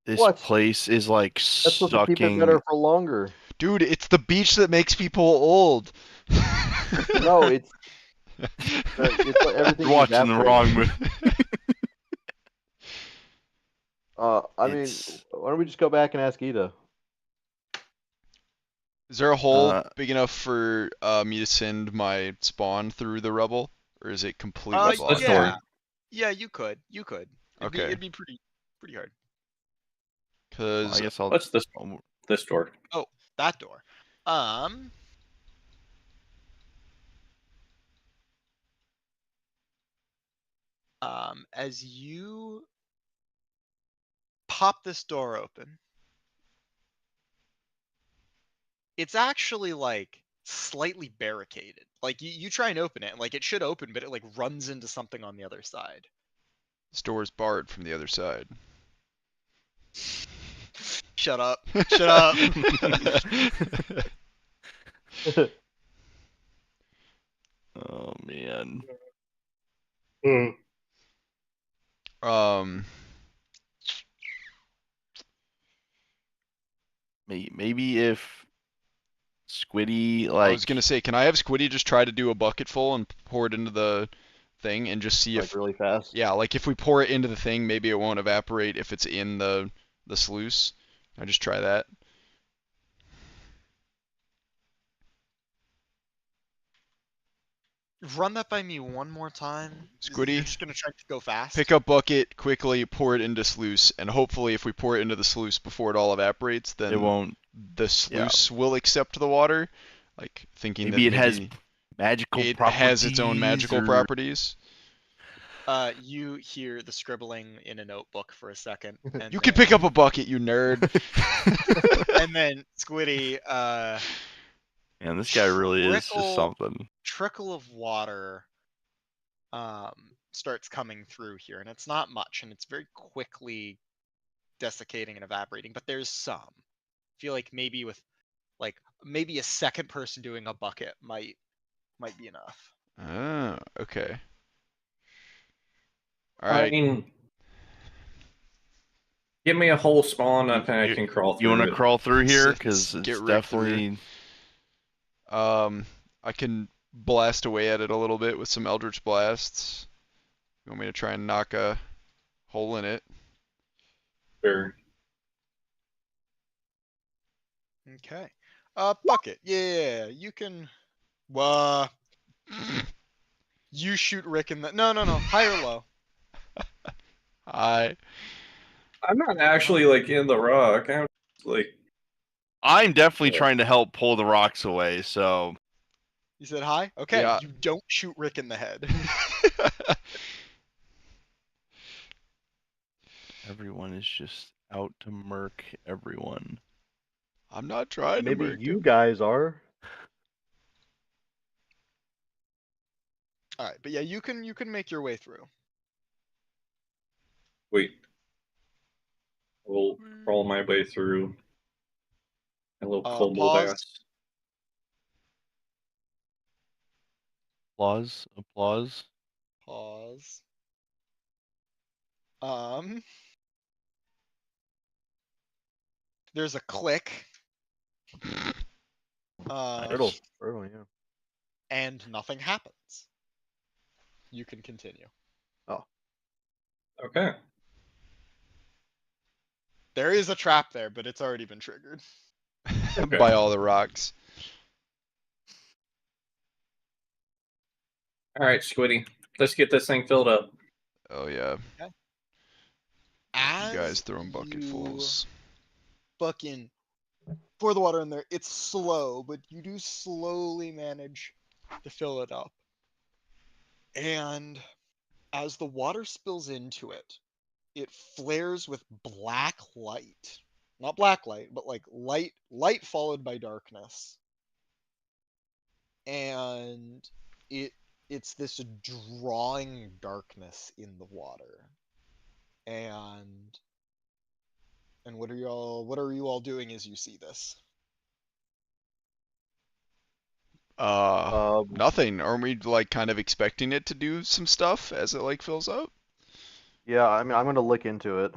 This What? place is like That's supposed to keep it sucking. better for longer. Dude, it's the beach that makes people old. No, it's it's like everything. You're watching the wrong movie. I mean, It's- why don't we just go back and ask Ida? Is there a hole Uh, big enough for me to send my spawn through the rubble, or is it completely Let's blocked? door. Yeah, yeah, you could. Okay. It'd be pretty hard. Because I guess I'll. What's this door? That door. As you pop this door open, it's actually like slightly barricaded. Like you try and open it, and like it should open, but it like runs into something on the other side. this door is barred from the other side. Shut up. Shut up. Oh man. um, Maybe if Squiddy I like was gonna say, can I have Squiddy just try to do a bucket full and pour it into the thing and just see Like if, really fast. yeah, like if we pour it into the thing, maybe it won't evaporate if it's in the sluice. I just try that. Run that by me one more time. Squiddy, You're just gonna try to go fast. pick up bucket quickly, pour it into sluice, and hopefully if we pour it into the sluice before it all evaporates, then it won't. the sluice will accept the water. Like thinking Maybe that it has magical it properties. has its own magical or- properties. You hear the scribbling in a notebook for a second. And You can pick up a bucket, you nerd. And then Squiddy, Man, this guy really is Trickle- just something. trickle of water starts coming through here, and it's not much, and it's very quickly desiccating and evaporating, but there's some. I feel like maybe with like maybe a second person doing a bucket might be enough. Ah, okay. All I right. mean, give me a whole spawn up and I You- can crawl through You want to it. crawl through here? Let's Because get it's right through. definitely. I can blast away at it a little bit with some Eldritch Blasts. You want me to try and knock a hole in it? Sure. Okay. Bucket. Yeah, you can. You shoot Rick in the. No. High or low. I I'm not actually like in the rock. I'm like I'm definitely Yeah. trying to help pull the rocks away. So You said hi? Okay, Yeah. you don't shoot Rick in the head. everyone is just out to murk everyone. I'm not trying to Maybe murk you him. guys are. All right, but yeah, you can make your way through. Wait. We'll crawl my way through a little kobold Pause. ass. Applause, applause. Pause. There's a click. Brittle. Brittle, yeah. And nothing happens. You can continue. Oh. Okay. There is a trap there, but it's already been triggered. Okay. By all the rocks. All right, Squiddy. Let's get this thing filled up. Oh yeah. As You guys throwing you bucketfuls. fucking pour the water in there, it's slow, but you do slowly manage to fill it up. And as the water spills into it, it flares with black light. Not black light, but like light followed by darkness. And it's this drawing darkness in the water. And what are you all doing as you see this? Nothing. Aren't we like kind of expecting it to do some stuff as it like fills up? Yeah, I mean, I'm gonna look into it.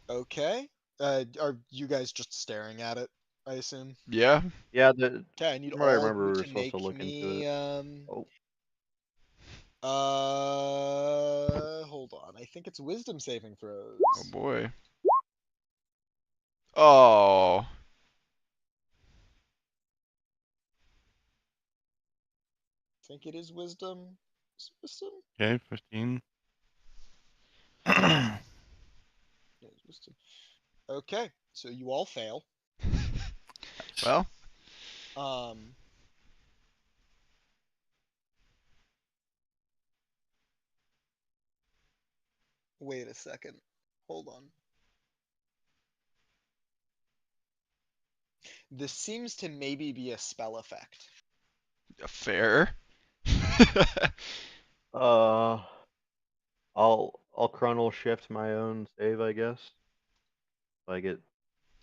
Okay. Are you guys just staring at it, I assume? Yeah. Yeah, Okay, I need from what I all of remember, you we were to supposed to make look into me it. Oh, hold on. I think it's wisdom saving throws. Oh boy. Oh. I think it is wisdom. Is it wisdom? Okay, 15. Yeah, it's wisdom. Okay, so you all fail. Well. Um Wait a second. Hold on. This seems to maybe be a spell effect. Fair. uh, I'll chronal shift my own save, I guess. If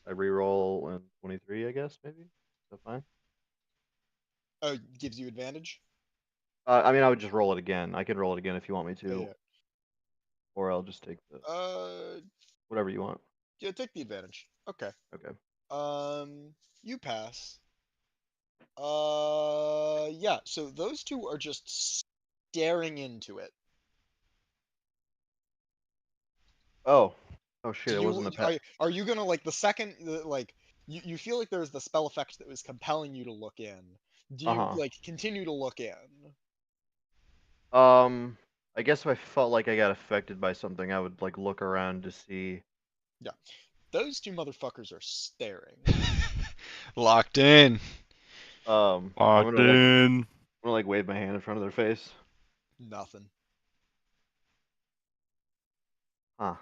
I reroll and 23, I guess maybe. Is that fine? Oh, gives you advantage? I mean, I would just roll it again. I can roll it again if you want me to, Yeah. or I'll just take the whatever you want. Yeah, take the advantage. Okay. Okay. You pass. Yeah, so those two are just staring into it. Oh. Oh shit! Do It wasn't you a pet. are you gonna like the second like you feel like there's the spell effect that was compelling you to look in? Do you Uh-huh. like continue to look in? I guess if I felt like I got affected by something, I would like look around to see. Yeah. Those two motherfuckers are staring. Locked in. I'm Locked gonna in. wave my hand in front of their face. Nothing. Huh.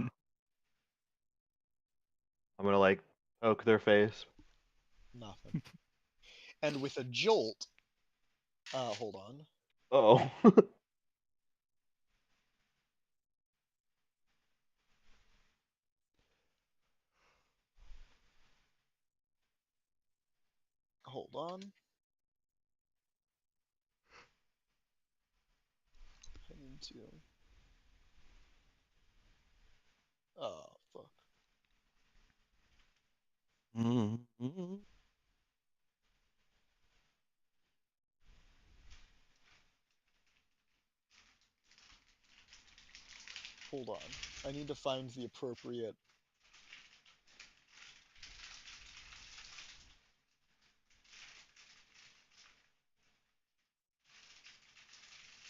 I'm gonna like poke their face. Nothing. And with a jolt, hold on. Oh. Hold on. I need to. Oh, fuck. Mm-hmm. Hold on. I need to find the appropriate.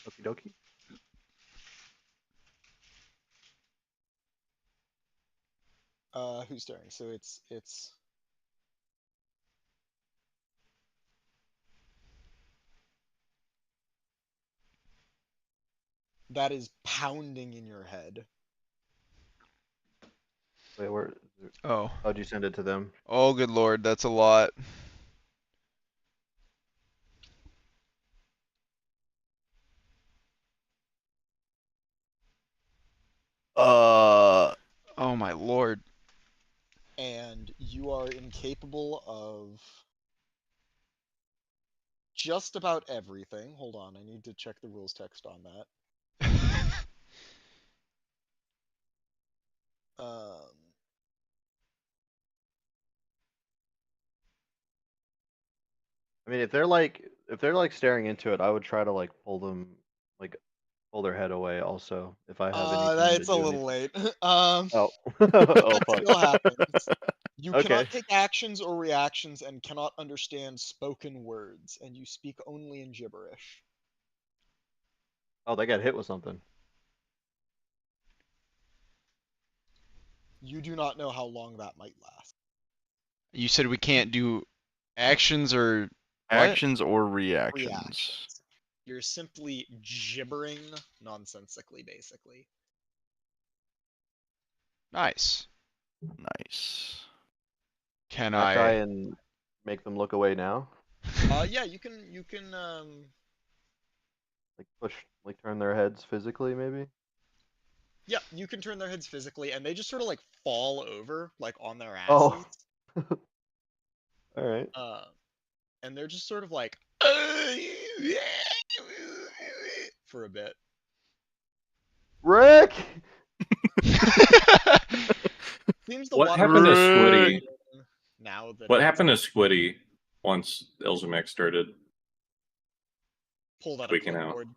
Okie dokie. Who's staring? So it's that is pounding in your head. Wait, where? Oh. How'd you send it to them? Oh, good lord, that's a lot. Uh, Oh my lord. And you are incapable of just about everything. Hold on, I need to check the rules text on that. I mean, if they're like staring into it, I would try to like pull their head away. Also, if I have any time to That's a do little anything. late. Oh, That oh fuck. still happens. You Okay. cannot take actions or reactions and cannot understand spoken words, and you speak only in gibberish. Oh, they got hit with something. You do not know how long that might last. You said we can't do actions or what? actions or reactions. Reactions. You're simply gibbering nonsensically, basically. Nice. Nice. Can Can I try I? and make them look away now? Yeah, you can Like turn their heads physically, maybe. yeah, you can turn their heads physically, and they just sort of like fall over, like on their asses. Oh. All right. And they're just sort of like for a bit. Rick. Seems the What water happened to is Squiddy? now that What it's happened to Squiddy once Illzamaex started pulled out a tweaking out? clipboard?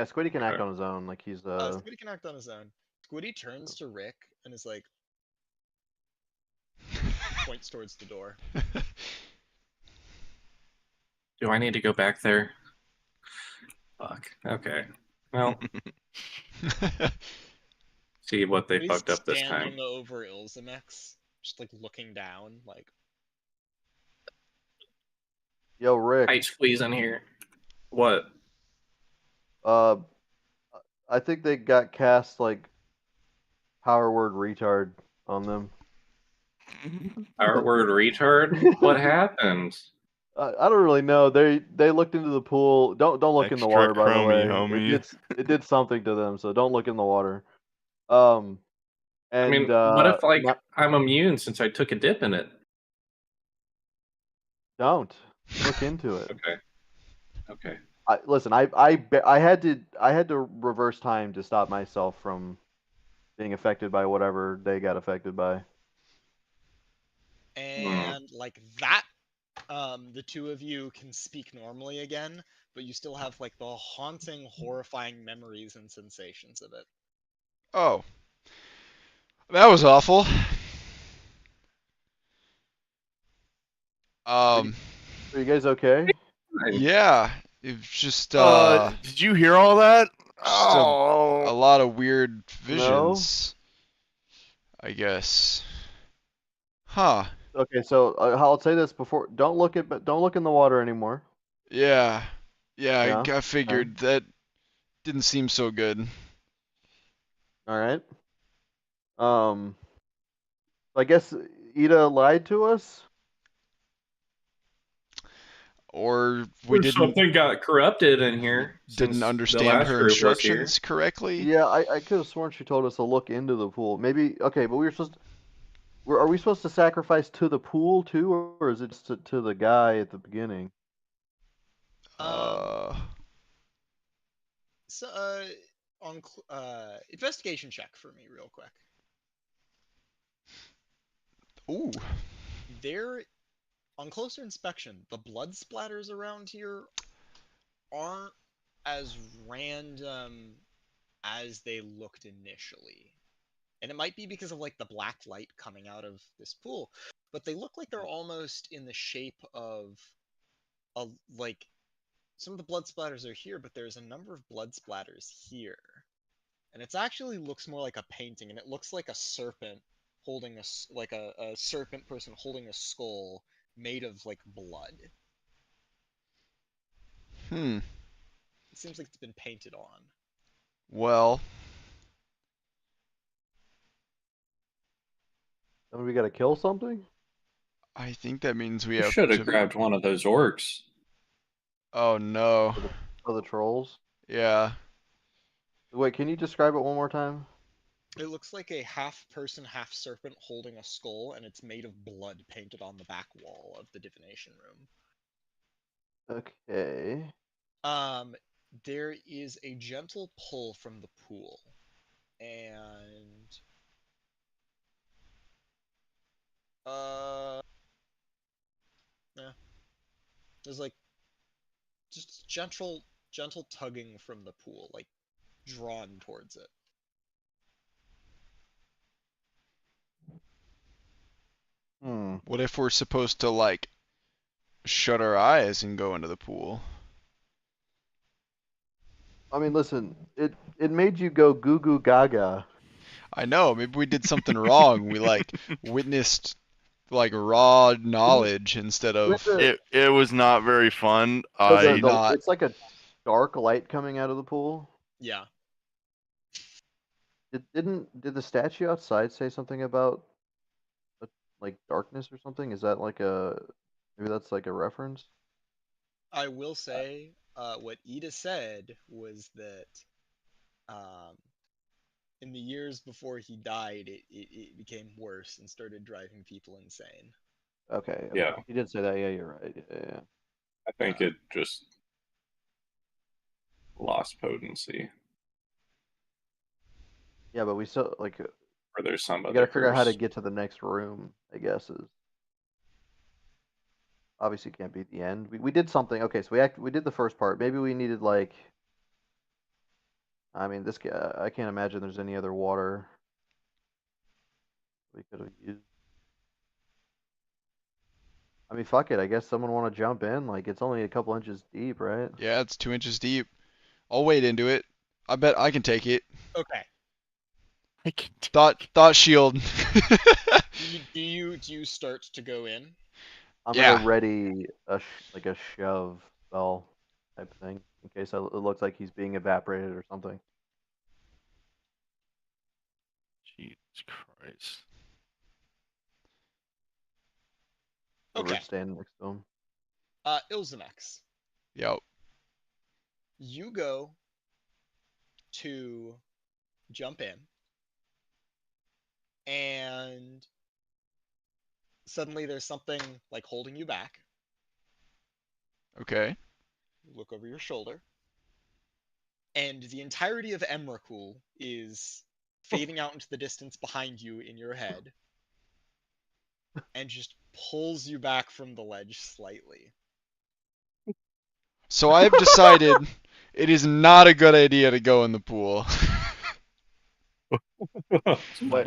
Squiddy can act Okay. on his own. Like he's Squiddy can act on his own. Squiddy turns to Rick and is like, points towards the door. Do I need to go back there? Fuck. Okay. Well, see what they He's fucked up this time. standing over Illzamaex, just like looking down, like. Yo, Rick. Tight squeeze in here. What? Uh, I think they got cast like power word retard on them. Our word retard? What happened? I don't really know. They looked into the pool. Don't look in the Extra water, by the chromie, way. homie. It did something to them, so don't look in the water. I And mean, what if like not, I'm immune since I took a dip in it? don't look into it. Okay. Okay. Listen, I had to reverse time to stop myself from being affected by whatever they got affected by. And like that, the two of you can speak normally again, but you still have like the haunting, horrifying memories and sensations of it. Oh. That was awful. Are you guys okay? Yeah. It was just Did you hear all that? a Oh, lot of weird No? visions. I guess. Huh. Okay, so I'll say this before. Don't look in the water anymore. Yeah. Yeah, Yeah, I figured that didn't seem so good. All right. I guess Ida lied to us. Or we didn't Something got corrupted in here. since the understand last her group was here. instructions correctly. Yeah, I could have sworn she told us to look into the pool. Maybe okay, but we were supposed. Are we supposed to sacrifice to the pool too, or is it just to the guy at the beginning? So, on investigation check for me, real quick. Ooh. There, on closer inspection, the blood splatters around here aren't as random as they looked initially. And it might be because of like the black light coming out of this pool, but they look like they're almost in the shape of a like some of the blood splatters are here, but there's a number of blood splatters here. And it actually looks more like a painting, and it looks like a serpent holding a serpent person holding a skull made of like blood. Hmm. It seems like it's been painted on. Well, Then we gotta kill something? I think that means we You have should have to. grabbed one of those orcs. Oh no. For the trolls? Yeah. Wait, can you describe it one more time? It looks like a half person, half serpent holding a skull, and it's made of blood painted on the back wall of the divination room. Okay. There is a gentle pull from the pool, and yeah, there's like just gentle tugging from the pool, like drawn towards it. Hmm. What if we're supposed to like shut our eyes and go into the pool? I mean, listen, it made you go goo goo gaga. I know, maybe we did something wrong. We like witnessed like raw knowledge instead With of the, It was not very fun. Was I not. it's like a dark light coming out of the pool. Yeah. Did the statue outside say something about like darkness or something? Is that like maybe that's like a reference? I will say, what Ida said was that um, in the years before he died, it became worse and started driving people insane. Okay. Yeah. He did say that. Yeah, you're right. Yeah. I think it just lost potency. Yeah, but we still like Or there's some we other gotta figure out how to curse. get to the next room. I guess is obviously can't be the end. We did something. Okay, so we did the first part. Maybe we needed like. I mean, I can't imagine there's any other water we could have used. I mean, fuck it. I guess someone want to jump in. Like, it's only a couple inches deep, right? Yeah, it's 2 inches deep. I'll wade into it. I bet I can take it. Okay. I can Thought shield. Do you start to go in? I'm Yeah. gonna ready like a shove spell type thing in case it looks like he's being evaporated or something. Jesus Christ. Okay. Standing next to him. Illzamaex, Yep. you go to jump in, and suddenly there's something like holding you back. Okay. You look over your shoulder, and the entirety of Emrakul is fading out into the distance behind you in your head, and just pulls you back from the ledge slightly. So I have decided it is not a good idea to go in the pool. Why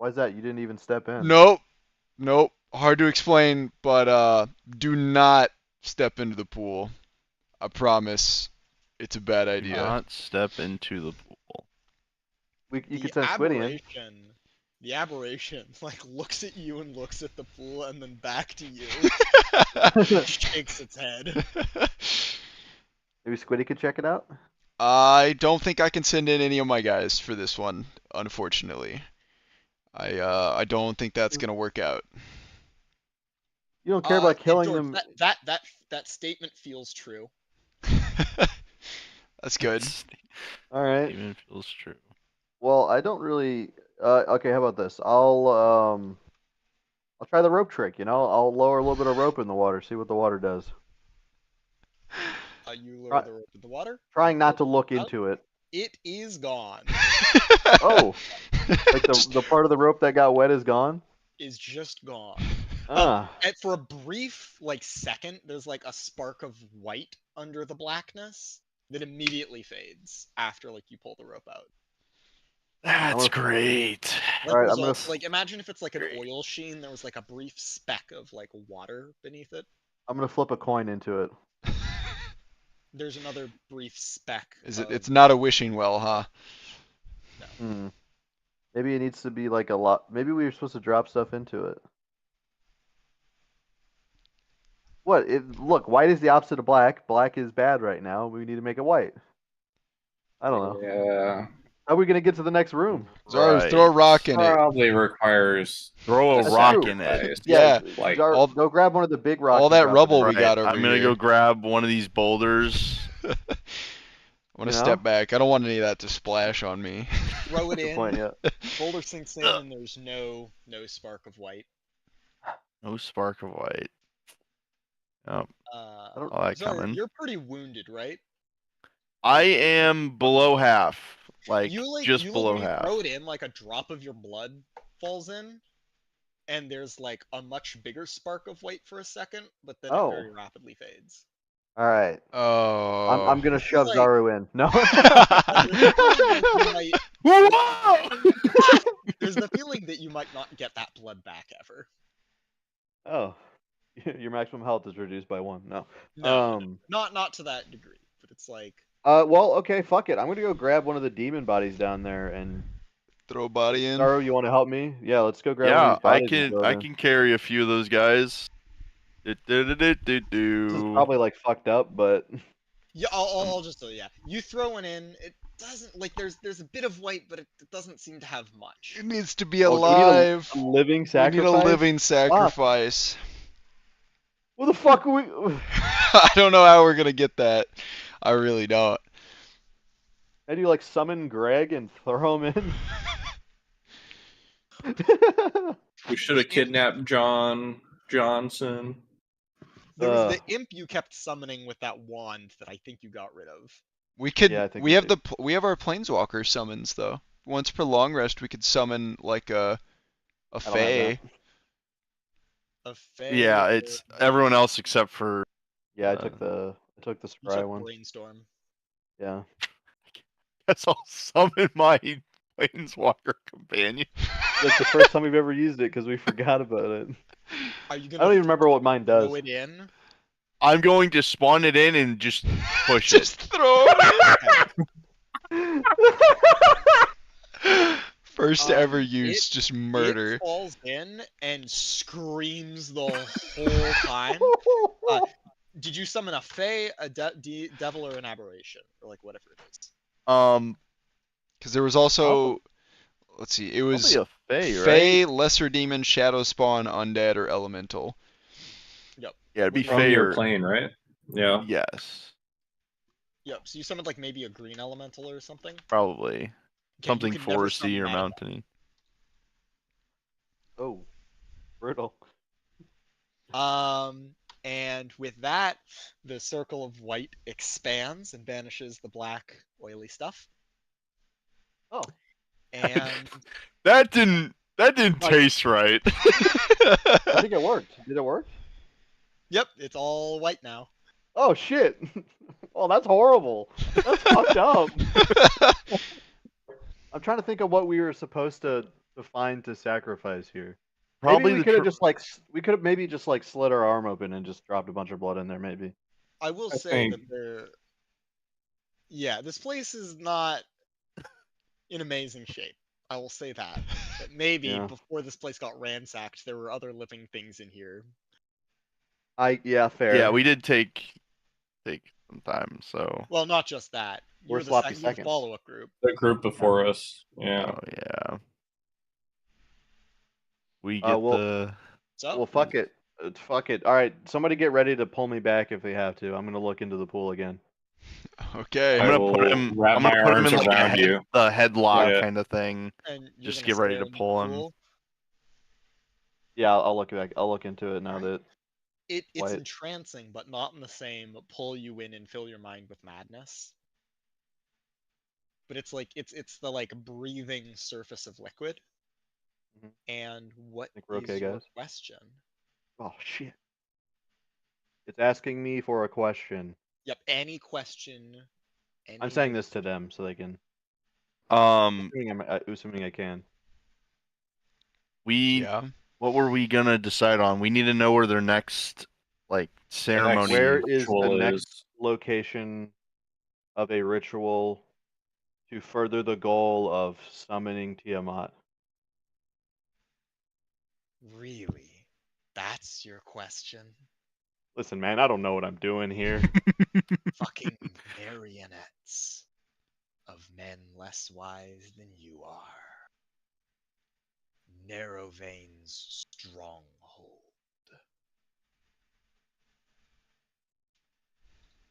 is that? You didn't even step in. Nope. Nope. Hard to explain, but do not step into the pool. I promise it's a bad Do idea. not step into the pool. You could send Squiddy in. The aberration like looks at you and looks at the pool and then back to you. Shakes its head. Maybe Squiddy could check it out. I don't think I can send in any of my guys for this one, unfortunately. I don't think that's gonna work out. You don't care about killing George, them. that statement feels true. That's good. All right. Even feels true. Well, I don't really. Okay, how about this? I'll try the rope trick. I'll lower a little bit of rope in the water, see what the water does. You lower the rope in the water. Trying not to look into it. It is gone. Oh, like the part of the rope that got wet is gone. Is just gone. Ah. And for a brief second, there's like a spark of white under the blackness that immediately fades after you pull the rope out. That's great. All right, imagine if it's like an oil sheen. There was like a brief speck of water beneath it. I'm gonna flip a coin into it. There's another brief speck. It's not a wishing well, huh? No. Maybe it needs to be like a lot. Maybe we were supposed to drop stuff into it. What? Look, white is the opposite of black. Black is bad right now. We need to make it white. I don't know. Yeah. How are we gonna get to the next room? Zaru, Right. throw a rock in it. Probably requires Throw a That's rock true. in it. sacrifice. Yeah, Like Zaru, all- go grab one of the big rocks. all and that drop it rubble in. we got over I'm gonna here. go grab one of these boulders. I'm gonna You step know? back. I don't want any of that to splash on me. Throw it Good in. point. Yeah. Boulder sinks in, and there's no spark of white. No spark of white. Oh, don't- I like Zaru, coming. you're pretty wounded, right? I am below half. Like You just below literally half. throw it in, like a drop of your blood falls in, and there's like a much bigger spark of white for a second, but then Oh. it very rapidly fades. All right. Oh. I'm gonna shove like- Zaru in. No. There's the feeling that you might not get that blood back ever. Oh. Your maximum health is reduced by 1. No. No, not to that degree, but it's like Well, okay, fuck it. I'm gonna go grab one of the demon bodies down there, and Throw a body in. Zaru, you want to help me? Yeah, let's go grab one Yeah, of these bodies. and throw it I in. can carry a few of those guys. This is probably like fucked up, but yeah. I'll just yeah. You throw one in. It doesn't like there's a bit of white, but it doesn't seem to have much. It needs to be Oh, alive. we need a living We sacrifice. need a living sacrifice. What the fuck are we? I don't know how we're gonna get that. I really don't. How do you like summon Greg and throw him in? We should have kidnapped John Johnson. There was the imp you kept summoning with that wand that I think you got rid of. We could. Yeah, I think we we have did. we have our planeswalker summons though. Once per long rest, we could summon like a don't have fae. A fae Yeah, or- it's everyone else except for. Yeah, I took the You spry took one. brainstorm. Yeah. Guess I'll summon my planeswalker companion. It's the first time we've ever used it because we forgot about it. Are you I gonna don't even remember what mine does. throw it in? I'm going to spawn it in and just push it. Just throw it. First to ever use, just murder. It falls in and screams the whole time. Did you summon a fae, a devil, or an aberration, or like whatever it is? Because there was also, let's see, it was Probably a fae, right? fae, lesser demon, shadow spawn, undead, or elemental. Yeah, it'd be From From fae your or plane, right? Yeah. yes, Yep. So you summoned like maybe a green elemental or something. probably Okay, you something can never summon foresty or mana. mountainy. Oh, brutal. And with that, the circle of white expands and banishes the black, oily stuff. Oh. And That didn't Like- taste right. I think it worked. Did it work? yep, it's all white now. Oh shit! Oh, that's horrible. That's fucked up. I'm trying to think of what we were supposed to find to sacrifice here. Probably maybe we the could have just like we could have maybe just like slit our arm open and just dropped a bunch of blood in there. Maybe. I will I say think- that there. Yeah, this place is not in amazing shape. I will say that. But maybe Yeah. before this place got ransacked, there were other living things in here. Yeah, fair. Yeah, we did take some time. So Well, not just that. We're You're the sloppy you're the seconds. follow-up group. The group before us. Yeah. oh yeah, we get well- the. So Well, fuck it. Fuck it. All right, somebody get ready to pull me back if they have to. I'm gonna look into the pool again. Okay. I'm I gonna put will him. wrap I'm gonna my put him in arms like around you. the headlock Yeah. kind of thing. and you're Just gonna get ready stay to in the pull him. pool. Yeah, I'll look back. I'll look into it now that. It's White. entrancing, but not in the same pull you in and fill your mind with madness. But it's like it's the like breathing surface of liquid. Mhm. And what Think we're is okay, your guys? question? Oh shit! It's asking me for a question. Yep, any question. I'm saying this to them so they can. Um, Assuming I can. we. Yeah. What were we gonna decide on? We need to know where their next like ceremony. Where is the ritual next is- location of a ritual to further the goal of summoning Tiamat? Really? That's your question? Listen, man, I don't know what I'm doing here. Fucking marionettes. of men less wise than you are. Narrow Veins stronghold.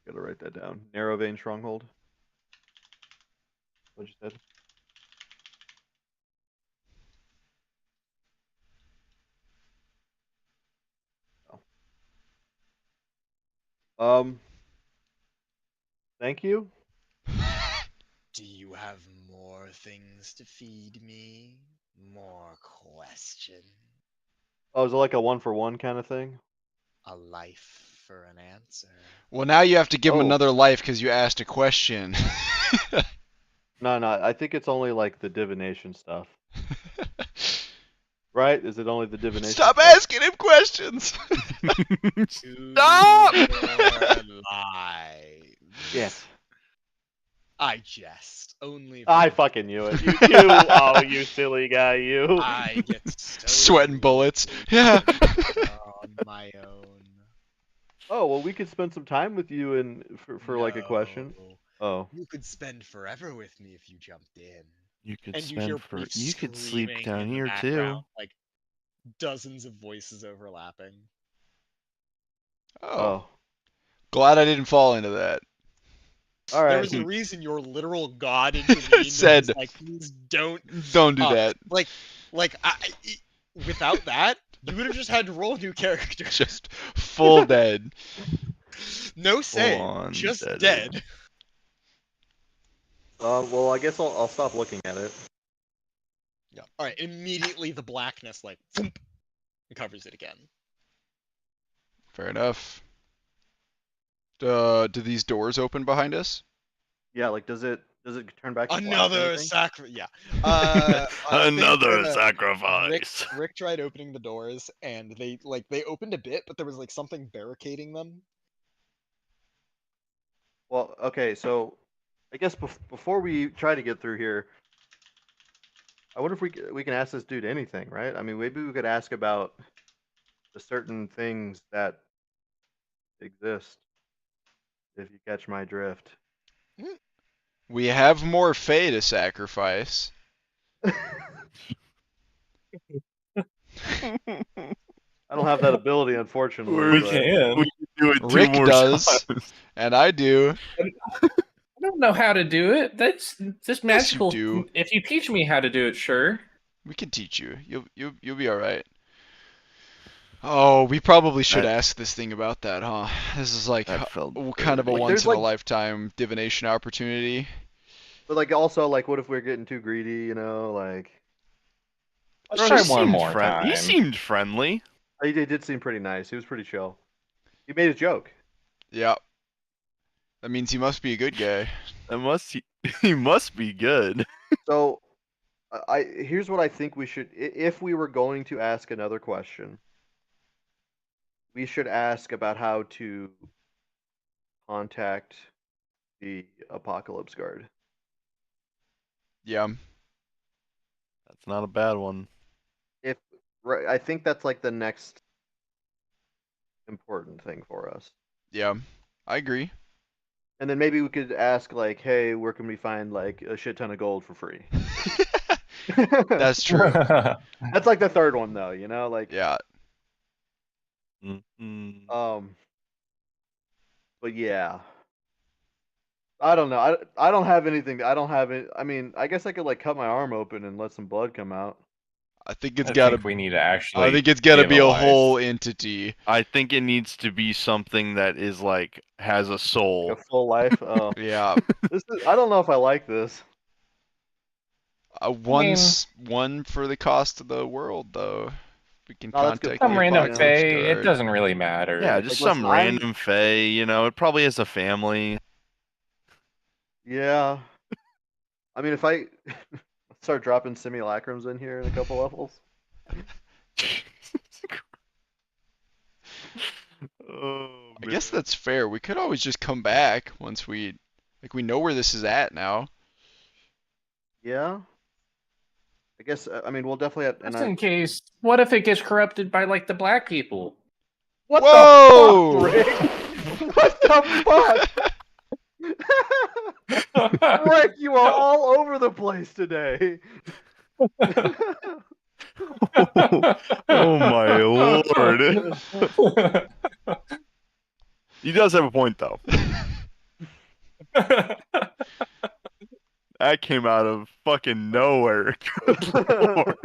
Gotta write that down. Narrow vein stronghold. What you said? Oh. Thank you. Do you have more things to feed me? More questions? Oh, is it like a 1-for-1 kind of thing? A life for an answer. Well, now you have to give him Oh. another life because you asked a question. No, I think it's only like the divination stuff. Right? Is it only the divination Stop stuff? asking him questions. Stop! Lies. Yes. I jest. Only. I for- fucking knew it. Oh, you silly guy, you. I get so Sweating bullets. Yeah. on my own. Oh, well, we could spend some time with you and for like a question. No. Oh. You could spend forever with me if you jumped in. You could And you hear spend for. people You could sleep screaming down in the here too. background, like dozens of voices overlapping. Oh. Glad I didn't fall into that. All There right. was a reason your literal god intervened. Said- and was like, please don't. Don't do that. Like, without that, you would have just had to roll a new character. Just full dead. No save, on, just dead. dead. Well, I guess I'll stop looking at it. Yeah. All right. Immediately, the blackness like thump, and covers it again. Fair enough. Do these doors open behind us? Yeah, like does it turn back to black or Another anything? sacrifice. Yeah. I think, Another sacrifice. Rick tried opening the doors, and they opened a bit, but there was like something barricading them. Well, okay, so I guess before we try to get through here, I wonder if we can ask this dude anything, right? I mean, maybe we could ask about the certain things that exist, if you catch my drift. We have more Fae to sacrifice. I don't have that ability, unfortunately. We but- can. We can do it two Rick more does. times. And I do. I don't know how to do it. That's just Yes, you magical. do. If you teach me how to do it, sure. We can teach you. You'll be all right. Oh, we probably should That- ask this thing about that, huh? This is like That felt kind of a dirty. Like, there's, once in a lifetime divination opportunity. But like also like what if we're getting too greedy, you know, like Let's Bro, try he one seemed more friend- time. He seemed friendly. he did seem pretty nice. He was pretty chill. He made a joke. Yeah. That means he must be a good guy. That must he must be good. So here's what I think we should if we were going to ask another question, we should ask about how to contact the Apocalypse Guard. Yeah. That's not a bad one. Right, I think that's like the next important thing for us. Yeah. I agree. And then maybe we could ask like, hey, where can we find like a shit ton of gold for free? That's true. That's like the third one though, you know, like Yeah. Mm-mm. But yeah. I don't know. I don't have anything. I don't have it. I mean, I guess I could like cut my arm open and let some blood come out. I think it's I gotta. think we need to actually. I think it's gotta be a analyze. whole entity. I think it needs to be something that is like has a soul. Like a full life. Oh, Yeah. I don't know if I like this. One for the cost of the world, though. We can No, that's good contact point. Some the random Apocalypse fae. It Guard. doesn't really matter. Yeah, just Like, some listen, random fae. You know, it probably has a family. Yeah. I mean, if I start dropping simulacrums in here in a couple levels. Oh, I guess that's fair. We could always just come back once we know where this is at now. Yeah. I guess. I mean, we'll definitely have. Just in case, what if it gets corrupted by like the black people? What Whoa! the fuck, Rick? What the fuck? Rick, you are all over the place today. Oh my lord. He does have a point though. That came out of fucking nowhere. Good lord.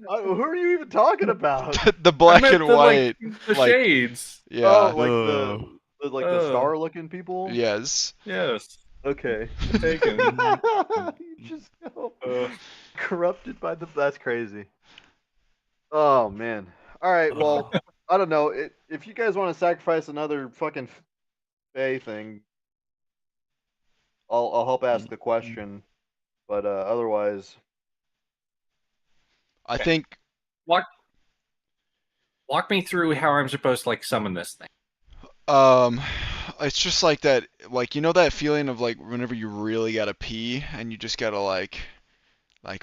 Who are you even talking about? The black I meant and the, white. the like- shades. Yeah. Oh, like the Oh. star-looking people. Yes. Yes. Okay. Taken. You just go corrupted by the. That's crazy. Oh man. All right. Well, I don't know. If you guys want to sacrifice another fucking Fae thing, I'll help ask the question. But otherwise, I think Walk me through how I'm supposed to like summon this thing. it's just like that, like, you know that feeling of like whenever you really gotta pee and you just gotta like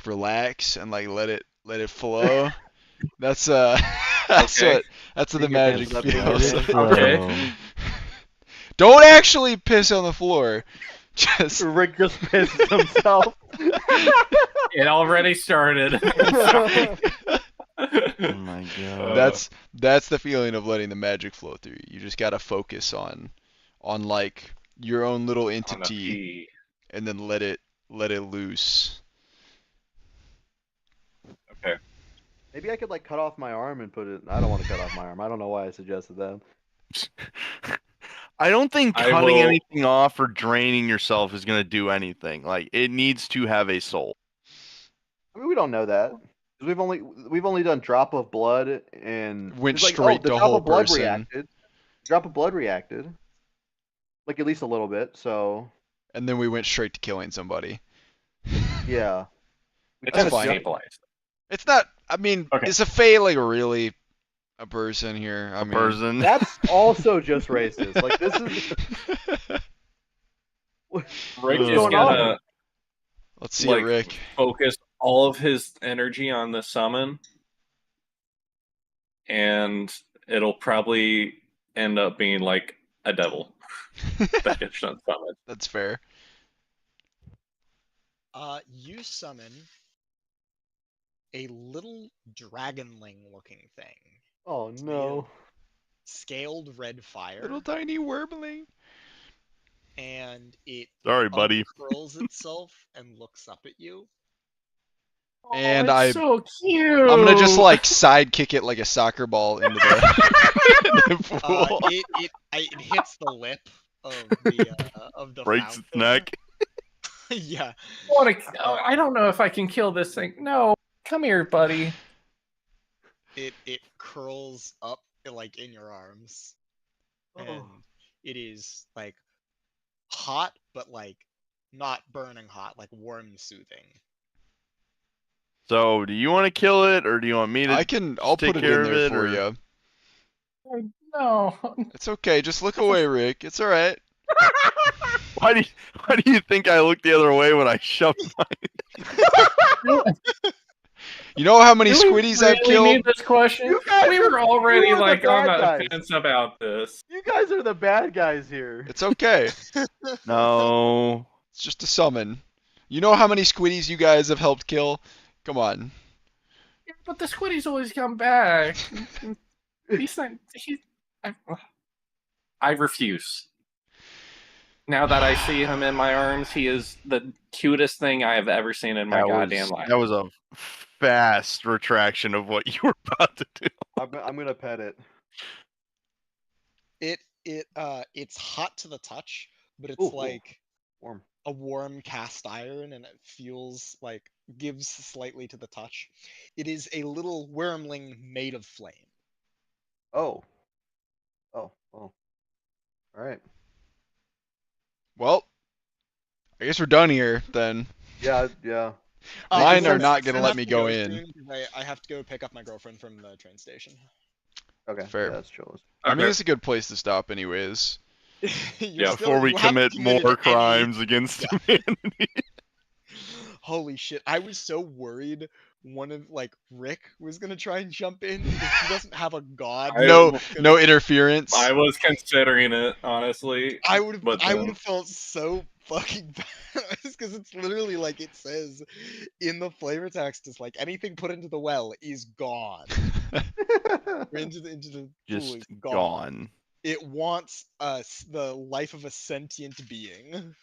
relax and like let it flow. That's Okay. that's what Keep the your magic hands up, feels. David. Okay. Don't actually piss on the floor. Just Rick just pissed himself. It already started. Oh my god. that's the feeling of letting the magic flow through. You just gotta focus on like your own little On a entity pee. and then let it loose. Okay. Maybe I could like cut off my arm and put it. I don't want to cut off my arm. I don't know why I suggested that. I don't think I cutting will- anything off or draining yourself is gonna do anything. Like it needs to have a soul. I mean, we don't know that. 'Cause we've only done drop of blood and Went it's like, straight the to drop whole of blood person. reacted. Drop of blood reacted. Like at least a little bit. So And then we went straight to killing somebody. yeah. It's That's just fine. stabilized. It's not. I mean, Okay. is a Fae like really a person here? I mean, Person. That's also just racist. Like this is Rick What's is going on? gonna Let's see, like, it, Rick. focus all of his energy on the summon, and it'll probably end up being like a devil that gets done summoned. That's fair. You summon a little dragonling-looking thing, oh no. scaled red fire, Little tiny wormling. and it Sorry, buddy. uncurls itself and looks up at you. And it's I- so cute. I'm gonna just like sidekick it like a soccer ball into the, in the pool. It hits the lip of the Breaks its fountain. neck. Yeah. I don't know if I can kill this thing. No, come here, buddy. It curls up like in your arms, and it is like hot, but like not burning hot, like warm soothing. So, do you want to kill it, or do you want me to? I'll take put it care in of there it, for or- you. No. It's okay. Just look away, Rick. It's all right. Why do you think I looked the other way when I shoved my? You know how many Do we squiddies I've really killed? need this question? You guys We are- were already you are the like on bad the guys. fence about this. You guys are the bad guys here. It's okay. No. It's just a summon. You know how many squiddies you guys have helped kill? Come on. But the squiddies always come back. He's not. I refuse. Now that I see him in my arms, he is the cutest thing I have ever seen in my goddamn life. That was a fast retraction of what you were about to do. I'm gonna pet it. It's hot to the touch, but it's Ooh, like warm. a warm cast iron, and it feels like gives slightly to the touch. It is a little wormling made of flame. Oh. Oh. All right. Well, I guess we're done here then. Yeah. Mine are since- not gonna I let have me to go soon, in. 'cause I have to go pick up my girlfriend from the train station. Okay. Fair. Yeah, that's chill. I mean, it's a good place to stop, anyways. Before we commit more crimes against humanity. Holy shit! I was so worried one of Rick was gonna try and jump in because he doesn't have a god. No interference. I was considering it, honestly. I would but have felt so fucking fast because it's literally like it says in the flavor text. It's like anything put into the well is gone. Or into the pool is Just gone. gone. It wants the life of a sentient being.